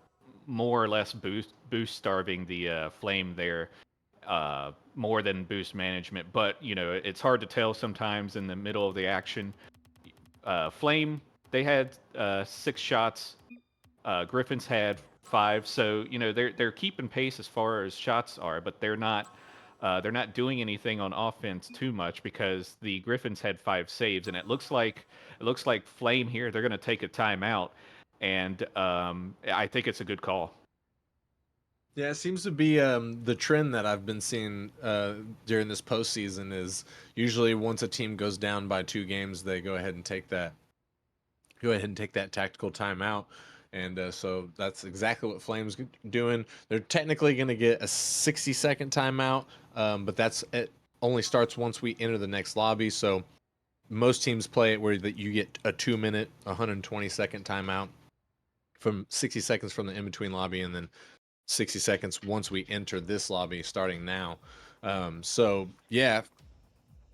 more or less boost starving the Flame there, more than boost management. But it's hard to tell sometimes in the middle of the action. Flame, they had 6 shots. Griffins had 5, so they're keeping pace as far as shots are, but they're not doing anything on offense too much because the Griffins had 5 saves, and it looks like Flame here they're going to take a timeout, and I think it's a good call. Yeah, it seems to be the trend that I've been seeing during this postseason is usually once a team goes down by 2 games, they go ahead and take that tactical timeout. And so that's exactly what Flames doing. They're technically going to get a 60-second timeout, but it only starts once we enter the next lobby. So most teams play it where that you get a 2-minute, 120-second timeout from 60 seconds from the in-between lobby, and then 60 seconds once we enter this lobby starting now. So yeah,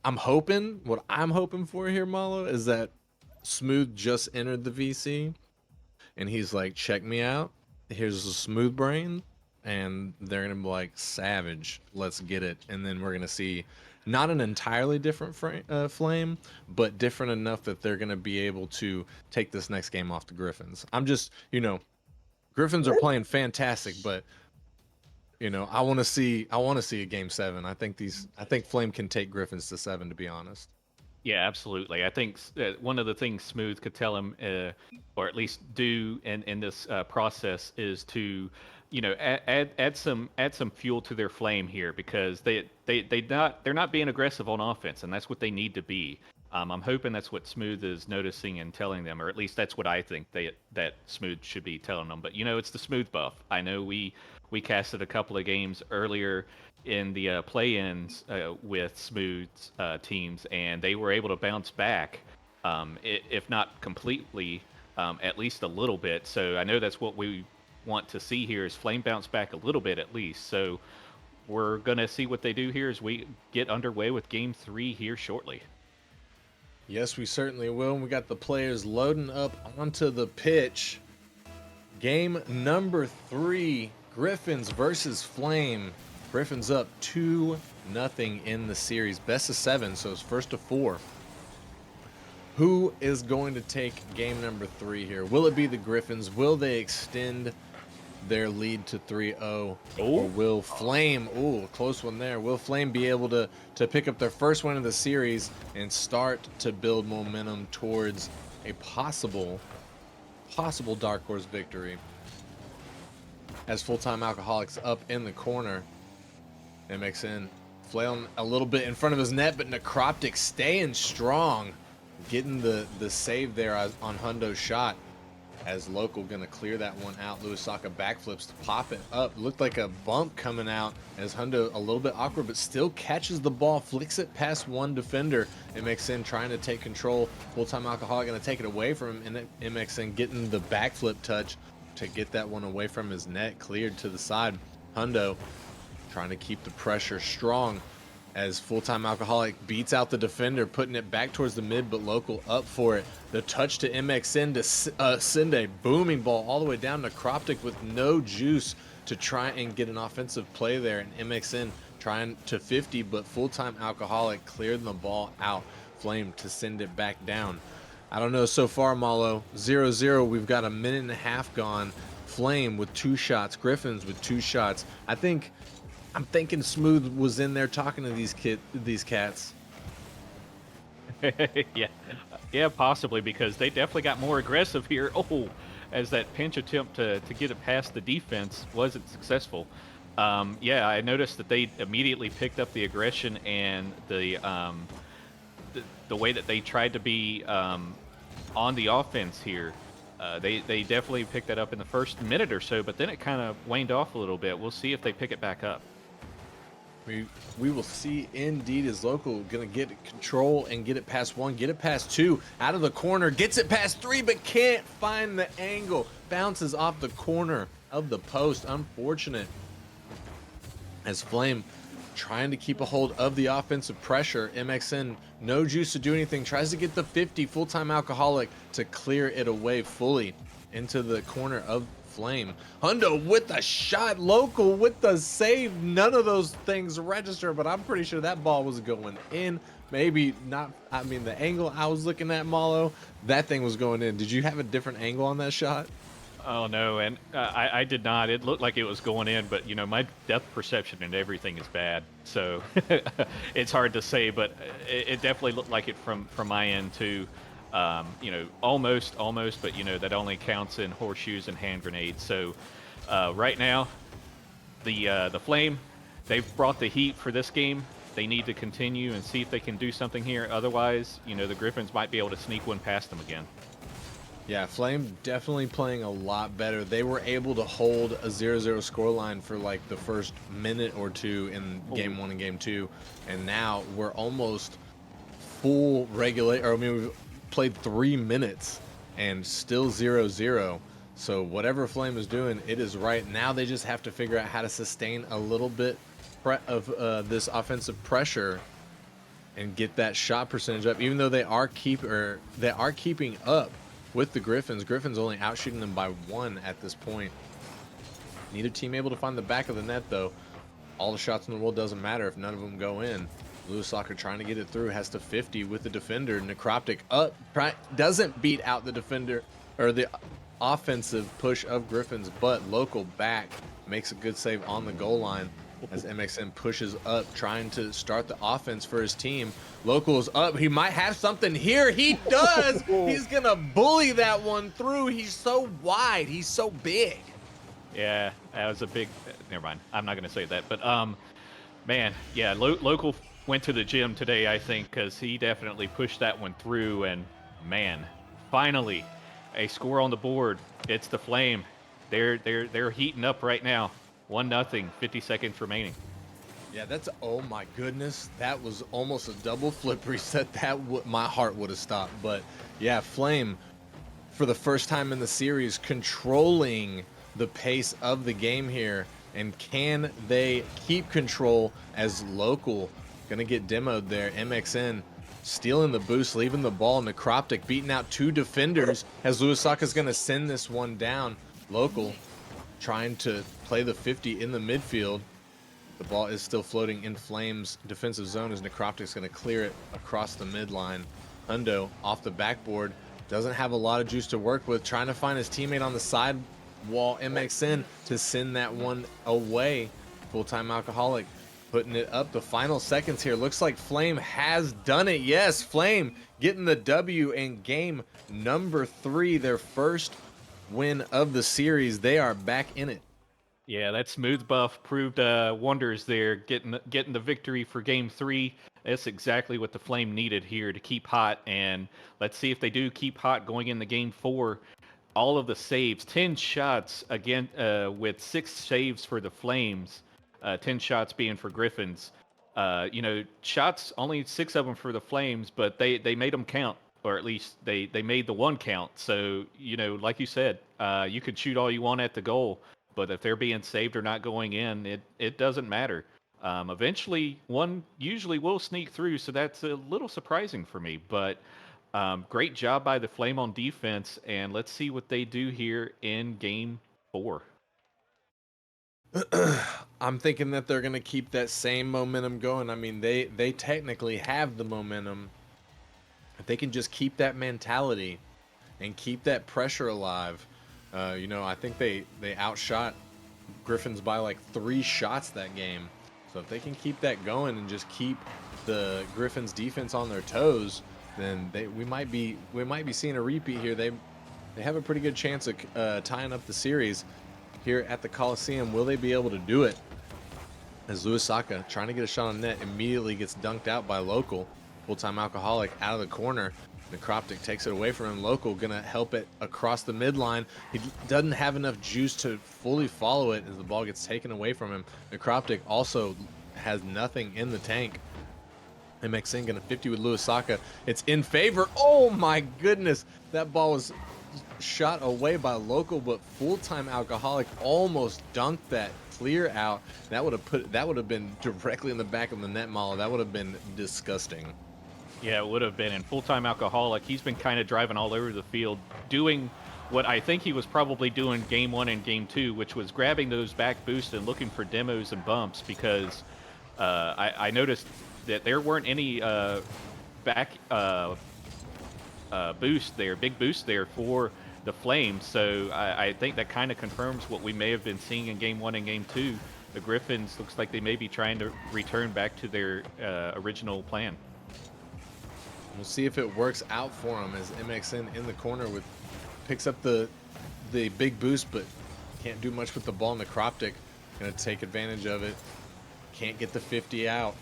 what I'm hoping for here, Malo, is that Smooth just entered the VC and he's like, check me out. Here's a Smooth Brain. And they're going to be like, Savage, let's get it. And then we're going to see not an entirely different Flame, but different enough that they're going to be able to take this next game off the Griffins. I'm just, Griffins are playing fantastic, but I want to see a game 7. I think Flame can take Griffins to 7, to be honest. Yeah, absolutely. I think one of the things Smooth could tell him, or at least do in this process, is to, add some fuel to their flame here because they're not being aggressive on offense, and that's what they need to be. I'm hoping that's what Smooth is noticing and telling them, or at least that's what I think that Smooth should be telling them. But it's the Smooth buff. I know we casted a couple of games earlier in the play-ins with Smooth's teams, and they were able to bounce back, if not completely, at least a little bit. So I know that's what we want to see here is Flame bounce back a little bit at least. So we're going to see what they do here as we get underway with Game 3 here shortly. Yes, we certainly will. We got the players loading up onto the pitch. Game number 3, Griffins versus Flame. Griffins up 2-0 in the series. Best of 7, so it's first of 4. Who is going to take game number 3 here? Will it be the Griffins? Will they extend their lead to 3-0? Or will Flame, close one there, will Flame be able to pick up their first win of the series and start to build momentum towards a possible Dark Horse victory? As Full-Time Alcoholics up in the corner. MXN flailing a little bit in front of his net, but Necroptic staying strong, getting the save there on Hundo's shot. As Local gonna clear that one out. Luisaka backflips to pop it up. Looked like a bump coming out as Hundo a little bit awkward, but still catches the ball, flicks it past one defender. MXN trying to take control. Full-Time Alcoholic gonna take it away from him, and MXN getting the backflip touch to get that one away from his net, cleared to the side. Hundo trying to keep the pressure strong as Full-Time Alcoholic beats out the defender, putting it back towards the mid, but Local up for it. The touch to MXN to send a booming ball all the way down to Necroptic with no juice to try and get an offensive play there. And MXN trying to 50, but Full-Time Alcoholic cleared the ball out. Flame to send it back down. I don't know so far, Malo. 0-0. We've got a minute and a half gone. Flame with 2 shots. Griffins with 2 shots. I'm thinking Smooth was in there talking to these cats. Yeah, possibly, because they definitely got more aggressive here. As that pinch attempt to get it past the defense wasn't successful. I noticed that they immediately picked up the aggression and the way that they tried to be on the offense here. They definitely picked that up in the first minute or so, but then it kind of waned off a little bit. We'll see if they pick it back up. We will see indeed as Local gonna get control and get it past 1, get it past 2, out of the corner, gets it past 3, but can't find the angle. Bounces off the corner of the post. Unfortunate. As Flame trying to keep a hold of the offensive pressure. MXN no juice to do anything. Tries to get the 50. Full-Time Alcoholic to clear it away fully. into the corner of Flame. Hundo with the shot, Local with the save. None of those things register, but I'm pretty sure that ball was going in. Maybe not. I mean, the angle I was looking at, Malo, that thing was going in. Did you have a different angle on that shot? Oh no, and I did not. It looked like it was going in, but you know my depth perception and everything is bad, so it's hard to say. But it definitely looked like it from my end too. You know, almost, but you know that only counts in horseshoes and hand grenades. So right now, the Flame, they've brought the heat for this game. They need to continue and see if they can do something here. Otherwise, you know, the Griffins might be able to sneak one past them again. Yeah, Flame definitely playing a lot better. They were able to hold a 0-0 scoreline for like the first minute or two in game 1 and game 2, and now we're almost full regular. I mean, we've played 3 minutes and still 0-0. So whatever Flame is doing, it is right. Now they just have to figure out how to sustain a little bit of this offensive pressure and get that shot percentage up. Even though they are keeping up with the Griffins. Griffins only outshooting them by 1 at this point. Neither team able to find the back of the net, though. All the shots in the world doesn't matter if none of them go in. Lewis Soccer trying to get it through, has to 50 with the defender. Necroptic up, doesn't beat out the defender, or the offensive push of Griffins, but Local back makes a good save on the goal line as MXN pushes up, trying to start the offense for his team. Local's up. He might have something here. He does. He's going to bully that one through. He's so wide. He's so big. Yeah, that was a big. Never mind. I'm not going to say that. But man, yeah, Local went to the gym today, I think, because he definitely pushed that one through. And man, finally, a score on the board. It's the Flame. They're heating up right now. 1-0, 50 seconds remaining. Yeah, that's, oh my goodness, that was almost a double flip reset. My heart would have stopped. But yeah, Flame, for the first time in the series, controlling the pace of the game here. And can they keep control as Local gonna get demoed there? MXN stealing the boost, leaving the ball. Necroptic beating out 2 defenders as Luisaka's gonna send this one down. Local trying to play the 50 in the midfield. The ball is still floating in Flame's defensive zone as Necroptic's going to clear it across the midline. Hundo off the backboard, doesn't have a lot of juice to work with, trying to find his teammate on the side wall, MXN, to send that one away. Full-time Alcoholic putting it up. The final seconds here. Looks like Flame has done it. Yes, Flame getting the W in game number 3, their first win of the series. They are back in it. Yeah, that smooth buff proved wonders there, getting the victory for game 3. That's exactly what the Flame needed here to keep hot, and let's see if they do keep hot going into game 4. All of the saves, 10 shots again, with 6 saves for the Flames, 10 shots being for Griffins. You know, shots, only 6 of them for the Flames, but they made them count, or at least they made the one count. So, you know, like you said, you could shoot all you want at the goal, but if they're being saved or not going in, it doesn't matter. Eventually, one usually will sneak through, so that's a little surprising for me. But great job by the Flame on defense, and let's see what they do here in Game 4. I'm thinking that they're going to keep that same momentum going. I mean, they technically have the momentum. If they can just keep that mentality and keep that pressure alive, you know, I think they outshot Griffins by like 3 shots that game. So if they can keep that going and just keep the Griffins defense on their toes, then we might be seeing a repeat here. They have a pretty good chance of tying up the series here at the Coliseum. Will they be able to do it? As Luisaka trying to get a shot on net immediately gets dunked out by Local. Full-time Alcoholic out of the corner. Necroptic takes it away from him. Local gonna help it across the midline. He doesn't have enough juice to fully follow it as the ball gets taken away from him. Necroptic also has nothing in the tank. MXN gonna 50 with Luisaka. It's in favor. Oh my goodness. That ball was shot away by Local, but Full-time Alcoholic almost dunked that clear out. That would have been directly in the back of the net, Mala. That would have been disgusting. Yeah, it would have been. And Full-time Alcoholic, he's been kind of driving all over the field, doing what I think he was probably doing game 1 and game 2, which was grabbing those back boosts and looking for demos and bumps, because I noticed that there weren't any back boost there, big boost there for the Flames. So I think that kind of confirms what we may have been seeing in game 1 and game 2. The Griffins looks like they may be trying to return back to their original plan. We'll see if it works out for him as MXN in the corner picks up the big boost, but can't do much with the ball. Necroptic gonna take advantage of it. Can't get the 50 out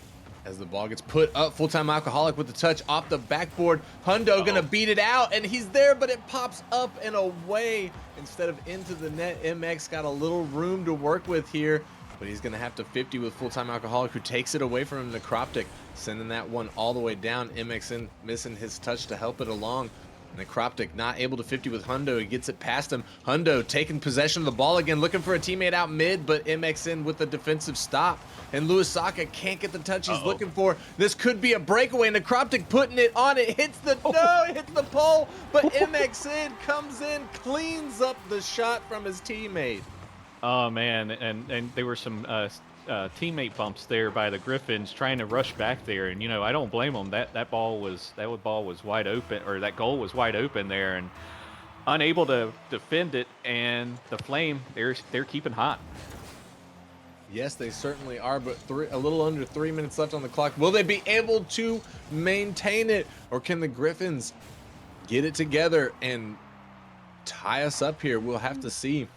as the ball gets put up. Full-time Alcoholic with the touch off the backboard. Hundo gonna beat it out, and he's there, but it pops up and away instead of into the net. MX got a little room to work with here, but he's gonna have to 50 with Full-time Alcoholic, who takes it away from him. Necroptic sending that one all the way down. MXN missing his touch to help it along. Necroptic not able to 50 with Hundo. He gets it past him. Hundo taking possession of the ball again, looking for a teammate out mid, but MXN with the defensive stop. And Luisaka can't get the touch he's looking for. This could be a breakaway. Necroptic putting it on. It hits the it hits the pole, but MXN comes in, cleans up the shot from his teammate. Oh man, and there were some teammate bumps there by the Griffins trying to rush back there, and I don't blame them. That ball was wide open, or that goal was wide open there, and unable to defend it. And the Flame, they're keeping hot. Yes, they certainly are, but a little under 3 minutes left on the clock. Will they be able to maintain it, or can the Griffins get it together and tie us up here? We'll have to see.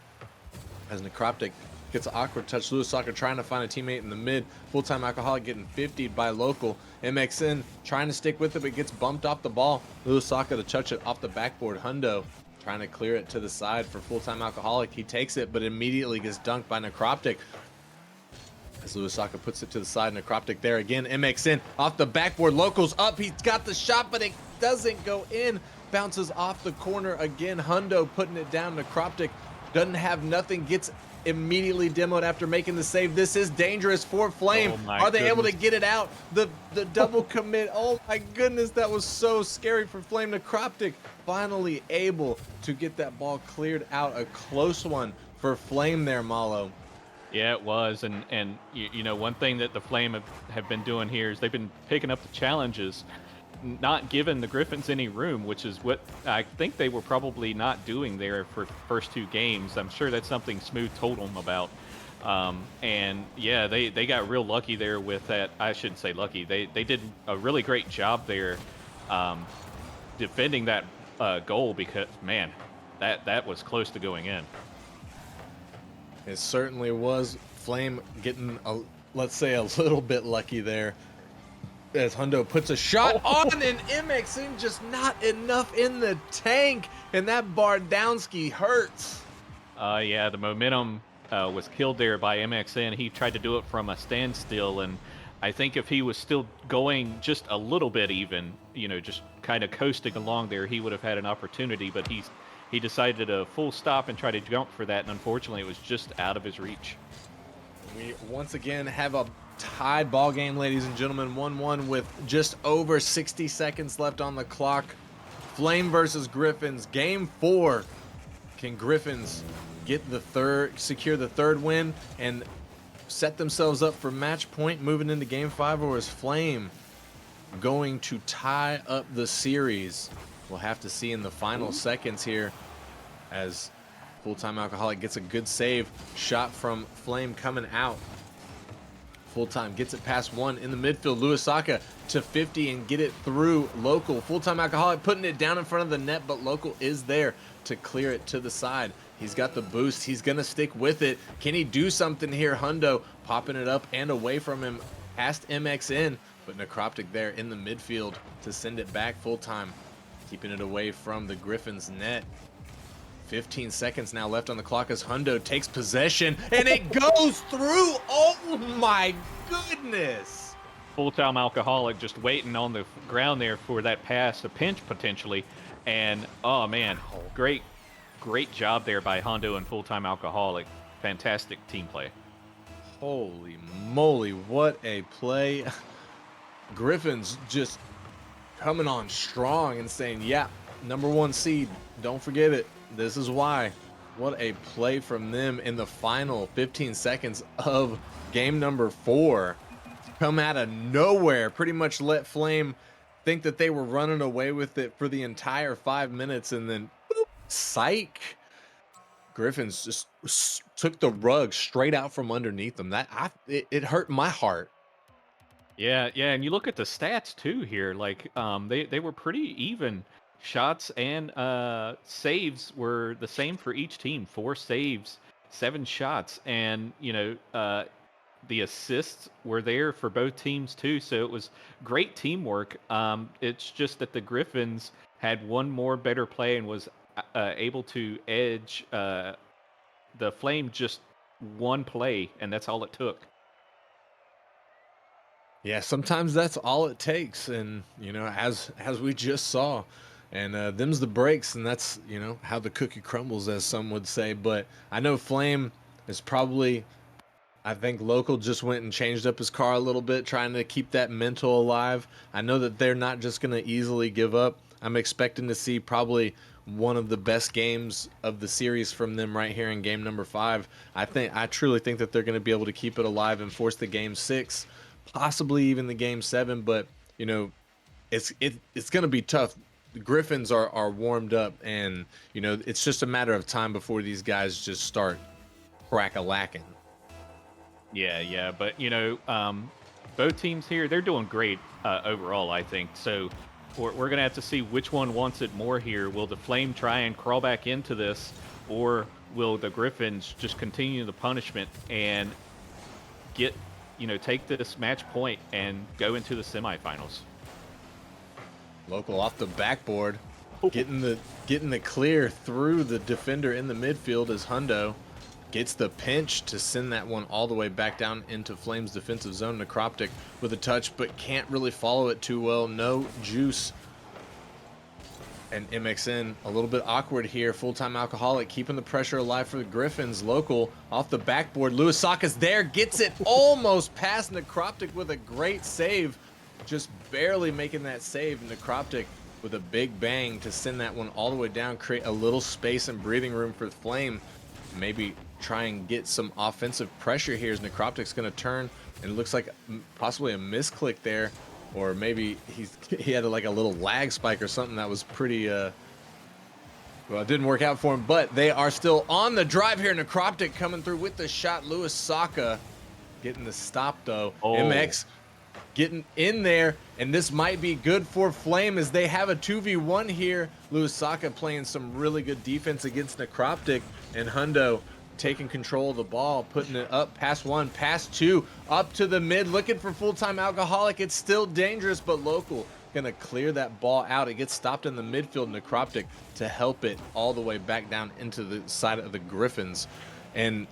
As Necroptic gets an awkward touch, Luisaka trying to find a teammate in the mid. Full-time Alcoholic getting 50'd by Local. MXN trying to stick with it, but gets bumped off the ball. Luisaka to touch it off the backboard. Hundo trying to clear it to the side for Full-time Alcoholic. He takes it, but immediately gets dunked by Necroptic. As Luisaka puts it to the side, Necroptic there again. MXN off the backboard. Local's up. He's got the shot, but it doesn't go in. Bounces off the corner again. Hundo putting it down. Necroptic doesn't have nothing. Gets immediately demoed after making the save. This is dangerous for Flame. Are they able to get it out? The double commit. Oh my goodness, that was so scary for Flame. Necroptic finally able to get that ball cleared out. A close one for Flame there, Malo. Yeah, it was, and one thing that the Flame have been doing here is they've been picking up the challenges, not giving the Griffins any room, which is what I think they were probably not doing there for first 2 games. I'm sure that's something Smooth told them about. And yeah, they got real lucky there with that. I shouldn't say lucky. They did a really great job there defending that goal, because man, that was close to going in. It certainly was. Flame getting, let's say, a little bit lucky there. As Hundo puts a shot on, and MXN just not enough in the tank. And that Bardowski hurts. Yeah, the momentum was killed there by MXN. He tried to do it from a standstill, and I think if he was still going just a little bit even, just kind of coasting along there, he would have had an opportunity, but he decided to full stop and try to jump for that, and unfortunately it was just out of his reach. We once again have a tied ball game, ladies and gentlemen, 1-1 with just over 60 seconds left on the clock. Flame versus Griffins, game 4. Can Griffins secure the third win and set themselves up for match point moving into game 5, or is Flame going to tie up the series? We'll have to see in the final seconds here, as Full-time Alcoholic gets a good save. Shot from Flame coming out. Full-time gets it past one in the midfield. Luisaka to 50 and get it through Local. Full-time Alcoholic putting it down in front of the net, but Local is there to clear it to the side. He's got the boost. He's going to stick with it. Can he do something here? Hundo popping it up and away from him past MXN, but Necroptic there in the midfield to send it back. Full-time keeping it away from the Griffins net. 15 seconds now left on the clock as Hundo takes possession, and it goes through. Oh my goodness. Full-time Alcoholic just waiting on the ground there for that pass, a pinch potentially. And oh man, great job there by Hundo and Full-time Alcoholic. Fantastic team play. Holy moly, what a play. Griffins just coming on strong and saying, yeah, #1 seed, don't forget it. This is why. What a play from them in the final 15 seconds of game number 4. Come out of nowhere, pretty much let Flame think that they were running away with it for the entire 5 minutes, and then boop, psych. Griffins just took the rug straight out from underneath them. It hurt my heart. Yeah, yeah, and you look at the stats too here. Like, they were pretty even. Shots and saves were the same for each team. 4 saves, 7 shots, and the assists were there for both teams too. So it was great teamwork. It's just that the Griffins had one more better play and was able to edge the Flame just one play, and that's all it took. Yeah, sometimes that's all it takes, and as we just saw, and them's the breaks, and that's how the cookie crumbles, as some would say. But I know Flame is probably, I think Local just went and changed up his car a little bit, trying to keep that mental alive. I know that they're not just going to easily give up. I'm expecting to see probably one of the best games of the series from them right here in game number 5. I truly think that they're going to be able to keep it alive and force the game 6, possibly even the game 7. But it's going to be tough. The Griffins are warmed up, and it's just a matter of time before these guys just start crack-a-lacking. Yeah, but both teams here, they're doing great overall, I think. So we're gonna have to see which one wants it more here. Will the Flame try and crawl back into this, or will the Griffins just continue the punishment and take this match point and go into the semifinals? Local off the backboard, getting the clear through the defender in the midfield as Hundo gets the pinch to send that one all the way back down into Flame's defensive zone. Necroptic with a touch, but can't really follow it too well. No juice. And MXN a little bit awkward here. Full-time Alcoholic keeping the pressure alive for the Griffins. Local off the backboard. Lewis Saka's there, gets it almost past Necroptic with a great save. Just barely making that save. Necroptic with a big bang to send that one all the way down, create a little space and breathing room for Flame. Maybe try and get some offensive pressure here as Necroptic's going to turn, and it looks like possibly a misclick there, or maybe he had like a little lag spike or something that was pretty well, it didn't work out for him. But they are still on the drive here. Necroptic coming through with the shot. Lewis Saka getting the stop though. MX getting in there, and this might be good for Flame as they have a 2v1 here. Lewis Saka playing some really good defense against Necroptic, and Hundo taking control of the ball, putting it up past 1, past 2, up to the mid, looking for Full-time Alcoholic. It's still dangerous, but Local gonna clear that ball out. It gets stopped in the midfield. Necroptic to help it all the way back down into the side of the Griffins. And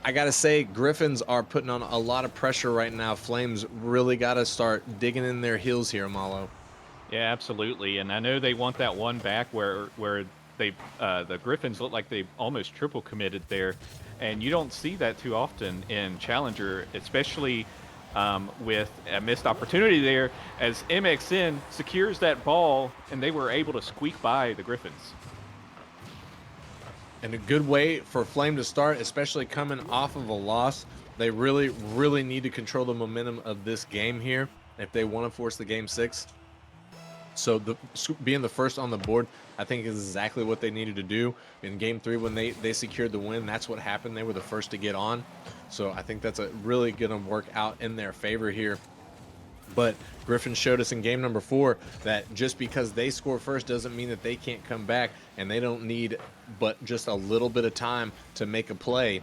I gotta say, Griffins are putting on a lot of pressure right now. Flames really gotta start digging in their heels here, Malo. Yeah, absolutely. And I know they want that one back where they the Griffins look like they almost triple committed there, and you don't see that too often in Challenger, especially with a missed opportunity there as MXN secures that ball and they were able to squeak by the Griffins. And a good way for Flame to start, especially coming off of a loss. They really need to control the momentum of this game here if they want to force the game 6. So being the first on the board, I think is exactly what they needed to do. In game 3 when they secured the win, that's what happened. They were the first to get on. So I think that's really going to work out in their favor here. But Griffin showed us in game number 4 that just because they score first doesn't mean that they can't come back, and they don't need but just a little bit of time to make a play.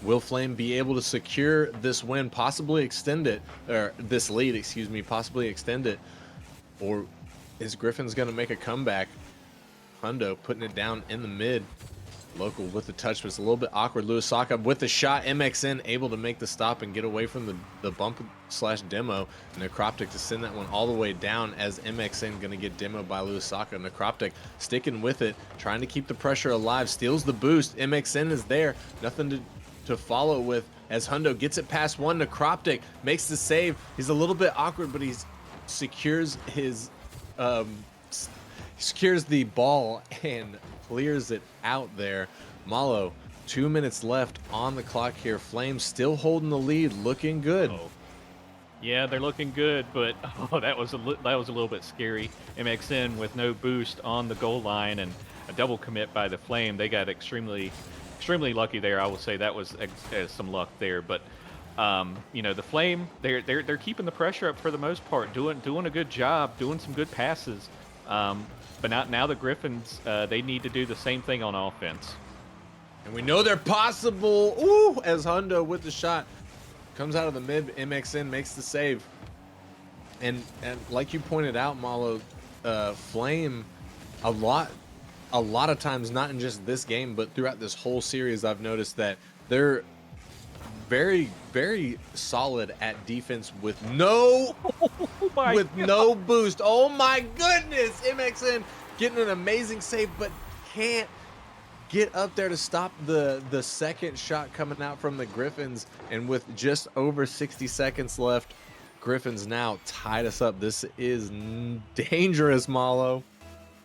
Will Flame be able to secure this win, possibly extend it, or this lead, excuse me, possibly extend it? Or is Griffin's going to make a comeback? Hundo putting it down in the mid. Local with the touch, but it's a little bit awkward. Lewis Saka with the shot. MXN able to make the stop and get away from the bump slash demo. Necroptic to send that one all the way down as MXN going to get demoed by Lewis Saka. Necroptic sticking with it, trying to keep the pressure alive. Steals the boost. MXN is there. Nothing to follow with as Hundo gets it past 1. Necroptic makes the save. He's a little bit awkward, but he's secures his secures the ball and clears it out there. Malo, 2 minutes left on the clock here. Flames still holding the lead, looking good. Oh. Yeah, they're looking good, but that was that was a little bit scary. MXN with no boost on the goal line and a double commit by the Flame. They got extremely lucky there. I will say that was some luck there, but you know, the Flame, they're keeping the pressure up for the most part, doing a good job, doing some good passes. But now the Griffins, they need to do the same thing on offense. And we know they're possible. Ooh, as Hundo with the shot comes out of the mid, MXN makes the save. And like you pointed out, Malo, Flame, a lot of times, not in just this game, but throughout this whole series, I've noticed that they're very, very solid at defense with no no boost. Oh my goodness, MXN getting an amazing save, but can't get up there to stop the second shot coming out from the Griffins. And with just over 60 seconds left, Griffins now tied us up. This is dangerous, Malo.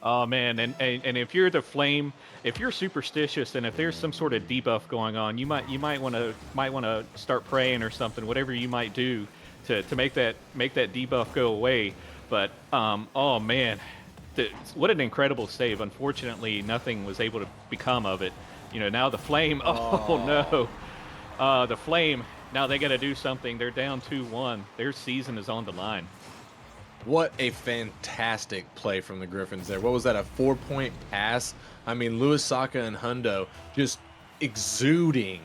Oh man, and if you're the Flame, if you're superstitious and if there's some sort of debuff going on, you might want to start praying or something, whatever you might do to make that debuff go away. But oh man, what an incredible save. Unfortunately, nothing was able to become of it. You know, now the Flame. Oh no, the Flame. Now they got to do something. They're down 2-1. Their season is on the line. What a fantastic play from the Griffins there. What was that, a 4-point pass? I mean, Louis Saka and Hundo just exuding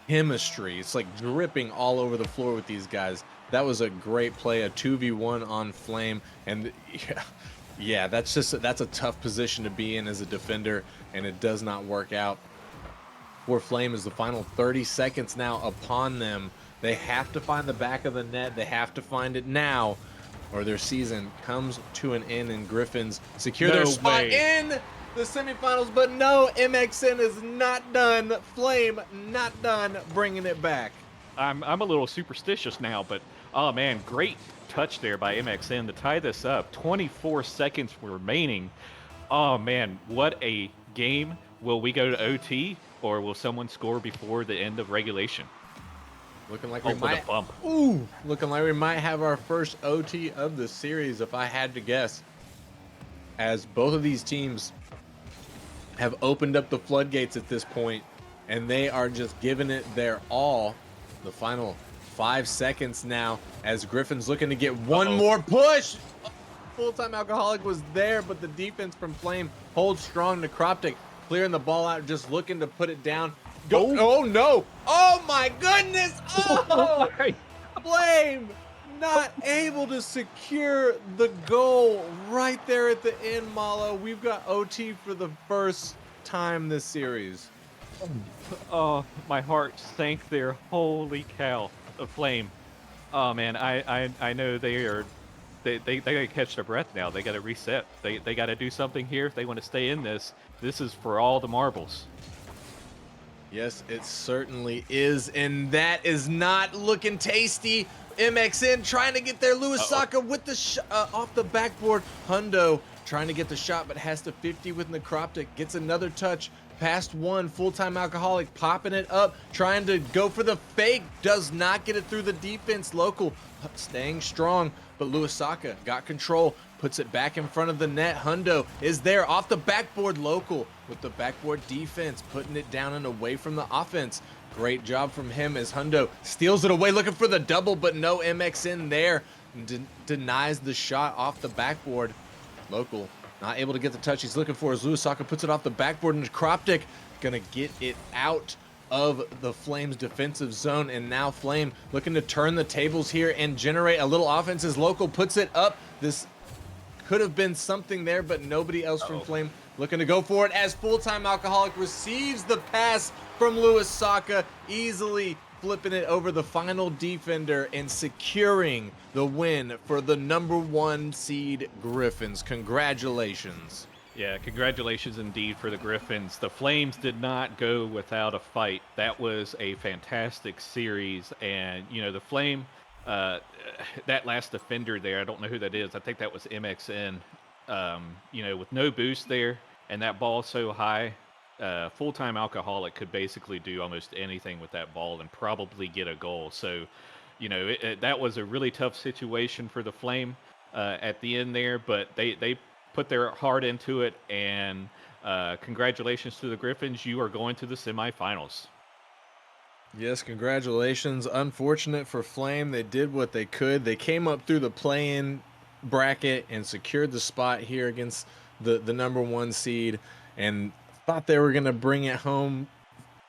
chemistry. It's like dripping all over the floor with these guys. That was a great play, a 2v1 on Flame. And yeah, that's a tough position to be in as a defender, and it does not work out for Flame as the final 30 seconds now upon them. They have to find the back of the net. They have to find it now, or their season comes to an end, and Griffins secure their spot in the semifinals. But no, MXN is not done. Flame not done bringing it back. I'm a little superstitious now, but oh man, great touch there by MXN to tie this up. 24 seconds remaining. Oh man, what a game. Will we go to OT, or will someone score before the end of regulation? Looking like we might. Ooh, looking like we might have our first OT of the series, if I had to guess. As both of these teams have opened up the floodgates at this point, and they are just giving it their all. The final 5 seconds now, as Griffin's looking to get one more push. Full-time Alcoholic was there, but the defense from Flame holds strong. Necroptic clearing the ball out, just looking to put it down. Go! Oh no! Oh my goodness! Oh! Flame not able to secure the goal right there at the end, Malo. We've got OT for the first time this series. Oh, my heart sank there. Holy cow! The Flame. Oh man, I know they gotta catch their breath now. They gotta reset. They gotta do something here if they want to stay in this. This is for all the marbles. Yes, it certainly is, and that is not looking tasty. MXN trying to get there. Louis Saka with the off the backboard. Hundo trying to get the shot, but has to 50 with Necroptic. Gets another touch. Past one. Full-time Alcoholic popping it up. Trying to go for the fake. Does not get it through the defense. Local staying strong, but Louis Saka got control. Puts it back in front of the net. Hundo is there off the backboard. Local with the backboard defense, putting it down and away from the offense. Great job from him as Hundo steals it away, looking for the double, but no MXN there. Denies the shot off the backboard. Local not able to get the touch he's looking for as Louis Saka puts it off the backboard, and Necroptic gonna get it out of the Flames defensive zone. And now Flame looking to turn the tables here and generate a little offense as Local puts it up. This could have been something there, but nobody else from Flame looking to go for it as Full-time Alcoholic receives the pass from Louis Saka, easily flipping it over the final defender and securing the win for the #1 seed Griffins. Congratulations. Yeah, congratulations indeed for the Griffins. The Flames did not go without a fight. That was a fantastic series, and you know, the Flame, that last defender there, I don't know who that is. I think that was MXN. with no boost there and that ball so high, full-time alcoholic could basically do almost anything with that ball and probably get a goal. So, that was a really tough situation for the Flame at the end there, but they put their heart into it. And congratulations to the Griffins. You are going to the semifinals. Yes, congratulations. Unfortunate for Flame, they did what they could. They came up through the play-in bracket and secured the spot here against the number one seed, and thought they were going to bring it home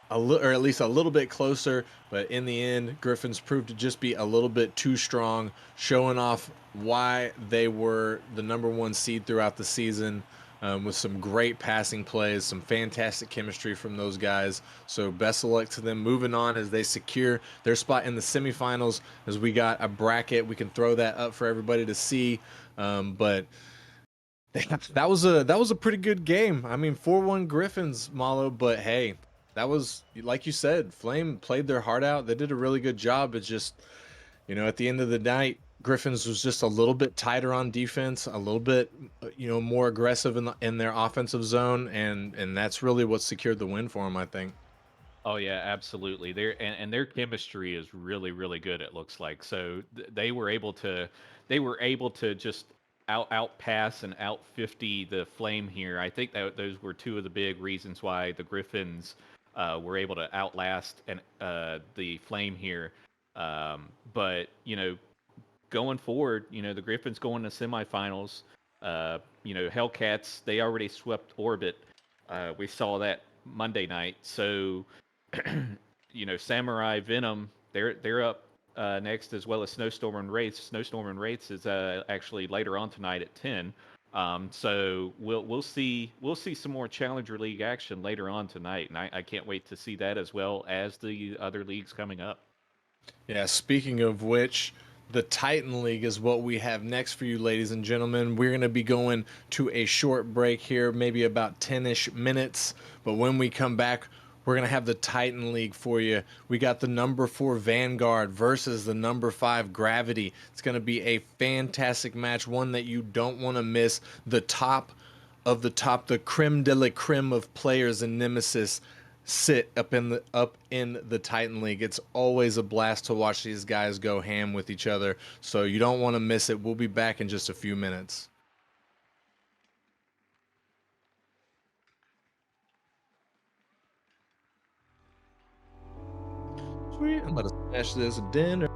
or at least a little bit closer. But in the end, Griffins proved to just be a little bit too strong, showing off why they were the number one seed throughout the season. With some great passing plays, some fantastic chemistry from those guys. So best of luck to them moving on as they secure their spot in the semifinals. As we got a bracket, we can throw that up for everybody to see. But that was a pretty good game. I mean, 4-1 Griffins, Malo, but hey, that was like you said, Flame played their heart out. They did a really good job. It's just, at the end of the night, Griffins was just a little bit tighter on defense, a little bit, more aggressive in their offensive zone, and that's really what secured the win for them, I think. Oh yeah, absolutely. And their chemistry is really, really good. It looks like so they were able to just outpass and out 50 the Flame here. I think that those were two of the big reasons why the Griffins were able to outlast and the Flame here. But going forward, the Griffins going to semifinals. Hellcats they already swept Orbit. We saw that Monday night. So Samurai Venom, they're up next as well as Snowstorm and Wraiths. Snowstorm and Wraiths is actually later on tonight at 10. So we'll see some more Challenger League action later on tonight, and I can't wait to see that as well as the other leagues coming up. Yeah, speaking of which, the Titan League is what we have next for you, ladies and gentlemen. We're going to be going to a short break here, maybe about 10-ish minutes. But when we come back, we're going to have the Titan League for you. We got the number 4 Vanguard versus the number 5 Gravity. It's going to be a fantastic match, one that you don't want to miss. The top of the top, the creme de la creme of players in Nemesis sit up in the Titan League. It's always a blast to watch these guys go ham with each other. So you don't want to miss it. We'll be back in just a few minutes. Sweet, I'm about to smash this dinner.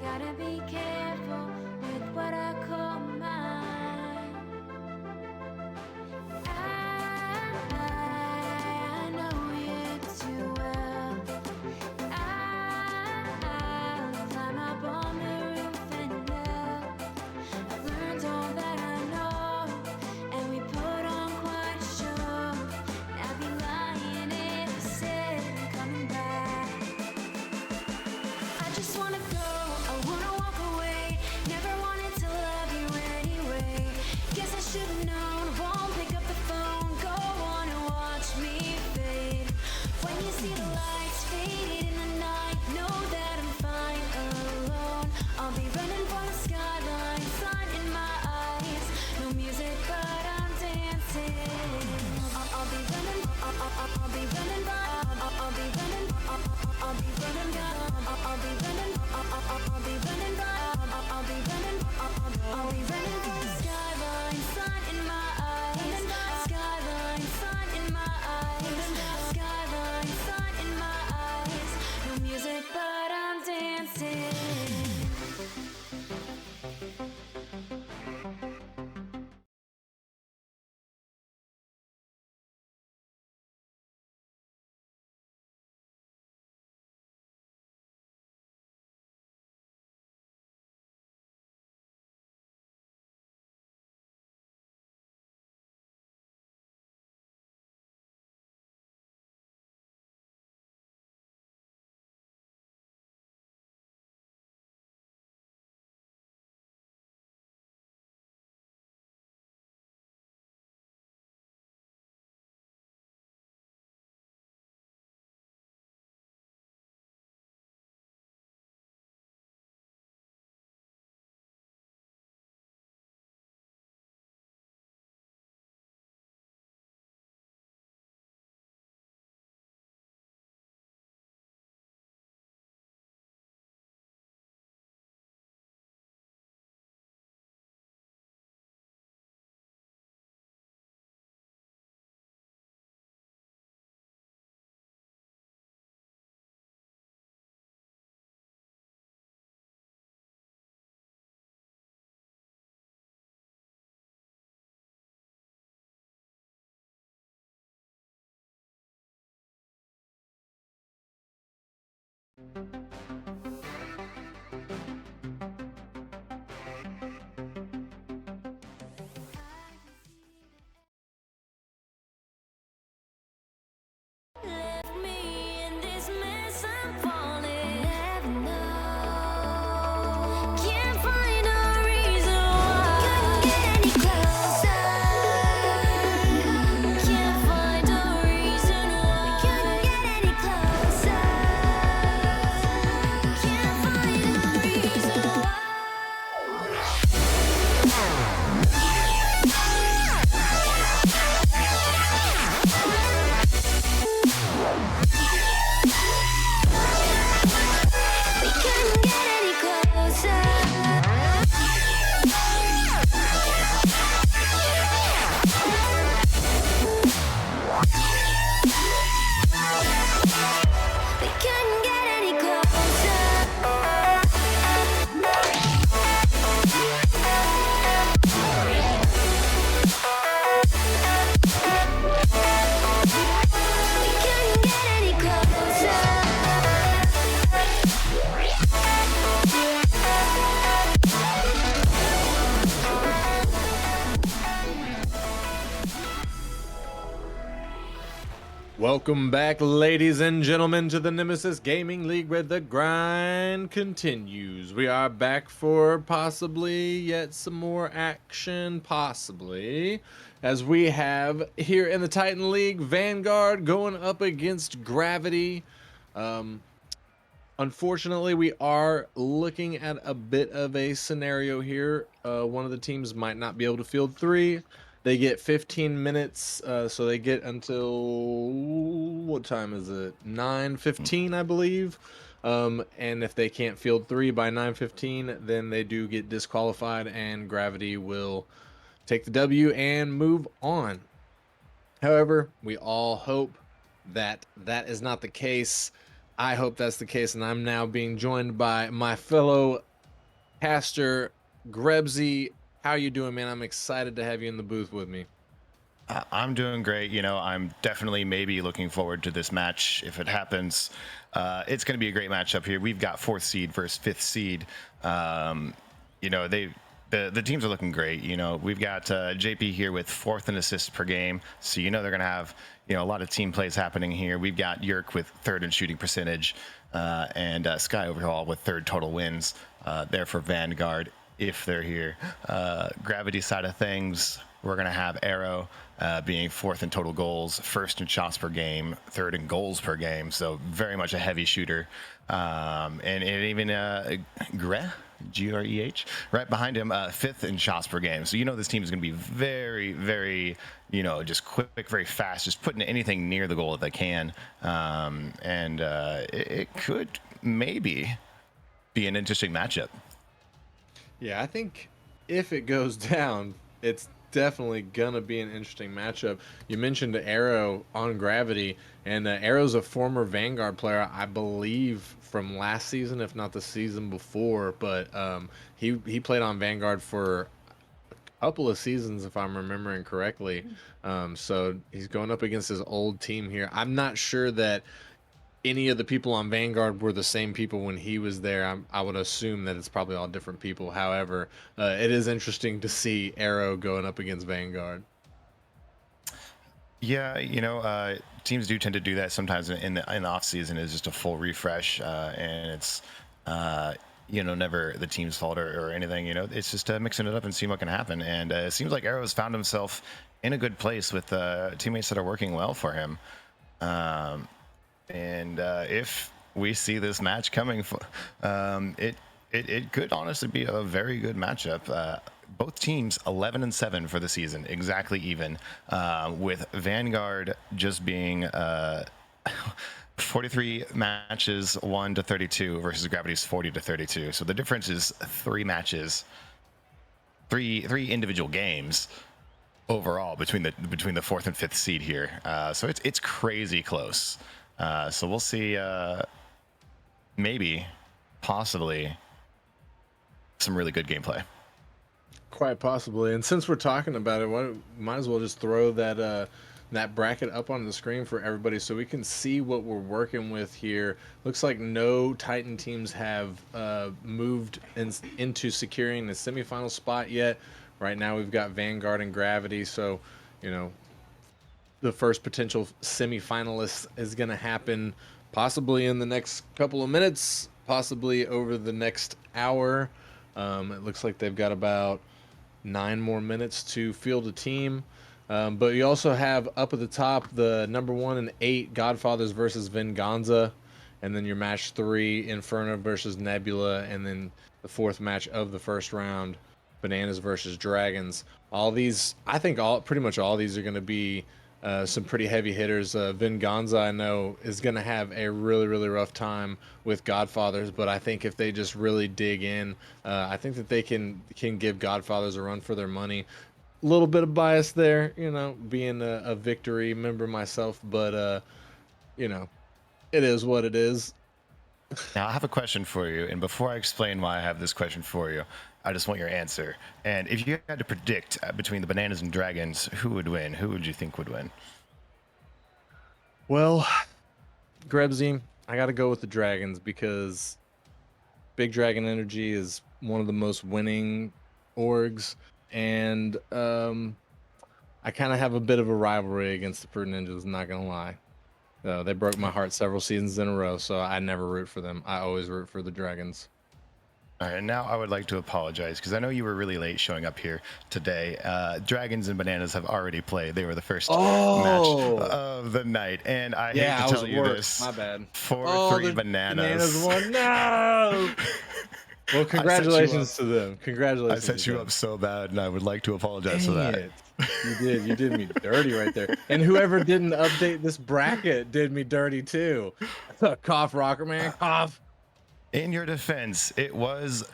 gotta be careful with what I call mine. I know you too well. I'll climb up on the roof and yell. I've learned all that I know, and we put on quite a show. I'd be lying if I said I'm coming back. I just wanna go, I wanna walk away. Never wanted to love you anyway. Guess I should've known, I won't pick up the phone. Go on and watch me fade. When you see the lights faded in the night, know that I'm fine alone. I'll be running for the skyline, sun in my eyes. No music, but I'm dancing. I'll be running, I'll be running by, I'll be running, I'll be running by, I'll be running, I'll be running by, I'll be running, I'll be running for the skyline, sun in my eyes. Skyline, sun in my eyes. Skyline, sun in my eyes. No music, but I'm dancing. Left me in this mess, I'm falling. Never know. Can't find a reason why. Couldn't get any closer. Can't find a reason why. Couldn't get any closer. Can't find a reason why. We couldn't get any closer. We couldn't get any closer. We couldn't get any closer. Welcome back, ladies and gentlemen, to the Nemesis Gaming League, where the grind continues. We are back for possibly yet some more action, possibly, as we have here in the Titan League, Vanguard going up against Gravity. Unfortunately, we are looking at a bit of a scenario here. One of the teams might not be able to field 3. They get 15 minutes, so they get until, what time is it? 9:15, I believe. And if they can't field 3 by 9:15, then they do get disqualified, and Gravity will take the W and move on. However, we all hope that that is not the case. I hope that's the case, and I'm now being joined by my fellow Caster, Grebsy, how you doing, man? I'm excited to have you in the booth with me. I'm doing great. You know, I'm definitely maybe looking forward to this match if it happens. It's going to be a great matchup here. We've got 4th seed versus 5th seed. You know, the teams are looking great. You know, we've got JP here with 4th in assists per game, so you know they're going to have a lot of team plays happening here. We've got Yerk with 3rd in shooting percentage, and Sky Overhaul with 3rd total wins. There for Vanguard if they're here. Gravity side of things, we're going to have Arrow being 4th in total goals, 1st in shots per game, 3rd in goals per game. So very much a heavy shooter. And even Greh, right behind him, 5th in shots per game. So this team is going to be very, very, just quick, very fast, just putting anything near the goal if they can. It could maybe be an interesting matchup. Yeah, I think if it goes down, it's definitely gonna be an interesting matchup. You mentioned Arrow on Gravity, and Arrow's a former Vanguard player, I believe, from last season, if not the season before. But he played on Vanguard for a couple of seasons, if I'm remembering correctly. So he's going up against his old team here. I'm not sure that any of the people on Vanguard were the same people when he was there. I would assume that it's probably all different people. However, it is interesting to see Arrow going up against Vanguard. Yeah, teams do tend to do that sometimes in the off season. Is just a full refresh, and it's never the team's fault or anything. It's just mixing it up and seeing what can happen. And it seems like Arrow's found himself in a good place with teammates that are working well for him. If we see this match coming, it could honestly be a very good matchup. Both teams 11-7 for the season, exactly even, with Vanguard just being 43 matches, 1-32 versus Gravity's 40-32. So the difference is 3 matches, three individual games overall between the 4th and 5th seed here. So it's crazy close. So we'll see, maybe, possibly, some really good gameplay. Quite possibly. And since we're talking about it, might as well just throw that bracket up on the screen for everybody so we can see what we're working with here. Looks like no Titan teams have moved into securing the semifinal spot yet. Right now we've got Vanguard and Gravity, so, the first potential semifinalist is going to happen possibly in the next couple of minutes, possibly over the next hour. It looks like they've got about 9 more minutes to field a team. But you also have up at the top the number 1 and 8 Godfathers versus Venganza, and then your match 3 Inferno versus Nebula, and then the 4th match of the first round Bananas versus Dragons. All these, I think, pretty much all these are going to be some pretty heavy hitters. Venganza, I know, is going to have a really, really rough time with Godfathers, but I think if they just really dig in, I think that they can give Godfathers a run for their money. A little bit of bias there, being a Victory member myself, but, it is what it is. Now, I have a question for you, and before I explain why I have this question for you, I just want your answer. And if you had to predict between the Bananas and Dragons, who would win? Who would you think would win? Well, Grebsy, I got to go with the Dragons because Big Dragon Energy is one of the most winning orgs, and I kind of have a bit of a rivalry against the Fruit Ninjas, not going to lie. They broke my heart several seasons in a row, so I never root for them. I always root for the Dragons. All right, and now I would like to apologize because I know you were really late showing up here today. Dragons and Bananas have already played. They were the first match of the night, and I hate to tell you this. My bad. 4-3 Bananas. Won. No. Well, congratulations to them. Congratulations. I set you up so bad, and I would like to apologize for that. You did me dirty right there. And whoever didn't update this bracket did me dirty too. Cough, Rocker Man. Cough. In your defense, it was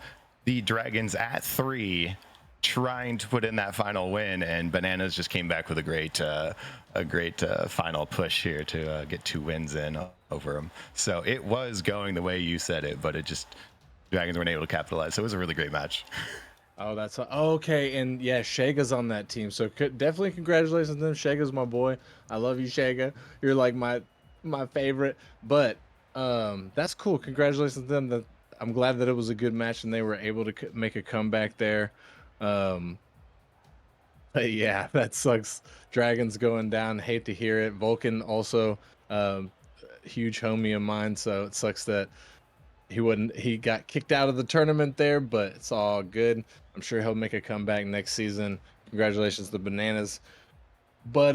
the Dragons at 3 trying to put in that final win, and Bananas just came back with a great final push here to get 2 wins in over them. So it was going the way you said it, but it just Dragons weren't able to capitalize. So it was a really great match. Oh, that's okay. And yeah, Shega's on that team, so definitely congratulations to them. Shega's my boy. I love you, Shega. You're like my favorite. But that's cool. Congratulations to them. That I'm glad that it was a good match and they were able to make a comeback there. Um, but yeah, that sucks. Dragons going down. Hate to hear it. Vulcan also, um, huge homie of mine. So it sucks that he got kicked out of the tournament there, but it's all good. I'm sure he'll make a comeback next season. Congratulations to the Bananas. But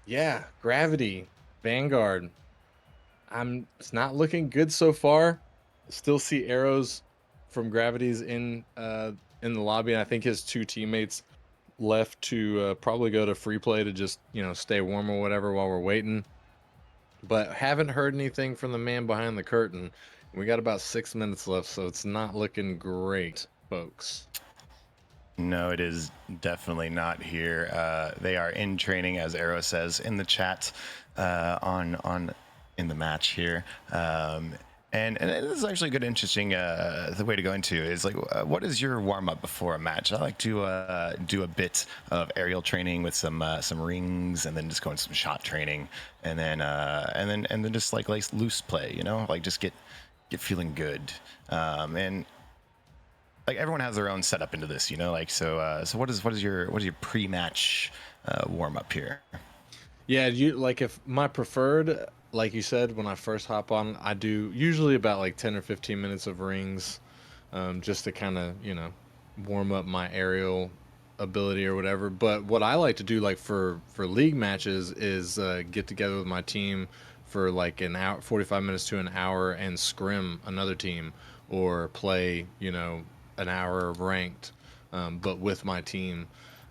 yeah, Gravity, Vanguard. It's not looking good so far. Still see arrows from Gravity's in the lobby, and I think his two teammates left to probably go to free play to just, stay warm or whatever while we're waiting. But haven't heard anything from the man behind the curtain. We got about 6 minutes left, so it's not looking great, folks. No, it is definitely not here. They are in training, as Arrow says in the chat, on in the match here. And this is actually a good, interesting the way to go into is like, what is your warm up before a match? I like to do a bit of aerial training with some rings, and then just go into some shot training, and then just like loose play, like just get feeling good, and like everyone has their own setup into this, like so what is your pre-match warm up here? Yeah, if my preferred, like you said, when I first hop on, I do usually about like 10 or 15 minutes of rings, just to kind of, warm up my aerial ability or whatever. But what I like to do, like for league matches, is get together with my team for like an hour, 45 minutes to an hour, and scrim another team, or play, an hour of ranked, but with my team.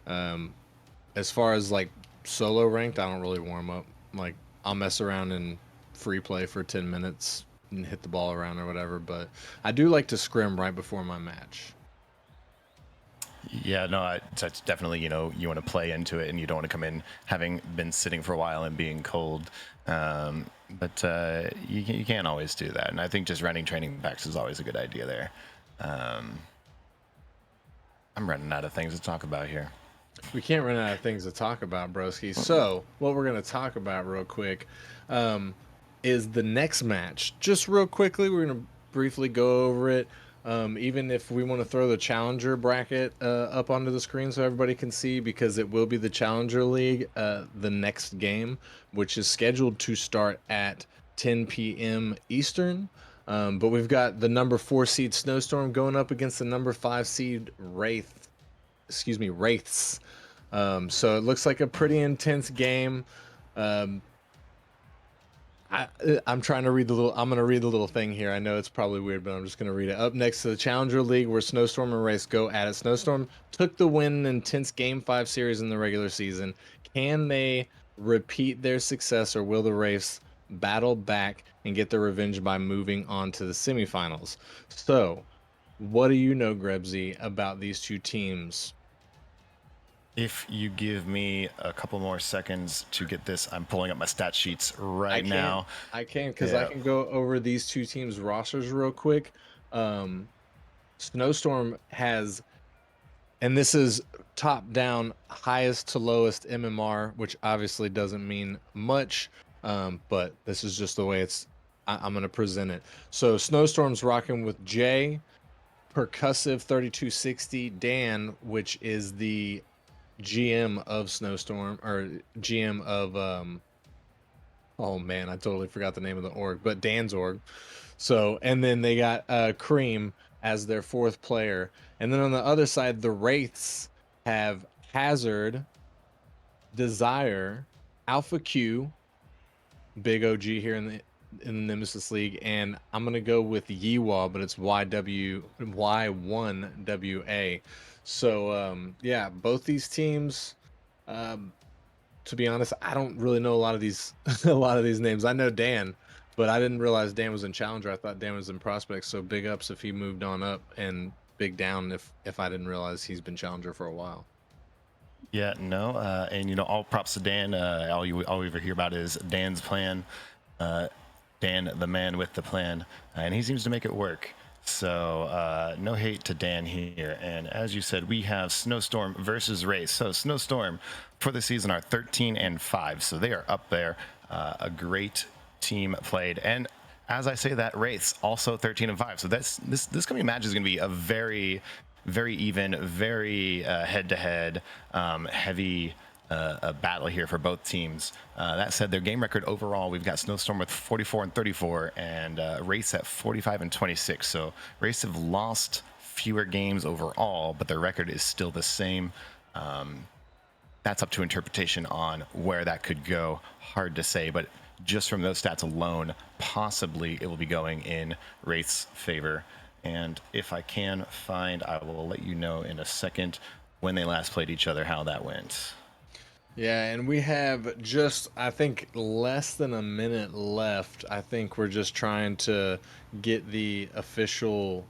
As far as like solo ranked, I don't really warm up. Like, I'll mess around in free play for 10 minutes and hit the ball around or whatever, but I do like to scrim right before my match. Yeah, no, it's definitely, you want to play into it, and you don't want to come in having been sitting for a while and being cold. But you can't always do that, and I think just running training packs is always a good idea there. I'm running out of things to talk about here. We can't run out of things to talk about, broski. So what we're going to talk about real quick is the next match. Just real quickly, we're going to briefly go over it. Even if we want to throw the Challenger bracket up onto the screen so everybody can see, because it will be the Challenger League, the next game, which is scheduled to start at 10 p.m. Eastern. But we've got the number 4 seed Snowstorm going up against the number 5 seed Wraiths. So it looks like a pretty intense game. I'm trying to read I'm going to read the little thing here. I know it's probably weird, but I'm just going to read it. Up next to the Challenger League, where Snowstorm and Wraiths go at it. Snowstorm took the win in an intense Game 5 series in the regular season. Can they repeat their success, or will the Wraiths battle back and get their revenge by moving on to the semifinals? So, what do you know, Grebsy, about these two teams? If you give me a couple more seconds to get this, I'm pulling up my stat sheets right now. I can, because I can go over these two teams' rosters real quick. Snowstorm has, and this is top down, highest to lowest MMR, which obviously doesn't mean much, but this is just the way I'm going to present it. So Snowstorm's rocking with Jay, Percussive 3260, Dan, which is the GM of Snowstorm, or GM of oh man, I totally forgot the name of the org, but Dan's org. So, and then they got Cream as their 4th player, and then on the other side, the Wraiths have Hazard, Desire, Alpha Q, big OG here in the Nemesis League, and I'm gonna go with Yeewa, but it's Y1WA. So yeah, both these teams. To be honest, I don't really know a lot of these names. I know Dan, but I didn't realize Dan was in Challenger. I thought Dan was in Prospects. So big ups if he moved on up, and big down if I didn't realize he's been Challenger for a while. Yeah, no, and all props to Dan. All we ever hear about is Dan's plan. Dan, the man with the plan, and he seems to make it work. So no hate to Dan here. And as you said, we have Snowstorm versus Race. So Snowstorm for the season are 13-5. So they are up there. A great team played. And as I say that, Wraiths also 13-5. So this coming match is going to be a very, very even, very head-to-head, heavy a battle here for both teams. That said, their game record overall, we've got Snowstorm with 44-34 and Wraiths at 45-26. So Wraiths have lost fewer games overall, but their record is still the same. That's up to interpretation on where that could go. Hard to say, but just from those stats alone, possibly it will be going in Wraith's favor. And if I can find, I will let you know in a second when they last played each other, how that went. Yeah, and we have just, I think, less than a minute left. I think we're just trying to get the official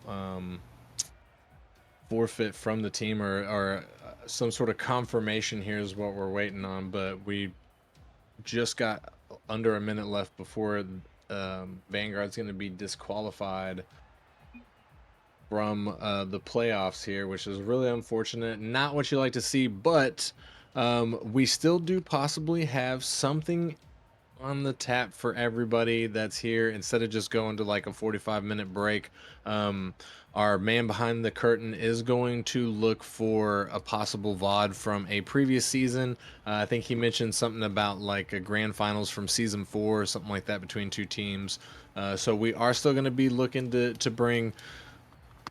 forfeit from the team or some sort of confirmation here is what we're waiting on. But we just got under a minute left before Vanguard's going to be disqualified from the playoffs here, which is really unfortunate. Not what you like to see, but we still do possibly have something on the tap for everybody that's here. Instead of just going to like a 45-minute break, our man behind the curtain is going to look for a possible VOD from a previous season. I think he mentioned something about like a grand finals from season 4 or something like that between two teams. So we are still going to be looking to bring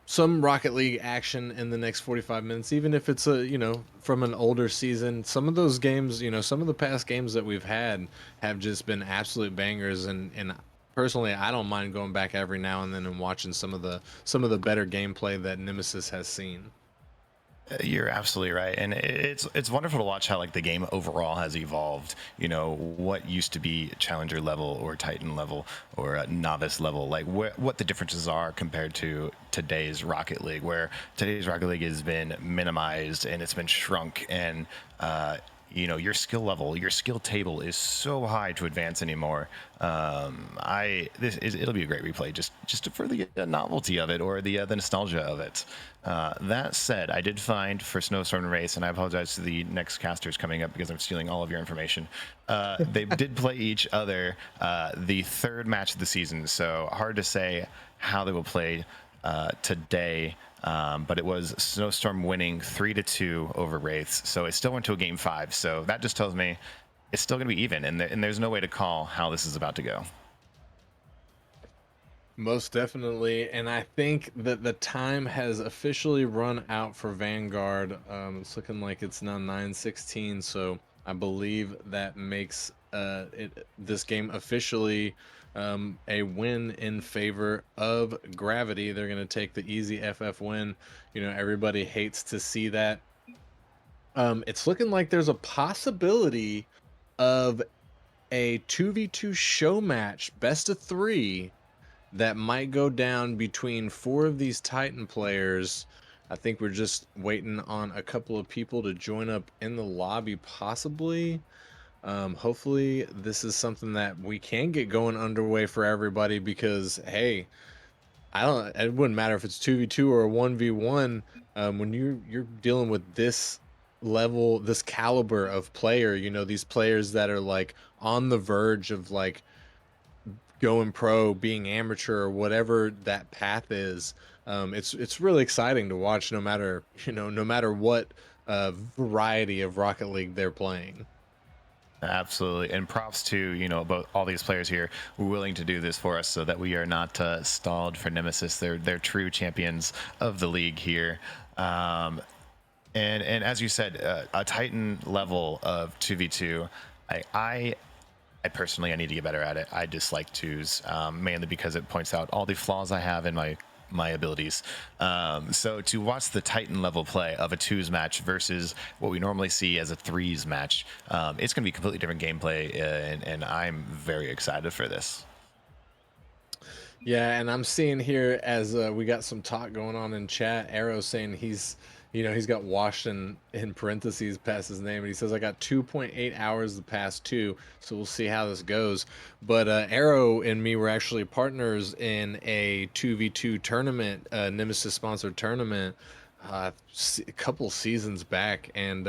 some Rocket League action in the next 45 minutes, even if it's from an older season. Some of those games, some of the past games that we've had have just been absolute bangers, and personally, I don't mind going back every now and then and watching some of the better gameplay that Nemesis has seen. You're absolutely right, and it's wonderful to watch how like the game overall has evolved. What used to be challenger level or titan level or novice level, like what the differences are compared to today's Rocket League, where today's Rocket League has been minimized and it's been shrunk, and your skill level, your skill table is so high to advance anymore. It'll be a great replay just for the novelty of it or the nostalgia of it. That said, I did find for Snowstorm and Race, and I apologize to the next casters coming up because I'm stealing all of your information. They did play each other the third match of the season, so hard to say how they will play today. But it was Snowstorm winning 3-2 over Wraiths, so it still went to a game 5. So that just tells me it's still going to be even, and there's no way to call how this is about to go. Most definitely, and I think that the time has officially run out for Vanguard. It's looking like it's now 9:16, so I believe that makes this game officially a win in favor of Gravity. They're going to take the easy FF win. Everybody hates to see that. It's looking like there's a possibility of a 2v2 show match, best of 3, that might go down between 4 of these Titan players. I think we're just waiting on a couple of people to join up in the lobby, possibly. Hopefully this is something that we can get going underway for everybody, because hey, it wouldn't matter if it's 2v2 or a 1v1. When you're dealing with this level, this caliber of player, these players that are like on the verge of like going pro, being amateur, or whatever that path is. It's really exciting to watch, no matter what variety of Rocket League they're playing. Absolutely, and props to both all these players here who are willing to do this for us, so that we are not stalled for Nemesis. They're true champions of the league here. And as you said, a Titan level of 2v2. I personally, I need to get better at it. I dislike twos, mainly because it points out all the flaws I have in my abilities. So to watch the Titan level play of a twos match versus what we normally see as a threes match, it's going to be completely different gameplay, and I'm very excited for this. Yeah, and I'm seeing here as we got some talk going on in chat. Arrow saying he's he's got washed in parentheses past his name, and he says I got 2.8 hours the past two, so we'll see how this goes. But Arrow and me were actually partners in a 2v2 tournament, Nemesis sponsored tournament, a couple seasons back, and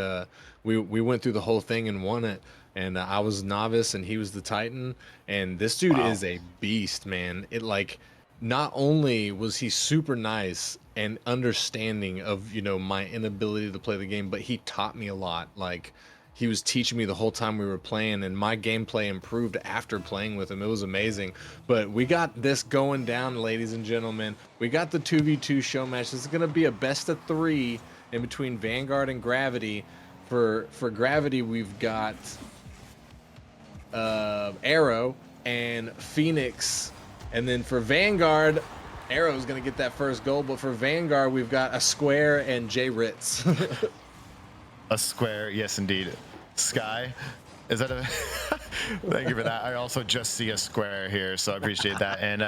we went through the whole thing and won it. And I was novice and he was the Titan, and this dude Wow. is a beast, man. It like not only was he super nice and understanding of my inability to play the game, but he taught me a lot. Like he was teaching me the whole time we were playing, and my gameplay improved after playing with him. It was amazing. But we got this going down, ladies and gentlemen. We got the 2v2 show match. This is going to be a best of 3 in between Vanguard and Gravity. For Gravity, we've got Arrow and Phoenix, and then for Vanguard, Arrow's gonna get that first goal, but for Vanguard we've got a Square and Jay Ritz. A Square, yes indeed. Sky, is that a? Thank you for that. I also just see a Square here, so I appreciate that. And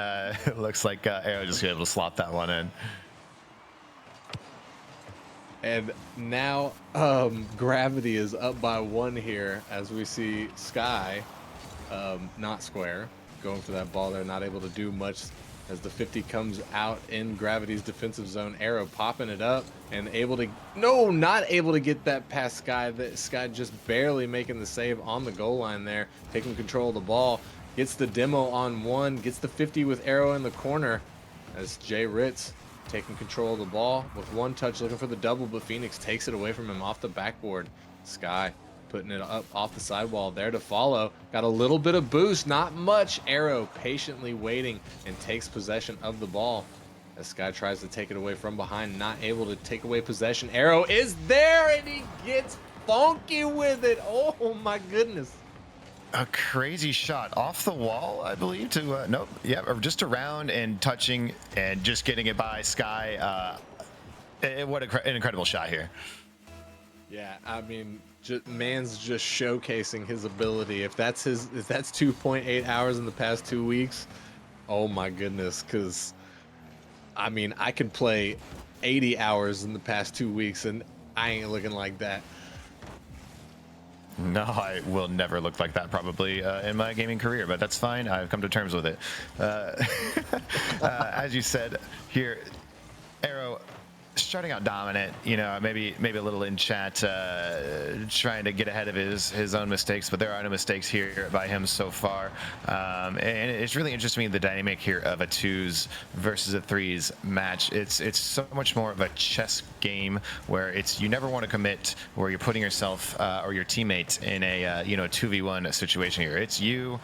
it looks like Arrow just able to slot that one in. And now Gravity is up by 1 here as we see Sky, not Square, going for that ball there, not able to do much as the 50 comes out in Gravity's defensive zone. Arrow popping it up and not able to get that past Sky. Sky just barely making the save on the goal line there, taking control of the ball. Gets the demo on 1, gets the 50 with Arrow in the corner as Jay Ritz taking control of the ball with 1 touch, looking for the double, but Phoenix takes it away from him off the backboard. Sky putting it up off the sidewall there to follow. Got a little bit of boost, not much. Arrow patiently waiting and takes possession of the ball as Sky tries to take it away from behind, not able to take away possession. Arrow is there and he gets funky with it. Oh my goodness. A crazy shot off the wall, I believe, to nope, yeah, or just around and touching and just getting it by Sky. What an incredible shot here. Yeah, I mean, man's just showcasing his ability. If that's 2.8 hours in the past 2 weeks, oh my goodness, because I mean, I could play 80 hours in the past 2 weeks and I ain't looking like that. No, I will never look like that probably in my gaming career, but that's fine. I've come to terms with it. As you said here, Arrow starting out dominant, maybe a little in chat trying to get ahead of his own mistakes, but there are no mistakes here by him so far. And it's really interesting the dynamic here of a 2s versus a 3s match. It's so much more of a chess game where you never want to commit where you're putting yourself or your teammate in a 2v1 situation here. It's you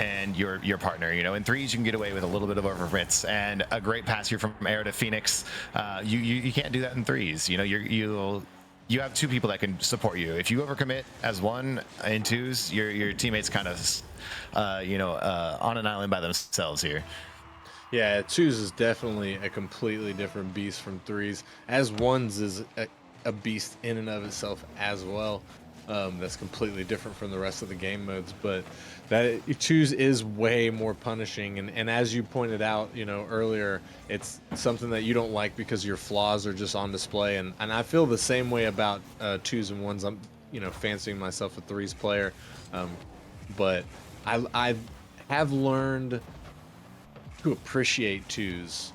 and your partner. In 3s you can get away with a little bit of overhits, and a great pass here from Arrow to Phoenix. You can't do that in 3s. You have 2 people that can support you. If you overcommit as 1 in 2s, your teammates kind of on an island by themselves here. Yeah, 2s is definitely a completely different beast from 3s, as 1s is a beast in and of itself as well. That's completely different from the rest of the game modes, but that 2s is way more punishing, and as you pointed out earlier, it's something that you don't like because your flaws are just on display, and I feel the same way about 2s and 1s. I'm fancying myself a 3s player, but I have learned to appreciate 2s.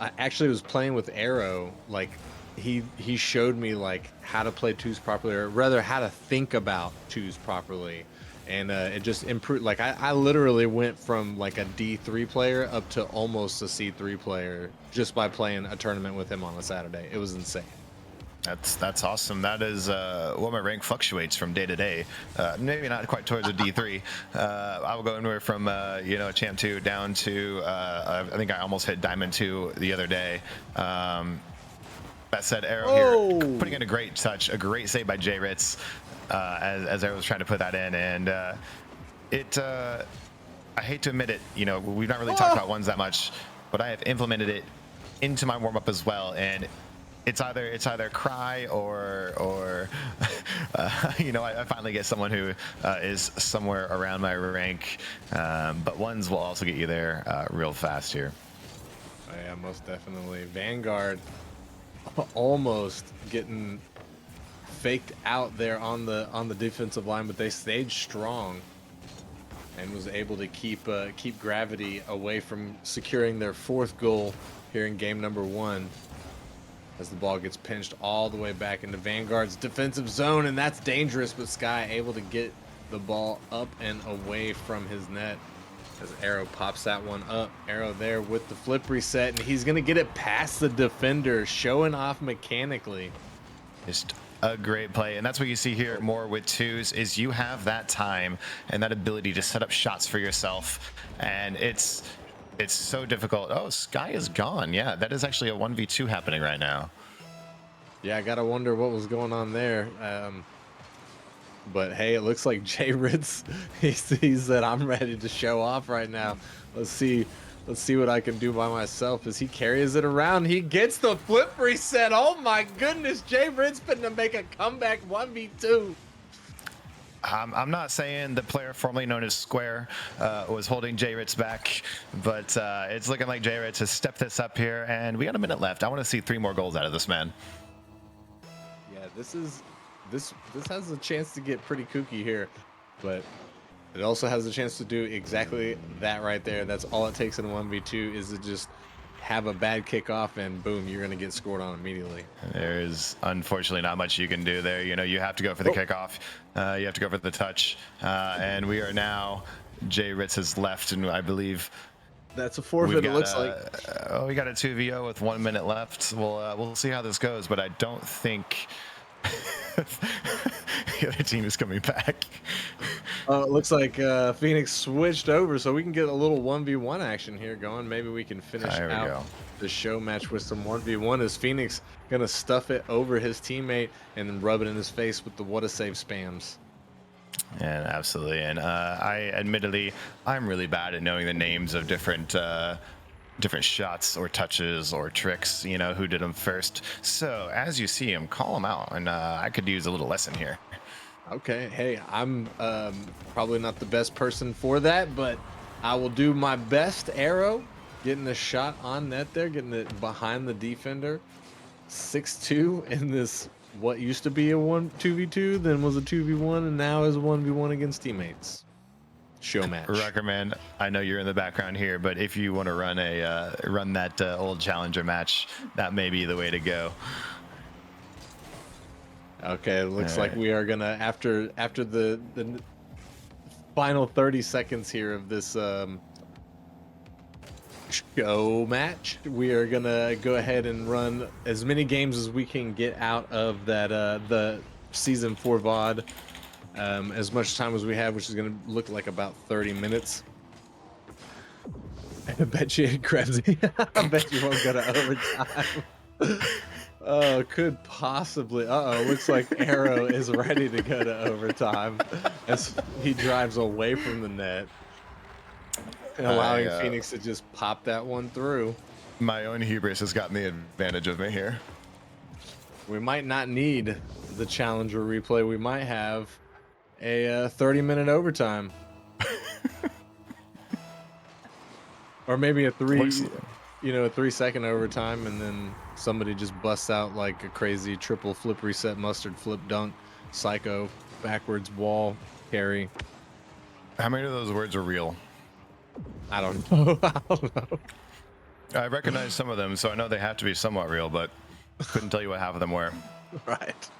I actually was playing with Arrow, like he showed me like how to play 2s properly, or rather how to think about 2s properly, and it just improved. Like I literally went from like a D3 player up to almost a C3 player just by playing a tournament with him on a Saturday. It was insane. That's awesome. That is what my rank fluctuates from day to day. Maybe not quite towards a D3. I will go anywhere from a Champ 2 down to I think I almost hit Diamond 2 the other day. That said, Arrow here putting in a great touch, a great save by Jay Ritz as Arrow was trying to put that in, and I hate to admit it, we've not really talked about 1s that much, but I have implemented it into my warm up as well, and it's either cry or I finally get someone who is somewhere around my rank, but 1s will also get you there real fast here. Oh, yeah, most definitely. Vanguard almost getting faked out there on the defensive line, but they stayed strong and was able to keep Gravity away from securing their 4th goal here in game number 1. As the ball gets pinched all the way back into Vanguard's defensive zone, and that's dangerous, but Sky able to get the ball up and away from his net. As Arrow pops that one up. Arrow there with the flip reset, and he's going to get it past the defender, showing off mechanically. Just a great play, and that's what you see here more with twos, is you have that time and that ability to set up shots for yourself, and it's so difficult. Oh, Sky is gone. Yeah, that is actually a 1v2 happening right now. Yeah, I got to wonder what was going on there. But hey, it looks like Jay Ritz, he said, I'm ready to show off right now. Let's see what I can do by myself. As he carries it around, he gets the flip reset. Oh my goodness, Jay Ritz finna make a comeback 1v2. I'm not saying the player formerly known as Square was holding Jay Ritz back, but it's looking like Jay Ritz has stepped this up here, and we got a minute left. I want to see 3 more goals out of this man. Yeah, this has a chance to get pretty kooky here, but it also has a chance to do exactly that right there. That's all it takes in a 1v2 is to just have a bad kickoff, and boom, you're going to get scored on immediately. There's unfortunately not much you can do there. You know, you have to go for the kickoff. You have to go for the touch. And we are now, Jay Ritz has left, and I believe that's a forfeit, it looks like. Oh, we got a 2v0 with 1 minute left. We'll see how this goes, but I don't think the other team is coming back. It looks like Phoenix switched over, so we can get a little 1v1 action here going. Maybe we can finish out the show match with some 1v1. Is Phoenix gonna stuff it over his teammate and then rub it in his face with the what a save spams? And absolutely, and I'm really bad at knowing the names of different shots or touches or tricks, you know, who did them first. So as you see him, call him out, and I could use a little lesson here. Okay, hey, I'm probably not the best person for that, but I will do my best. Arrow getting the shot on net there, getting it behind the defender. 6-2 in this, what used to be a 2v2, then was a 2v1, and now is 1v1 against teammates. Show match. Ruckerman, I know you're in the background here, but if you want to run that old challenger match, that may be the way to go. Okay, it looks like we are gonna after the final 30 seconds here of this show match, we are gonna go ahead and run as many games as we can get out of that the season 4 VOD. As much time as we have, which is going to look like about 30 minutes. I bet you, Krebsy, I bet you won't go to overtime. Oh, could possibly. Looks like Arrow is ready to go to overtime as he drives away from the net, allowing Phoenix to just pop that one through. My own hubris has gotten the advantage of me here. We might not need the challenger replay. We might have a 30-minute overtime. Or maybe a 3-second overtime, and then somebody just busts out like a crazy triple flip reset, mustard flip dunk, psycho, backwards wall, carry. How many of those words are real? I don't know. I don't know. I recognize some of them, so I know they have to be somewhat real, but couldn't tell you what half of them were. Right.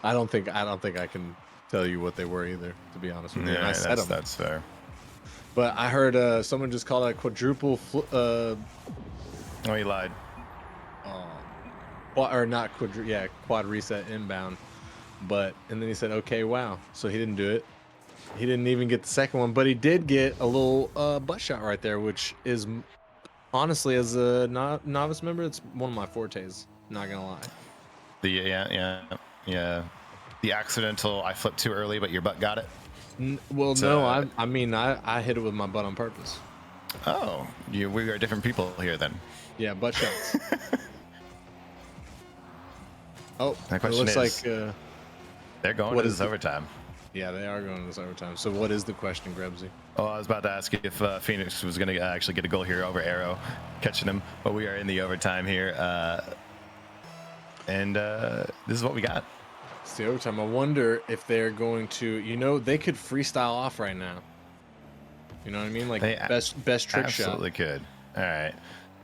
I don't think I can tell you what they were either, to be honest with you. Yeah, I said them. That's fair. But I heard someone just call that quadruple Oh, he lied. quad reset inbound. And then he said, okay, wow. So he didn't do it. He didn't even get the second one, but he did get a little butt shot right there, which is honestly, as a novice member, it's one of my fortes. Not gonna lie. Yeah. The accidental, I flipped too early, but your butt got it. I mean, I hit it with my butt on purpose. Oh, we are different people here then. Yeah, butt shots. Oh, my question it looks is, like they're going to this overtime. Yeah, they are going to this overtime. So what is the question, Grebsy? Oh, I was about to ask you if Phoenix was going to actually get a goal here over Arrow, catching him, but we are in the overtime here. and this is what we got. It's the overtime. I wonder if they're going to, they could freestyle off right now. You know what I mean? Like They best trick shot. Absolutely could. All right.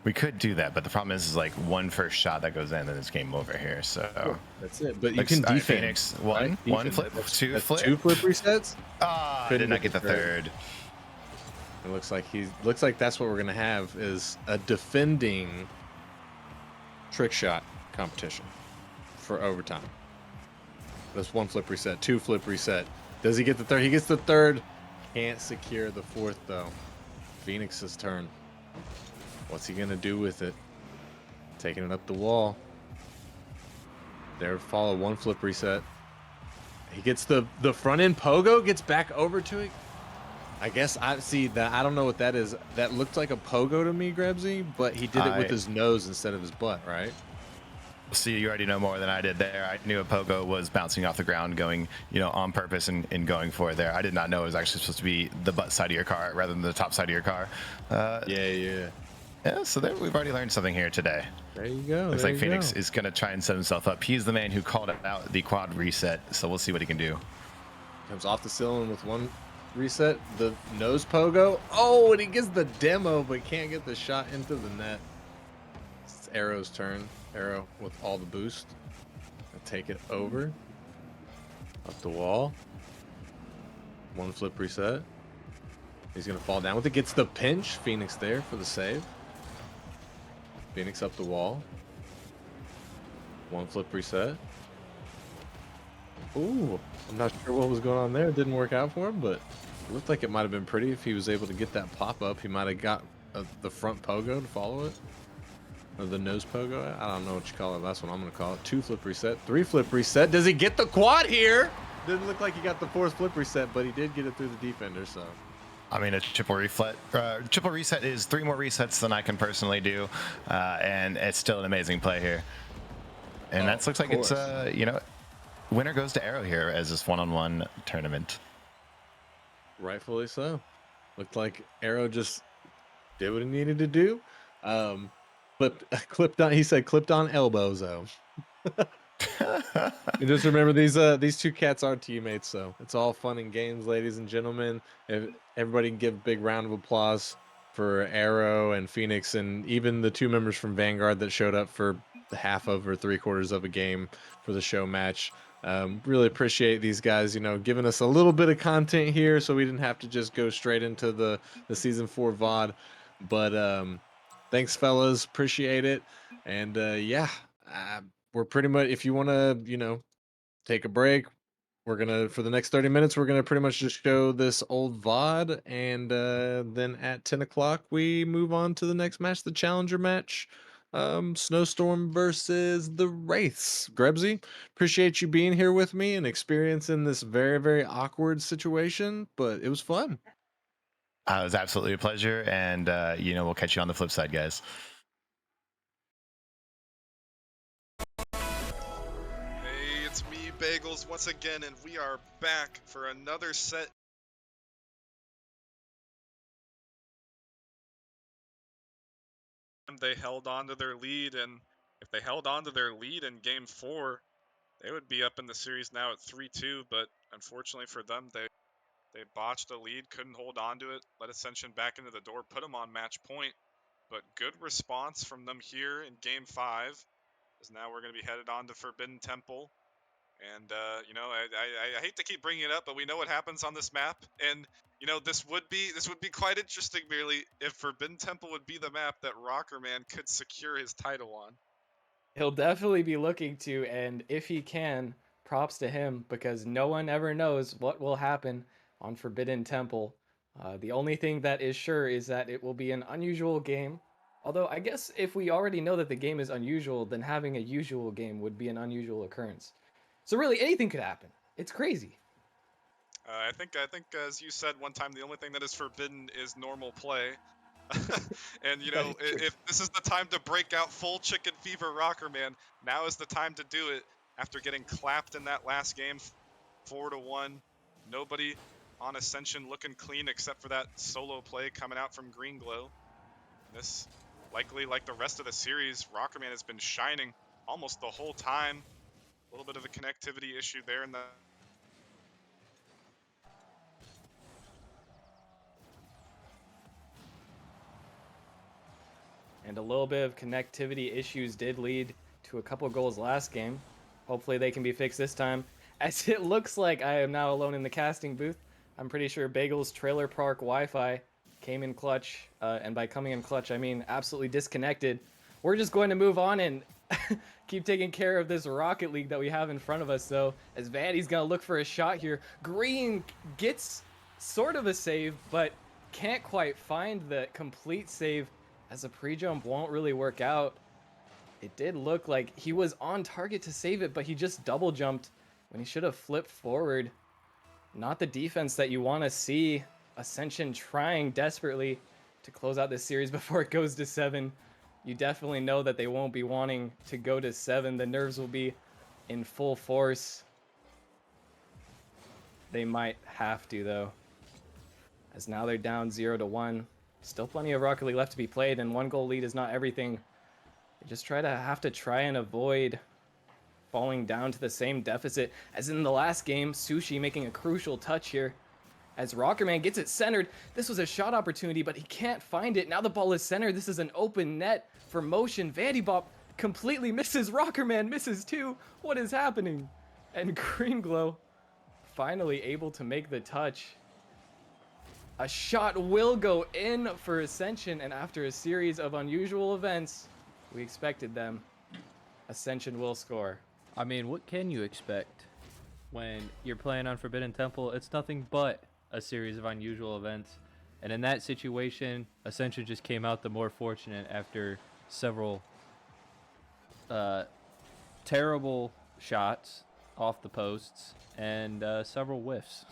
We could do that, but the problem is like one first shot that goes in, and it's game over here. So That's it. But you Looks- can all right, defend. Phoenix, right? one Defend. flip, two That's flip. 2 flip resets. Ah, I Couldn't did not get the third. It looks like that's what we're gonna have is a defending trick shot competition for overtime. That's 1 flip reset, 2 flip reset. Does he get the third? He gets the third. Can't secure the fourth though. Phoenix's turn. What's he gonna do with it? Taking it up the wall. There, follow 1 flip reset. He gets the front end pogo, gets back over to it. I guess I see that. I don't know what that is. That looked like a pogo to me, Grebsy, but he did it with his nose instead of his butt, right? See, you already know more than I did there. I knew a pogo was bouncing off the ground, going, on purpose and going for it there. I did not know it was actually supposed to be the butt side of your car rather than the top side of your car. Yeah, so there, we've already learned something here today. There you go. Looks there like you Phoenix go. is going to try and set himself up. He's the man who called out the quad reset, so we'll see what he can do. Comes off the ceiling with 1 reset. The nose pogo. Oh, and he gets the demo, but can't get the shot into the net. It's Arrow's turn. Arrow with all the boost. Take it over. Up the wall. 1 flip reset. He's going to fall down with it. Gets the pinch. Phoenix there for the save. Phoenix up the wall. 1 flip reset. Ooh, I'm not sure what was going on there. It didn't work out for him, but it looked like it might have been pretty if he was able to get that pop up. He might have got the front pogo to follow it. Or the nose pogo. I don't know what you call it. That's what I'm going to call it. 2 flip reset. 3 flip reset. Does he get the quad here? Didn't look like he got the 4th flip reset, but he did get it through the defender, so. I mean, a triple reset is 3 more resets than I can personally do, and it's still an amazing play here. And that looks like it's, winner goes to Arrow here as this one-on-one tournament. Rightfully so. Looked like Arrow just did what he needed to do. But clipped on. He said clipped on elbows though. And just remember these 2 cats are teammates, so it's all fun and games, ladies and gentlemen. If everybody can give a big round of applause for Arrow and Phoenix, and even the 2 members from Vanguard that showed up for the half of or 3/4 of a game for the show match. Really appreciate these guys, giving us a little bit of content here, so we didn't have to just go straight into the season 4 VOD. But thanks, fellas. Appreciate it. And we're pretty much, if you want to, take a break, we're gonna, for the next 30 minutes, we're gonna pretty much just show this old VOD, and then at 10 o'clock we move on to the next match, the challenger match. Snowstorm versus the Wraiths. Grebsy, appreciate you being here with me and experiencing this very, very awkward situation, but it was fun. It was absolutely a pleasure, and we'll catch you on the flip side, guys. Hey, it's me, Bagels, once again, and we are back for another set. They held on to their lead, and if they held on to their lead in Game 4, they would be up in the series now at 3-2, but unfortunately for them, they botched the lead, couldn't hold on to it, let Ascension back into the door, put them on match point, but good response from them here in Game 5, as now we're going to be headed on to Forbidden Temple. And, I hate to keep bringing it up, but we know what happens on this map. And, this would be quite interesting, merely, if Forbidden Temple would be the map that Rockerman could secure his title on. He'll definitely be looking to, and if he can, props to him, because no one ever knows what will happen on Forbidden Temple. The only thing that is sure is that it will be an unusual game. Although, I guess if we already know that the game is unusual, then having a usual game would be an unusual occurrence. So really, anything could happen. It's crazy. I think, as you said one time, the only thing that is forbidden is normal play. And, if this is the time to break out full chicken fever Rockerman, now is the time to do it after getting clapped in that last game, 4-1. Nobody on Ascension looking clean except for that solo play coming out from Green Glow. This, likely like the rest of the series, Rockerman has been shining almost the whole time. A little bit of a connectivity issue there in the And a little bit of connectivity issues did lead to a couple goals last game. Hopefully they can be fixed this time. As it looks like I am now alone in the casting booth. I'm pretty sure Bagel's Trailer Park Wi-Fi came in clutch. And by coming in clutch, I mean absolutely disconnected. We're just going to move on and keep taking care of this Rocket League that we have in front of us, though. As Vandy's going to look for a shot here. Green gets sort of a save, but can't quite find the complete save, as a pre-jump won't really work out. It did look like he was on target to save it, but he just double jumped when he should have flipped forward. Not the defense that you want to see. Ascension trying desperately to close out this series before it goes to 7. You definitely know that they won't be wanting to go to 7. The nerves will be in full force. They might have to, though, as now they're down 0-1. Still plenty of Rocket League left to be played, and 1-goal lead is not everything. They just have to try and avoid falling down to the same deficit as in the last game. Sushi making a crucial touch here as Rockerman gets it centered. This was a shot opportunity, but he can't find it. Now the ball is centered. This is an open net for motion. Vandybop completely misses. Rockerman misses too. What is happening? And Green Glow finally able to make the touch. A shot will go in for Ascension, and after a series of unusual events, we expected them. Ascension will score. I mean, what can you expect when you're playing on Forbidden Temple? It's nothing but a series of unusual events. And in that situation, Ascension just came out the more fortunate after several terrible shots off the posts and several whiffs.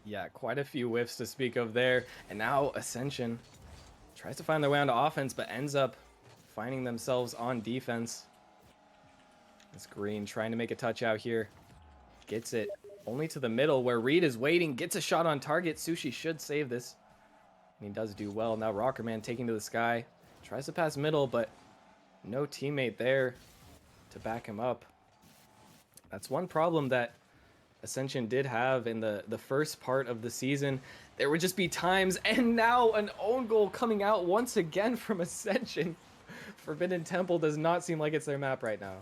Yeah, quite a few whiffs to speak of there. And now Ascension tries to find their way onto offense, but ends up finding themselves on defense. It's Green trying to make a touch out here. Gets it only to the middle where Reed is waiting. Gets a shot on target. Sushi should save this. And he does do well. Now Rockerman taking to the sky. Tries to pass middle, but no teammate there to back him up. That's one problem that Ascension did have in the first part of the season. There would just be times, and now an own goal coming out once again from Ascension. Forbidden Temple does not seem like it's their map right now.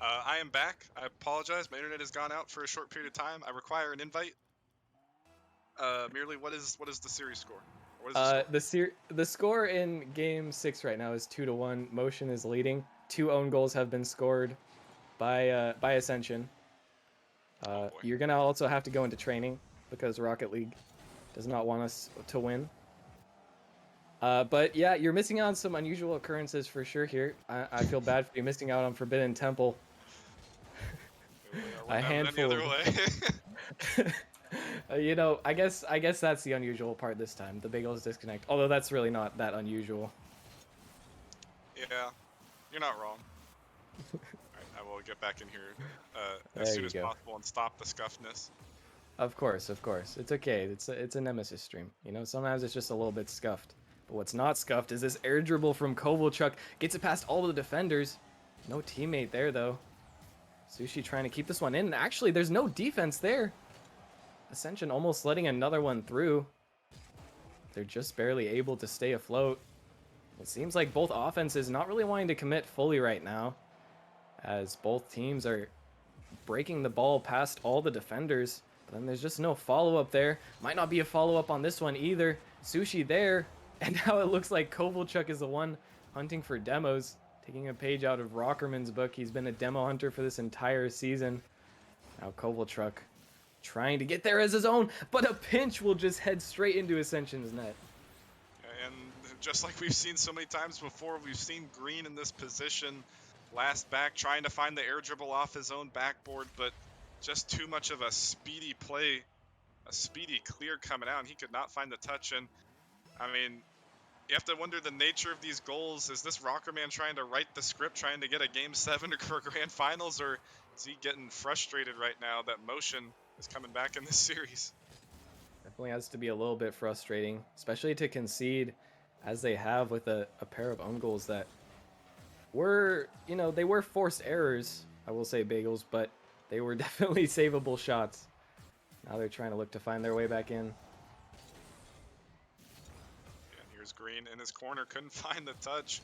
I am back. I apologize. My internet has gone out for a short period of time. I require an invite. Merely, what is the series score? What is The score in Game 6 right now is 2-1. Motion is leading. 2 own goals have been scored by Ascension. You're gonna also have to go into training because Rocket League does not want us to win. But yeah, you're missing out on some unusual occurrences for sure here. I feel bad for you missing out on Forbidden Temple. A handful. Any other way. You know, I guess that's the unusual part this time. The Bagels disconnect. Although that's really not that unusual. Yeah, you're not wrong. Alright, I will get back in here There as soon you as go. possible and stop the scuffness. Of course. It's okay. It's a Nemesis stream. You know, sometimes it's just a little bit scuffed. But what's not scuffed is this air dribble from Kovalchuk. Gets it past all the defenders. No teammate there, though. Sushi trying to keep this one in. And actually, there's no defense there. Ascension almost letting another one through. They're just barely able to stay afloat. It seems like both offenses not really wanting to commit fully right now, as both teams are breaking the ball past all the defenders. But then there's just no follow-up there. Might not be a follow-up on this one either. Sushi there. And now it looks like Kovalchuk is the one hunting for demos. Taking a page out of Rockerman's book. He's been a demo hunter for this entire season. Now Kovalchuk trying to get there as his own, but a pinch will just head straight into Ascension's net. And just like we've seen so many times before, we've seen Green in this position, last back, trying to find the air dribble off his own backboard, but just too much of a speedy play, a speedy clear coming out, and he could not find the touch. And I mean, you have to wonder the nature of these goals. Is this Rockerman trying to write the script, trying to get a Game 7 or Grand Finals, or is he getting frustrated right now that Motion is coming back in this series? Definitely has to be a little bit frustrating, especially to concede as they have with a pair of own goals that were, they were forced errors, I will say, Bagels, but they were definitely savable shots. Now they're trying to look to find their way back in. And here's Green in his corner, couldn't find the touch.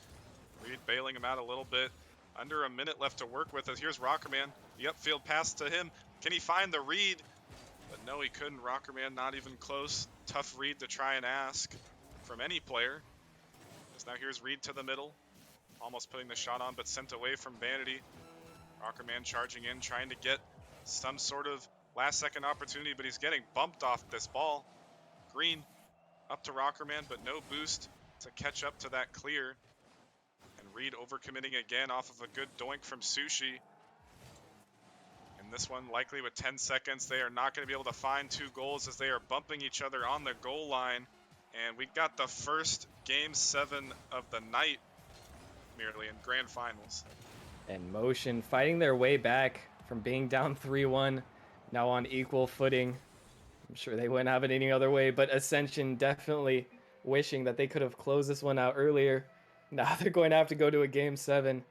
Reed bailing him out a little bit. Under a minute left to work with. Here's Rockerman. The upfield pass to him. Can he find the read? But no, he couldn't. Rockerman not even close. Tough read to try and ask from any player. As now here's Reed to the middle. Almost putting the shot on, but sent away from Vanity. Rockerman charging in, trying to get some sort of last-second opportunity, but he's getting bumped off this ball. Green up to Rockerman, but no boost to catch up to that clear. And Reed overcommitting again off of a good doink from Sushi. And this one, likely with 10 seconds, they are not going to be able to find 2 goals as they are bumping each other on the goal line. And we got the first Game 7 of the night, merely in Grand Finals. And Motion fighting their way back from being down 3-1, now on equal footing. I'm sure they wouldn't have it any other way, but Ascension definitely wishing that they could have closed this one out earlier. Now they're going to have to go to a Game 7.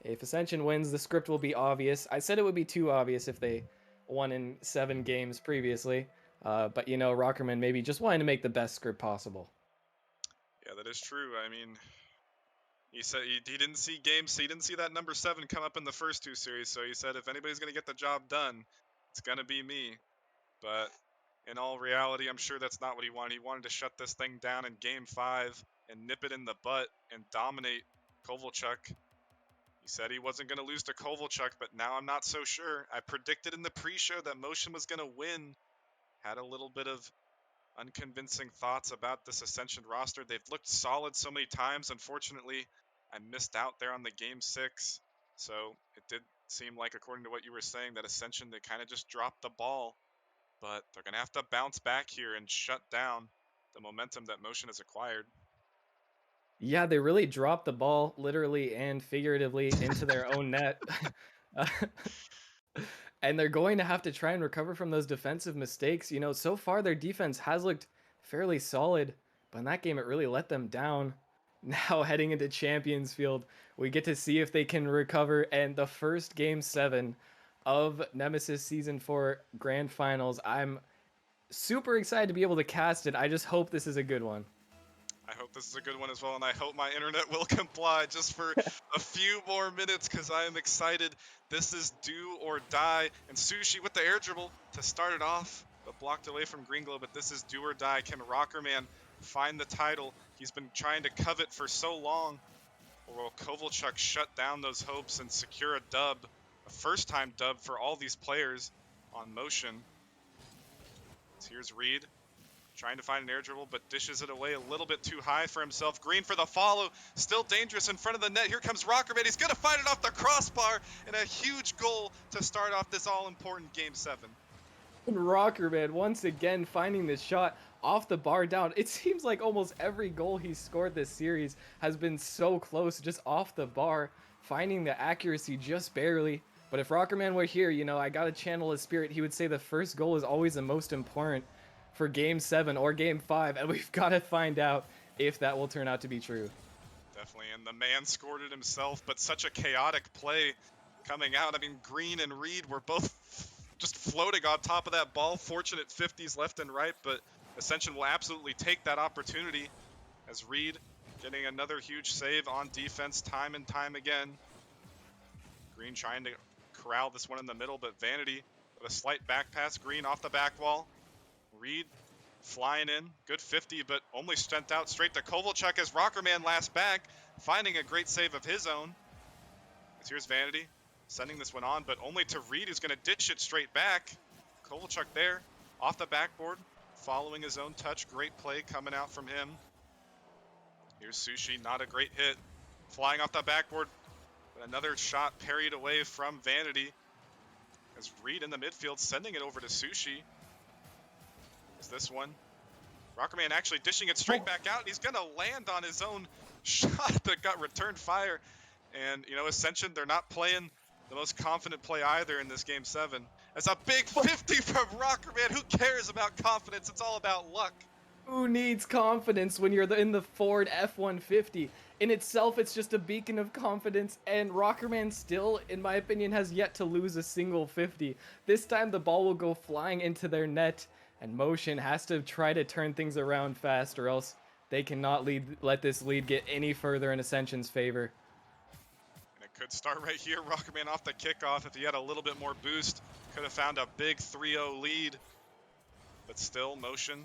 If Ascension wins, the script will be obvious. I said it would be too obvious if they won in 7 games previously. But, Rockerman maybe just wanting to make the best script possible. Yeah, that is true. I mean, he said he didn't see games. He didn't see that number 7 come up in the first 2 series. So he said, if anybody's going to get the job done, it's going to be me. But in all reality, I'm sure that's not what he wanted. He wanted to shut this thing down in Game 5 and nip it in the butt and dominate Kovalchuk. He said he wasn't going to lose to Kovalchuk, but now I'm not so sure. I predicted in the pre-show that Motion was going to win. Had a little bit of unconvincing thoughts about this Ascension roster. They've looked solid so many times. Unfortunately, I missed out there on the Game 6. So it did seem like, according to what you were saying, that Ascension, they kind of just dropped the ball. But they're going to have to bounce back here and shut down the momentum that Motion has acquired. Yeah, they really dropped the ball literally and figuratively into their own net. And they're going to have to try and recover from those defensive mistakes. So far their defense has looked fairly solid, but in that game it really let them down. Now heading into Champions Field, we get to see if they can recover, and the first Game 7 of Nemesis Season 4 Grand Finals. I'm super excited to be able to cast it. I just hope this is a good one. I hope this is a good one as well, and I hope my internet will comply just for a few more minutes because I am excited. This is do or die, and Sushi with the air dribble to start it off, but blocked away from Gringlo, but this is do or die. Can Rockerman find the title he's been trying to covet for so long, or will Kovalchuk shut down those hopes and secure a dub, a first-time dub for all these players on Motion? So here's Reed. Trying to find an air dribble, but dishes it away a little bit too high for himself. Green for the follow. Still dangerous in front of the net. Here comes Rockerman. He's going to find it off the crossbar. And a huge goal to start off this all-important Game 7. And Rockerman once again finding this shot off the bar down. It seems like almost every goal he's scored this series has been so close, just off the bar, finding the accuracy just barely. But if Rockerman were here, I got to channel his spirit. He would say the first goal is always the most important for Game 7 or Game 5, and we've got to find out if that will turn out to be true. Definitely, and the man scored it himself, but such a chaotic play coming out. I mean, Green and Reed were both just floating on top of that ball. Fortunate 50s left and right, but Ascension will absolutely take that opportunity as Reed getting another huge save on defense time and time again. Green trying to corral this one in the middle, but Vanity with a slight back pass. Green off the back wall. Reed flying in, good 50, but only sent out straight to Kovalchuk as Rockerman last back, finding a great save of his own. As here's Vanity, sending this one on, but only to Reed, who's going to dish it straight back. Kovalchuk there, off the backboard, following his own touch. Great play coming out from him. Here's Sushi, not a great hit. Flying off the backboard, but another shot parried away from Vanity. As Reed in the midfield, sending it over to Sushi. This one. Rockerman actually dishing it straight back out. He's going to land on his own shot that got returned fire. And, Ascension, they're not playing the most confident play either in this Game 7. That's a big 50 from Rockerman. Who cares about confidence? It's all about luck. Who needs confidence when you're in the Ford F-150? In itself, it's just a beacon of confidence, and Rockerman still, in my opinion, has yet to lose a single 50. This time, the ball will go flying into their net, and Motion has to try to turn things around fast, or else they cannot let this lead get any further in Ascension's favor. And it could start right here. Rockerman off the kickoff. If he had a little bit more boost, could have found a big 3-0 lead. But still, Motion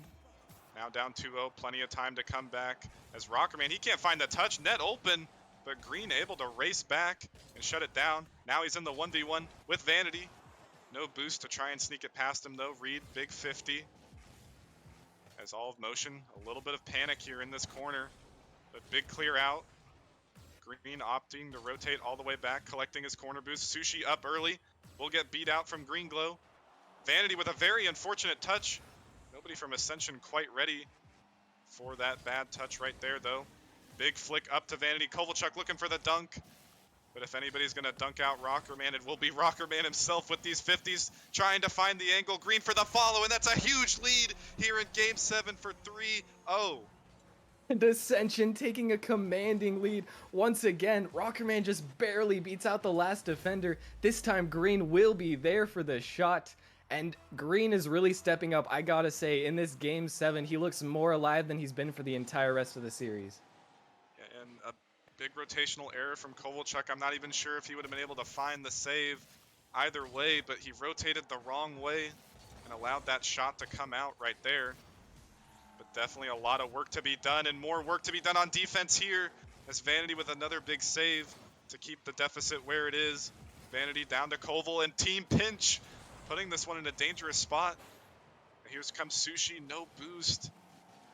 now down 2-0. Plenty of time to come back. As Rockerman, he can't find the touch. Net open, but Green able to race back and shut it down. Now he's in the 1v1 with Vanity. No boost to try and sneak it past him, though. Reed, big 50. As all of Motion, a little bit of panic here in this corner. But big clear out. Green opting to rotate all the way back, collecting his corner boost. Sushi up early. Will get beat out from Green Glow. Vanity with a very unfortunate touch. Nobody from Ascension quite ready for that bad touch right there, though. Big flick up to Vanity. Kovalchuk looking for the dunk. But if anybody's going to dunk out Rockerman, it will be Rockerman himself with these 50s, trying to find the angle. Green for the follow, and that's a huge lead here in Game 7 for 3-0. And Ascension taking a commanding lead. Once again, Rockerman just barely beats out the last defender. This time, Green will be there for the shot. And Green is really stepping up, I gotta say. In this Game 7, he looks more alive than he's been for the entire rest of the series. And a big rotational error from Kovalchuk. I'm not even sure if he would have been able to find the save either way, but he rotated the wrong way and allowed that shot to come out right there. But definitely a lot of work to be done, and more work to be done on defense here, as Vanity with another big save to keep the deficit where it is. Vanity down to Koval, and team pinch, putting this one in a dangerous spot. Here comes Sushi, no boost.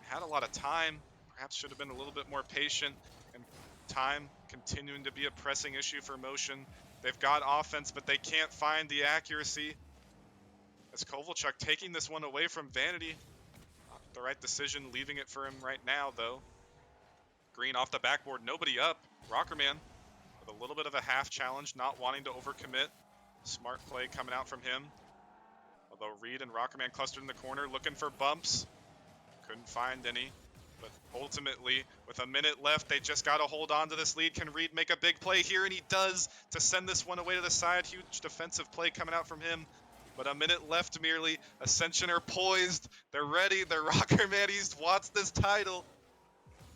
Had a lot of time, perhaps should have been a little bit more patient, and time continuing to be a pressing issue for Motion. They've got offense, but they can't find the accuracy. As Kovalchuk taking this one away from Vanity. Not the right decision, leaving it for him right now, though. Green off the backboard, nobody up. Rockerman with a little bit of a half challenge, not wanting to overcommit. Smart play coming out from him. Although Reed and Rockerman clustered in the corner, looking for bumps. Couldn't find any. But ultimately, with a minute left, they just got to hold on to this lead. Can Reed make a big play here? And he does, to send this one away to the side. Huge defensive play coming out from him. But a minute left merely. Ascension are poised. They're ready. They're Rockerman. He wants this title.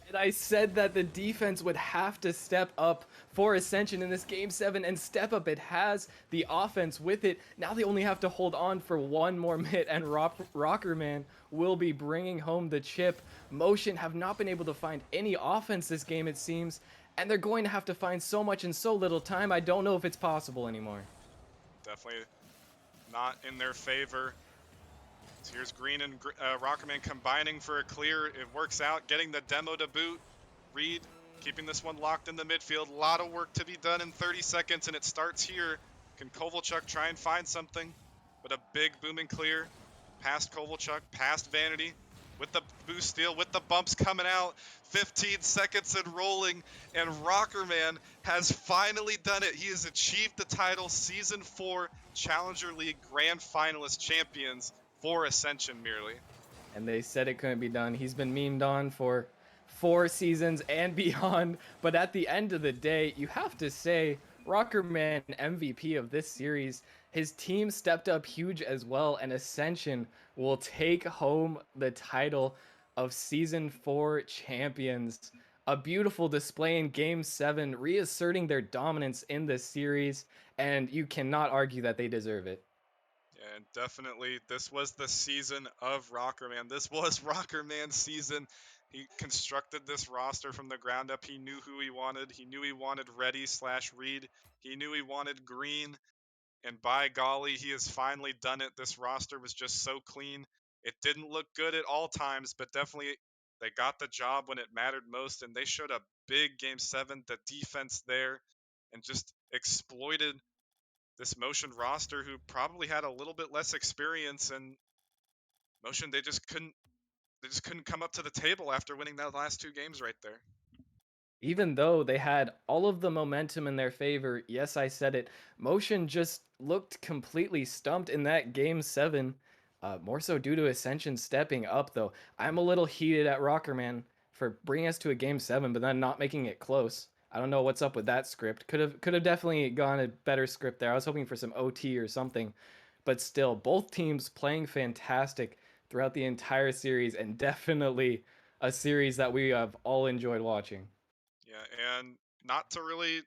And I said that the defense would have to step up for Ascension in this Game 7, and step up it has. The offense with it. Now they only have to hold on for one more minute, and Rockerman will be bringing home the chip. Motion have not been able to find any offense this game, it seems, and they're going to have to find so much in so little time. I don't know if it's possible anymore. Definitely not in their favor. So here's Green and Rockerman combining for a clear. It works out, getting the demo to boot. Reed keeping this one locked in the midfield. A lot of work to be done in 30 seconds, and it starts here. Can Kovalchuk try and find something? But a big booming clear. Past Kovalchuk, past Vanity. With the boost steal, with the bumps coming out. 15 seconds and rolling, and Rockerman has finally done it. He has achieved the title, Season 4 Challenger League Grand Finalist champions for Ascension merely. And they said it couldn't be done. He's been memed on for 4 seasons and beyond. But at the end of the day, you have to say, Rockerman MVP of this series. His team stepped up huge as well, and Ascension will take home the title of Season 4 champions. A beautiful display in Game 7, reasserting their dominance in this series, and you cannot argue that they deserve it. And definitely, this was the season of Rockerman. This was Rockerman's season. He constructed this roster from the ground up. He knew who he wanted. He knew he wanted Reddy/Reed. He knew he wanted Green. And by golly, he has finally done it. This roster was just so clean. It didn't look good at all times, but definitely they got the job when it mattered most. And they showed a big Game 7, the defense there, and just exploited this Motion roster who probably had a little bit less experience, and Motion they just couldn't come up to the table after winning that last 2 games right there. Even though they had all of the momentum in their favor, yes, I said it, Motion just looked completely stumped in that Game 7. More so due to Ascension stepping up, though. I'm a little heated at Rockerman for bringing us to a game 7, but then not making it close. I don't know what's up with that script. Could have definitely gone a better script there. I was hoping for some OT or something, but still, both teams playing fantastic throughout the entire series, and definitely a series that we have all enjoyed watching. Yeah, and not to really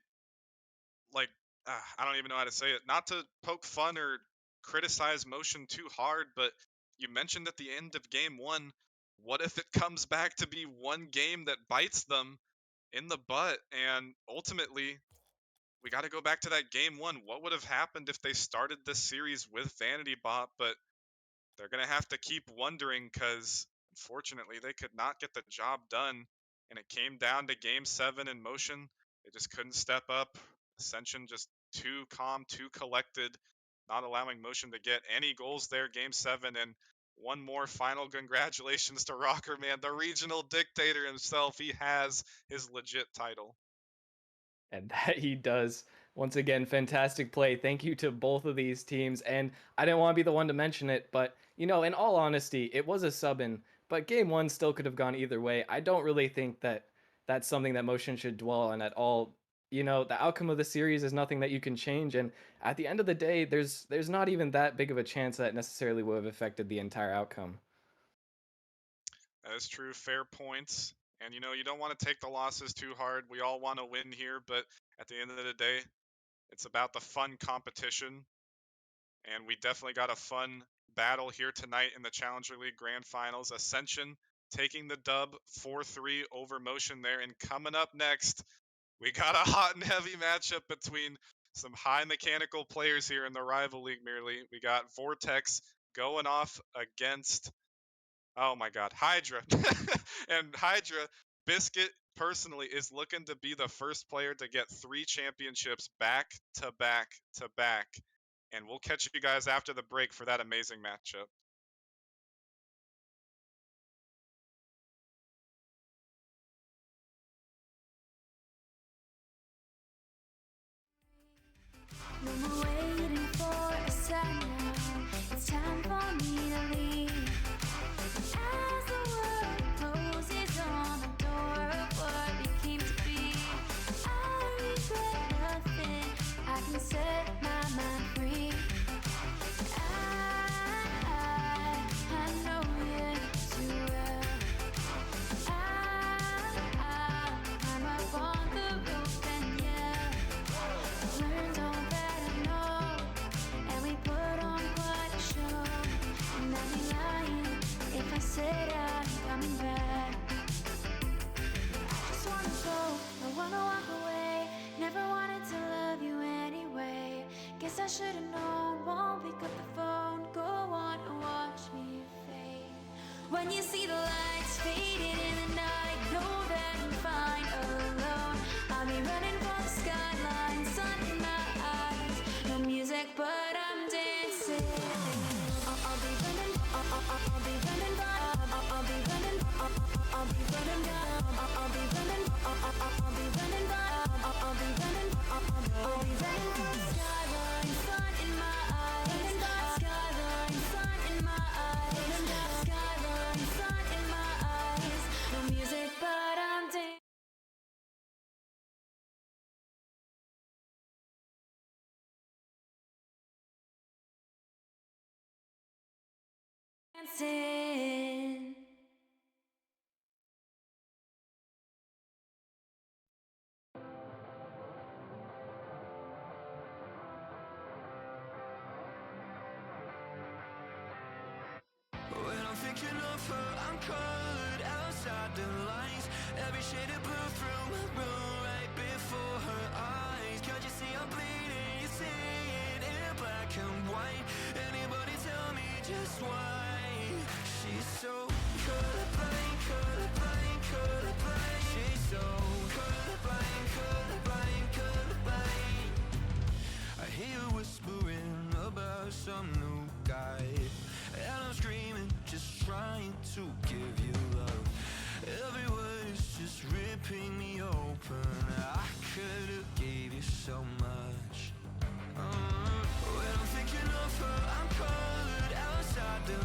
like I don't even know how to say it. Not to poke fun or criticize Motion too hard, but you mentioned at the end of game 1, what if it comes back to be one game that bites them in the butt? And ultimately, we got to go back to that game 1. What would have happened if they started this series with Vanity Bot? But they're going to have to keep wondering because unfortunately they could not get the job done. And it came down to game 7 in Motion. They just couldn't step up. Ascension just too calm, too collected, not allowing Motion to get any goals there. Game 7. And one more final congratulations to Rocker Man, the regional dictator himself. He has his legit title. And that he does. Once again, fantastic play. Thank you to both of these teams. And I didn't want to be the one to mention it, but in all honesty, it was a sub-in, but game 1 still could have gone either way. I don't really think that that's something that Motion should dwell on at all. The outcome of the series is nothing that you can change, and at the end of the day, there's not even that big of a chance that necessarily would have affected the entire outcome. That is true. Fair points. And you don't want to take the losses too hard. We all want to win here, but at the end of the day, it's about the fun competition. And we definitely got a fun battle here tonight in the Challenger League Grand Finals. Ascension taking the dub 4-3 over Motion there. And coming up next, we got a hot and heavy matchup between some high mechanical players here in the rival league merely. We got Vortex going off against, oh my God, Hydra. And Hydra, Biscuit personally is looking to be the first player to get 3 championships back to back to back. And we'll catch you guys after the break for that amazing matchup. No more waiting for a sign now. It's time for me to leave. As the world closes on the door of what we came to be, I regret nothing. I can set my mind free. I know you too well. I'm up on the roof and yell. Learned all that I know, and we put on quite a show. And I'd be lying if I said I'm coming back. I just wanna go, I wanna walk away. Never wanted to love you anyway. Guess I should've known, won't pick up the phone. Go on and watch me fade. When you see the lights fading in the night, know that I'm fine alone. I'll be running for the skyline, sun in my eyes. No music, but I'm dancing. I'll be running, I'll be running, I'll be running, I'll be running down. I'll be running, I'll be running by. I'll be running, I'll be running for the skyline, sun in my eyes. Skyline, sun in my eyes. Skyline, sun in my eyes. No music, but I'm dancing. When I'm thinking of her, I'm colored outside the lines. Every shade of blue through my room, right before her eyes. Can't you see I'm bleeding? You see it in black and white. Anybody tell me just why? She's so colorblind, colorblind, colorblind. She's so colorblind, colorblind, colorblind. I hear her whispering about some new guy, and I'm screaming, just trying to give you love. Every word is just ripping me open. I could've gave you so much. When I'm thinking of her, I'm colored outside the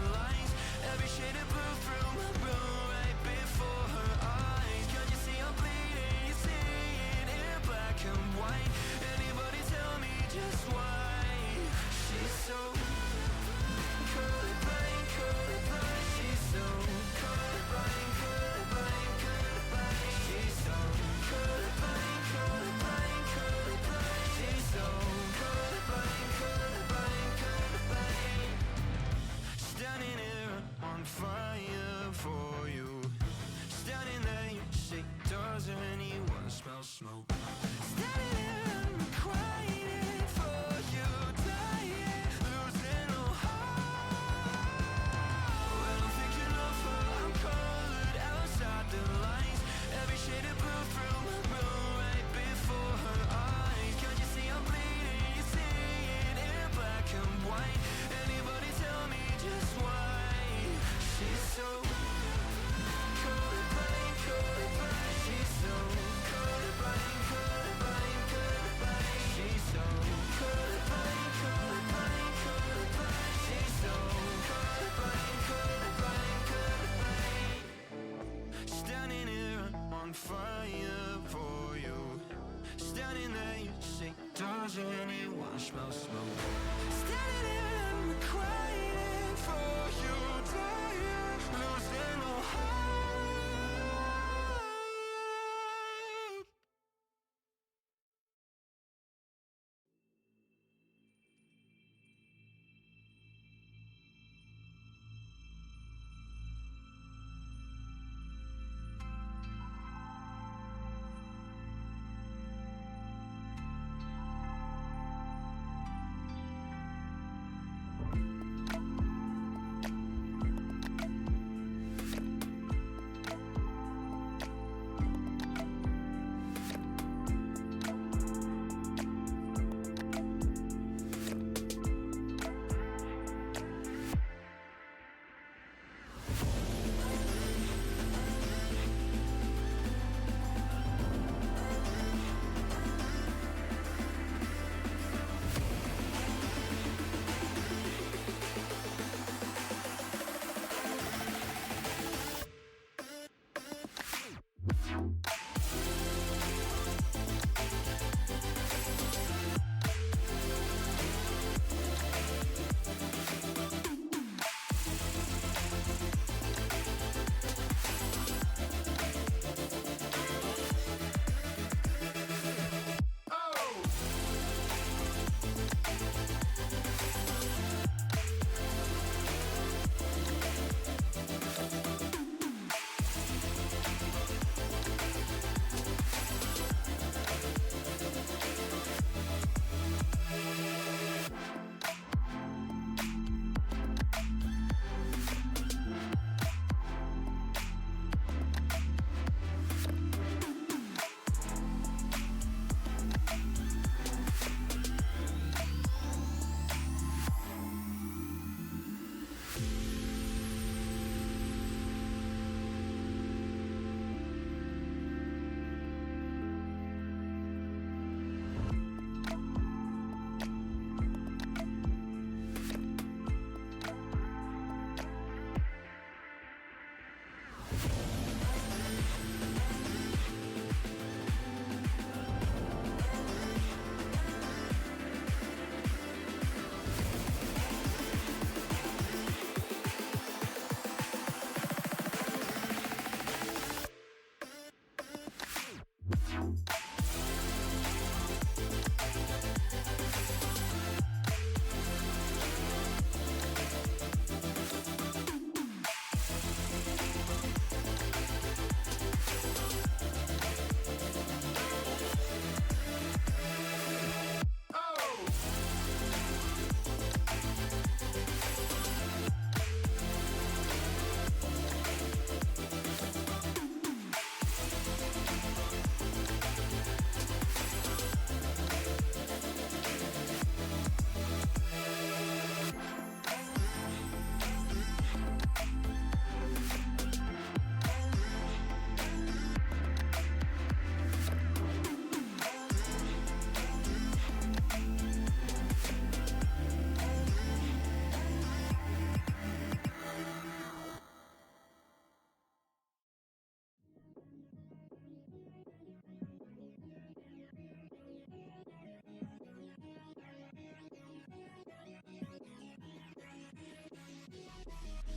does anyone smell smoke? Standing there, I'm crying for you, dying, losing no heart. When I'm thinking of her, I'm colored outside the lines. Every shade of blue through my room, right before her eyes. Can't you see I'm bleeding? You see it in black and white. Anybody tell me just why she's so colorblind, colorblind. She's so colorblind, colorblind, colorblind. She's so colorblind, colorblind, colorblind. She's so colorblind, colorblind, colorblind. Standing here on fire for you. Standing there, you say, does anyone smell smoke? Standing there, I'm crying for you, dying, losing no hope.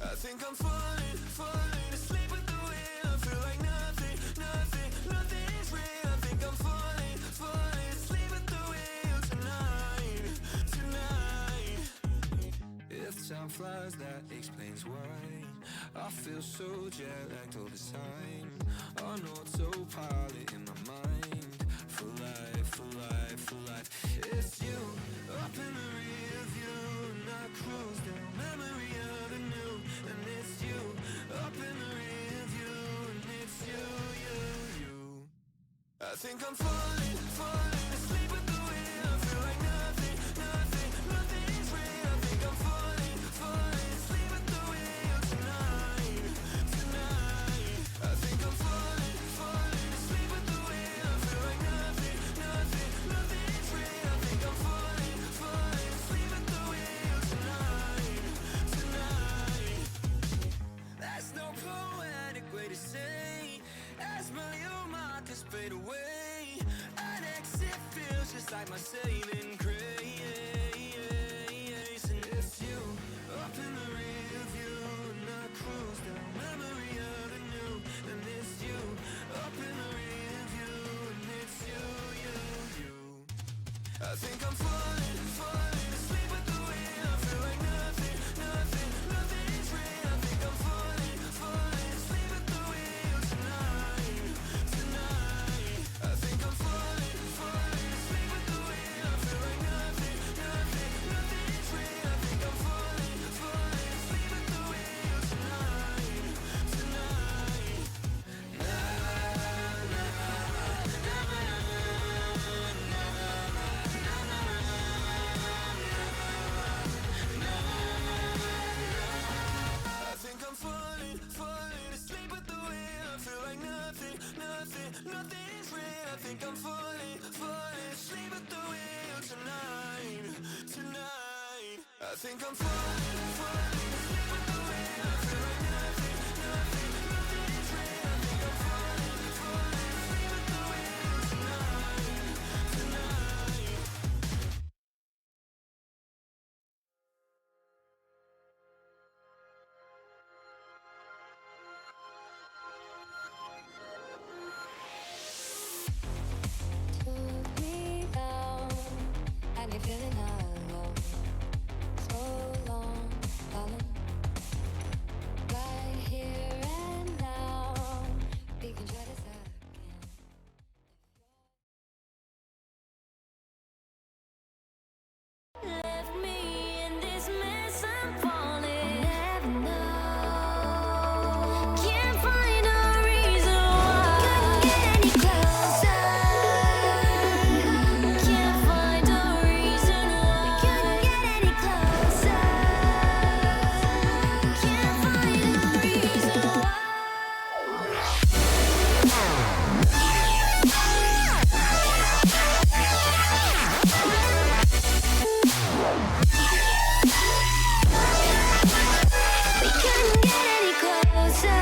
I think I'm falling asleep at the wheel. I feel like nothing's real. I think I'm falling asleep at the wheel tonight. If time flies, that explains why I feel so jet-lagged all the time. On autopilot, think I'm falling asleep with the wind. I feel like nothing's real. I think I'm falling asleep with the wheel tonight. I think I'm falling asleep with the wheel. I feel like nothing's real. I think I'm falling asleep with the wheel tonight. That's no poetic way to say. As million markers fade away, an exit feels just like my saving grace. And it's you up in the rear view, and I cruise down memory avenue. And it's you up in the rear view, and it's you. I think I'm falling asleep with the wheel. I feel like nothing's real. I think I'm falling asleep with the wheel tonight. I think I'm falling asleep with the wheel. I feel like nothing's real. I think I'm falling asleep with the wheel tonight. I think I'm falling asleep with the wheel. I feel like nothing's real. I think I'm falling asleep with the wheel tonight. I think I'm falling asleep with the wheel. I feel like nothing's real. I think I'm falling asleep with the wheel tonight. Took me down, and you're feeling alone. So long, darling. Right here and now, we can try this again. Left me in this mess, I'm falling. Never know. Can't find a reason why. Couldn't get any closer. Can't find a reason why. Couldn't get any closer. Can't find a reason why. We couldn't get any closer.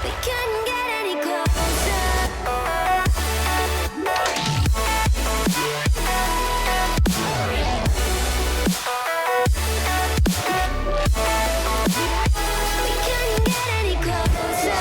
We couldn't get any closer. We couldn't get any closer.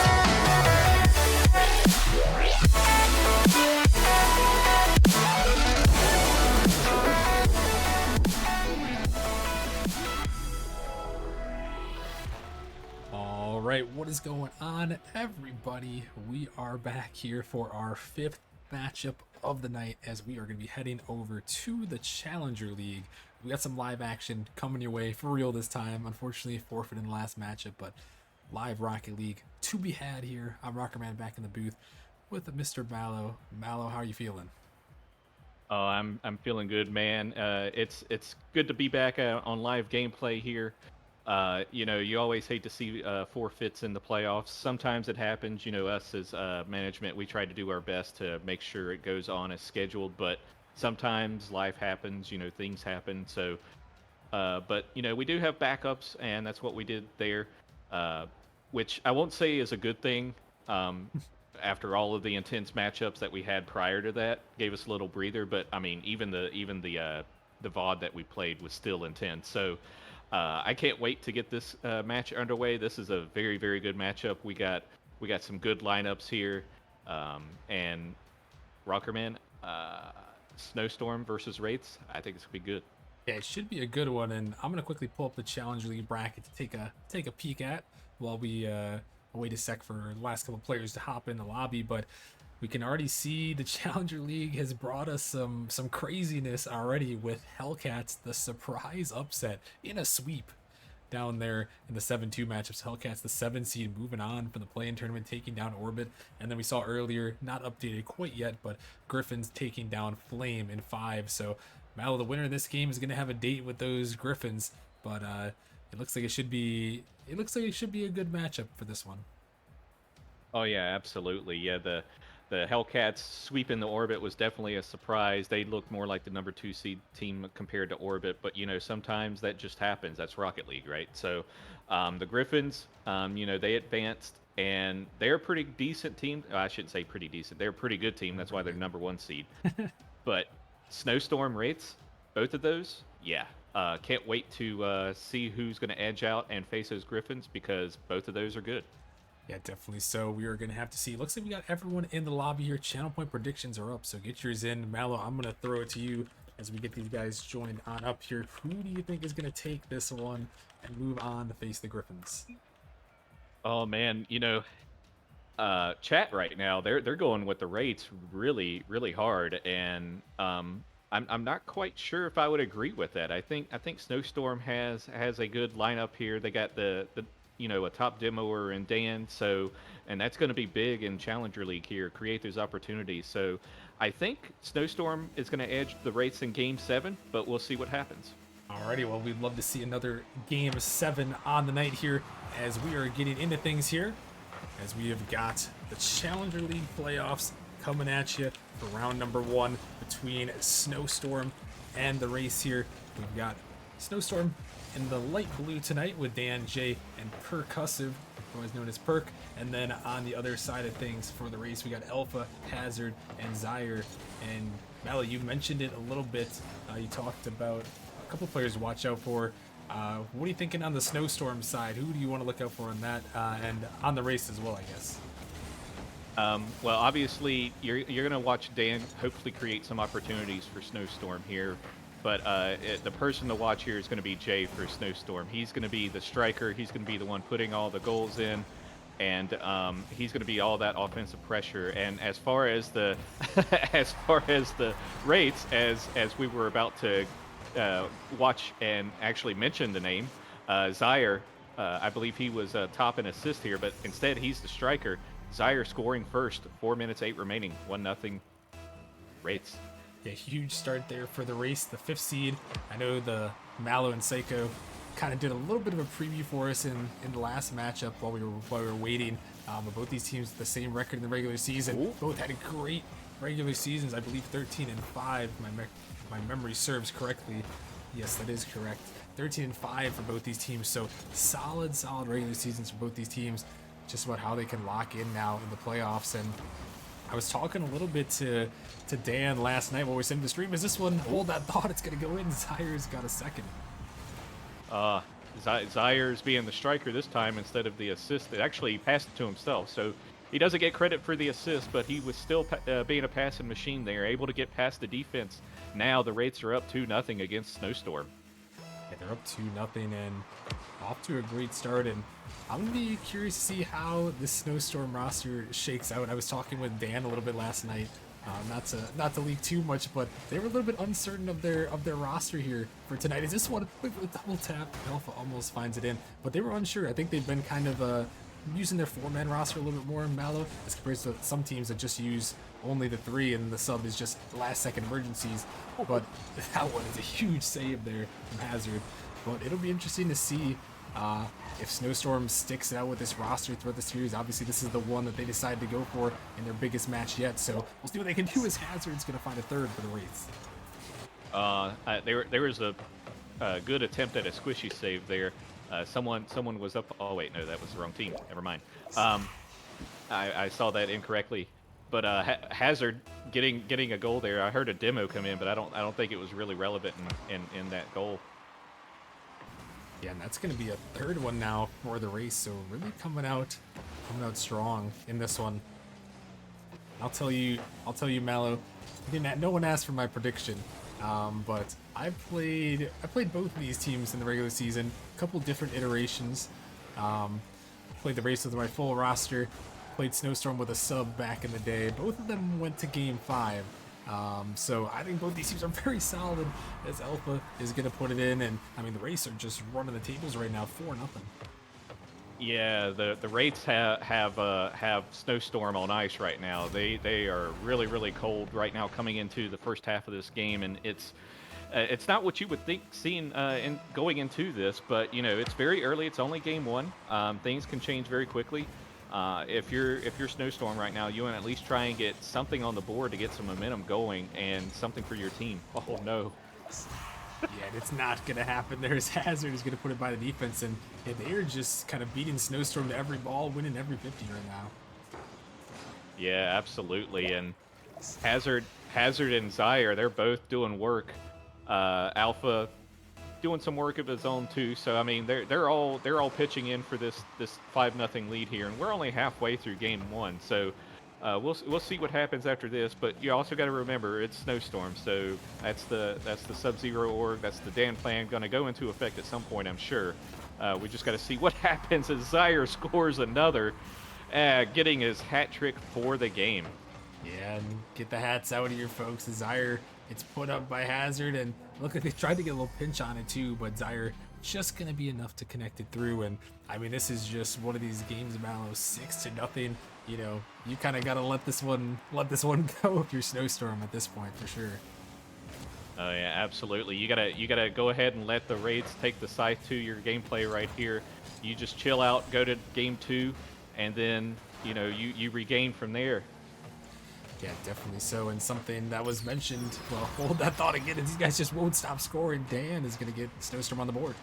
All right, what is going on, everybody? We are back here for our 5th matchup of the night as we are going to be heading over to the Challenger League. We got some live action coming your way for real this time. Unfortunately, forfeit in the last matchup, but live Rocket League to be had here. I'm Rockerman back in the booth with Mr. Mallow. Mallow, how are you feeling? Oh, I'm feeling good, man. It's good to be back on live gameplay here. You know, you always hate to see forfeits in the playoffs. Sometimes it happens. You know, us as management, we try to do our best to make sure it goes on as scheduled. But sometimes life happens. You know, things happen. So, but you know, we do have backups, and that's what we did there, which I won't say is a good thing. After all of the intense matchups that we had prior to that, gave us a little breather. But I mean, even the VOD that we played was still intense. So I can't wait to get this match underway. This is a very, very good matchup. We got some good lineups here, and Rockerman, Snowstorm versus Wraiths. I think it's gonna be good. Yeah, it should be a good one, and I'm gonna quickly pull up the Challenger League bracket to take a peek at while we wait a sec for the last couple players to hop in the lobby. But we can already see the Challenger League has brought us some craziness already with Hellcats, the surprise upset in a sweep down there in the 7-2 matchups. Hellcats, the 7 seed, moving on from the play-in tournament, taking down Orbit. And then we saw earlier, not updated quite yet, but Griffins taking down Flame in 5. So Mallow, the winner of this game, is going to have a date with those Griffins. But it looks like it should be. It looks like it should be a good matchup for this one. Oh yeah, absolutely. Yeah, the Hellcats sweeping the Orbit was definitely a surprise. They looked more like the number 2 seed team compared to Orbit, but sometimes that just happens. That's Rocket League, right? So the Griffins, they advanced and they're a pretty decent team. I shouldn't say pretty decent. They're a pretty good team. That's why they're number 1 seed. But Snowstorm Wraiths, both of those, yeah. Can't wait to see who's going to edge out and face those Griffins because both of those are good. Yeah, definitely. So we are going to have to see. Looks like we got everyone in the lobby here. Channel point predictions are up, so get yours in. Mallow, I'm going to throw it to you as we get these guys joined on up here. Who do you think is going to take this one and move on to face the Griffins? Oh man, chat right now they're going with the rates really really hard, and I'm not quite sure if I would agree with that. I think Snowstorm has a good lineup here. They got the a top demoer in Dan, and that's going to be big in Challenger League here, create those opportunities. So I think Snowstorm is going to edge the rates in Game 7, but we'll see what happens. Alrighty, well, we'd love to see another Game 7 on the night here as we are getting into things here, as we have got the Challenger League playoffs coming at you for round number 1 between Snowstorm and the race here. We've got Snowstorm in the light blue tonight with Dan, J, and Percussive, otherwise known as Perk. And then on the other side of things for the race, we got Alpha, Hazard, and Zyre. And Mallow, you mentioned it a little bit. You talked about a couple players to watch out for. What are you thinking on the Snowstorm side? Who do you want to look out for on that and on the race as well, I guess? Well, obviously, you're going to watch Dan hopefully create some opportunities for Snowstorm here. But the person to watch here is going to be Jay for Snowstorm. He's going to be the striker. He's going to be the one putting all the goals in, and he's going to be all that offensive pressure. And as far as the rates, as we were about to watch and actually mention the name, Zyre, I believe he was top in assist here, but instead he's the striker. Zyre scoring first, 4 minutes 8 remaining, 1-0 rates. Yeah, huge start there for the race, the 5th seed. I know the Mallow and Seiko kind of did a little bit of a preview for us in the last matchup while we were waiting. But both these teams with the same record in the regular season. Ooh. Both had great regular seasons. I believe 13-5. My memory serves correctly. Yes, that is correct. 13-5 for both these teams. So solid regular seasons for both these teams. Just about how they can lock in now in the playoffs. And I was talking a little bit to Dan last night while we were sending the stream. Is this one, hold that thought, it's going to go in? Zyre's got a second. Zyre's being the striker this time instead of the assist. It actually passed it to himself. So he doesn't get credit for the assist, but he was still being a passing machine there, able to get past the defense. Now the rates are up 2-0 against Snowstorm. Yeah, they're up 2-0 and off to a great start. And I'm going to be curious to see how this Snowstorm roster shakes out. I was talking with Dan a little bit last night, not to leak too much, but they were a little bit uncertain of their roster here for tonight. Is this one with double tap? Alpha almost finds it in, but they were unsure. I think they've been kind of using their 4-man roster a little bit more in Mallow as compared to some teams that just use only the 3 and the sub is just last-second emergencies. But that one is a huge save there from Hazard. But it'll be interesting to see if Snowstorm sticks it out with this roster throughout the series. Obviously, this is the one that they decided to go for in their biggest match yet. So we'll see what they can do as Hazard's going to find a third for the Wraiths. There was a good attempt at a squishy save there. Someone was up. Oh wait, no, that was the wrong team. Never mind. I saw that incorrectly. But Hazard getting a goal there. I heard a demo come in, but I don't think it was really relevant in that goal. Yeah, and that's going to be a third one now for the race. So really coming out strong in this one. I'll tell you, Mallow. No one asked for my prediction, but I played both of these teams in the regular season. A couple different iterations. Played the race with my full roster. played Snowstorm with a sub back in the day. Both of them went to game 5. So I think both these teams are very solid as Alpha is going to put it in. And I mean, the Race are just running the tables right now, 4-0. Yeah, the Wraiths have Snowstorm on ice right now. They are really cold right now coming into the first half of this game, and it's not what you would think seeing in going into this, but you know it's very early. It's only game 1. Things can change very quickly. If you're Snowstorm right now, you want to at least try and get something on the board to get some momentum going and something for your team. Oh no. Yeah, and it's not going to happen. There's Hazard is going to put it by the defense, and they are just kind of beating Snowstorm to every ball, winning every 50 right now. Yeah, absolutely. And Hazard and Zaire, they're both doing work. Alpha doing some work of his own too. So I mean, they're all pitching in for this 5-0 lead here, and we're only halfway through game 1. So we'll see what happens after this. But you also got to remember it's Snowstorm, so that's the Sub-Zero org. That's the Dan plan going to go into effect at some point, I'm sure. We just got to see what happens as Zaire scores another, getting his hat trick for the game. Yeah, and get the hats out of here, folks. Zaire, it's put up by Hazard, and look, they tried to get a little pinch on it too, but Zaire just gonna be enough to connect it through. And I mean, this is just one of these games about 6-0. You know, you kind of gotta let this one go if you're Snowstorm at this point for sure. Oh yeah, absolutely. You gotta go ahead and let the Wraiths take the scythe to your gameplay right here. You just chill out, go to game 2, and then you know you regain from there. Yeah, definitely so. And something that was mentioned, well, hold that thought again, is these guys just won't stop scoring. Dan is going to get Snowstorm on the board.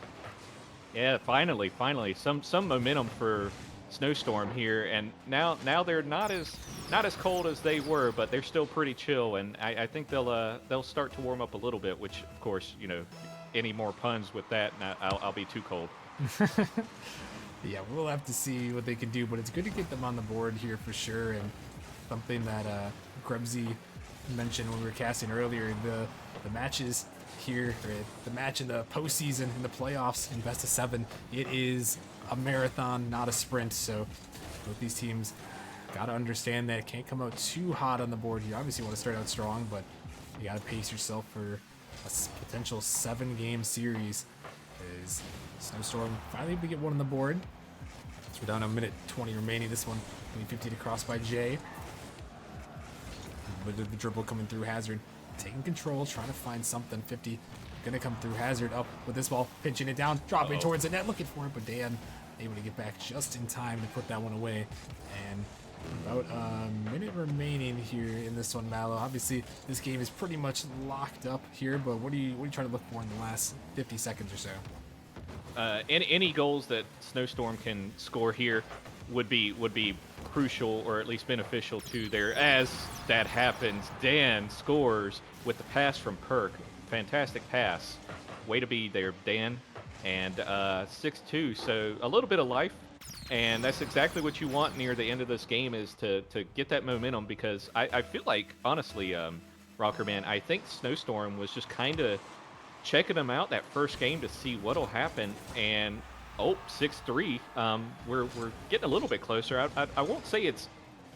Yeah, finally, some momentum for Snowstorm here, and now they're not as cold as they were, but they're still pretty chill, and I think they'll start to warm up a little bit. Which, of course, you know, any more puns with that, and I'll be too cold. Yeah, we'll have to see what they can do, but it's good to get them on the board here for sure. And something that Krebsy mentioned when we were casting earlier, the matches here, or the match in the postseason, in the playoffs, in best of 7, it is a marathon, not a sprint. So both these teams got to understand that it can't come out too hot on the board here. Obviously, you want to start out strong, but you got to pace yourself for a potential 7-game series. As Snowstorm finally able to get one on the board. So we're down a minute 20 remaining. This one, 50 to cross by Jay. But the dribble coming through Hazard, taking control, trying to find something. 50 gonna come through Hazard, up with this ball, pinching it down, dropping towards the net, looking for it, but Dan able to get back just in time to put that one away. And about a minute remaining here in this one, Mallow. Obviously, this game is pretty much locked up here, but what are you trying to look for in the last 50 seconds or so? Any goals that Snowstorm can score here would be crucial, or at least beneficial to their. As that happens, Dan scores with the pass from Perk. Fantastic pass. Way to be there, Dan. And 6-2, so a little bit of life. And that's exactly what you want near the end of this game, is to get that momentum, because I feel like, honestly, Rockerman, I think Snowstorm was just kind of checking them out that first game to see what'll happen. And 6-3, we're getting a little bit closer. I won't say it's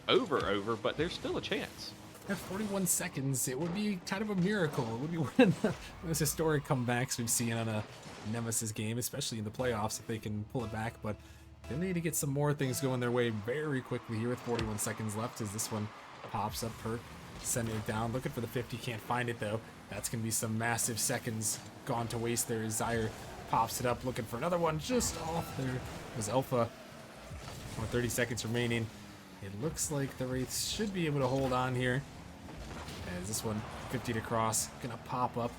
over, but there's still a chance. At 41 seconds, it would be kind of a miracle. It would be one of those historic comebacks we've seen on a Nemesis game, especially in the playoffs, if they can pull it back. But they need to get some more things going their way very quickly here with 41 seconds left, as this one pops up. Perk sending it down, looking for the 50, can't find it though. That's going to be some massive seconds gone to waste there. Zaire pops it up, looking for another one just off there. It was Alpha. 30 seconds remaining. It looks like the Wraiths should be able to hold on here. As this one, 50 to cross, gonna pop up.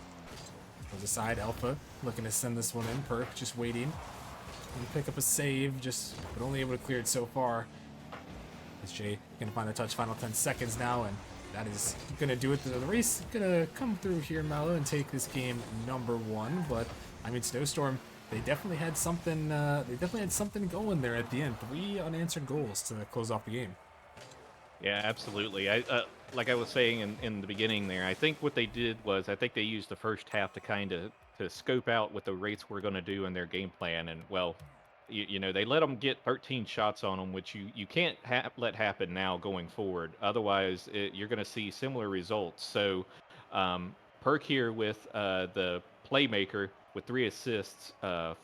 Goes aside, Alpha looking to send this one in. Perk just waiting. Gonna pick up a save, but only able to clear it so far. As Jay gonna find the touch, final 10 seconds now, and that is gonna do it. The race gonna come through here, Mallow, and take this game number 1. But I mean, Snowstorm, they definitely had something. Going there at the end. 3 unanswered goals to close off the game. Yeah, absolutely. Like I was saying in the beginning there, I think what they did was, I think they used the first half to kind of scope out what the Wraiths were going to do in their game plan. And well, you know, they let them get 13 shots on them, which you can't let happen now going forward. Otherwise, you're going to see similar results. So, Perk here with the playmaker with 3 assists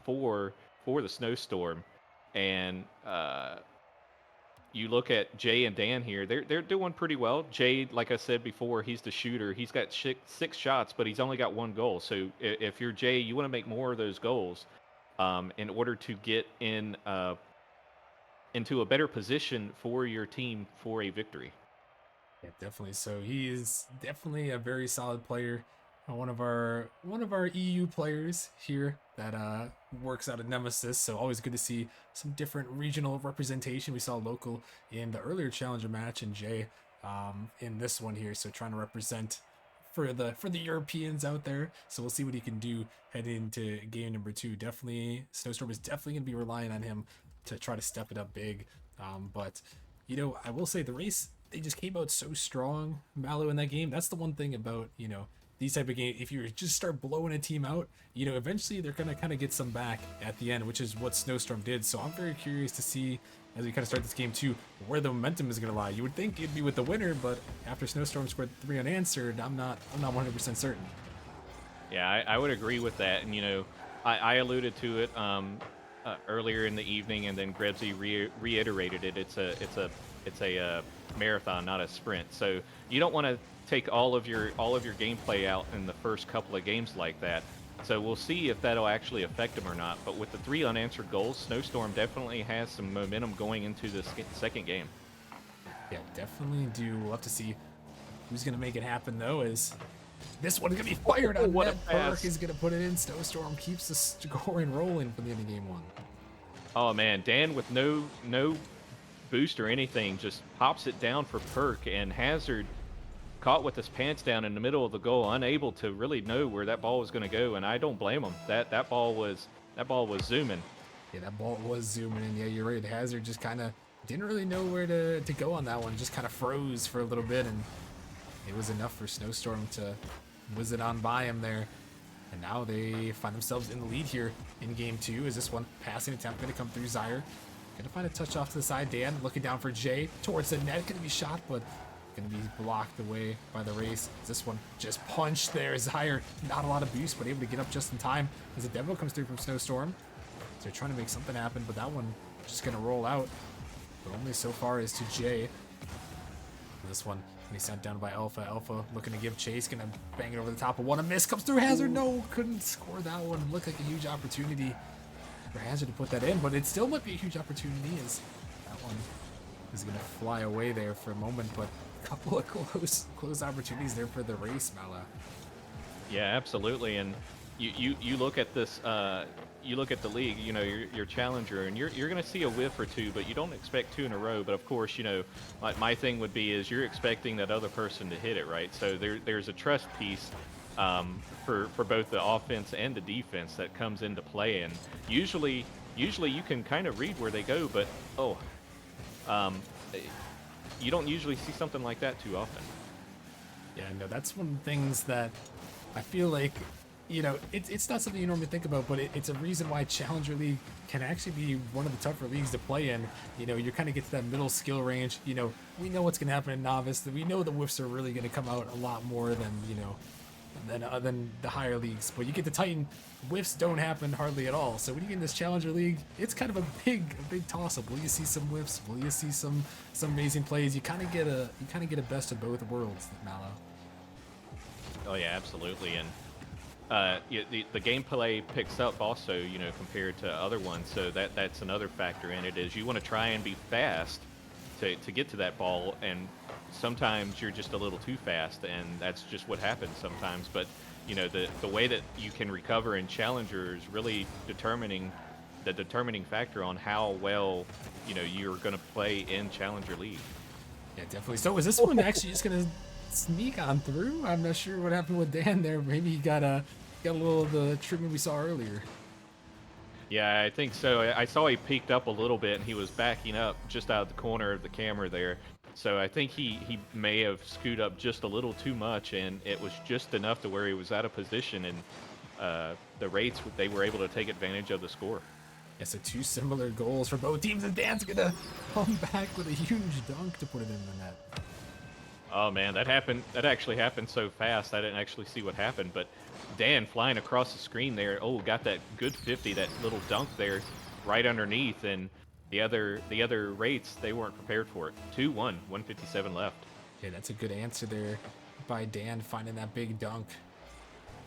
for the snowstorm, and you look at Jay and Dan here; they're doing pretty well. Jay, like I said before, he's the shooter. He's got 6 shots, but he's only got 1 goal. So if you're Jay, you want to make more of those goals in order to get into a better position for your team for a victory. Yeah, definitely. So he is definitely a very solid player. One of our EU players here that works out of Nemesis. So always good to see some different regional representation. We saw local in the earlier challenger match, and Jay in this one here. So trying to represent for the Europeans out there. So we'll see what he can do heading into game number 2. Definitely, Snowstorm is definitely going to be relying on him to try to step it up big. But I will say the race, they just came out so strong, Mallow, in that game. That's the one thing about these type of games. If you just start blowing a team out, eventually they're gonna kind of get some back at the end, which is what Snowstorm did. So I'm very curious to see as we kind of start this game too, where the momentum is gonna lie. You would think it'd be with the winner, but after Snowstorm scored 3 unanswered, I'm not 100% certain. Yeah, I would agree with that. And I alluded to it earlier in the evening, and then Grebsy reiterated it. It's a marathon, not a sprint. So you don't want to take all of your gameplay out in the first couple of games like that. So we'll see if that'll actually affect him or not. But with the 3 unanswered goals, Snowstorm definitely has some momentum going into the second game. Yeah, definitely do. We'll have to see who's gonna make it happen though. Is this one gonna be fired on? What a net? pass. Perk is gonna put it in. Snowstorm keeps the scoring rolling for the end of game 1. Oh man, Dan with no boost or anything just pops it down for Perk, and Hazard caught with his pants down in the middle of the goal, unable to really know where that ball was going to go, and I don't blame him. That ball was zooming. Yeah, that ball was zooming in. Yeah, you're right. Hazard just kind of didn't really know where to go on that one. Just kind of froze for a little bit, and it was enough for Snowstorm to whiz it on by him there. And now they find themselves in the lead here in game 2. Is this one passing attempt going to come through Zyre? Going to find a touch off to the side. Dan looking down for Jay towards the net. Going to be shot, but going to be blocked away by the race. This one just punched there. Zyre, not a lot of boost, but able to get up just in time as a Devo comes through from Snowstorm. So they're trying to make something happen, but that one just going to roll out. But only so far is to Jay. This one, and he's sent down by Alpha. Alpha looking to give chase, gonna bang it over the top of one. A miss comes through Hazard. No, couldn't score that one. Looked like a huge opportunity for Hazard to put that in, but it still might be a huge opportunity as that one is gonna fly away there for a moment. But a couple of close opportunities there for the race, Mala. Yeah, absolutely. And you look at this. You look at the league, your challenger, and you're going to see a whiff or 2, but you don't expect 2 in a row. But of course, my thing would be is you're expecting that other person to hit it, right? So there's a trust piece for both the offense and the defense that comes into play. And usually you can kind of read where they go, but you don't usually see something like that too often. Yeah, no, that's one of the things that I feel like, it's not something you normally think about, but it's a reason why Challenger League can actually be one of the tougher leagues to play in. You kind of get to that middle skill range. We know what's going to happen in Novice. We know the whiffs are really going to come out a lot more than, than the higher leagues. But you get to Titan, whiffs don't happen hardly at all. So when you get in this Challenger League, it's kind of a big toss-up. Will you see some whiffs? Will you see some amazing plays? You kind of get a best of both worlds, Mallow. Oh yeah, absolutely. And the gameplay picks up also, compared to other ones. So that's another factor in it, is you want to try and be fast to get to that ball, and sometimes you're just a little too fast, and that's just what happens sometimes. But the way that you can recover in Challenger is really determining factor on how well you're going to play in Challenger League. Yeah, definitely. So is this one actually just going to sneak on through? I'm not sure what happened with Dan there. Maybe he got a little of the treatment we saw earlier. Yeah, I think so. I saw he peeked up a little bit, and he was backing up just out of the corner of the camera there. So I think he may have scooted up just a little too much, and it was just enough to where he was out of position, and the Wraiths, they were able to take advantage of the score. Yeah, so 2 similar goals for both teams, and Dan's gonna come back with a huge dunk to put it in the net. Oh man, that happened. That actually happened so fast. I didn't actually see what happened, but Dan flying across the screen there. Oh, got that good 50, that little dunk there, right underneath, and the other rates, they weren't prepared for it. 2-1, 157 left. Yeah, that's a good answer there by Dan, finding that big dunk.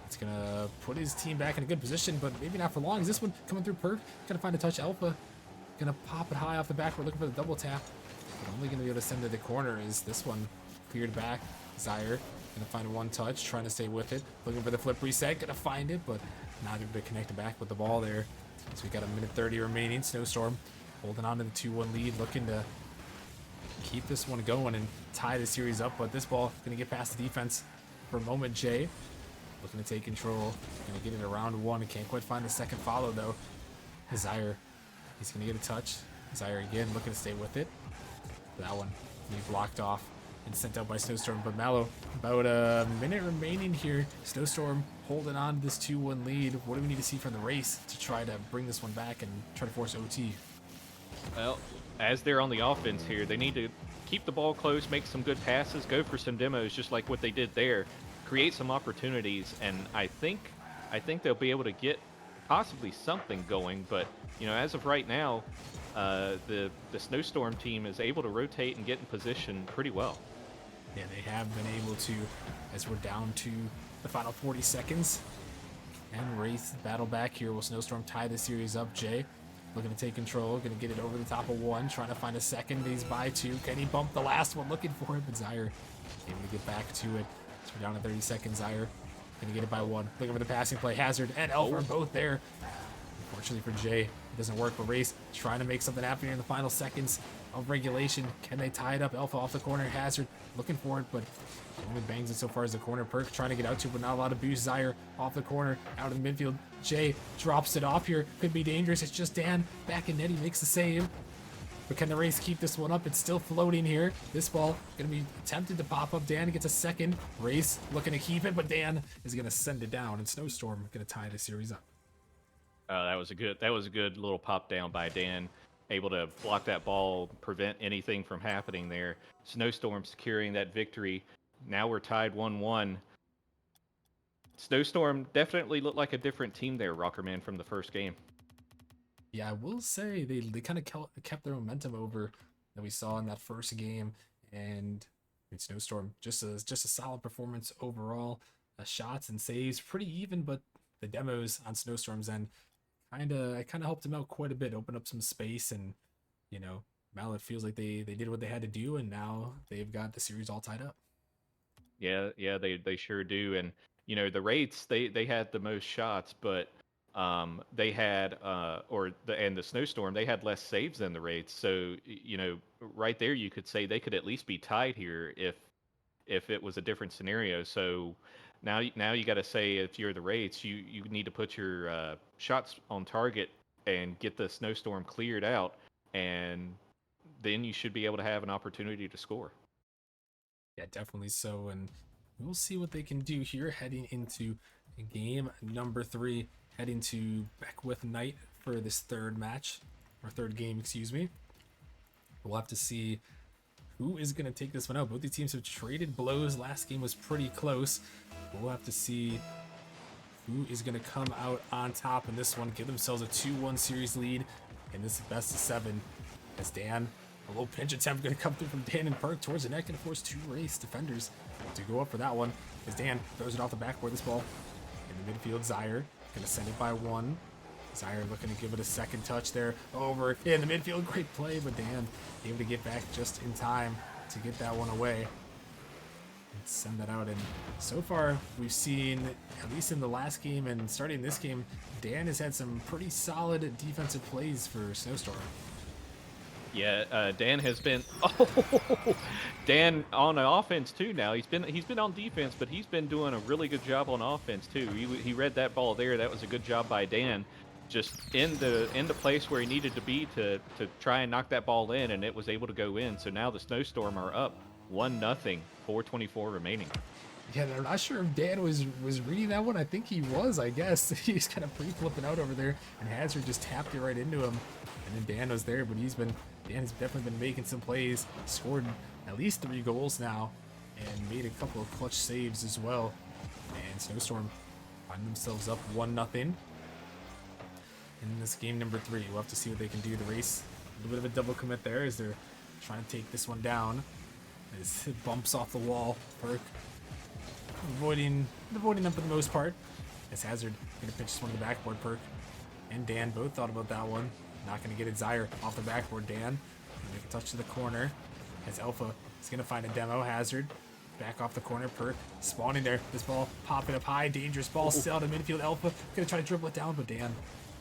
It's gonna put his team back in a good position, but maybe not for long. Is this one coming through Perk? Gonna find a touch. Alpha gonna pop it high off the back. We're looking for the double tap, but only gonna be able to send to the corner. Is this one cleared back? Zaire gonna find one touch, trying to stay with it. Looking for the flip reset, gonna find it, but not able to connect it back with the ball there. So we got a minute 30 remaining. Snowstorm holding on to the 2-1 lead, looking to keep this one going and tie the series up, but this ball gonna get past the defense for a moment. Jay looking to take control, gonna get it around one. Can't quite find the second follow though. Zaire, he's gonna get a touch. Zaire again looking to stay with it. That one he blocked off and sent out by Snowstorm. But Mallow, about a minute remaining here. Snowstorm holding on to this 2-1 lead. What do we need to see from the race to try to bring this one back and try to force OT? Well, as they're on the offense here, they need to keep the ball close, make some good passes, go for some demos, just like what they did there, create some opportunities, and I think they'll be able to get possibly something going. But you know, as of right now, the Snowstorm team is able to rotate and get in position pretty well. Yeah, they have been able to, as we're down to the final 40 seconds. And Wraith battle back here. Will Snowstorm tie the series up? Jay looking to take control, gonna get it over the top of one, trying to find a second. He's by 2. Can he bump the last one? Looking for it, but Zaire able to get back to it. So we're down to 30 seconds. Zaire gonna get it by 1. Looking for the passing play. Hazard and Elf are both there. Unfortunately for Jay, it doesn't work, but Race trying to make something happen here in the final seconds of regulation. Can they tie it up? Alpha off the corner. Hazard looking for it, but only bangs it so far as the corner. Perk trying to get out to, but not a lot of boost. Zaire off the corner, out of the midfield. Jay drops it off here. Could be dangerous. It's just Dan back in net. He makes the save. But can the Race keep this one up? It's still floating here. This ball going to be attempted to pop up. Dan gets a second. Race looking to keep it, but Dan is going to send it down, and Snowstorm going to tie the series up. That was a good little pop down by Dan, able to block that ball, prevent anything from happening there. Snowstorm securing that victory. Now we're tied 1-1. Snowstorm definitely looked like a different team there, Rockerman, from the first game. Yeah, I will say they kind of kept their momentum over that we saw in that first game, and Snowstorm just a solid performance overall. Shots and saves pretty even, but the demos on Snowstorm's end kind of helped them out quite a bit, open up some space, and you know, Mallet feels like they did what they had to do, and now they've got the series all tied up. Yeah, they sure do. And you know, the Wraiths, they had the most shots, but they had the Snowstorm, they had less saves than the Wraiths. So you know, right there you could say they could at least be tied here if it was a different scenario. So now you got to say, if you're the Wraiths, you need to put your shots on target and get the Snowstorm cleared out, and then you should be able to have an opportunity to score. Yeah, definitely so, and we'll see what they can do here heading into game number 3, heading to Beckwith Night for this third game, excuse me. We'll have to see who is going to take this one out. Both these teams have traded blows. Last game was pretty close. We'll have to see who is going to come out on top in this one, give themselves a 2-1 series lead in this best of 7. As Dan, a little pinch attempt going to come through from Dan and Perk towards the net, going to force 2 Race defenders to go up for that one. As Dan throws it off the backboard, this ball in the midfield. Zaire going to send it by 1. Zaire looking to give it a second touch there over in the midfield. Great play, but Dan able to get back just in time to get that one away and send that out. And so far, we've seen, at least in the last game and starting this game, Dan has had some pretty solid defensive plays for Snowstorm. Yeah, Dan has been. Oh, Dan on the offense too. Now he's been on defense, but he's been doing a really good job on offense too. He read that ball there. That was a good job by Dan, just in the place where he needed to be to try and knock that ball in, and it was able to go in. So now the Snowstorm are up 1-0, 4:24 remaining. Yeah, I'm not sure if Dan was reading that one. I think he was, I guess. He's kind of flipping out over there, and Hazard just tapped it right into him. And then Dan was there, but Dan's definitely been making some plays, scored at least 3 goals now, and made a couple of clutch saves as well. And Snowstorm find themselves up 1-0 in this game number 3. We'll have to see what they can do. The race, a little bit of a double commit there as they're trying to take this one down. As it bumps off the wall. Perk avoiding them for the most part. As Hazard gonna pinch this one to the backboard. Perk and Dan both thought about that one. Not gonna get it. Zaire off the backboard. Dan gonna make a touch to the corner. As Alpha is gonna find a demo. Hazard back off the corner. Perk spawning there. This ball popping up high. Dangerous ball still out of midfield. Alpha gonna try to dribble it down, but Dan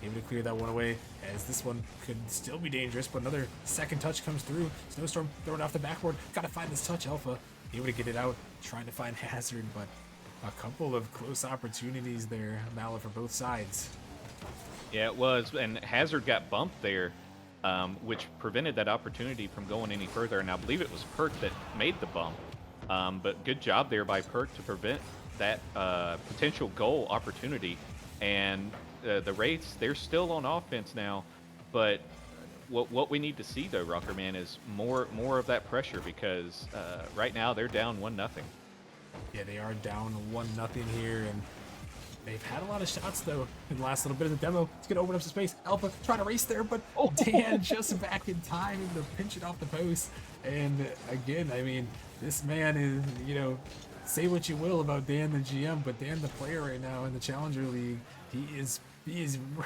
able to clear that one away, as this one could still be dangerous, but another second touch comes through. Snowstorm throwing it off the backboard. Gotta find this touch. Alpha able to get it out, trying to find Hazard, but a couple of close opportunities there, Mala, for both sides. Yeah, it was, and Hazard got bumped there, which prevented that opportunity from going any further, and I believe it was Perk that made the bump. But good job there by Perk to prevent that potential goal opportunity. And the Wraiths, they're still on offense now, but what we need to see though, Rockerman, is more of that pressure, because right now they're down 1-0. Yeah, they are down 1-0 here, and they've had a lot of shots though in the last little bit of the demo. It's gonna open up some space. Alpha trying to race there, but Dan just back in time to pinch it off the post. And again, I mean, this man is, say what you will about Dan the GM, but Dan the player right now in the Challenger League, he is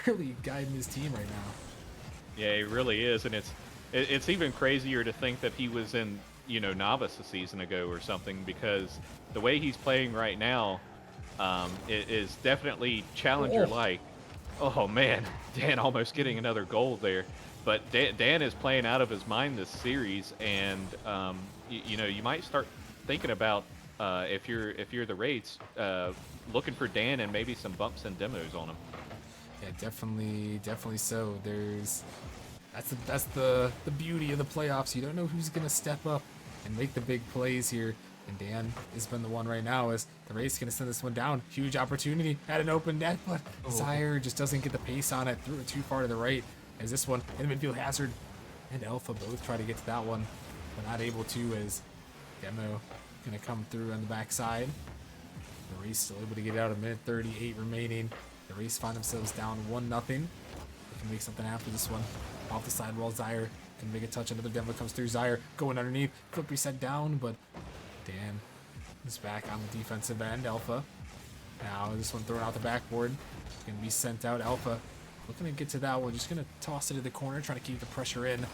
really guiding his team right now. Yeah, he really is, and it's even crazier to think that he was in Novice a season ago or something, because the way he's playing right now, it is definitely Challenger-like. Oh man, Dan almost getting another goal there, but Dan is playing out of his mind this series, and you might start thinking about if you're the Wraiths, looking for Dan and maybe some bumps and demos on him. Yeah, definitely so. That's the beauty of the playoffs. You don't know who's gonna step up and make the big plays here. And Dan has been the one right now, as the Wraith's gonna send this one down. Huge opportunity at an open net, but Zaire just doesn't get the pace on it. Threw it too far to the right. As this one in the midfield, Hazard and Alpha both try to get to that one, but not able to, as Demo gonna come through on the backside. The Wraith's still able to get out. A minute 38 remaining. The Wraiths find themselves down 1-0. They can make something after this one. Off the sidewall, Zaire can make a touch. Another demo comes through. Zaire going underneath. Flip reset down, but Dan is back on the defensive end. Alpha. Now this one thrown out the backboard. Gonna be sent out. Alpha looking to get to that one. Just gonna toss it to the corner, trying to keep the pressure in.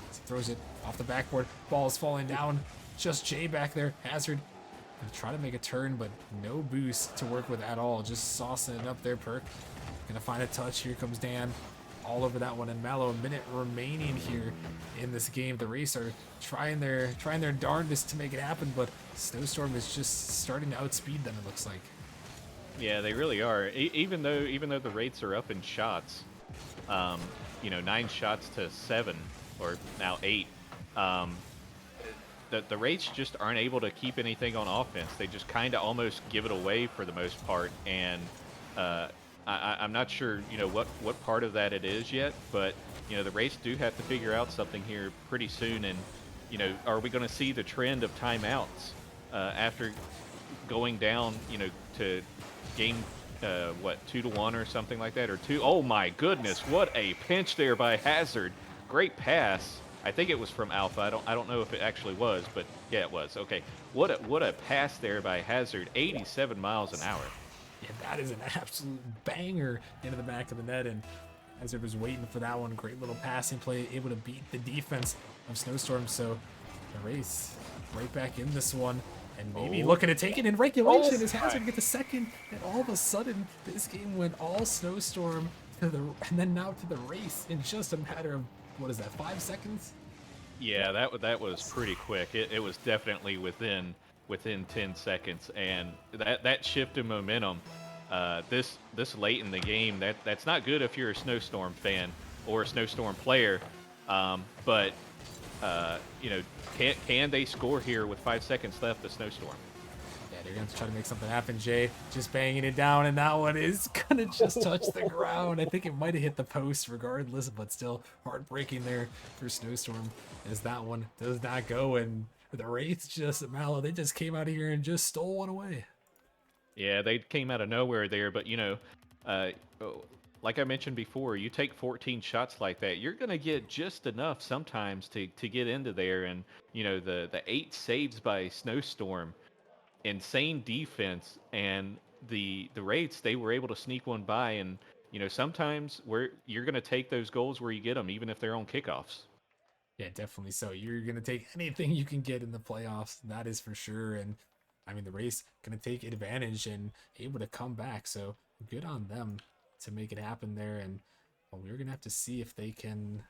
As he throws it off the backboard. Ball is falling down. Just Jay back there. Hazard gonna try to make a turn, but no boost to work with at all. Just saucing it up there. Perk gonna find a touch. Here comes Dan. All over that one, and Mallow, a minute remaining here in this game. The Wraiths are trying their darndest to make it happen, but Snowstorm is just starting to outspeed them, it looks like. Yeah, they really are. Even though the Wraiths are up in shots, 9 shots to 7, or now 8. The Wraiths just aren't able to keep anything on offense. They just kind of almost give it away for the most part, and I'm not sure, what part of that it is yet, but the Wraiths do have to figure out something here pretty soon. And are we going to see the trend of timeouts after going down, to game 2-1 or something like that, or 2? Oh my goodness, what a pinch there by Hazard! Great pass. I think it was from Alpha. I don't know if it actually was, but yeah, it was. Okay, what a pass there by Hazard! 87 miles an hour. Yeah, that is an absolute banger into the back of the net, and Hazard was waiting for that one. Great little passing play, able to beat the defense of Snowstorm. So the Race right back in this one, and maybe looking to take it in regulation as Hazard get the second. And all of a sudden, this game went all Snowstorm and then now to the Race in just a matter of, what is that, 5 seconds? Yeah, that was pretty quick. It was definitely within 10 seconds, and that shift in momentum, this late in the game, that's not good if you're a Snowstorm fan or a Snowstorm player. But can they score here with 5 seconds left? The Snowstorm. Yeah, they're going to try to make something happen. Jay just banging it down, and that one is going to just touch the ground. I think it might have hit the post regardless, but still heartbreaking there for Snowstorm as that one does not go. And the Wraiths just, Mallow, they just came out of here and just stole one away. Yeah, they came out of nowhere there, but like I mentioned before, you take 14 shots like that, you're gonna get just enough sometimes to get into there, and the 8 saves by Snowstorm, insane defense, and the Wraiths, they were able to sneak one by, and sometimes where you're gonna take those goals where you get them, even if they're on kickoffs. Yeah, definitely so. You're going to take anything you can get in the playoffs. That is for sure. And I mean, the race going to take advantage and able to come back. So good on them to make it happen there. And well, we're going to have to see if they can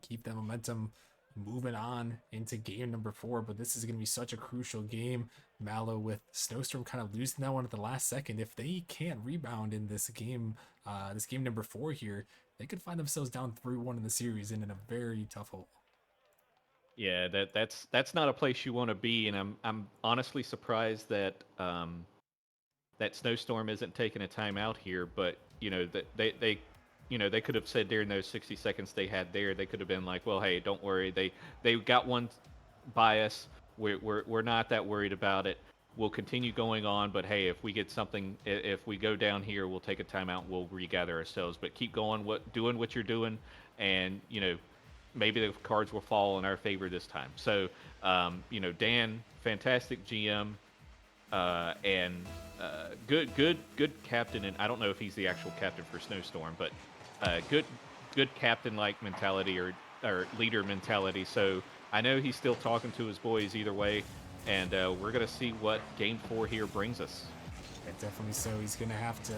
keep that momentum moving on into game number 4. But this is going to be such a crucial game, Mallow, with Snowstorm kind of losing that one at the last second. If they can't rebound in this game number 4 here, they could find themselves down 3-1 in the series and in a very tough hole. Yeah, that's not a place you want to be, and I'm honestly surprised that that Snowstorm isn't taking a timeout here. But that they could have said during those 60 seconds they had there, they could have been like, well, hey, don't worry, they got one by us. We're not that worried about it. We'll continue going on, but hey, if we get something, if we go down here, we'll take a timeout. We'll regather ourselves, but keep going, doing what you're doing, and maybe the cards will fall in our favor this time. So, Dan, fantastic GM, and good captain. And I don't know if he's the actual captain for Snowstorm, but good captain-like mentality or leader mentality. So I know he's still talking to his boys either way, and we're gonna see what Game 4 here brings us. Yeah, definitely so. He's gonna have to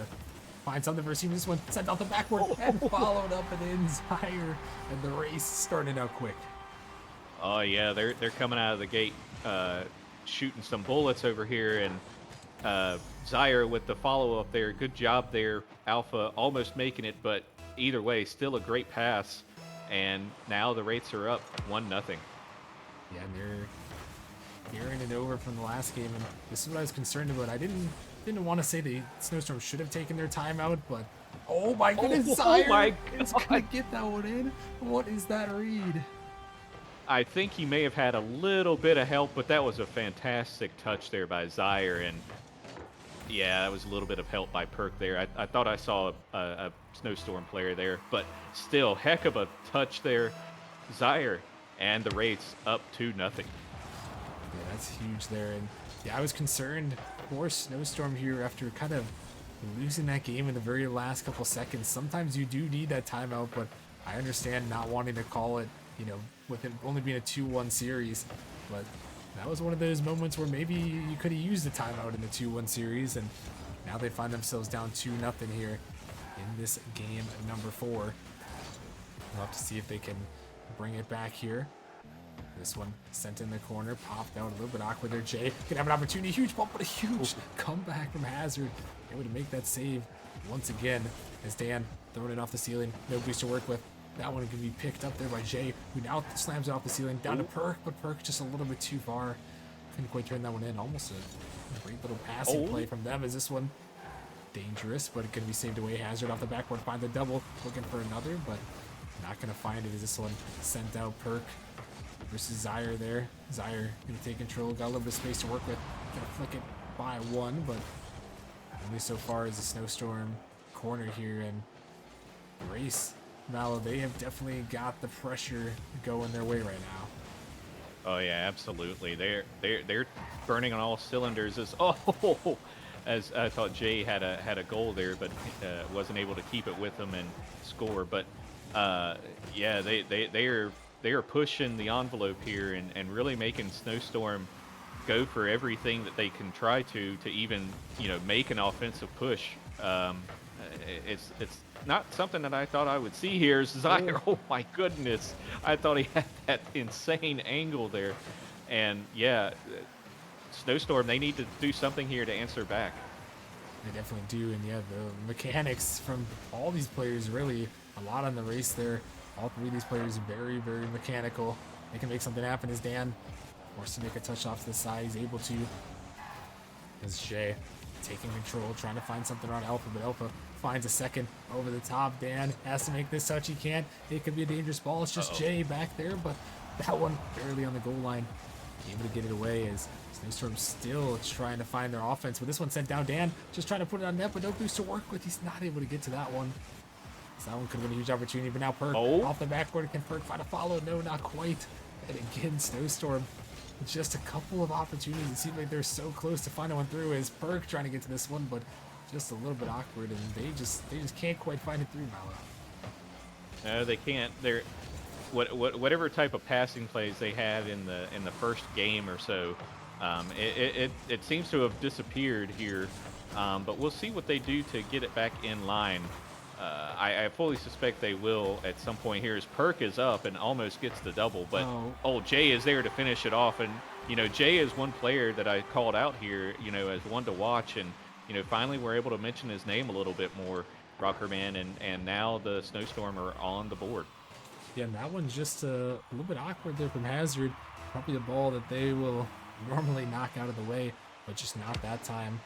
find something for his team. This one sent out the backward and followed up and in higher, and the race started out quick. Oh yeah, they're coming out of the gate, shooting some bullets over here, and Zaire with the follow up there. Good job there, Alpha, almost making it, but either way, still a great pass. And now the Wraiths are up 1-0. Yeah, and they're carrying it over from the last game, and this is what I was concerned about. I didn't want to say the Snowstorm should have taken their timeout, but oh my goodness, Zaire my is gonna get that one in. What is that read? I think he may have had a little bit of help, but that was a fantastic touch there by Zaire, and yeah, that was a little bit of help by Perk there. I thought I saw a Snowstorm player there, but still, heck of a touch there. Zaire and the Wraiths up 2-0. Yeah, that's huge there, and yeah, I was concerned for Snowstorm here after kind of losing that game in the very last couple seconds. Sometimes you do need that timeout, but I understand not wanting to call it, with it only being a 2-1 series. But that was one of those moments where maybe you could have used the timeout in the 2-1 series, and now they find themselves down 2-0 here in this game number 4. We'll have to see if they can bring it back here. This one sent in the corner, popped out a little bit awkward there. Jay could have an opportunity, huge bump, but a huge comeback from Hazard. Able to make that save once again as Dan throwing it off the ceiling. No boost to work with. That one can be picked up there by Jay, who now slams it off the ceiling down to Perk, but Perk just a little bit too far. Couldn't quite turn that one in. Almost a great little passing play from them. Is this one dangerous, but it can be saved away. Hazard off the backboard, find the double, looking for another, but not gonna find it. Is this one sent out? Perk versus Zaire there. Zaire gonna take control, got a little bit of space to work with. Gonna flick it by one, but only so far as the Snowstorm corner here, and race. Mallow, they have definitely got the pressure going their way right now. Oh yeah, absolutely. They're burning on all cylinders. As I thought Jay had a goal there, but wasn't able to keep it with them and score. But yeah, they are pushing the envelope here and really making Snowstorm go for everything that they can try to even make an offensive push. It's not something that I thought I would see here. Zaire, oh my goodness, I thought he had that insane angle there, and yeah, Snowstorm, they need to do something here to answer back. They definitely do, and yeah, the mechanics from all these players, really a lot on the race there. All three of these players very, very mechanical. They can make something happen. As Dan forced to make a touch off to the side, he's able to As Jay taking control, trying to find something on Alpha, but Alpha finds a second over the top. Dan has to make this touch. He can't. It could be a dangerous ball. It's just Jay back there, but that one barely on the goal line. Able to get it away as Snowstorm still trying to find their offense. But this one sent down. Dan just trying to put it on net, but no boost to work with. He's not able to get to that one. So that one could have been a huge opportunity, but now Perk off the backboard. Can Perk find a follow? No, not quite. And again, Snowstorm, just a couple of opportunities. It seems like they're so close to finding one through as Perk trying to get to this one, but just a little bit awkward, and they just can't quite find it through, Malo. No, they can't. They're whatever type of passing plays they had in the first game or so, it seems to have disappeared here. But we'll see what they do to get it back in line. I fully suspect they will at some point here as Perk is up and almost gets the double, but Jay is there to finish it off. And, Jay is one player that I called out here, as one to watch. And, finally we're able to mention his name a little bit more, Rockerman, and now the Snowstorm are on the board. Yeah, and that one's just a little bit awkward there from Hazard. Probably a ball that they will normally knock out of the way, but just not that time.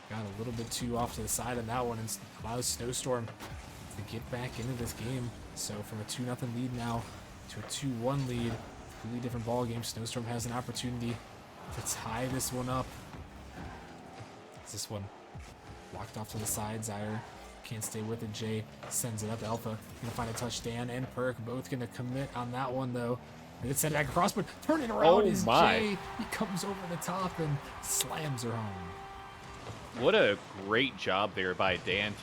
Got a little bit too off to the side on that one and allows Snowstorm to get back into this game. So from a 2-0 lead now to a 2-1 lead, completely different ball game. Snowstorm has an opportunity to tie this one up. This one blocked off to the side. Zaire can't stay with it. Jay sends it up. Alpha gonna find a touch. Dan and Perk both gonna commit on that one though. They get sent back across, but turning around is Jay. He comes over the top and slams her home. What a great job there by Dan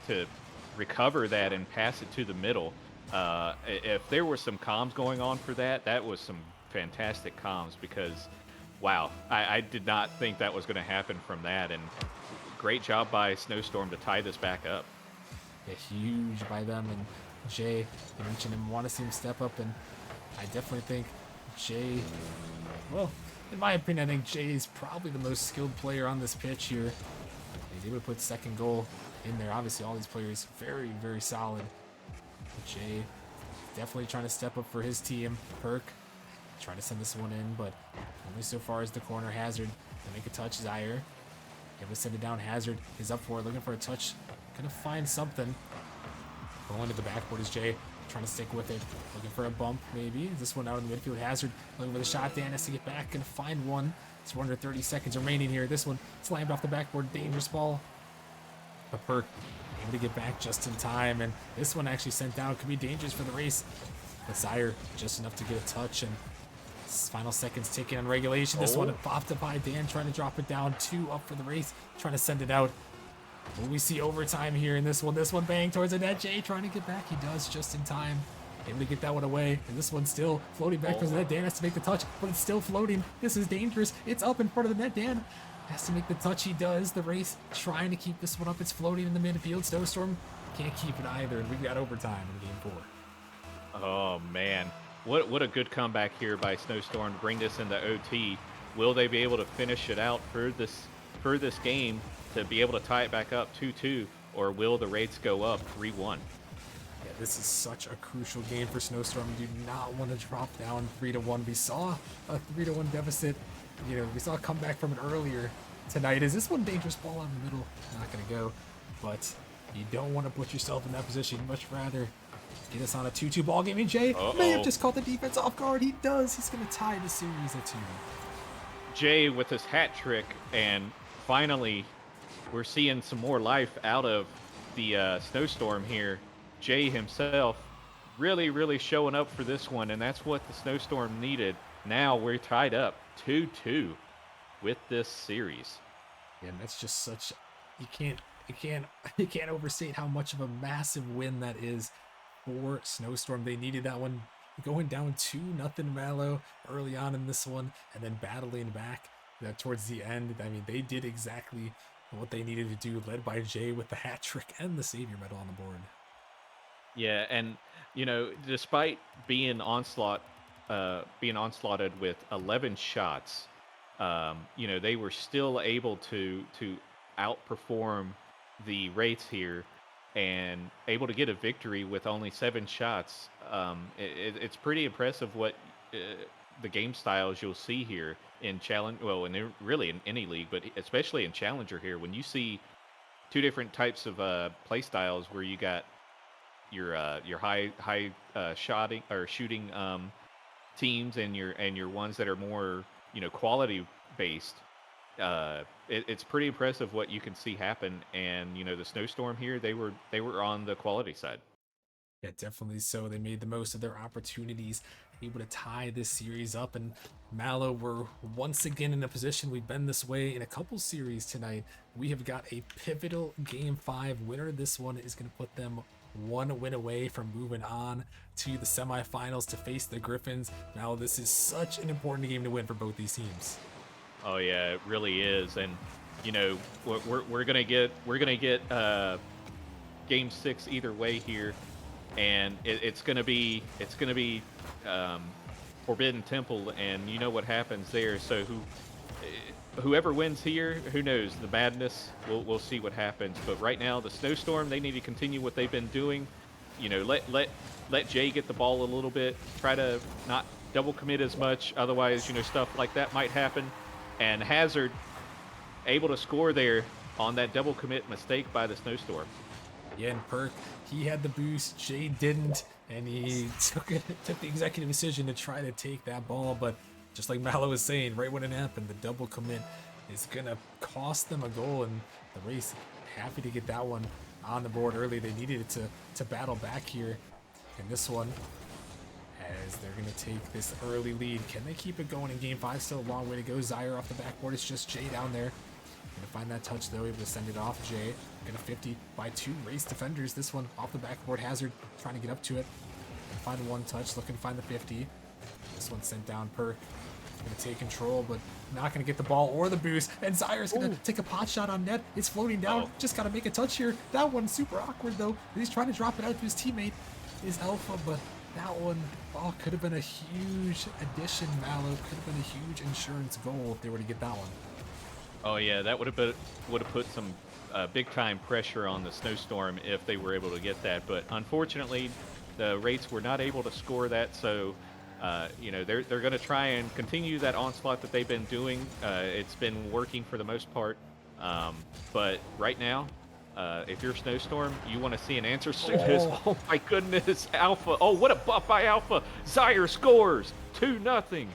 to recover that and pass it to the middle. If there were some comms going on for that, that was some fantastic comms because, wow, I did not think that was going to happen from that. And great job by Snowstorm to tie this back up. Yeah, huge by them. And Jay, you mentioned him, want to see him step up, and I definitely think Jay, well, in my opinion, I think Jay is probably the most skilled player on this pitch here. He's able to put second goal in there. Obviously, all these players very, very solid. But Jay definitely trying to step up for his team. Perk trying to send this one in, but only so far as the corner. Hazard to make a touch. Zaire able to send it down. Hazard is up for it, looking for a touch. Gonna find something. Going to the backboard is Jay. Trying to stick with it, looking for a bump maybe. This one out in the midfield. Hazard looking for the shot. Dan has to get back and find one. It's 1 under 30 seconds remaining here. This one slammed off the backboard. Dangerous ball. But Perk able to get back just in time, and this one actually sent down. Could be dangerous for the race. But Zaire just enough to get a touch, and final seconds ticking on regulation. This one popped up by Dan, trying to drop it down. 2 up for the race, trying to send it out. Will we see overtime here in this one? This one bang towards the net. Jay trying to get back. He does just in time. Able to get that one away. And this one's still floating back towards the net. Dan has to make the touch, but it's still floating. This is dangerous. It's up in front of the net. Dan has to make the touch. He does. The race trying to keep this one up. It's floating in the midfield. Snowstorm can't keep it either. And we got overtime in game 4. Oh, man. What a good comeback here by Snowstorm to bring this into OT. Will they be able to finish it out for this game to be able to tie it back up 2-2, or will the rates go up 3-1? Yeah, this is such a crucial game for Snowstorm. You do not want to drop down 3-1. We saw a 3-1 deficit. We saw a comeback from it earlier tonight. Is this one dangerous ball in the middle? Not going to go, but you don't want to put yourself in that position. You'd much rather get us on a 2-2 ball game. And Jay may have just caught the defense off guard. He does. He's going to tie the series at 2. Jay with his hat trick, and finally we're seeing some more life out of the Snowstorm here. Jay himself really, really showing up for this one, and that's what the Snowstorm needed. Now we're tied up 2-2 with this series. Yeah, and that's just such, you can't overstate how much of a massive win that is for Snowstorm. They needed that one, going down 2-0 Mallow early on in this one, and then battling back towards the end. I mean, they did exactly what they needed to do, led by Jay with the hat trick and the Savior medal on the board. Yeah, and despite being onslaughted with 11 shots, they were still able to outperform the Wraiths here and able to get a victory with only 7 shots. It's pretty impressive what the game styles you'll see here in challenge. Well, really in any league, but especially in Challenger here, when you see two different types of play styles where you got your high shooting teams and your ones that are more quality based. It's pretty impressive what you can see happen. And the snowstorm here, they were on the quality side. Yeah, definitely so. They made the most of their opportunities, able to tie this series up. And Mallow, we're once again in a position. We've been this way in a couple series tonight. We have got a pivotal Game 5 winner. This one is going to put them one win away from moving on to the semifinals to face the Griffins. Mallow, this is such an important game to win for both these teams. Oh yeah, it really is. And we're gonna get game 6 either way here. And it's gonna be Forbidden Temple, and you know what happens there. So whoever wins here, who knows, the madness. We'll see what happens. But right now, the snowstorm, they need to continue what they've been doing. Let Jay get the ball a little bit. Try to not double commit as much. Otherwise, stuff like that might happen. And Hazard able to score there on that double commit mistake by the snowstorm. Yeah, and Perk, he had the boost, Jay didn't, and he took the executive decision to try to take that ball. But just like Mallow was saying, right when it happened, the double commit is going to cost them a goal, and the race happy to get that one on the board early. They needed it to battle back here in this one, as they're going to take this early lead. Can they keep it going in Game 5? Still a long way to go. Zaire off the backboard. It's just Jay down there. Gonna find that touch though, able to send it off. Jay gonna 50 by 2 race defenders. This one off the backboard. Hazard trying to get up to it and find one touch, looking to find the 50. This one sent down. Perk gonna take control, but not gonna get the ball or the boost. And Zaire's gonna take a pot shot on net. It's floating down. Just gotta make a touch here. That one's super awkward though. He's trying to drop it out to his teammate, is Alpha, but that one, could have been a huge addition, Mallow. Could have been a huge insurance goal if they were to get that one. Oh yeah, that would have put some big time pressure on the snowstorm if they were able to get that. But unfortunately, the Wraiths were not able to score that. So they're going to try and continue that onslaught that they've been doing. It's been working for the most part. But right now, if you're Snowstorm, you want to see an answer to this. Oh my goodness, Alpha! Oh, what a buff by Alpha! Zaire scores 2-0.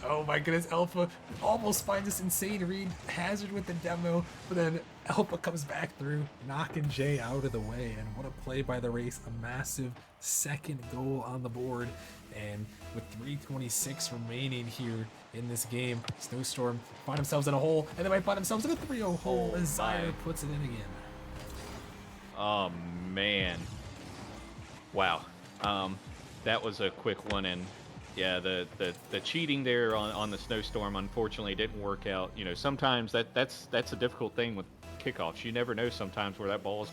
Oh my goodness, Alpha almost finds this insane read. Hazard with the demo, but then Alpha comes back through, knocking Jay out of the way. And what a play by the race. A massive second goal on the board. And with 3:26 remaining here in this game, Snowstorm find themselves in a hole, and they might find themselves in a 3-0 hole as Zaire puts it in again. Oh man. Wow. That was a quick one, and yeah, the cheating there on the Snowstorm unfortunately didn't work out. Sometimes that's a difficult thing with kickoffs. You never know sometimes where that ball is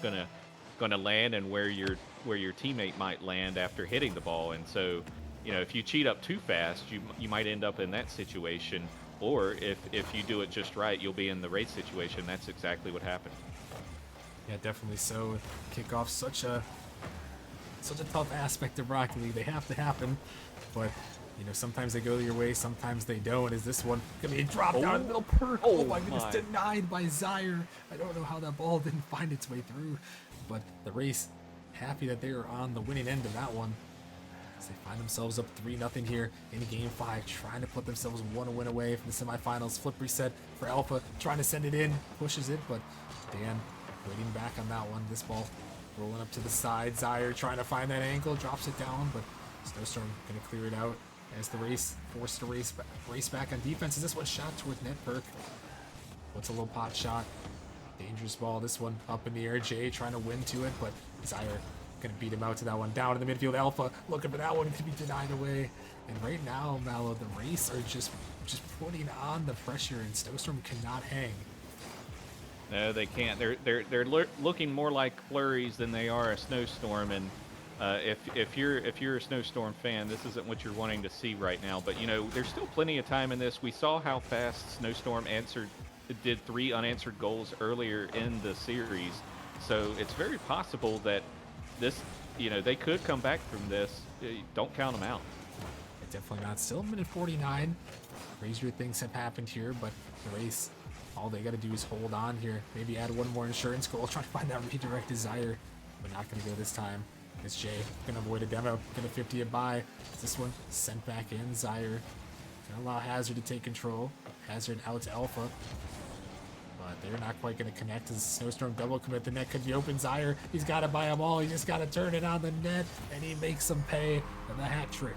gonna land and where your teammate might land after hitting the ball. And so, if you cheat up too fast, you might end up in that situation. Or if you do it just right, you'll be in the race situation. That's exactly what happened. Yeah, definitely so. Kickoff's such a tough aspect of Rocket League. They have to happen, but sometimes they go your way, sometimes they don't. Is this one gonna be dropped down in the middle? Perk. Oh my goodness, denied by Zaire. I don't know how that ball didn't find its way through, but the race happy that they are on the winning end of that one. As they find themselves up 3-0 here in Game 5, trying to put themselves one win away from the semifinals. Flip reset for Alpha, trying to send it in, pushes it, but Dan waiting back on that one. This ball rolling up to the side. Zaire trying to find that angle, drops it down, but Snowstorm gonna clear it out as the race forced to race back on defense. Is this one shot towards net? Perk. What's a little pot shot? Dangerous ball. This one up in the air. Jay trying to win to it, but Zaire gonna beat him out to that one. Down in the midfield. Alpha looking for that one to be denied away. And right now, Mallow, the race are just putting on the pressure, and Snowstorm cannot hang. No, they can't. They're looking more like flurries than they are a snowstorm. And if you're a Snowstorm fan, this isn't what you're wanting to see right now. But there's still plenty of time in this. We saw how fast Snowstorm did 3 unanswered goals earlier in the series, so it's very possible that this, they could come back from this. Don't count them out. definitely not. Still a minute 49. Crazier things have happened here, but the race, all they got to do is hold on here. Maybe add one more insurance goal. Try to find that redirect desire, but not going to go this time. It's Jay. Going to avoid a demo. Going to 50 it by. This one sent back in. Zyre going to allow Hazard to take control. Hazard out to Alpha. But they're not quite going to connect as Snowstorm double commit. The net could be open. Zyre, he's got to buy them all. He just got to turn it on the net, and he makes them pay for the hat trick.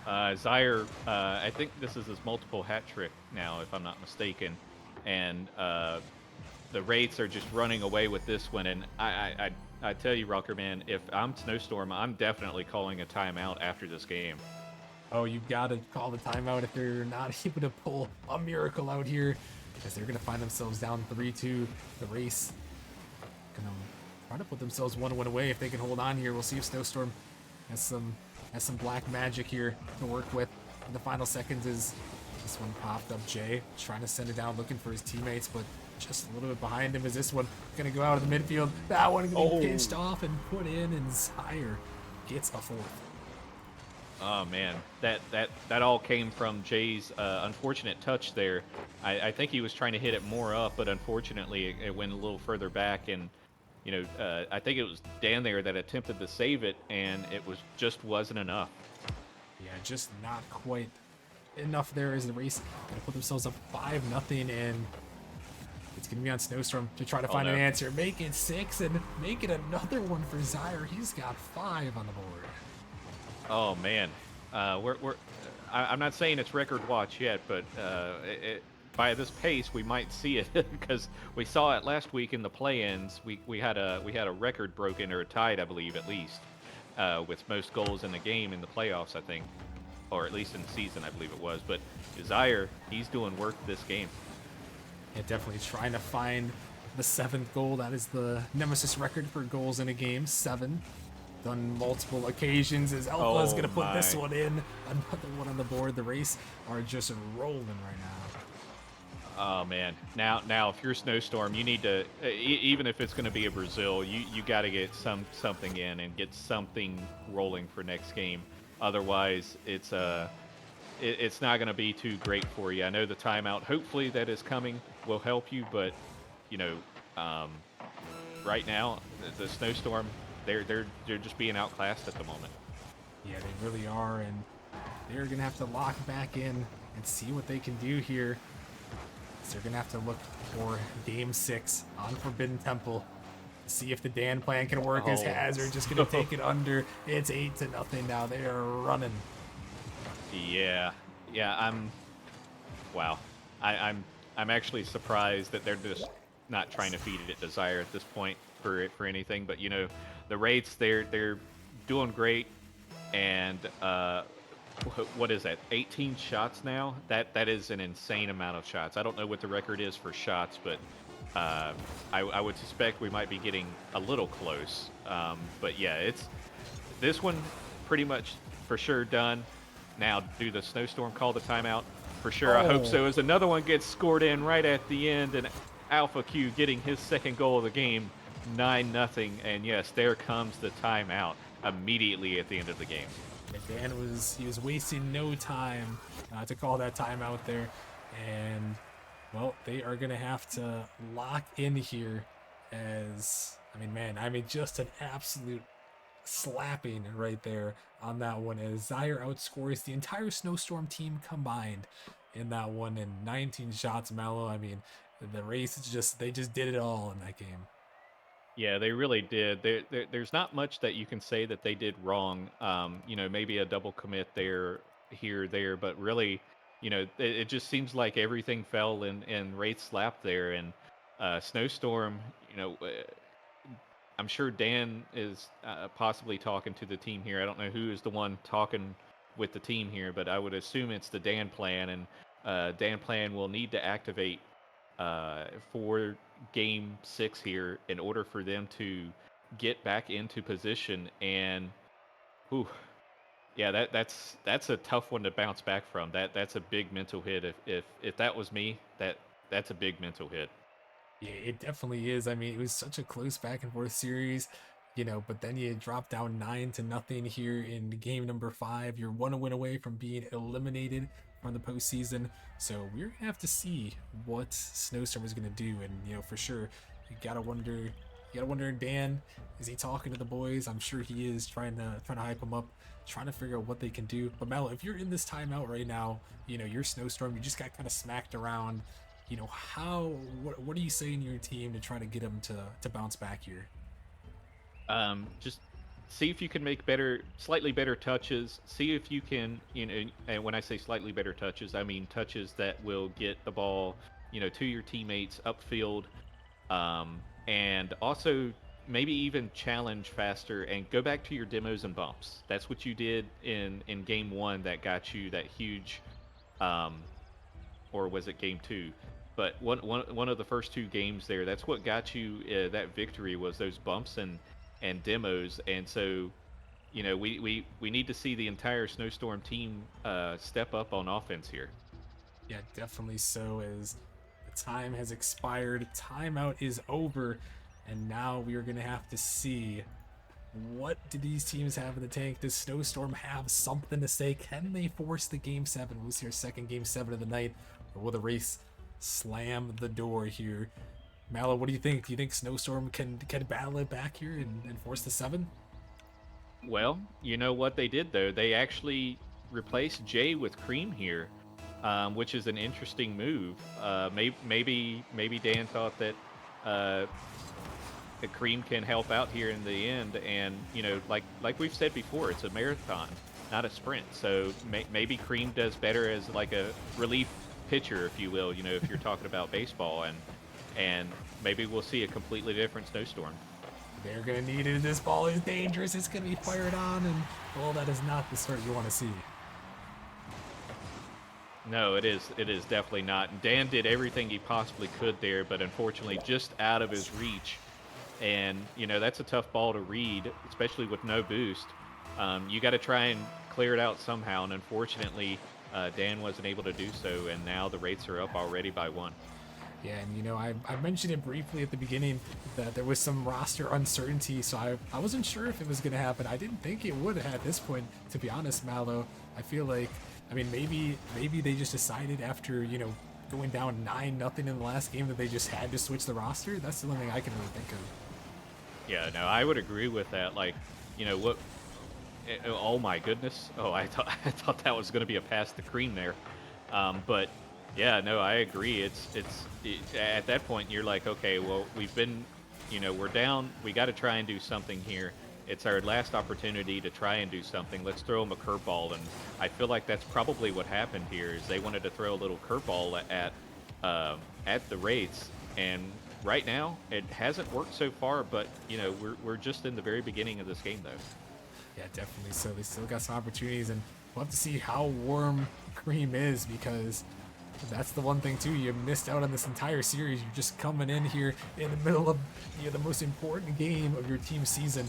Zyre, I think this is his multiple hat trick now, if I'm not mistaken. And the Wraiths are just running away with this one. And I tell you, Rocker Man, if I'm Snowstorm, I'm definitely calling a timeout after this game. Oh, you've got to call the timeout if they're not able to pull a miracle out here, because they're going to find themselves down 3-2. The race going to try to put themselves 1-1 away if they can hold on here. We'll see if Snowstorm has some black magic here to work with in the final seconds. Is this one popped up? Jay trying to send it down, looking for his teammates, but just a little bit behind him. Is this one going to go out of the midfield? That one going to be pinched off and put in, and Zyre gets a fourth. Oh man, that all came from Jay's unfortunate touch there. I think he was trying to hit it more up, but unfortunately it went a little further back, and you know, I think it was Dan there that attempted to save it, and it wasn't enough. Yeah, just not quite enough there as the race going to put themselves up 5-0, and it's going to be on Snowstorm to try to find an answer. Make it 6 and make it another one for Zyre. He's got 5 on the board. Oh man, I'm not saying it's record watch yet, but by this pace we might see it because we saw it last week in the play-ins. We had a record broken, or tied, I believe, at least with most goals in the game in the playoffs, I think, or at least in the season, I believe it was. But Zyre, he's doing work this game. Yeah, definitely trying to find the 7th goal. That is the Nemesis record for goals in a game, 7. Done multiple occasions as Alpha is going to put this one in. Another one on the board. The race are just rolling right now. Oh man, now if you're Snowstorm, you need to, even if it's going to be a Brazil, you got to get something in and get something rolling for next game. Otherwise, it's not going to be too great for you. I know the timeout, hopefully that is coming, will help you, but you know, right now the Snowstorm, they're just being outclassed at the moment. Yeah, they really are, and they're gonna have to lock back in and see what they can do here. So they're gonna have to look for Game 6 on Forbidden Temple. See if the Dan plan can work. As Hazard just gonna take it under. It's 8-0 now. They are running. Yeah, wow. I'm actually surprised that they're just not trying to feed it Zyre at this point for anything. But you know, the Wraiths, they're doing great, and what is that? 18 shots now. That is an insane amount of shots. I don't know what the record is for shots, but I would suspect we might be getting a little close. But yeah, it's this one pretty much for sure done. Now, do the Snowstorm call the timeout? For sure, I hope so. As another one gets scored in right at the end, and Alpha Q getting his 2nd goal of the game, 9-0. And yes, there comes the timeout immediately at the end of the game. Dan was wasting no time to call that timeout there, and well, they are gonna have to lock in here. As just an absolute slapping right there on that one, as Zyre outscores the entire Snowstorm team combined in that one, and 19 shots. Mellow. I mean, the race is they just did it all in that game. Yeah, they really did. There's not much that you can say that they did wrong. You know, maybe a double commit there, here, there, but really, you know, it just seems like everything fell in Wraith's lap there. And Snowstorm, you know, I'm sure Dan is possibly talking to the team here. I don't know who is the one talking with the team here, but I would assume it's the Dan plan, and Dan plan will need to activate for Game 6 here in order for them to get back into position. And whew, yeah, that's a tough one to bounce back from. That's a big mental hit. If that was me, that's a big mental hit. Yeah, it definitely is. I mean, it was such a close back and forth series. but then you drop down 9-0 here in game number 5. You're 1 win away from being eliminated from the postseason. So we're gonna have to see what Snowstorm is gonna do, and for sure, you gotta wonder. Dan, is he talking to the boys? I'm sure he is, trying to hype them up, trying to figure out what they can do. But Mel, if you're in this timeout right now, you're Snowstorm. You just got kind of smacked around. What are you saying to your team to try to get them to bounce back here? Just see if you can make slightly better touches. See if you can, and when I say slightly better touches, I mean touches that will get the ball, to your teammates upfield, and also maybe even challenge faster and go back to your demos and bumps. That's what you did in game 1 that got you that huge, um, or was it game 2? But one of the first 2 games there, that's what got you that victory, was those bumps and demos. And so, we need to see the entire Snowstorm team step up on offense here. Yeah, definitely so. As the time has expired, timeout is over, and now we are going to have to see, what do these teams have in the tank? Does Snowstorm have something to say? Can they force the Game 7? We'll see our second Game 7 of the night, or will the race slam the door here? Mallow, what do you think? Do you think Snowstorm can battle it back here and force the 7? Well, you know what they did though? They actually replaced Jay with Cream here, which is an interesting move. Maybe Dan thought that the Cream can help out here in the end, and like we've said before, it's a marathon, not a sprint. So maybe Cream does better as like a relief pitcher, if you will. If you're talking about baseball, and maybe we'll see a completely different Snowstorm. They're going to need it. This ball is dangerous. It's going to be fired on, and well, that is not the start you want to see. No, it is definitely not. And Dan did everything he possibly could there, but unfortunately just out of his reach. And, that's a tough ball to read, especially with no boost. You got to try and clear it out somehow, and unfortunately, Dan wasn't able to do so, and now the rates are up already by 1. Yeah, and I mentioned it briefly at the beginning that there was some roster uncertainty, so I wasn't sure if it was going to happen. I didn't think it would at this point, to be honest, Mallow. I feel like, maybe they just decided after, going down 9-0 in the last game that they just had to switch the roster. That's the only thing I can really think of. Yeah, no, I would agree with that. Like, what? Oh my goodness! Oh, I thought that was going to be a pass to Cream there, but yeah, no, I agree. It's at that point you're like, okay, well, we've been, we're down. We got to try and do something here. It's our last opportunity to try and do something. Let's throw them a curveball, and I feel like that's probably what happened here. Is they wanted to throw a little curveball at the Wraiths, and right now it hasn't worked so far. But we're just in the very beginning of this game, though. Yeah, definitely. So they still got some opportunities, and we'll have to see how warm Cream is, because that's the one thing too. You missed out on this entire series. You're just coming in here in the middle of the most important game of your team season.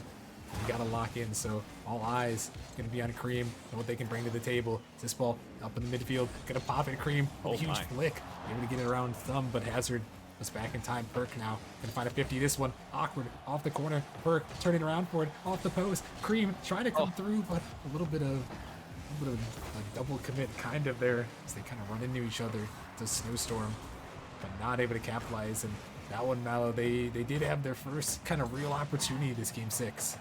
You got to lock in. So all eyes going to be on Cream and what they can bring to the table. This ball up in the midfield, going to pop it. Cream, a huge flick, able to get it around Thumb, but Hazard was back in time. Perk now going to find a 50. This one awkward off the corner. Perk turning around for it off the post. Cream trying to come through, but a little bit of a double commit kind of there as they kind of run into each other to Snowstorm, but not able to capitalize. And that one, Mallow, they did have their first kind of real opportunity this game 6.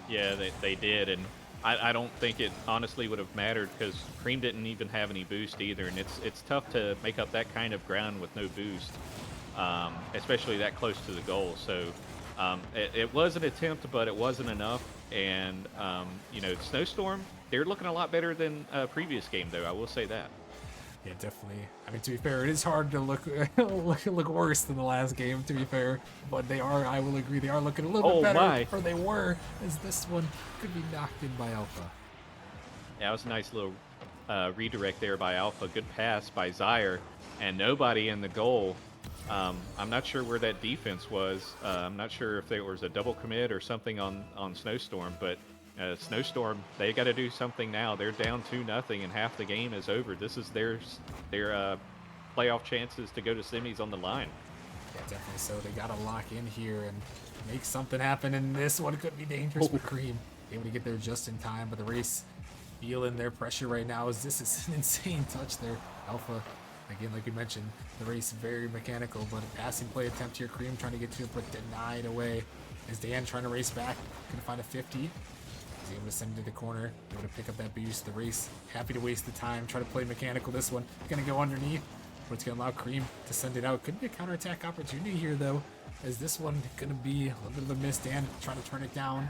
Yeah, they did, and I don't think it honestly would have mattered, because Cream didn't even have any boost either, and it's tough to make up that kind of ground with no boost, especially that close to the goal. So it was an attempt, but it wasn't enough. And Snowstorm, they're looking a lot better than previous game, though. I will say that. Yeah, definitely. To be fair, it is hard to look look worse than the last game, to be fair. But they are, I will agree, they are looking a little bit better, or they were, as this one could be knocked in by Alpha. Yeah, it was a nice little redirect there by Alpha. Good pass by Zaire, and nobody in the goal. I'm not sure where that defense was. I'm not sure if there was a double commit or something on Snowstorm, but Snowstorm, they got to do something now. They're down 2-0, and half the game is over. This is their playoff chances to go to semis on the line. Yeah, definitely. So they got to lock in here and make something happen. And this one could be dangerous for Cream. Able to get there just in time, but the race feeling their pressure right now as this is an insane touch there. Alpha, again, like we mentioned, the race very mechanical, but a passing play attempt here. Cream trying to get to it, but denied away. As Dan trying to race back, gonna find a 50. He's able to send it to the corner, able to pick up that boost. The race, happy to waste the time, try to play mechanical this one. Gonna go underneath, but it's gonna allow Cream to send it out. Could be a counterattack opportunity here though, as this one gonna be a little bit of a miss. Dan trying to turn it down,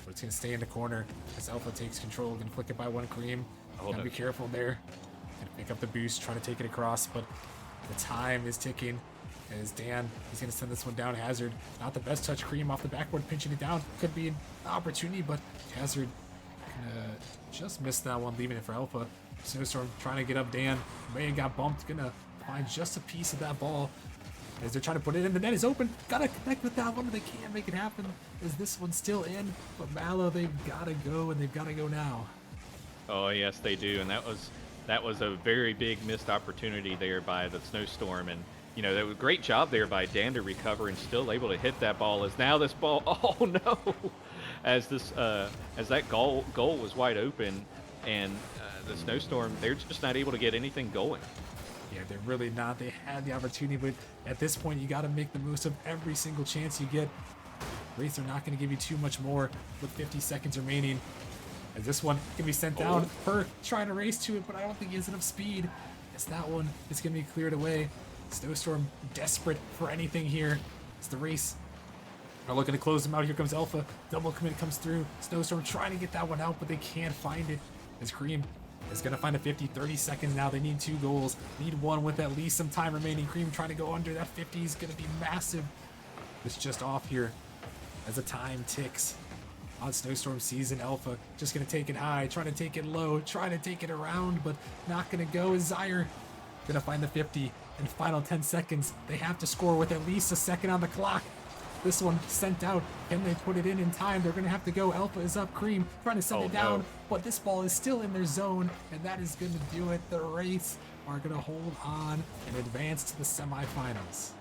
but it's gonna stay in the corner as Alpha takes control. Gonna flick it by one Cream. Gotta be careful there. Gonna pick up the boost, trying to take it across, but the time is ticking. As Dan, he's going to send this one down. Hazard, not the best touch. Cream off the backboard, pinching it down. Could be an opportunity, but Hazard just missed that one, leaving it for Alpha. Snowstorm trying to get up Dan. Man got bumped. Going to find just a piece of that ball. As they're trying to put it in, the net is open. Got to connect with that one. They can't make it happen. Is this one still in? But Mallow, they've got to go, and they've got to go now. Oh yes, they do, and that was a very big missed opportunity there by the Snowstorm, and you know, that was a great job there by Dan to recover and still able to hit that ball. As now this ball, oh no, as that goal was wide open, and the Snowstorm, they're just not able to get anything going. Yeah, they're really not. They had the opportunity, but at this point, you got to make the most of every single chance you get. Wraiths are not going to give you too much more with 50 seconds remaining. As this one can be sent down. Perk trying to race to it, but I don't think he has enough speed. As that one is going to be cleared away. Snowstorm desperate for anything here. It's the race. Are looking to close them out. Here comes Alpha. Double commit comes through. Snowstorm trying to get that one out, but they can't find it. As Cream is going to find a 50. 30 seconds now. They need 2 goals. Need one with at least some time remaining. Cream trying to go under. That 50 is going to be massive. It's just off here as the time ticks. On Snowstorm season, Alpha just going to take it high. Trying to take it low. Trying to take it around, but not going to go. Is Zyre going to find the 50 in final 10 seconds. They have to score with at least a second on the clock. This one sent out. Can they put it in time? They're going to have to go. Alpha is up. Cream trying to send it down, but this ball is still in their zone, and that is going to do it. The Wraiths are going to hold on and advance to the semifinals.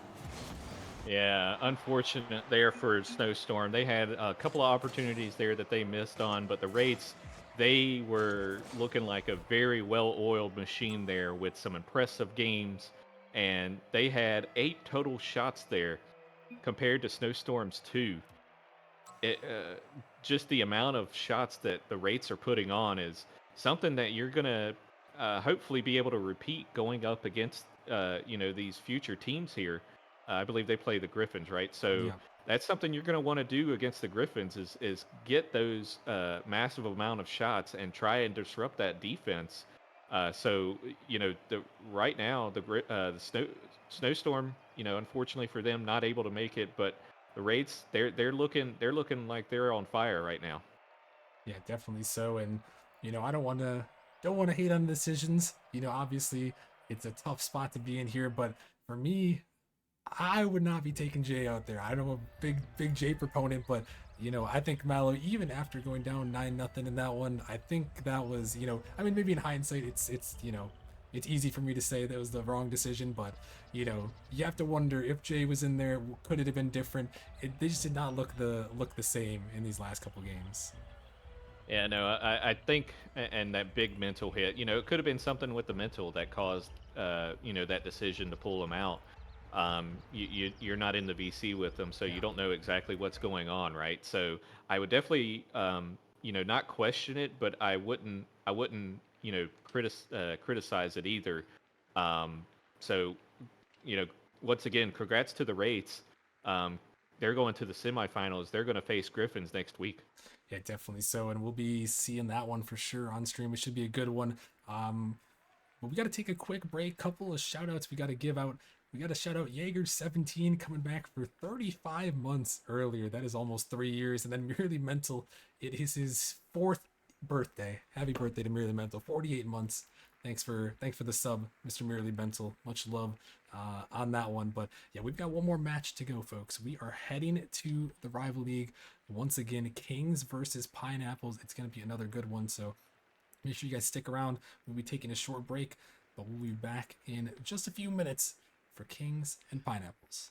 Yeah, unfortunate there for Snowstorm. They had a couple of opportunities there that they missed on, but the Wraiths, they were looking like a very well-oiled machine there with some impressive games, and they had 8 total shots there compared to Snowstorm's 2. Just the amount of shots that the Wraiths are putting on is something that you're gonna hopefully be able to repeat going up against these future teams here. I believe they play the Griffins, right? So Yeah. that's something you're going to want to do against the Griffins is get those massive amount of shots and try and disrupt that defense. So right now the Snowstorm, unfortunately for them, not able to make it, but the Wraiths, they're looking like they're on fire right now. Yeah, definitely so. And I don't want to hate on decisions. Obviously it's a tough spot to be in here, but for me, I would not be taking Jay out there. I'm a big Jay proponent, but I think Mallow, even after going down 9-0 in that one, I think that was, maybe in hindsight, it's easy for me to say that was the wrong decision, but you have to wonder if Jay was in there, could it have been different? They just did not look the same in these last couple games. Yeah, no, I think, and that big mental hit, it could have been something with the mental that caused, that decision to pull him out. You're not in the VC with them, so you don't know exactly what's going on, right? So I would definitely, not question it, but I wouldn't, criticize it either. So, once again, congrats to the Wraiths. They're going to the semifinals. They're going to face Griffins next week. Yeah, definitely so, and we'll be seeing that one for sure on stream. It should be a good one. But we got to take a quick break. Couple of shout outs we got to give out. We got to shout out Jaeger17 coming back for 35 months earlier. That is almost 3 years. And then Merely Mental, it is his 4th birthday. Happy birthday to Merely Mental. 48 months. Thanks for the sub, Mr. Merely Mental. Much love on that one. But yeah, we've got one more match to go, folks. We are heading to the Rival League. Once again, Kings versus Pineapples. It's going to be another good one. So make sure you guys stick around. We'll be taking a short break, but we'll be back in just a few minutes for Kings and Pineapples.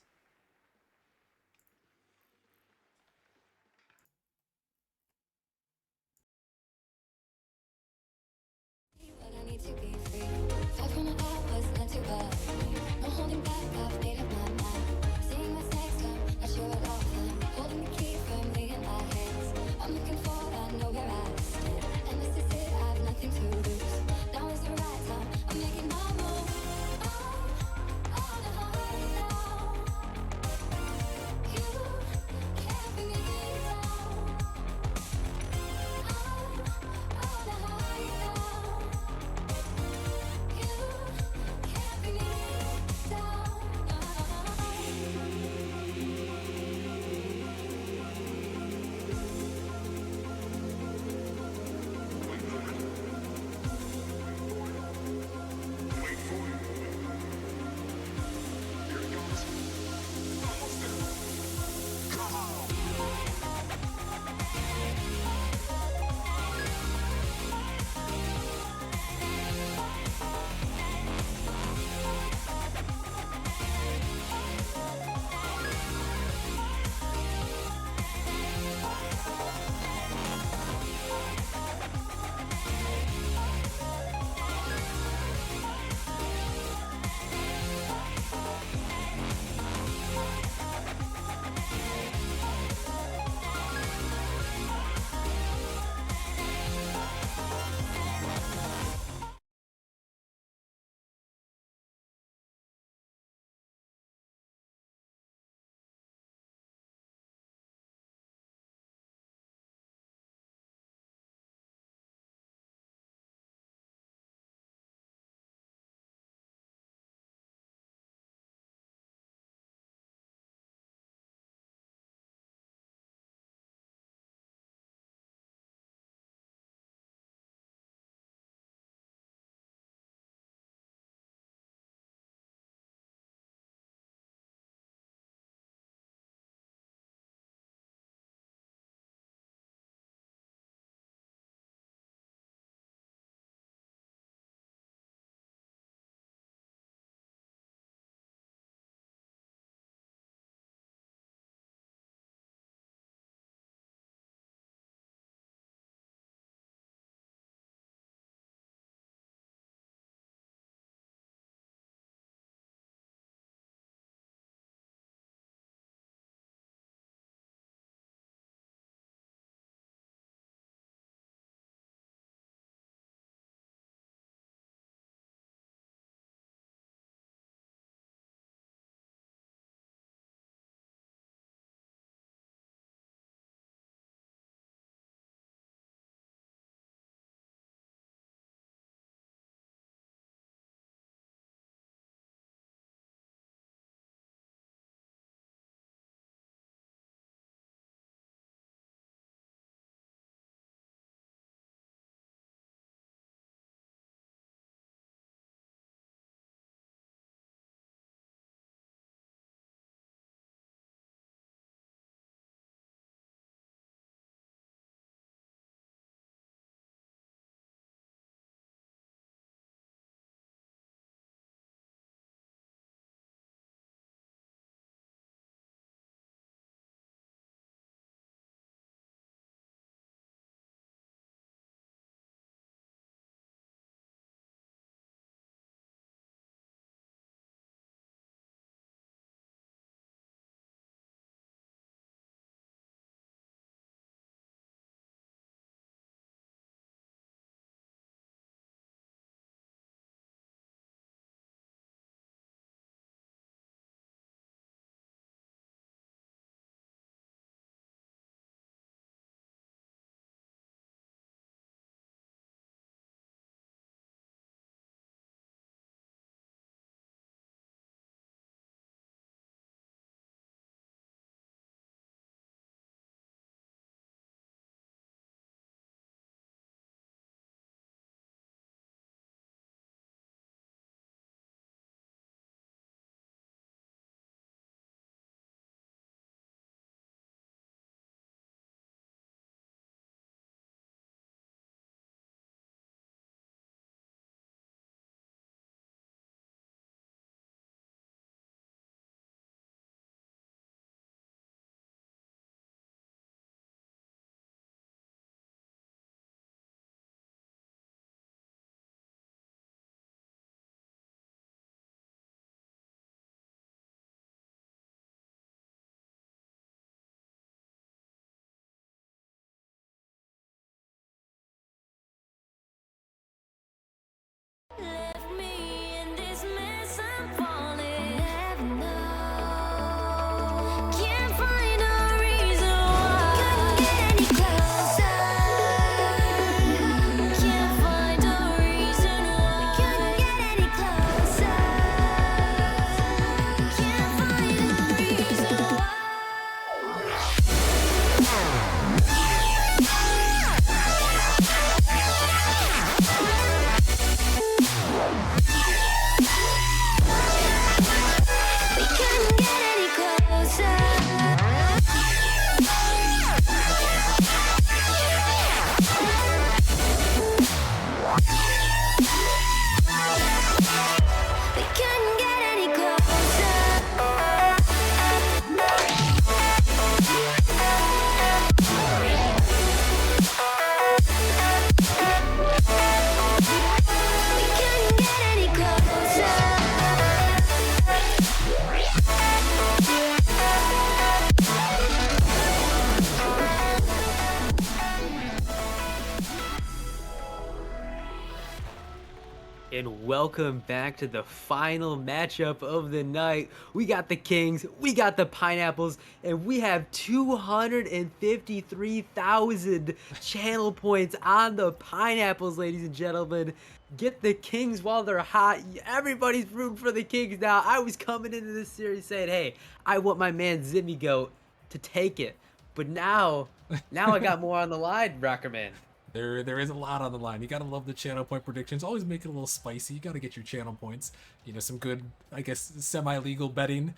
And welcome back to the final matchup of the night. We got the Kings, we got the Pineapples, and we have 253,000 channel points on the Pineapples, ladies and gentlemen. Get the Kings while they're hot. Everybody's rooting for the Kings now. I was coming into this series saying, hey, I want my man Zimmy Goat to take it. But now I got more on the line, Rocker Man. There is a lot on the line. You gotta love the channel point predictions. Always make it a little spicy. You gotta get your channel points. You know, some good, I guess, semi-legal betting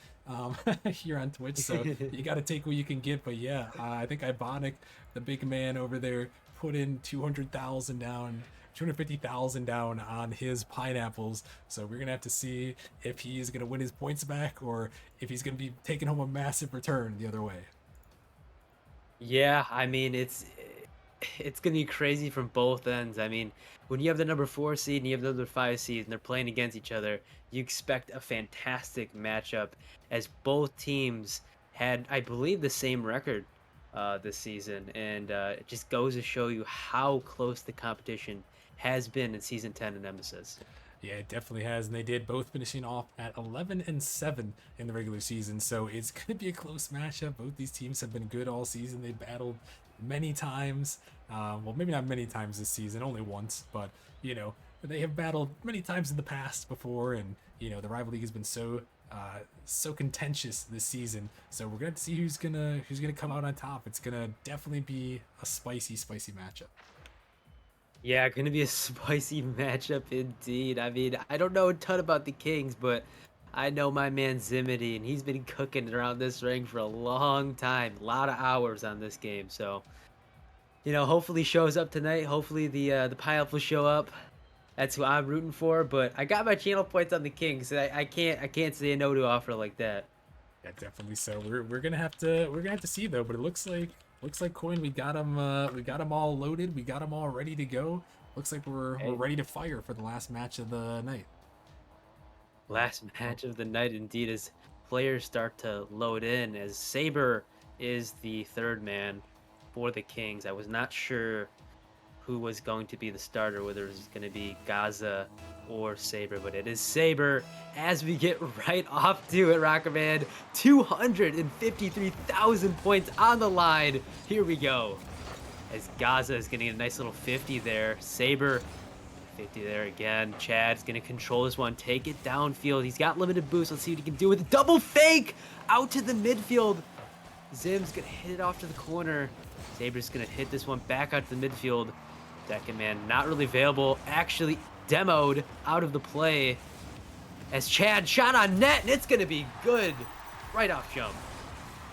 here on Twitch. So you gotta take what you can get. But yeah, I think Ibonic, the big man over there, put in 200,000 down. 250,000 down on his Pineapples. So we're gonna have to see if he's gonna win his points back or if he's gonna be taking home a massive return the other way. Yeah, I mean it's gonna be crazy from both ends. I mean, when you have the number 4 seed and you have the number 5 seed and they're playing against each other, you expect a fantastic matchup as both teams had, I believe, the same record this season, and it just goes to show you how close the competition has been in season 10 of Nemesis. Yeah, it definitely has, and they did, both finishing off at 11-7 in the regular season. So it's going to be a close matchup. Both these teams have been good all season. They battled many times. Well, maybe not many times this season, only once, but you know, they have battled many times in the past before, and you know, the rivalry has been so contentious this season. So we're gonna have to see who's gonna come out on top. It's gonna definitely be a spicy matchup. Yeah, gonna be a spicy matchup indeed. I mean, I don't know a ton about the Kings, but I know my man Zimity, and he's been cooking around this ring for a long time. A lot of hours on this game, so you know, hopefully shows up tonight. Hopefully the Pineapple will show up. That's who I'm rooting for. But I got my channel points on the Kings, so I can't say no to offer like that. Yeah, definitely. So we're gonna have to see though. But it looks like Coin, we got them all loaded. We got them all ready to go. Looks like we're ready to fire for the last match of the night. Last match of the night indeed, as players start to load in, as Saber is the third man for the Kings. I was not sure who was going to be the starter, whether it was going to be Gaza or Saber, but it is Saber as we get right off to it, Rocker Man. 253,000 points on the line. Here we go. As Gaza is getting a nice little 50 there. Saber, 50 there again. Chad's going to control this one, take it downfield. He's got limited boost. Let's see what he can do with a double fake out to the midfield. Zim's going to hit it off to the corner. Saber's going to hit this one back out to the midfield. Second man not really available, actually demoed out of the play as Chad shot on net, and it's going to be good right off jump.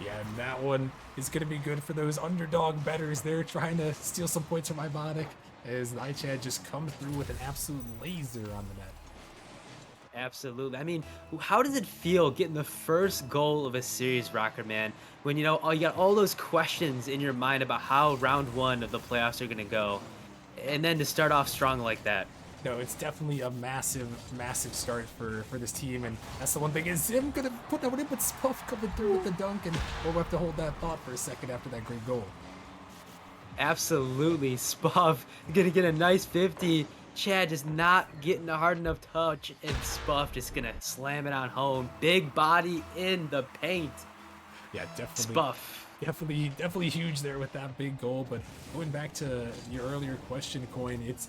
Yeah, and that one is going to be good for those underdog bettors. They're trying to steal some points from Ibonic as Chad just comes through with an absolute laser on the net. Absolutely. I mean, how does it feel getting the first goal of a series, Rocker Man, when you know you got all those questions in your mind about how round one of the playoffs are going to go, and then to start off strong like that? No, it's definitely a massive start for this team, and that's the one thing is Zim gonna put that one in, but Spuff coming through with the dunk, and we'll have to hold that thought for a second after that great goal. Absolutely. Spuff gonna get a nice 50. Chad just not getting a hard enough touch, and Spuff just gonna slam it on home. Big body in the paint. Yeah, definitely. Spuff. Definitely huge there with that big goal. But going back to your earlier question, Coin, it's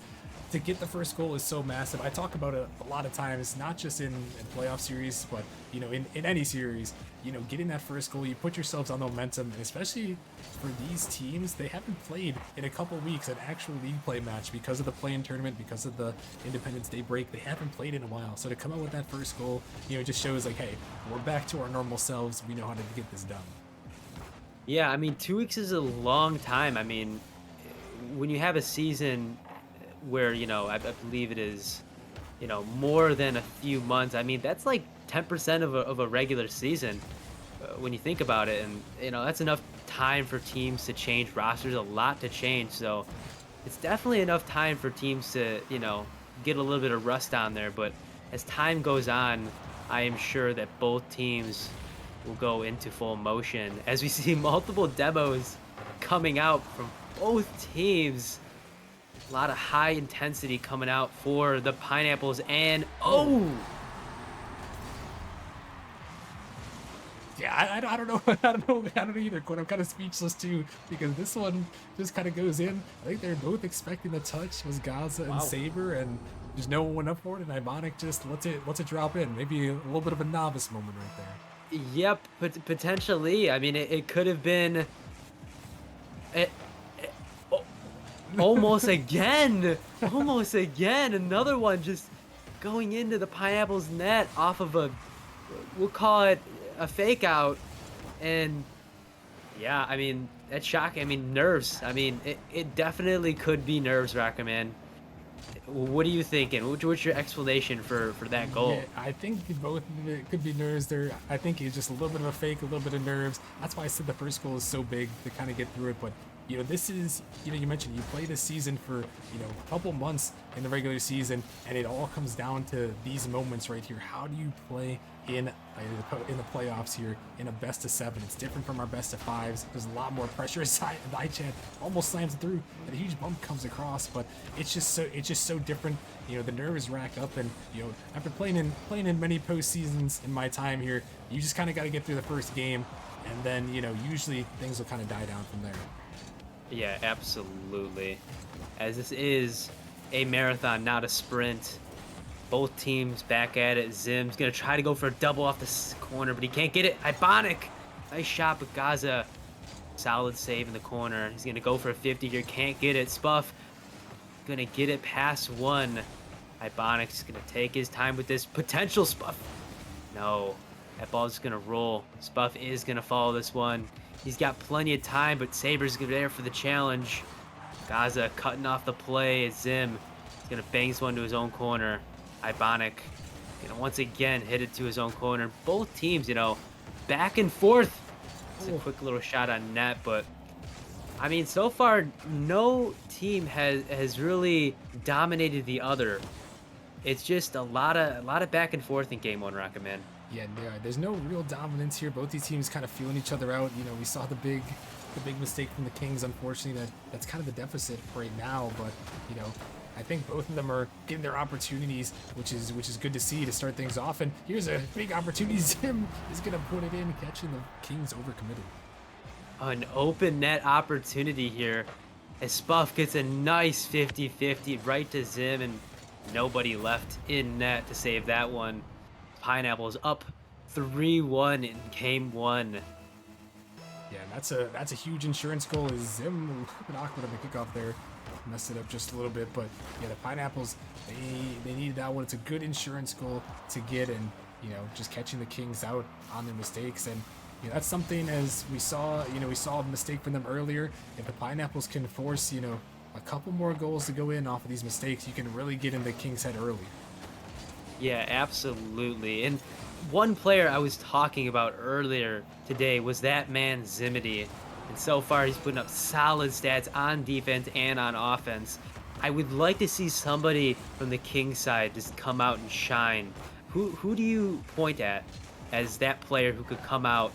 to get the first goal is so massive. I talk about it a lot of times, not just in playoff series, but you know, in any series. You know, getting that first goal, you put yourselves on the momentum, and especially for these teams, they haven't played in a couple weeks an actual league play match because of the play-in tournament, because of the Independence Day break. They haven't played in a while, so to come out with that first goal, you know, it just shows like, hey, we're back to our normal selves. We know how to get this done. Yeah, I mean, 2 weeks is a long time. I mean, when you have a season where, you know, I believe it is, you know, more than a few months, I mean, that's like 10% of a regular season when you think about it. And, you know, that's enough time for teams to change rosters, a lot to change. So it's definitely enough time for teams to, you know, get a little bit of rust on there. But as time goes on, I am sure that both teams will go into full motion as we see multiple demos coming out from both teams. A lot of high intensity coming out for the Pineapples, and oh, Yeah, I don't know. I don't know either, Quinn. I'm kind of speechless too because this one just kind of goes in. I think they're both expecting the touch. Was Gaza and Saber, and just no one went up for it. And Ibonic just lets it drop in. Maybe a little bit of a novice moment right there. yep, potentially. I mean, it could have been it, almost again, almost again. Another one just going into the Pineapples net off of a, we'll call it a fake out, and yeah, I mean, that's shocking. I mean, nerves. I mean, it definitely could be nerves, Rocker, man. What are you thinking? What's your explanation for that goal? Yeah, I think both of it could be nerves there. I think it's just a little bit of a fake, a little bit of nerves. That's why I said the first goal is so big to kind of get through it. But, this is, you mentioned you play this season for, a couple months in the regular season, and it all comes down to these moments right here. How do you play in the playoffs here in a best of 7? It's different from our best of 5s. There's a lot more pressure. Dichan almost slams it through, and a huge bump comes across, but it's just so different. The nerves rack up, and after playing in many postseasons in my time here, you just kind of got to get through the first game, and then usually things will kind of die down from there. Yeah, absolutely. As this is a marathon, not a sprint. Both teams back at it. Zim's gonna try to go for a double off the corner, but he can't get it. Ibonic, nice shot, but Gaza, solid save in the corner. He's gonna go for a 50 here, can't get it. Spuff gonna get it past one. Ibonic's gonna take his time with this potential. Spuff, no, that ball's gonna roll. Spuff is gonna follow this one. He's got plenty of time, but Saber's there for the challenge. Gaza cutting off the play as Zim is gonna bang this one to his own corner. Ibonic gonna once again hit it to his own corner. Both teams, back and forth. It's a quick little shot on net, but I mean, so far no team has really dominated the other. It's just a lot of back and forth in game 1, Rocket Man. Yeah, there's no real dominance here. Both these teams kind of feeling each other out. We saw the big mistake from the Kings. Unfortunately, that's kind of the deficit right now. But I think both of them are getting their opportunities, which is good to see to start things off. And here's a big opportunity. Zim is gonna put it in, catching the Kings overcommitted. An open net opportunity here as Spuff gets a nice 50-50 right to Zim, and nobody left in net to save that one. Pineapples up 3-1 in game 1. Yeah, that's a huge insurance goal. Is Zim a little bit awkward on the kickoff there, messed it up just a little bit, but yeah, the Pineapples they needed that one. It's a good insurance goal to get, and just catching the Kings out on their mistakes, and that's something as we saw. We saw a mistake from them earlier. If the Pineapples can force a couple more goals to go in off of these mistakes, you can really get in the Kings' head early. Yeah, absolutely. And one player I was talking about earlier today was that man Zimity. And so far he's putting up solid stats on defense and on offense. I would like to see somebody from the Kings side just come out and shine. Who do you point at as that player who could come out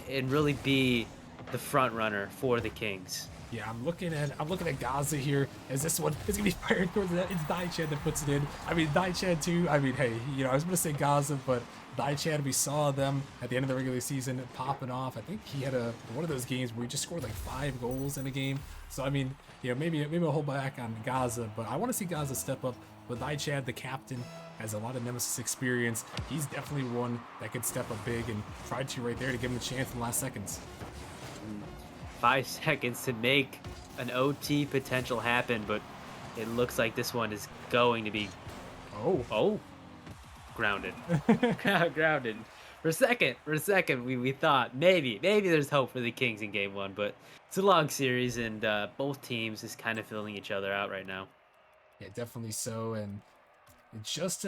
and really be the front runner for the Kings? Yeah, I'm looking at Gaza here as this one is gonna be fired towards that. It's Dichan that puts it in. I mean, Dichan too. I mean, hey, I was gonna say Gaza, but Dichan, we saw them at the end of the regular season popping off. I think he had one of those games where he just scored like 5 goals in a game. So I mean, maybe I'll hold back on Gaza, but I want to see Gaza step up. With Dichan, the captain, has a lot of Nemesis experience. He's definitely one that could step up big and try to right there to give him a chance in the last seconds. 5 seconds to make an OT potential happen, but it looks like this one is going to be grounded. Grounded. For a second, we thought maybe there's hope for the Kings in game 1, but it's a long series, and both teams is kind of filling each other out right now. Yeah, definitely so, and just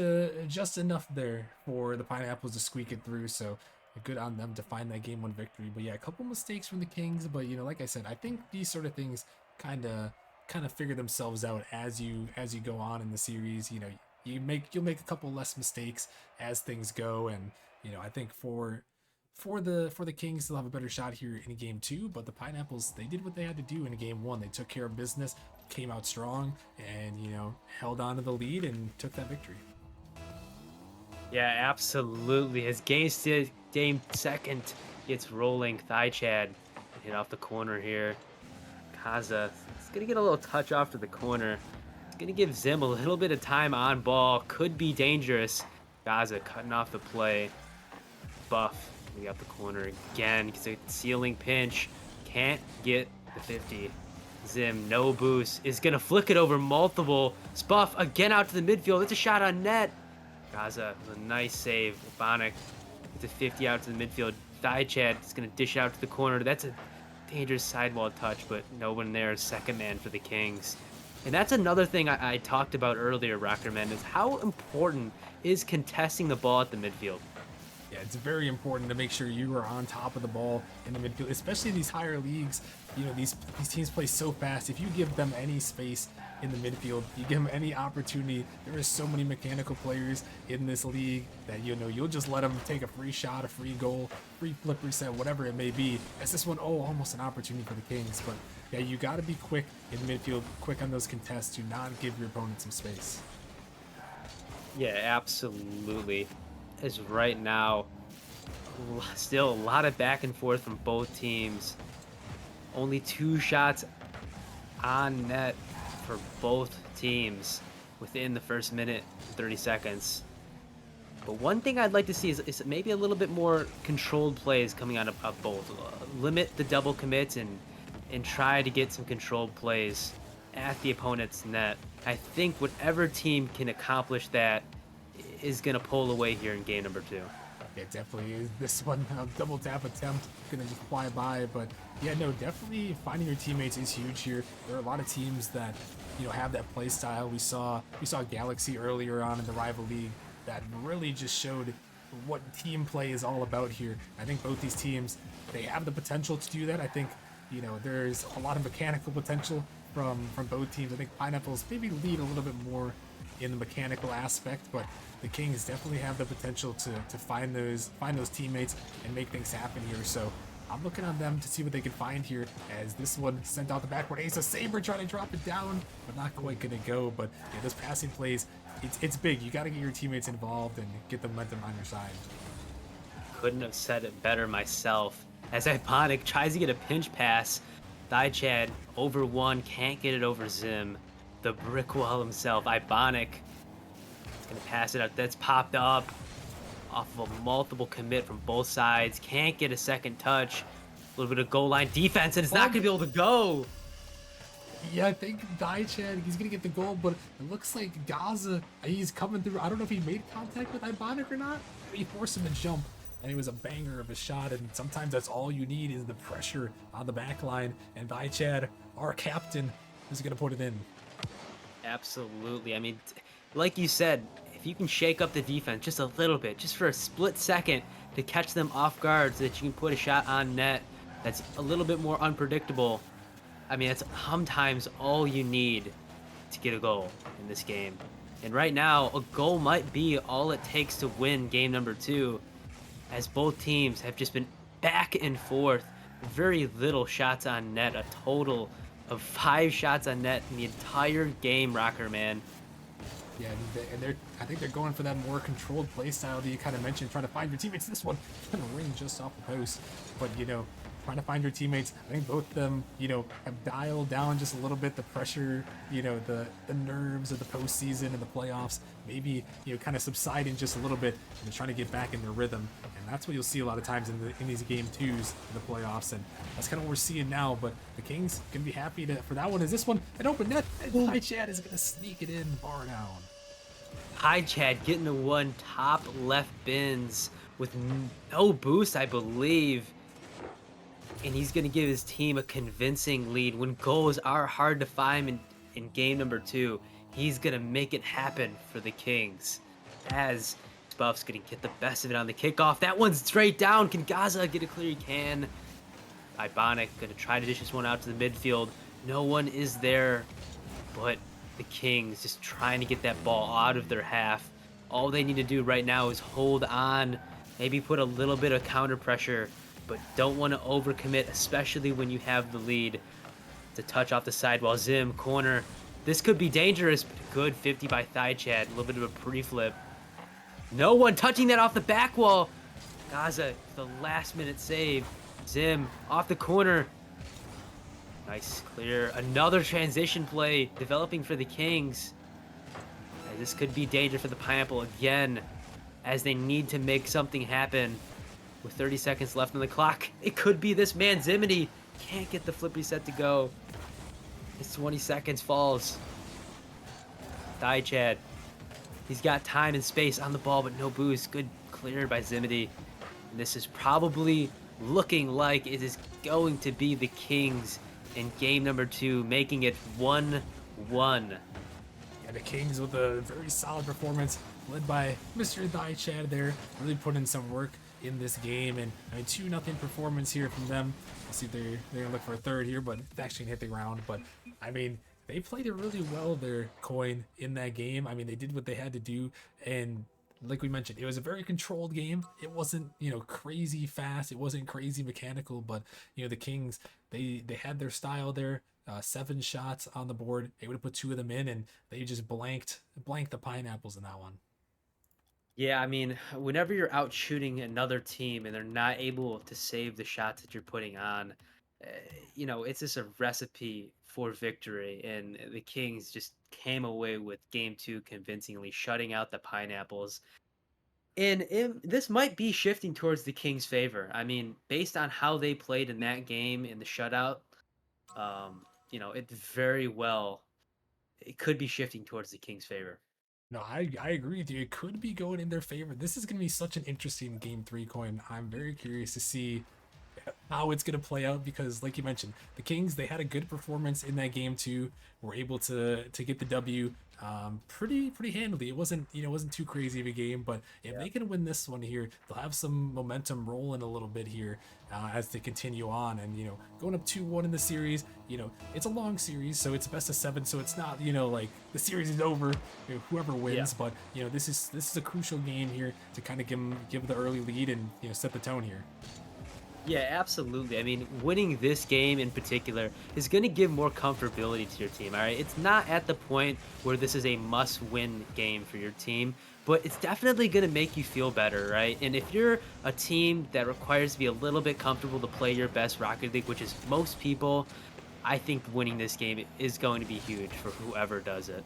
enough there for the Pineapples to squeak it through. So good on them to find that game 1 victory. But yeah, a couple mistakes from the Kings, but like I said, I think these sort of things kind of figure themselves out as you go on in the series. You'll make a couple less mistakes as things go, and I think for for the Kings, they'll have a better shot here in game 2. But the Pineapples, they did what they had to do in game 1. They took care of business, came out strong, and held on to the lead and took that victory. Yeah, absolutely. As game second gets rolling, Thigh Chad hit off the corner here. Kaza is gonna get a little touch off to the corner. It's gonna give Zim a little bit of time on ball. Could be dangerous. Gaza cutting off the play. Buff, we got the corner again. Gets a ceiling pinch. Can't get the 50. Zim, no boost, is gonna flick it over multiple. Spuff again out to the midfield. It's a shot on net. Gaza with a nice save. Bonic with a 50 out to the midfield. Thigh Chad is gonna dish it out to the corner. That's a dangerous sidewall touch, but no one there. Second man for the Kings. And that's another thing I talked about earlier, Rockerman, is how important is contesting the ball at the midfield. Yeah, it's very important to make sure you are on top of the ball in the midfield, especially in these higher leagues. These teams play so fast. If you give them any space in the midfield, you give them any opportunity, there are so many mechanical players in this league that you'll just let them take a free shot, a free goal, free flip reset, whatever it may be. As this one, almost an opportunity for the Kings. But yeah, you got to be quick in the midfield, quick on those contests to not give your opponent some space. Yeah, absolutely. As right now, still a lot of back and forth from both teams. Only 2 shots on net for both teams within the first minute and 30 seconds. But one thing I'd like to see is maybe a little bit more controlled plays coming out of both. Limit the double commits and try to get some controlled plays at the opponent's net. I think whatever team can accomplish that is going to pull away here in game number 2. It definitely is. This one, double tap attempt, gonna just fly by. But yeah, no, definitely finding your teammates is huge here. There are a lot of teams that have that play style. We saw Galaxy earlier on in the rival league that really just showed what team play is all about here. I think both these teams, they have the potential to do that. I think there's a lot of mechanical potential from both teams. I think Pineapples maybe lead a little bit more in the mechanical aspect, but the Kings definitely have the potential to find those teammates and make things happen here. So I'm looking on them to see what they can find here, as this one sent out the backward ace. A Saber trying to drop it down, but not quite gonna go. But yeah, those passing plays, it's big. You got to get your teammates involved and get the momentum on your side. Couldn't have said it better myself. As Iponic tries to get a pinch pass, Thigh Chad over 1, can't get it over Zim. The brick wall himself, Ibonic, is gonna pass it out. That's popped up off of a multiple commit from both sides. Can't get a second touch. A little bit of goal line defense, and it's not gonna be able to go. Yeah, I think Daichad, he's gonna get the goal, but it looks like Gaza, he's coming through. I don't know if he made contact with Ibonic or not. He forced him to jump, and it was a banger of a shot. And sometimes that's all you need is the pressure on the back line. And Daichad, our captain, is gonna put it in. Absolutely. I mean, like you said, if you can shake up the defense just a little bit, just for a split second to catch them off guard so that you can put a shot on net that's a little bit more unpredictable, I mean, that's sometimes all you need to get a goal in this game. And right now, a goal might be all it takes to win game number 2, as both teams have just been back and forth. Very little shots on net, a total of 5 shots on net in the entire game, Rocker Man. Yeah, and I think they're going for that more controlled play style that you kind of mentioned, trying to find your teammates. This one kind of ring just off the post, but trying to find your teammates. I think both of them, have dialed down just a little bit the pressure, the nerves of the postseason and the playoffs. Maybe kind of subsiding just a little bit, and they're trying to get back in their rhythm. And that's what you'll see a lot of times in these game 2s in the playoffs. And that's kind of what we're seeing now. But the Kings can be happy for that one. Is this one an open net? And High Chad is gonna sneak it in, bar down. High Chad getting the one top left bins with no boost, I believe. And he's going to give his team a convincing lead. When goals are hard to find in game number 2, he's going to make it happen for the Kings. As Buff's going to get the best of it on the kickoff. That one's straight down. Can Gaza get a clear? He can. Ibonic going to try to dish this one out to the midfield. No one is there, but the Kings just trying to get that ball out of their half. All they need to do right now is hold on maybe put a little bit of counter pressure, but don't want to overcommit, especially when you have the lead. To touch off the side while Zim, corner. This could be dangerous, but a good 50 by thigh chat. A little bit of a pre-flip. No one touching that off the back wall. Gaza, the last minute save. Zim, off the corner. Nice clear. Another transition play developing for the Kings. And this could be danger for the Pineapple again, as they need to make something happen. With 30 seconds left on the clock, it could be this man, Zimity. Can't get the flip reset to go. His 20 seconds falls. Die Chad. He's got time and space on the ball, but no boost. Good clear by Zimity. And this is probably looking like it is going to be the Kings in game number 2, making it 1-1. Yeah, the Kings with a very solid performance, led by Mr. Thai Chad there, really put in some work in this game. And I mean, 2-0 performance here from them. We'll see if they're gonna look for a third here, but it's actually gonna hit the ground. But I mean, they played it really well there, Coin, in that game. I mean, they did what they had to do, and like we mentioned, it was a very controlled game. It wasn't, crazy fast. It wasn't crazy mechanical, but the Kings, they had their style there. 7 shots on the board. They would have put 2 of them in, and they just blanked the Pineapples in that one. Yeah, I mean, whenever you're out shooting another team and they're not able to save the shots that you're putting on, it's just a recipe for victory. And the Kings just came away with game 2 convincingly, shutting out the Pineapples. And this might be shifting towards the Kings' favor. I mean, based on how they played in that game in the shutout, it very well, it could be shifting towards the Kings' favor. No, I agree with you. It could be going in their favor. This is going to be such an interesting game 3, Coin. I'm very curious to see how it's going to play out because, like you mentioned, the Kings, they had a good performance in that game 2. Were able to get the W pretty handily. It wasn't too crazy of a game, but if they can win this one here, they'll have some momentum rolling a little bit here as they continue on. And going up 2-1 in the series, it's a long series, so it's best of 7, so it's not like the series is over, whoever wins. But this is a crucial game here to kind of give the early lead and set the tone here. Yeah, absolutely. I mean, winning this game in particular is going to give more comfortability to your team, all right? It's not at the point where this is a must-win game for your team, but it's definitely going to make you feel better, right? And if you're a team that requires to be a little bit comfortable to play your best Rocket League, which is most people, I think winning this game is going to be huge for whoever does it.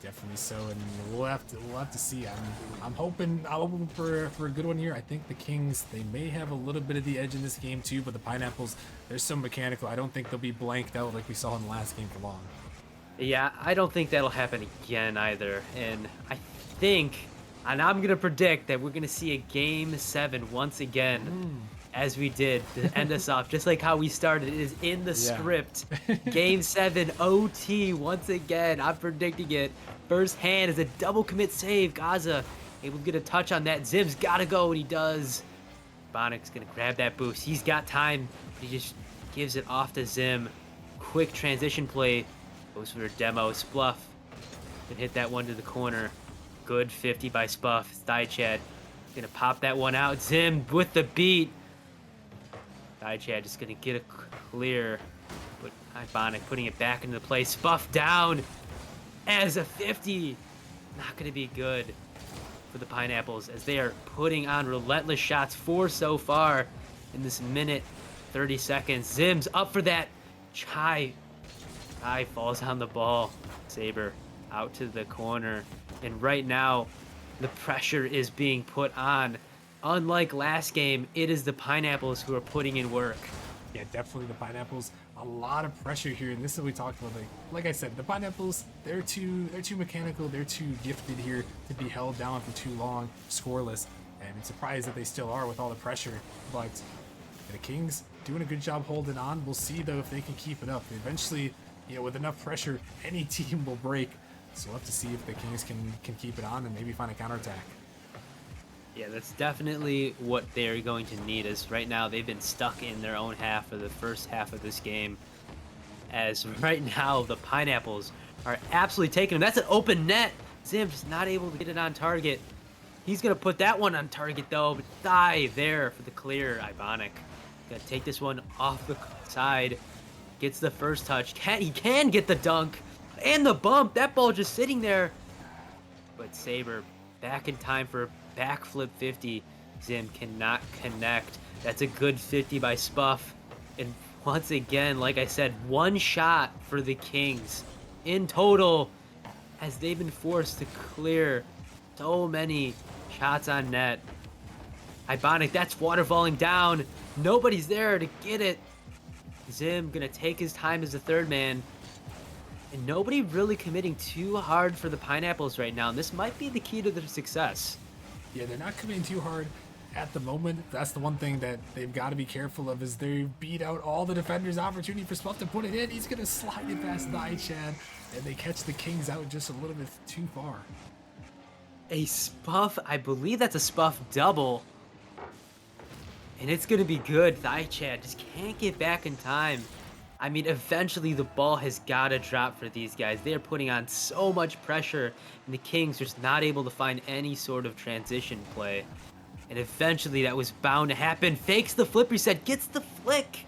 Definitely so, and we'll have to see. I'm hoping for a good one here. I think the Kings, they may have a little bit of the edge in this game too, but the Pineapples, there's some mechanical. I don't think they'll be blanked out like we saw in the last game for long. Yeah, I don't think that'll happen again either. And I think, and I'm gonna predict that we're gonna see a game 7 once again. As we did to end us off, just like how we started. It is in the script. Game 7 OT once again. I'm predicting it. First hand is a double commit save. Gaza able to get a touch on that. Zim's gotta go, and he does. Bonic's gonna grab that boost. He's got time, but he just gives it off to Zim. Quick transition play. Goes for a demo. Spluff can hit that one to the corner. Good 50 by Spuff. Thigh Chad gonna pop that one out. Zim with the beat. Chad just gonna get a clear, but Ibonic putting it back into play. Spuff down as a 50. Not gonna be good for the Pineapples as they are putting on relentless shots, 4 so far in this minute 30 seconds. Zim's up for that. Chai falls on the ball. Saber out to the corner, and right now the pressure is being put on. Unlike last game, it is the Pineapples who are putting in work. Yeah, definitely the Pineapples. A lot of pressure here, and this is what we talked about. Like I said, the Pineapples, they're too mechanical. They're too gifted here to be held down for too long, scoreless. And I'm surprised that they still are with all the pressure. But the Kings doing a good job holding on. We'll see though if they can keep it up. Eventually, with enough pressure, any team will break. So we'll have to see if the Kings can keep it on and maybe find a counterattack. Yeah, that's definitely what they're going to need, as right now they've been stuck in their own half for the first half of this game. As right now, the Pineapples are absolutely taking them. That's an open net. Zim's not able to get it on target. He's gonna put that one on target though, but Thigh there for the clear. Ibonic gonna take this one off the side. Gets the first touch. He can get the dunk and the bump. That ball just sitting there. But Saber back in time for a backflip 50. Zim cannot connect. That's a good 50 by Spuff. And once again, like I said, one shot for the Kings in total, as they've been forced to clear so many shots on net. Ibonic, that's waterfalling down. Nobody's there to get it. Zim gonna take his time as the third man. And nobody really committing too hard for the Pineapples right now. And this might be the key to their success. Yeah, they're not committing too hard at the moment. That's the one thing that they've got to be careful of, is they beat out all the defenders' opportunity for Spuff to put it in. He's going to slide it past Chad, and they catch the Kings out just a little bit too far. A Spuff, I believe that's a Spuff double. And it's going to be good. Chad just can't get back in time. I mean, eventually the ball has got to drop for these guys. They are putting on so much pressure, and the Kings just not able to find any sort of transition play. And eventually that was bound to happen. Fakes the flip reset, gets the flick.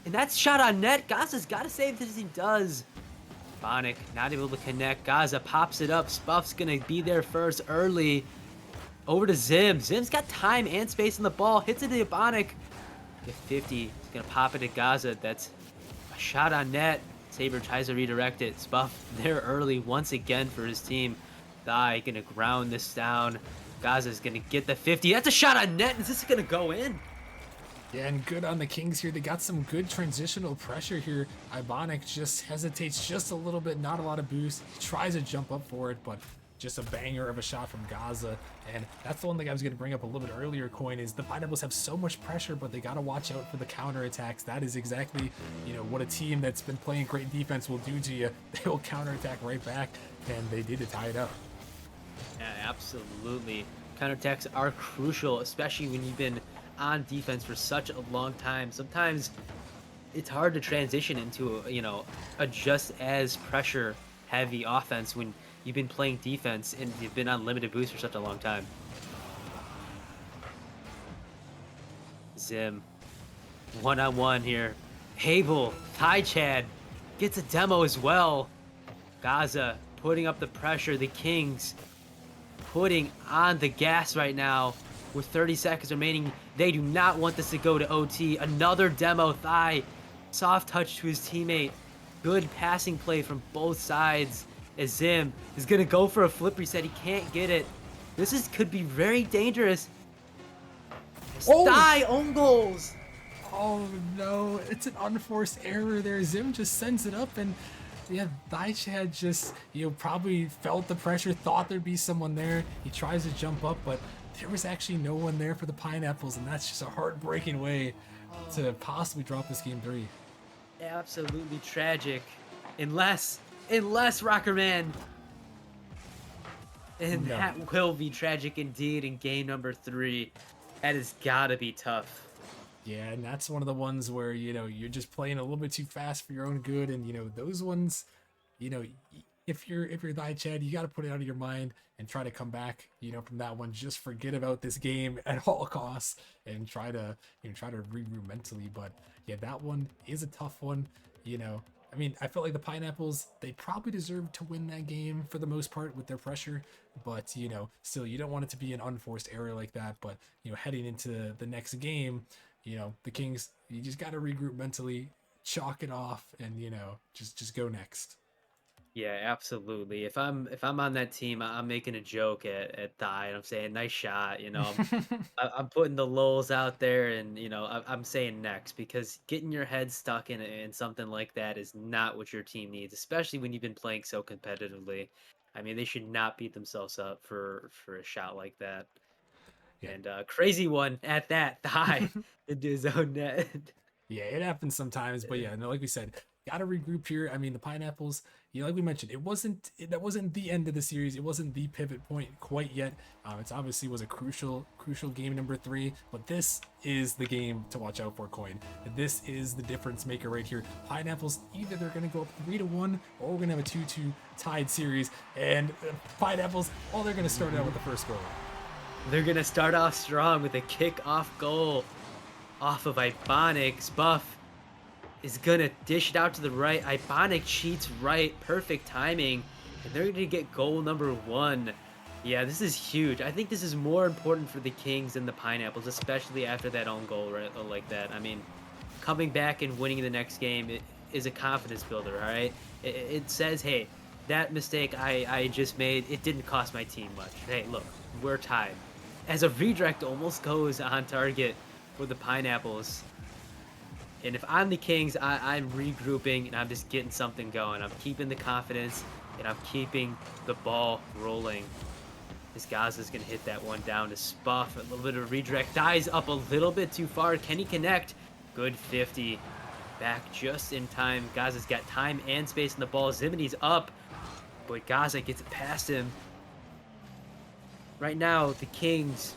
And that's shot on net. Gaza's got to save this as he does. Bonic not able to connect. Gaza pops it up. Spuff's going to be there first early. Over to Zim. Zim's got time and space on the ball. Hits it to Bonic. Get 50. He's going to pop it to Gaza. That's a shot on net. Saber tries to redirect it. Spuff there early once again for his team. Thigh going to ground this down. Gaza's going to get the 50. That's a shot on net. Is this going to go in? Yeah, and good on the Kings here. They got some good transitional pressure here. Ibonic just hesitates just a little bit, not a lot of boost. He tries to jump up for it, but just a banger of a shot from Gaza. And that's the one thing I was going to bring up a little bit earlier, Coin, is the Pineapples have so much pressure, but they got to watch out for the counterattacks. That is exactly, what a team that's been playing great defense will do to you. They will counterattack right back, and they did to tie it up. Yeah, absolutely. Counterattacks are crucial, especially when you've been on defense for such a long time. Sometimes it's hard to transition into a just as pressure heavy offense when you've been playing defense and you've been on limited boost for such a long time. Zim, one-on-one here. Hable, Chad gets a demo as well. Gaza putting up the pressure. The Kings putting on the gas right now with 30 seconds remaining. They do not want this to go to OT. Another demo. Thigh, soft touch to his teammate. Good passing play from both sides. As Zim is gonna go for a flip reset. He can't get it. Could be very dangerous. Thigh own goals. Oh no, it's an unforced error there. Zim just sends it up, and yeah, Chad just, probably felt the pressure, thought there'd be someone there. He tries to jump up, but there was actually no one there for the Pineapples, and that's just a heartbreaking way to possibly drop this game 3. Absolutely tragic. Unless Rocker Man. And No. that will be tragic indeed in game number 3. That has gotta be tough. Yeah, and that's one of the ones where, you're just playing a little bit too fast for your own good, and, those ones, if you're Chad, you got to put it out of your mind and try to come back, from that one. Just forget about this game at all costs and try to regroup mentally. But yeah, that one is a tough one. I mean, I felt like the Pineapples, they probably deserved to win that game for the most part with their pressure, but still, you don't want it to be an unforced error like that. But heading into the next game, the Kings, you just got to regroup mentally, chalk it off, and just go next. Yeah, absolutely. If I'm on that team, I'm making a joke at Thigh, and I'm saying nice shot. I'm putting the lulls out there, and I'm saying next, because getting your head stuck in something like that is not what your team needs, especially when you've been playing so competitively. I mean, they should not beat themselves up for a shot like that. Yeah. And crazy one at that. Thigh into his own net. Yeah, it happens sometimes, but yeah, no, like we said, Got to regroup here. I mean, the Pineapples, like we mentioned, that wasn't the end of the series. It wasn't the pivot point quite yet. It's obviously was a crucial game number 3, but this is the game to watch out for, Coin. This is the difference maker right here. Pineapples, either they're going to go up 3-1, or we're going to have a 2-2 tied series. And Pineapples, they're going to start out with the first goal. They're going to start off strong with a kick-off goal off of Ibonic's. Buff is going to dish it out to the right. Ibonic cheats right. Perfect timing. And they're going to get goal number 1. Yeah, this is huge. I think this is more important for the Kings than the Pineapples, especially after that own goal right like that. I mean, coming back and winning the next game is a confidence builder, all right? It says, hey, that mistake I just made, it didn't cost my team much. Hey, look, we're tied. As a redirect almost goes on target for the Pineapples. And if I'm the Kings, I'm regrouping and I'm just getting something going. I'm keeping the confidence and I'm keeping the ball rolling. This Gaza's going to hit that one down to Spuff. A little bit of redirect. Dies up a little bit too far. Can he connect? Good 50. Back just in time. Gaza's got time and space in the ball. Ziminy's up. But Gaza gets it past him. Right now, the Kings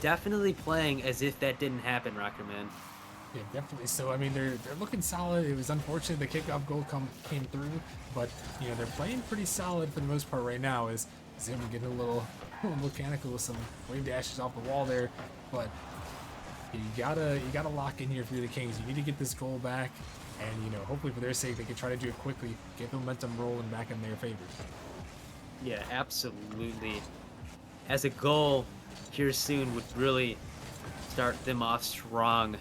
definitely playing as if that didn't happen, Rockerman. Yeah, definitely. So, I mean, they're looking solid. It was unfortunate the kickoff goal came through, but, they're playing pretty solid for the most part right now. As Zim getting a little mechanical with some wave dashes off the wall there, but you gotta lock in here for the Kings. You need to get this goal back, and hopefully for their sake they can try to do it quickly, get the momentum rolling back in their favor. Yeah, absolutely. As a goal here soon would really start them off strong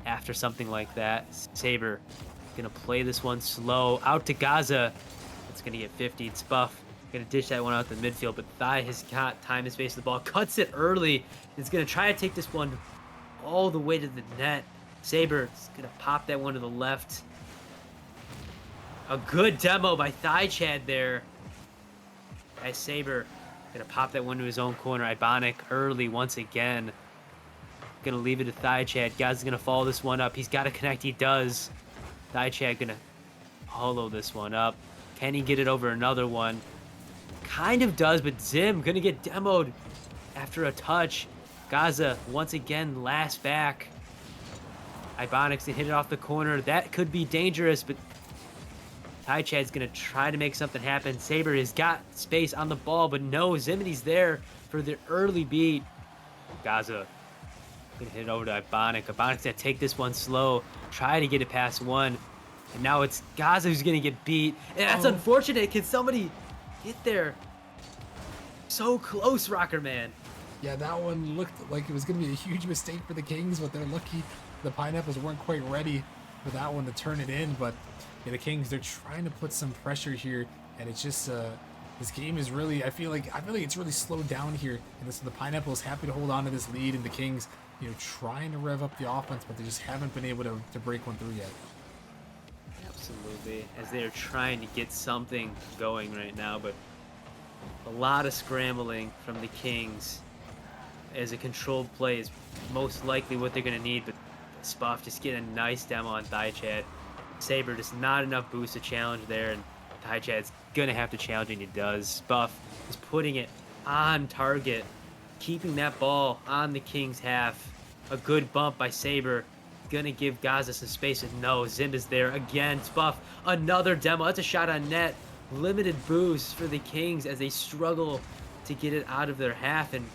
after something like that. Saber gonna play this one slow out to Gaza. It's gonna get 50. It's Buff gonna dish that one out the midfield, but Thai has got time and space. The ball cuts it early. It's gonna try to take this one all the way to the net. Saber is gonna pop that one to the left. A good demo by Thigh Chad there. As Saber gonna pop that one to his own corner. Ibonic early once again. Gonna leave it to Thigh Chad. Guy's gonna follow this one up. He's gotta connect. He does. Thigh Chad gonna hollow this one up. Can he get it over another one? Kind of does, but Zim gonna get demoed after a touch. Gaza once again last back. Ibonics to hit it off the corner. That could be dangerous, but Thigh Chad's gonna try to make something happen. Saber has got space on the ball, but no, Ziminy's there for the early beat. Gaza gonna hit it over to Ibonic. Ibonic's gonna take this one slow, try to get it past one. And now it's Gaza who's gonna get beat. And that's unfortunate. Can somebody get there? So close, Rocker Man. Yeah, that one looked like it was going to be a huge mistake for the Kings, but they're lucky the Pineapples weren't quite ready for that one to turn it in. But the Kings, they're trying to put some pressure here, and it's just this game is really, I feel like it's really slowed down here. And so the Pineapples happy to hold on to this lead, and the Kings, trying to rev up the offense, but they just haven't been able to break one through yet. Absolutely, as they're trying to get something going right now, but a lot of scrambling from the Kings. As a controlled play is most likely what they're going to need, but Spuff just getting a nice demo on Thigh Chad. Saber just not enough boost to challenge there, and Thigh Chad's going to have to challenge, and he does. Spuff is putting it on target, keeping that ball on the Kings' half. A good bump by Saber. Going to give Gaza some space, and no, Zim is there again. Spuff, another demo. That's a shot on net. Limited boost for the Kings as they struggle to get it out of their half, and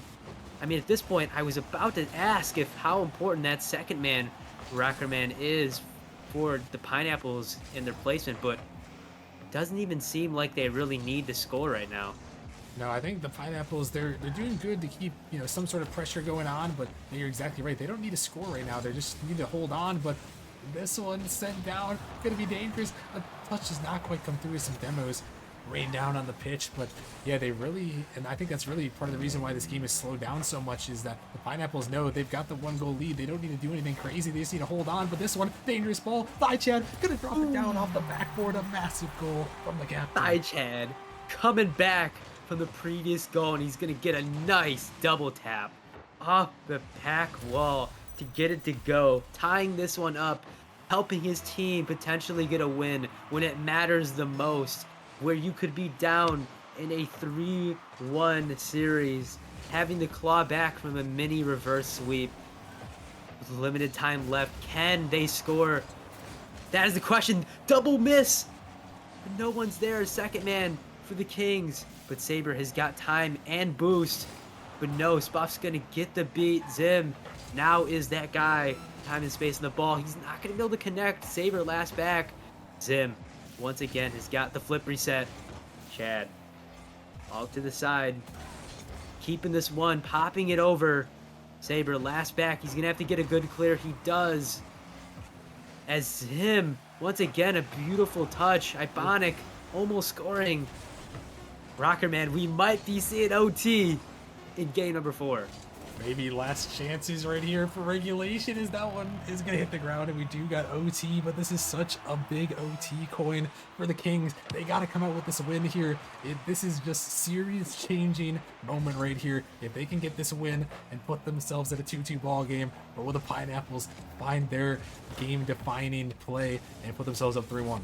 I mean, at this point, I was about to ask if how important that second man, Rocker Man, is for the Pineapples in their placement, but it doesn't even seem like they really need to score right now. No, I think the Pineapples, they're doing good to keep, some sort of pressure going on, but you're exactly right. They don't need to score right now. They just need to hold on, but this one sent down, gonna be dangerous. A touch does not quite come through with some demos. Rain down on the pitch, but yeah, they really, and I think that's really part of the reason why this game is slowed down so much, is that the Pineapples know they've got the 1-goal lead. They don't need to do anything crazy. They just need to hold on. But this one, dangerous ball. Thigh Chad gonna drop it down off the backboard. A massive goal from the captain. Thigh Chad coming back from the previous goal, and he's gonna get a nice double tap off the pack wall to get it to go, tying this one up helping his team potentially get a win when it matters the most, where you could be down in a 3-1 series, having to claw back from a mini reverse sweep. With limited time left, can they score? That is the question. Double miss! But no one's there. Second man for the Kings. But Saber has got time and boost. But no, Spuff's going to get the beat. Zim now is that guy. Time and space in the ball. He's not going to be able to connect. Saber last back. Zim, once again, has got the flip reset. Chad, all to the side. Keeping this one, popping it over. Saber last back. He's going to have to get a good clear. He does. As Zim, once again, a beautiful touch. Ibonic almost scoring. Rocker Man, we might be seeing OT in game number 4. Maybe last chances right here for regulation as that one is going to hit the ground, and we do got OT, but this is such a big OT coin for the Kings. They got to come out with this win here. This is just series-changing moment right here. If they can get this win and put themselves at a 2-2 ball game, or will the Pineapples find their game-defining play and put themselves up 3-1?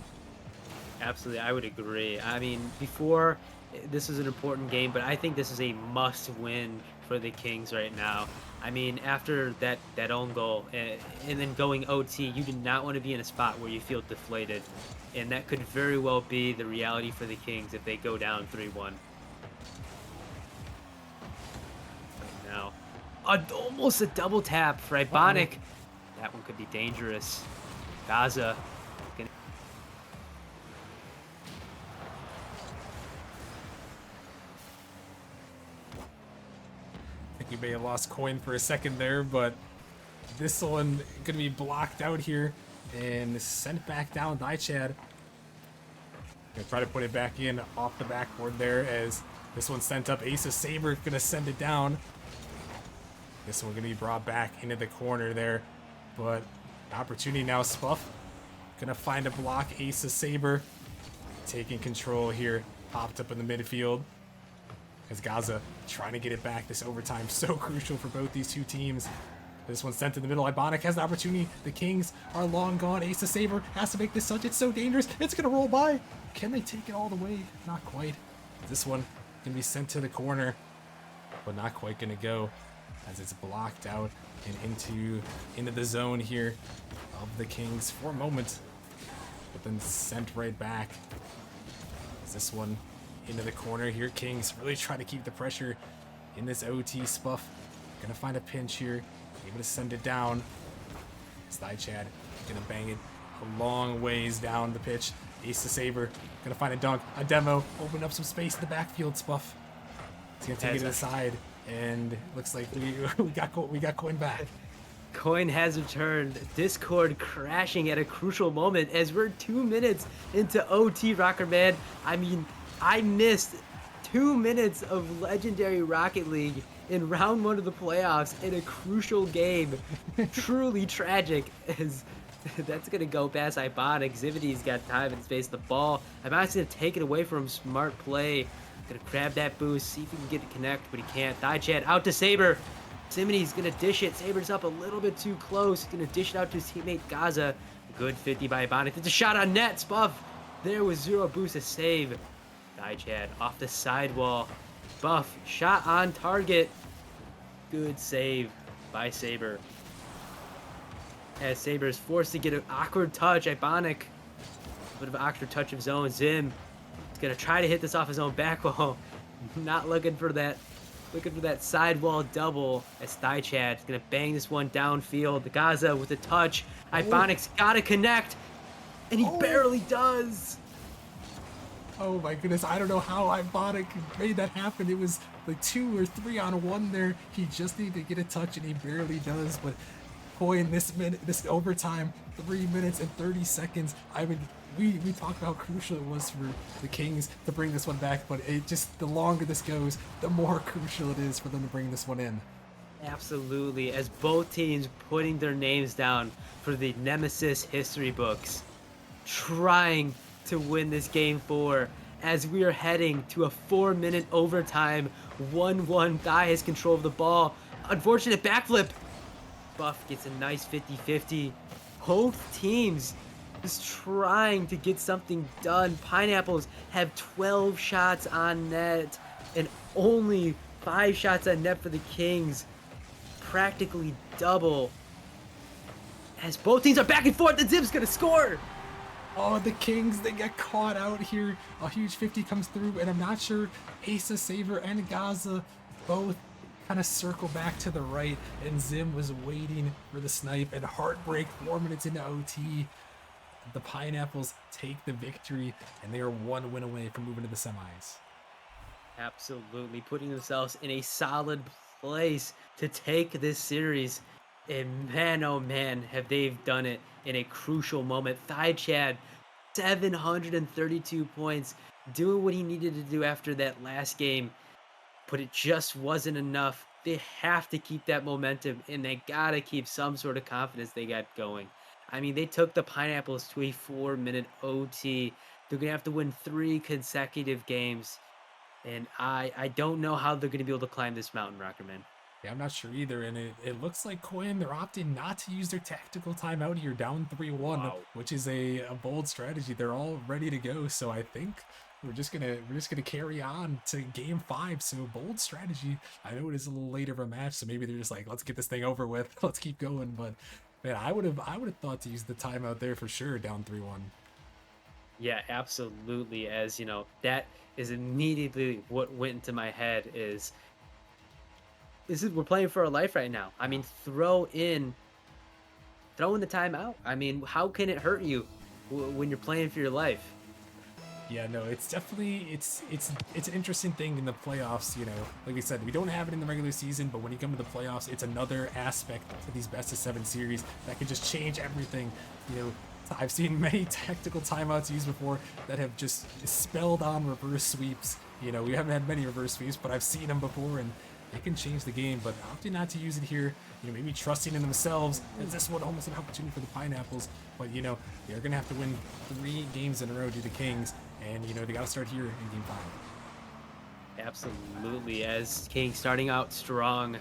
Absolutely, I would agree. I mean, before, this is an important game, but I think this is a must-win for the Kings right now. I mean, after that own goal and then going OT, you do not want to be in a spot where you feel deflated, and that could very well be the reality for the Kings if they go down 3-1. Right now, almost a double tap for Ibonic. That one could be dangerous. Gaza. You may have lost coin for a second there, but this one gonna be blocked out here and sent back down by Chad. Gonna try to put it back in off the backboard there as this one's sent up. Ace of Saber gonna send it down. This one gonna be brought back into the corner there, but opportunity now. Spuff gonna find a block. Ace of Saber taking control here, popped up in the midfield. As Gaza trying to get it back. This overtime so crucial for both these two teams. This one's sent to the middle. Ibonic has the opportunity. The Kings are long gone. Ace of Saber has to make this touch. It's so dangerous. It's going to roll by. Can they take it all the way? Not quite. This one going to be sent to the corner, but not quite going to go as it's blocked out and into the zone here of the Kings for a moment, but then sent right back. Is this one into the corner here? Kings really trying to keep the pressure in this OT. Spuff gonna find a pinch here, able to send it down. Chad gonna bang it a long ways down the pitch. Ace of Saber gonna find a dunk, a demo, open up some space in the backfield. Spuff, he's gonna take it to the side, and looks like we got coin back. Coin has returned. Discord crashing at a crucial moment as we're 2 minutes into OT. Rocker Man, I mean, I missed 2 minutes of legendary Rocket League in round 1 of the playoffs in a crucial game. Truly tragic, as that's going to go past Ibonic. Zivity's got time and space. The ball, Ibonic's going to take it away from him. Smart play. Going to grab that boost, see if he can get it connect, but he can't. Chad out to Saber. Simity's going to dish it. Saber's up a little bit too close. Going to dish it out to his teammate Gaza. Good 50 by Ibonic. It's a shot on net. Spuff. There was zero boost, a save. Chad off the sidewall. Buff shot on target. Good save by Saber. As Saber is forced to get an awkward touch. Ibonic, a bit of an awkward touch of his own. Zim is gonna try to hit this off his own back wall. Not looking for that. Looking for that sidewall double. As Chad is gonna bang this one downfield. The Gaza with a touch. Ibonic's gotta connect, and he barely does. Oh my goodness, I don't know how Ibonic made that happen. It was like 2 or 3 on 1 there. He just needed to get a touch and he barely does. But boy, in this overtime, 3 minutes and 30 seconds, I mean, we talked about how crucial it was for the Kings to bring this one back, but it just, the longer this goes, the more crucial it is for them to bring this one in. Absolutely, as both teams putting their names down for the Nemesis history books, trying to win this game 4 as we are heading to a 4-minute overtime. 1-1. Thai has control of the ball. Unfortunate backflip. Buff gets a nice 50-50. Both teams just trying to get something done. Pineapples have 12 shots on net and only 5 shots on net for the Kings. Practically double. As both teams are back and forth, the Zip's gonna score. Oh, the Kings, they get caught out here. A huge 50 comes through, and I'm not sure Asa, Saber, and Gaza both kind of circle back to the right, and Zim was waiting for the snipe, and heartbreak 4 minutes into OT. The Pineapples take the victory, and they are 1 win away from moving to the semis. Absolutely putting themselves in a solid place to take this series. And man, oh man, have they done it in a crucial moment. Thigh Chad, 732 points, doing what he needed to do after that last game, but it just wasn't enough. They have to keep that momentum, and they gotta keep some sort of confidence they got going. I mean, they took the Pineapples to a 4-minute OT. They're gonna have to win 3 consecutive games. And I don't know how they're going to be able to climb this mountain, Rockerman. Yeah, I'm not sure either, and it looks like Quinn, they're opting not to use their tactical timeout here, down 3-1, Wow. which is a bold strategy. They're all ready to go, so I think we're just gonna carry on to game 5. So bold strategy. I know it is a little late of a match, so maybe they're just like, let's get this thing over with, let's keep going. But man, I would have thought to use the timeout there for sure, down 3-1. Yeah, absolutely. As you know, that is immediately what went into my head is we're playing for our life right now. I mean, throw in the timeout. I mean, how can it hurt you when you're playing for your life? Yeah, no, it's definitely it's an interesting thing in the playoffs. You know, like we said, we don't have it in the regular season, but when you come to the playoffs, it's another aspect to these best of 7 series that can just change everything. You know, I've seen many tactical timeouts used before that have just spelled on reverse sweeps. You know, we haven't had many reverse sweeps, but I've seen them before, and they can change the game. But opting not to use it here, you know, maybe trusting in themselves. Is this one almost an opportunity for the Pineapples? But you know, they're gonna have to win 3 games in a row to the Kings, and you know they got to start here in game 5. Absolutely. As King starting out strong,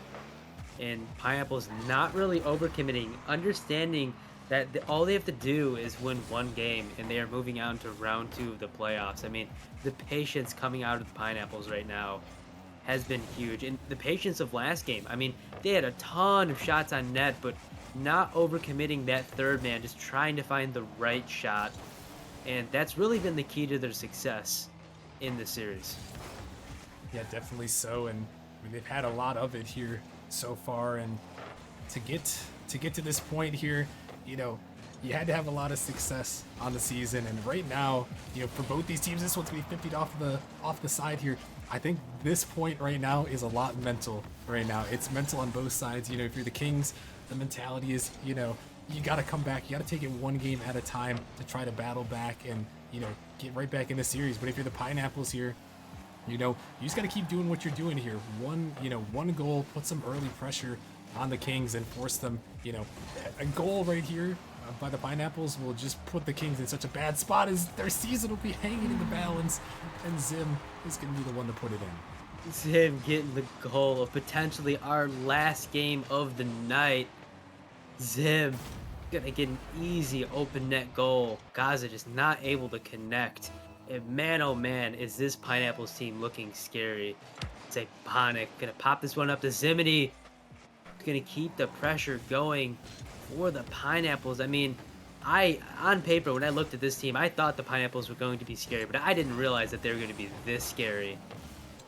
and Pineapples not really overcommitting, understanding that all they have to do is win 1 game, and they are moving on to round 2 of the playoffs. I mean, the patience coming out of the Pineapples right now has been huge, and the patience of last game. I mean, they had a ton of shots on net, but not overcommitting that third man, just trying to find the right shot, and that's really been the key to their success in the series. Yeah, definitely so. And I mean, they've had a lot of it here so far, and to get to this point here, you know, you had to have a lot of success on the season. And right now, you know, for both these teams, this one's gonna be 50 off the side here. I think this point right now is a lot mental right now. It's mental on both sides. You know, if you're the Kings, the mentality is, you know, you got to come back. You got to take it 1 game at a time to try to battle back and, you know, get right back in the series. But if you're the Pineapples here, you know, you just got to keep doing what you're doing here. One goal, put some early pressure on the Kings and force them, you know, a goal right here by the Pineapples will just put the Kings in such a bad spot as their season will be hanging in the balance, and Zim is going to be the one to put it in. Zim getting the goal of potentially our last game of the night. Zim gonna get an easy open net goal. Gaza just not able to connect. And man, oh man, is this Pineapples team looking scary. It's a Bonic gonna pop this one up to Zimity. Gonna keep the pressure going for the Pineapples. I mean, on paper, when I looked at this team, I thought the Pineapples were going to be scary, but I didn't realize that they were going to be this scary.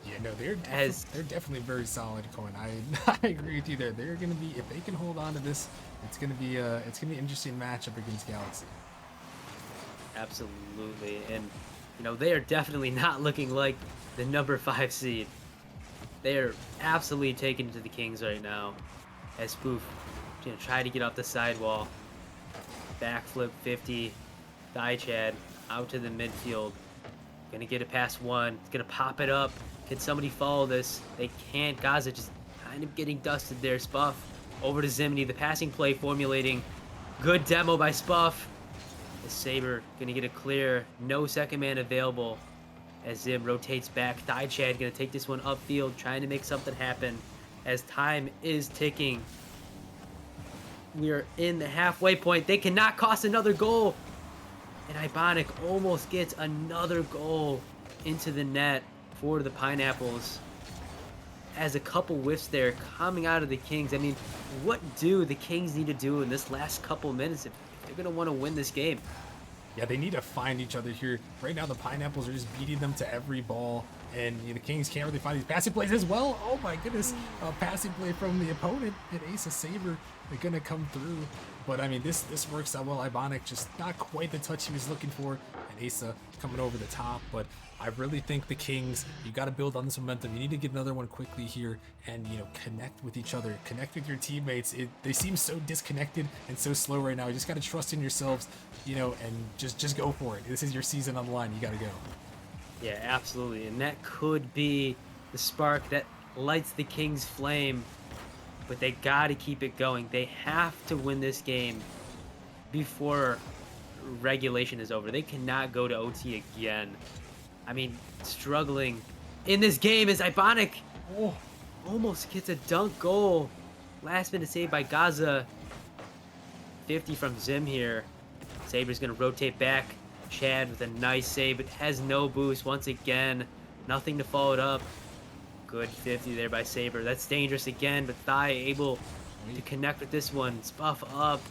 Yeah, no, they're definitely very solid, Cohen. I agree with you there. They're going to be, if they can hold on to this, it's going to be an interesting matchup against Galaxy. Absolutely, and you know they are definitely not looking like the number 5 seed. They are absolutely taken to the Kings right now. As Spoof, you know, try to get off the sidewall, backflip 50, thigh chad out to the midfield. Gonna get it past one. It's gonna pop it up. Can somebody follow this? They can't. Gaza just kind of getting dusted there. Spuff over to Zimini. The passing play formulating. Good demo by Spuff. The Saber gonna get a clear. No second man available. As Zim rotates back. Thigh Chad gonna take this one upfield, trying to make something happen as time is ticking. We are in the halfway point. They cannot cost another goal. And Ibonic almost gets another goal into the net for the Pineapples. As a couple whiffs there coming out of the Kings. I mean, what do the Kings need to do in this last couple minutes if they're going to want to win this game? Yeah, they need to find each other here. Right now, the Pineapples are just beating them to every ball, and the Kings can't really find these passing plays as well. Oh my goodness, a passing play from the opponent, and Ace of Saber, they're gonna come through. But I mean, this works out well. Ibonic just not quite the touch he was looking for, and Asa coming over the top. But I really think the Kings, you got to build on this momentum. You need to get another one quickly here, and connect with each other, connect with your teammates. They seem so disconnected and so slow right now. You just got to trust in yourselves, and just go for it. This is your season on the line. You got to go. Yeah, absolutely. And that could be the spark that lights the Kings' flame. But they got to keep it going. They have to win this game before regulation is over. They cannot go to OT again. I mean, struggling in this game is Ibonic. Oh, almost gets a dunk goal. Last minute save by Gaza. 50 from Zim here. Saber's going to rotate back. Chad with a nice save, but has no boost once again. Nothing to follow it up. Good 50 there by Saber. That's dangerous again, but Thai able to connect with this one. Spuff up.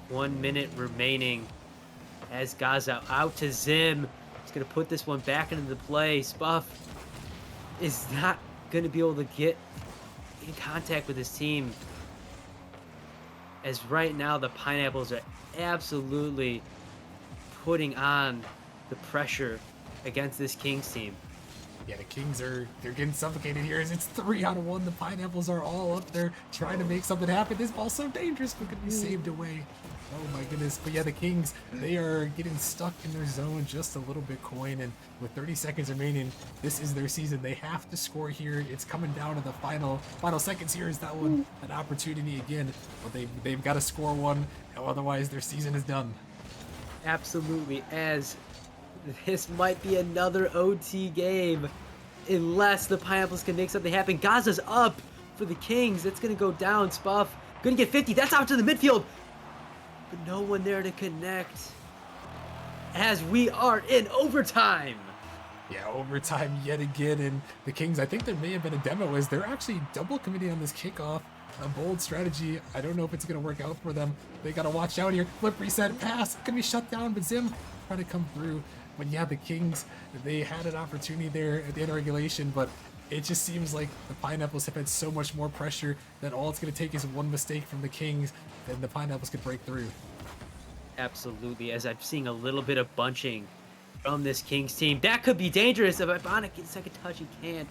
1 minute remaining. As Gaza out to Zim. He's going to put this one back into the play. Spuff is not going to be able to get in contact with his team. As right now the Pineapples are absolutely putting on the pressure against this Kings team. Yeah, the Kings they're getting suffocated here as it's 3-on-1. The Pineapples are all up there trying to make something happen. This ball's so dangerous, but could be saved away. Oh my goodness. But yeah, the Kings, they are getting stuck in their zone just a little bit, Coin. And with 30 seconds remaining, this is their season. They have to score here. It's coming down to the final seconds here. Is that one an opportunity again? But they've got to score one, otherwise their season is done. Absolutely, as this might be another OT game unless the Pineapples can make something happen. Gaza's up for the Kings. That's going to go down. Spuff going to get 50. That's out to the midfield. But no one there to connect as we are in overtime. Yeah, overtime yet again. And the Kings, I think there may have been a demo as they're actually double committing on this kickoff. A bold strategy. I don't know if it's going to work out for them. They got to watch out here. Flip, reset, pass. Going to be shut down, but Zim trying to come through. But yeah, the Kings, they had an opportunity there at the end of regulation, but it just seems like the Pineapples have had so much more pressure that all it's going to take is one mistake from the Kings, and the Pineapples could break through. Absolutely, as I'm seeing a little bit of bunching from this Kings team. That could be dangerous. If Ibonic gets second touch, he can't.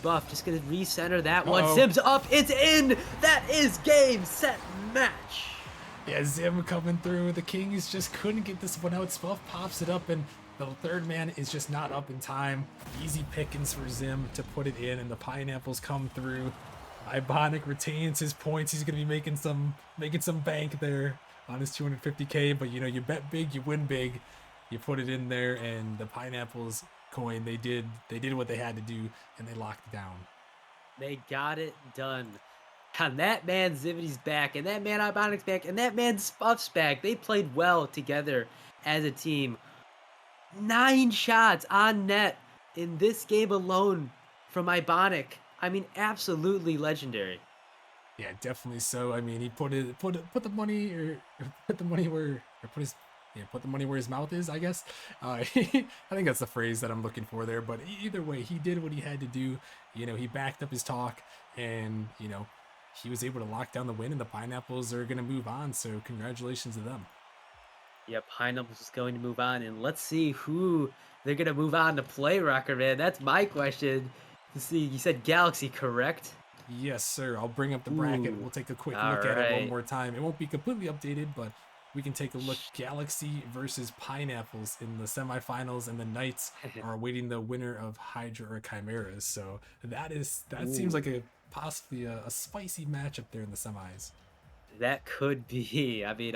Buff just gonna recenter that one. Zim's up, it's in. That is game, set, match. Yeah, Zim coming through. The Kings just couldn't get this one out. Spuff pops it up, and the third man is just not up in time. Easy pickings for Zim to put it in, and the Pineapples come through. Ibonic retains his points. He's gonna be making some bank there on his 250K. But you bet big, you win big. You put it in there, and the Pineapples, Coin, they did what they had to do, and they locked it down. They got it done. And that man Zivity's back, and that man Ibonic's back, and that man Spuff's back. They played well together as a team. 9 shots on net in this game alone from Ibonic. I mean, absolutely legendary. Yeah, definitely so. I mean, he put the money where his mouth is, I guess. I think that's the phrase that I'm looking for there. But either way, he did what he had to do. He backed up his talk, and he was able to lock down the win, and the Pineapples are going to move on. So congratulations to them. Yeah, Pineapples is going to move on, and let's see who they're going to move on to play, Rocker Man. That's my question. To see, you said Galaxy, correct? Yes, sir. I'll bring up the bracket. We'll take a quick look at it one more time. It won't be completely updated, but we can take a look. Galaxy versus Pineapples in the semifinals, and the Knights are awaiting the winner of Hydra or Chimeras. So that seems like possibly a spicy matchup there in the semis. That could be. I mean,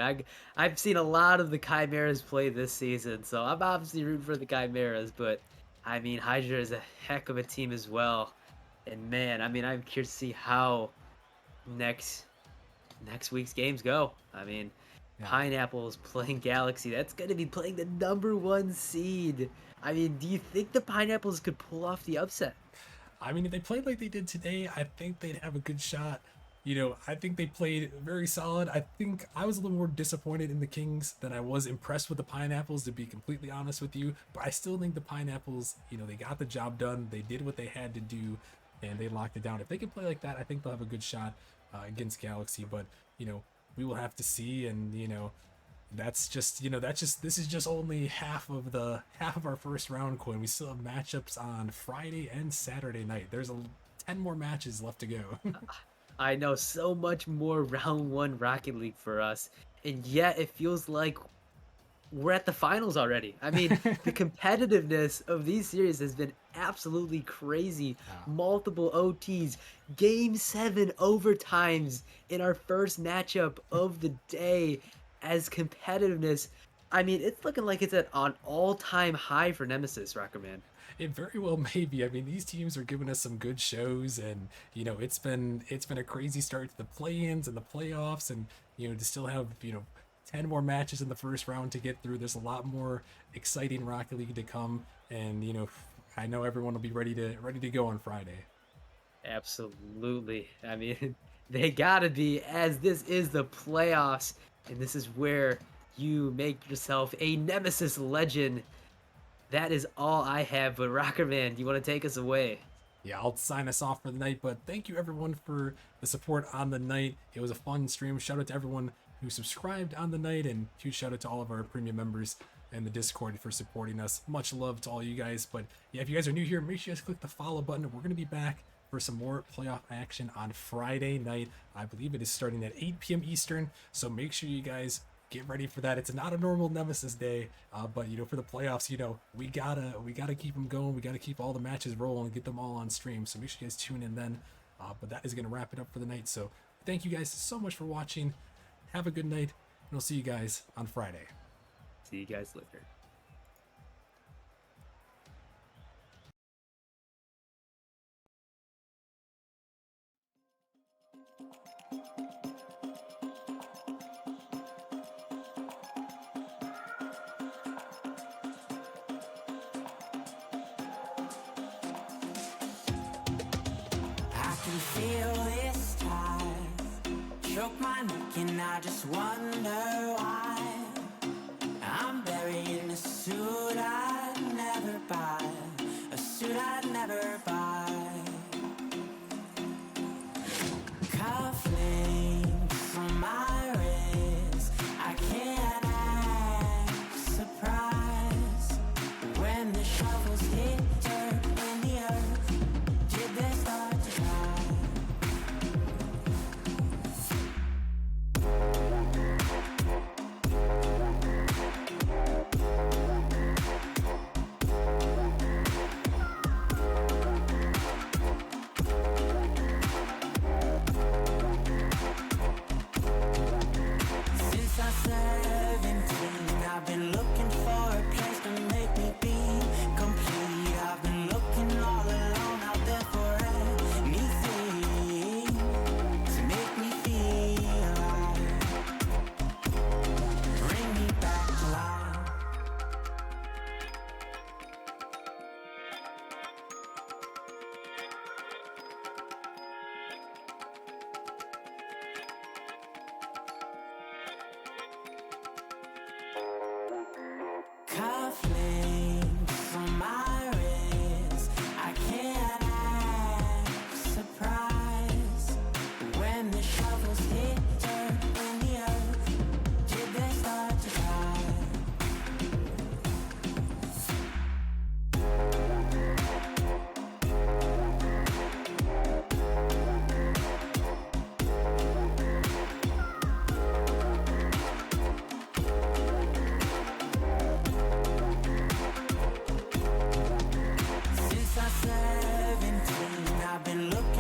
I've seen a lot of the Chimeras play this season, so I'm obviously rooting for the Chimeras, but I mean, Hydra is a heck of a team as well. And man, I mean, I'm curious to see how next next week's games go. I mean, Yeah. Pineapple's playing Galaxy. That's going to be playing the #1 seed. I mean, do you think the Pineapples could pull off the upset? I mean, if they played like they did today, I think they'd have a good shot. I think they played very solid. I think I was a little more disappointed in the Kings than I was impressed with the Pineapples, to be completely honest with you. But I still think the Pineapples, they got the job done. They did what they had to do, and they locked it down. If they can play like that, I think they'll have a good shot against Galaxy. But, we will have to see. And, this is just only half of our first round, Quinn. We still have matchups on Friday and Saturday night. There's 10 more matches left to go. I know, so much more round 1 Rocket League for us. And yet it feels like we're at the finals already. I mean, the competitiveness of these series has been absolutely crazy. Multiple OTs, game 7 overtimes in our first matchup of the day. As competitiveness, I mean, it's looking like it's at an all-time high for Nemesis, Rockerman. It very well may be. I mean, these teams are giving us some good shows, and it's been a crazy start to the play-ins and the playoffs, and to still have 10 more matches in the first round to get through. There's a lot more exciting Rocket League to come, and I know everyone will be ready to go on Friday. Absolutely. I mean, they gotta be, as this is the playoffs, and this is where you make yourself a Nemesis legend. That is all I have, but Rockerman, do you want to take us away? Yeah, I'll sign us off for the night, but thank you everyone for the support on the night. It was a fun stream. Shout out to everyone who subscribed on the night, and huge shout out to all of our premium members and the Discord for supporting us. Much love to all you guys. But yeah, if you guys are new here, make sure you guys click the follow button. We're going to be back for some more playoff action on Friday night. I believe it is starting at 8 p.m. Eastern, so make sure you guys get ready for that. It's not a normal Nemesis day, but for the playoffs, we gotta keep them going. We gotta keep all the matches rolling and get them all on stream. So make sure you guys tune in then. But that is gonna wrap it up for the night. So thank you guys so much for watching. Have a good night, and I'll see you guys on Friday. See you guys later. I can feel this tide choke my neck and I just wonder why I'm buried in a suit I'd never buy, a suit I'd never buy. Cufflinks on my wrist, I can't act surprised when the shovels hit dirt in the earth. Did they start to die? Since I'm 17, I've been looking for a place to make me be complete. I've been looking all alone out there for anything to make me feel alive. Bring me back to life. Cufflinks on my wrist, I can't act surprised when the shovels hit dirt in the earth. Did they start to die? Since I'm 17, I've been looking